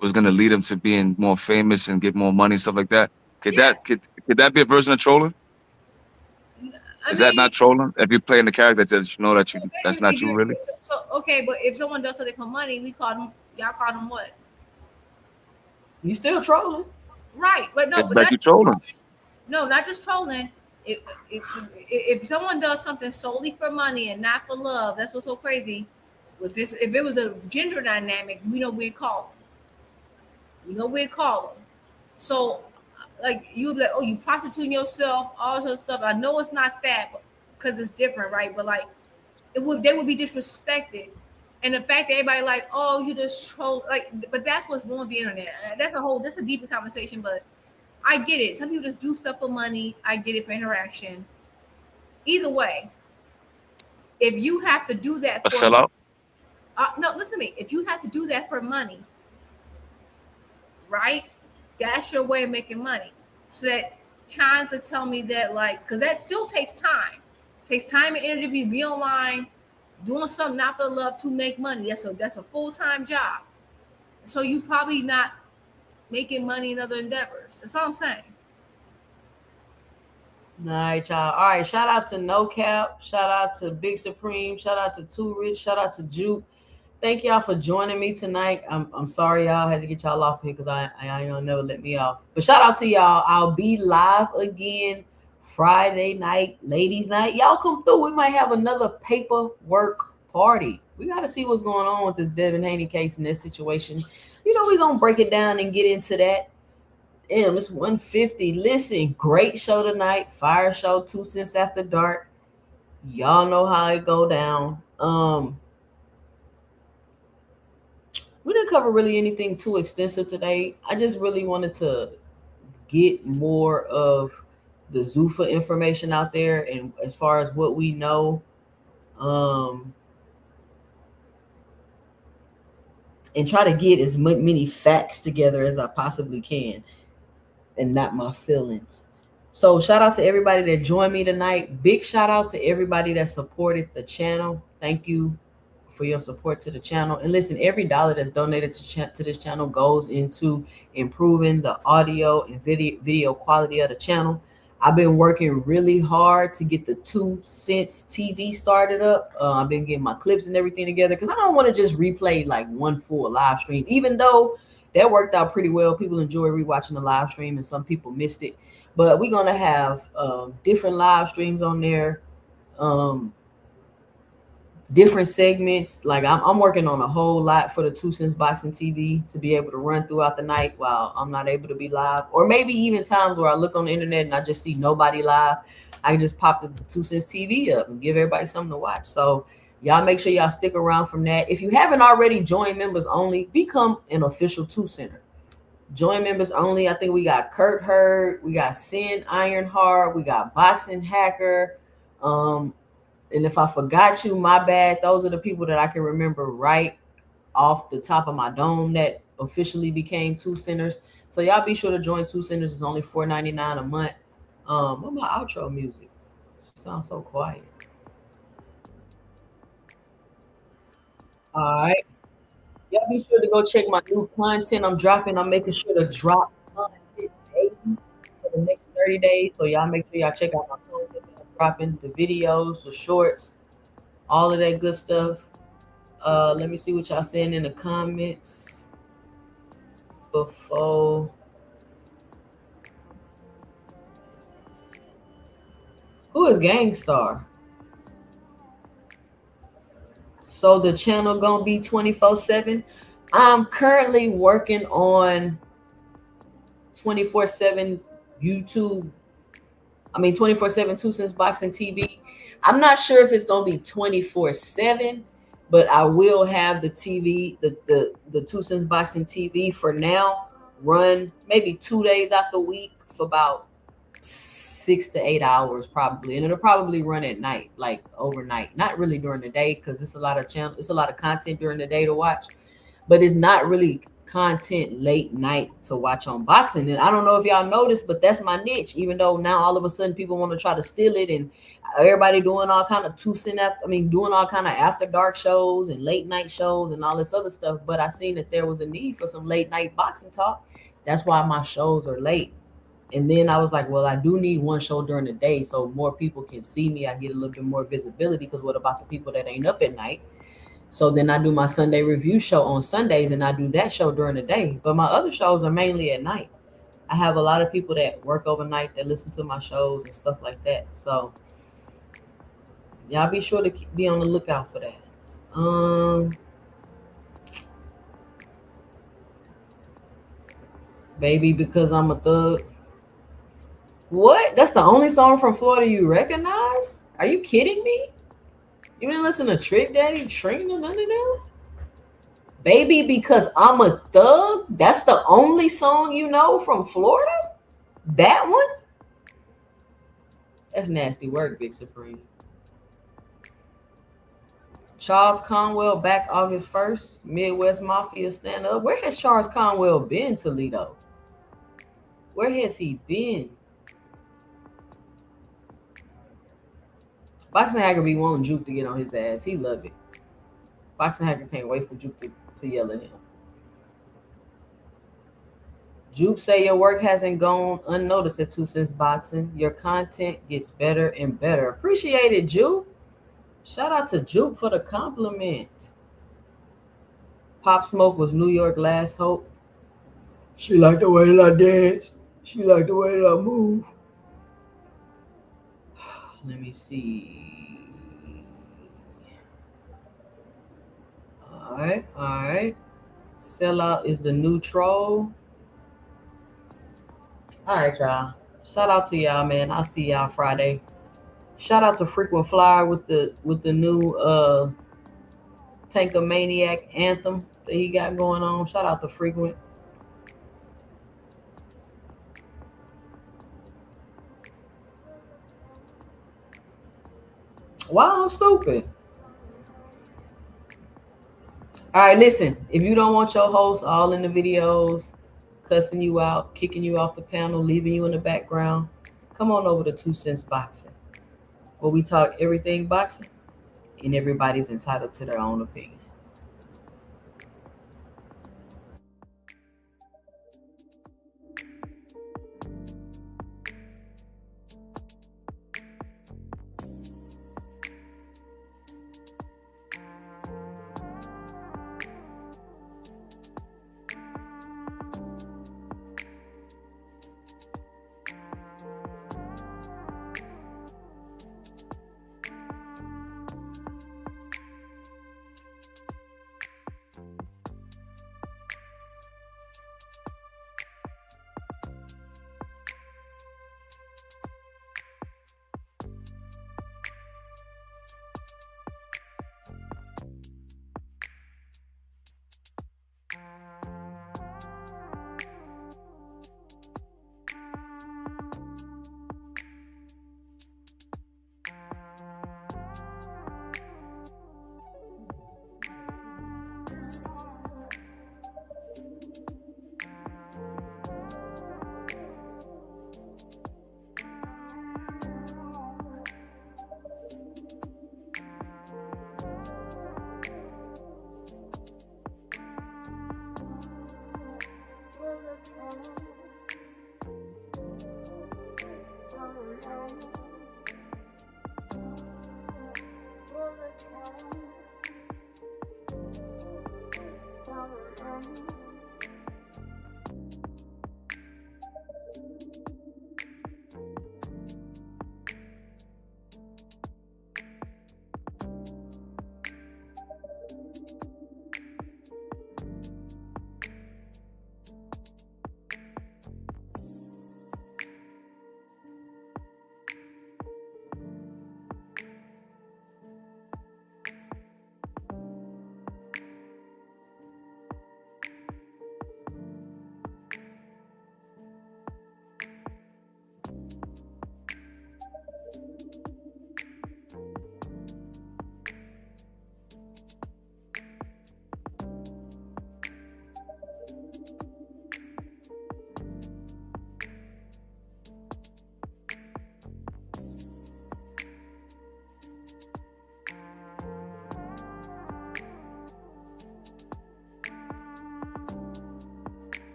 was gonna lead him to being more famous and get more money and stuff like that. Could that be a version of trolling? Is that not trolling? If you're playing the character that you know that that's not you really. So okay, but if someone does something for money, we call them. Y'all call them what? You still trolling, right? But no, It's but like not, you trolling. no, not just trolling. If, if someone does something solely for money and not for love, that's what's so crazy. If it was a gender dynamic, we know we'd call them. We know we'd call them. So, like you'd be like, oh, you prostituting yourself, all this stuff. I know it's not that, because it's different, right? But like, they would be disrespected, and the fact that everybody like, oh, you just troll, like, but that's what's wrong with the internet. That's a deeper conversation, but I get it. Some people just do stuff for money. I get it, for interaction. Either way, if you have to do that A for sellout. no, listen to me. If you have to do that for money, right? That's your way of making money. So that trying to tell me that, like, because that still takes time. It takes time and energy for you to be online, doing something not for love to make money. That's a full-time job. So you probably not making money in other endeavors. That's all I'm saying. All right, y'all. All right, shout out to No Cap, shout out to Big Supreme, shout out to Too Rich, shout out to Juke. Thank y'all for joining me tonight. I'm sorry y'all had to get y'all off here because I ain't gonna never let me off. But shout out to y'all. I'll be live again Friday night, ladies' night. Y'all come through. We might have another paperwork party. We got to see what's going on with this Devin Haney case and this situation. You know, we're gonna break it down and get into that. Damn, it's 150. Listen, great show tonight. Fire show, 2 cents after dark. Y'all know how it go down. We didn't cover really anything too extensive today. I just really wanted to get more of the Zuffa information out there, and as far as what we know, and try to get as many facts together as I possibly can, and not my feelings. So shout out to everybody that joined me tonight. Big shout out to everybody that supported the channel. Thank you for your support to the channel. And listen, every dollar that's donated to this channel goes into improving the audio and video quality of the channel. I've been working really hard to get the 2 cents TV started up. I've been getting my clips and everything together because I don't want to just replay like one full live stream, even though that worked out pretty well. People enjoy rewatching the live stream and some people missed it. But we're going to have different live streams on there. Different segments. Like I'm working on a whole lot for the 2 cents boxing TV to be able to run throughout the night while I'm not able to be live, or maybe even times where I look on the internet and I just see nobody live. I can just pop the 2 cents TV up and give everybody something to watch. So y'all make sure y'all stick around from that. If you haven't already joined members only, become an official 2 center. Join members only. I think we got Kurt Hurd, we got Sin Ironheart, we got Boxing Hacker. And if I forgot you, my bad. Those are the people that I can remember right off the top of my dome that officially became 2 centers. So y'all be sure to join 2 centers. It's only $4.99 a month. What my outro music? It sounds so quiet. All right. Y'all be sure to go check my new content I'm dropping. I'm making sure to drop content daily for the next 30 days. So y'all make sure y'all check out my content. Dropping the videos, the shorts, all of that good stuff. Let me see what y'all saying in the comments before. Who is Gangstar? So the channel gonna be 24/7. I'm currently working on 24/7 YouTube. 24/7 2 cents boxing TV. I'm not sure if it's gonna be 24/7, but I will have the TV, the 2 cents boxing TV for now, run maybe 2 days out the week for about 6 to 8 hours probably, and it'll probably run at night, like overnight. Not really during the day because it's a lot of content during the day to watch, but it's not really content late night to watch on boxing. And I don't know if y'all noticed, but that's my niche. Even though now all of a sudden people want to try to steal it, and everybody doing all kind of doing all kind of after dark shows and late night shows and all this other stuff. But I seen that there was a need for some late night boxing talk. That's why my shows are late. And then I was like, well, I do need one show during the day so more people can see me. I get a little bit more visibility because what about the people that ain't up at night? So then I do my Sunday review show on Sundays and I do that show during the day. But my other shows are mainly at night. I have a lot of people that work overnight that listen to my shows and stuff like that. So y'all be sure to be on the lookout for that. Baby, because I'm a thug. What? That's the only song from Florida you recognize? Are you kidding me? You didn't listen to Trick Daddy, Trina, none of them? Baby, because I'm a thug? That's the only song you know from Florida? That one? That's nasty work, Big Supreme. Charles Conwell back August 1st. Midwest Mafia stand up. Where has Charles Conwell been, Toledo? Where has he been? Boxing Hacker be wanting Juke to get on his ass. He love it. Boxing Hacker can't wait for Juke to yell at him. Juke say your work hasn't gone unnoticed at 2 Cents Boxing. Your content gets better and better. Appreciate it, Juke. Shout out to Juke for the compliment. Pop Smoke was New York last hope. She liked the way that I danced. She liked the way that I move. Let me see. All right. Sellout is the new troll. All right, y'all. Shout out to y'all, man. I'll see y'all Friday. Shout out to Frequent Flyer with the new Tanker Maniac anthem that he got going on. Shout out to Frequent. Wow, I'm stupid. All right, listen. If you don't want your host all in the videos, cussing you out, kicking you off the panel, leaving you in the background, come on over to 2 Cents Boxing, where we talk everything boxing, and everybody's entitled to their own opinion. Thank you.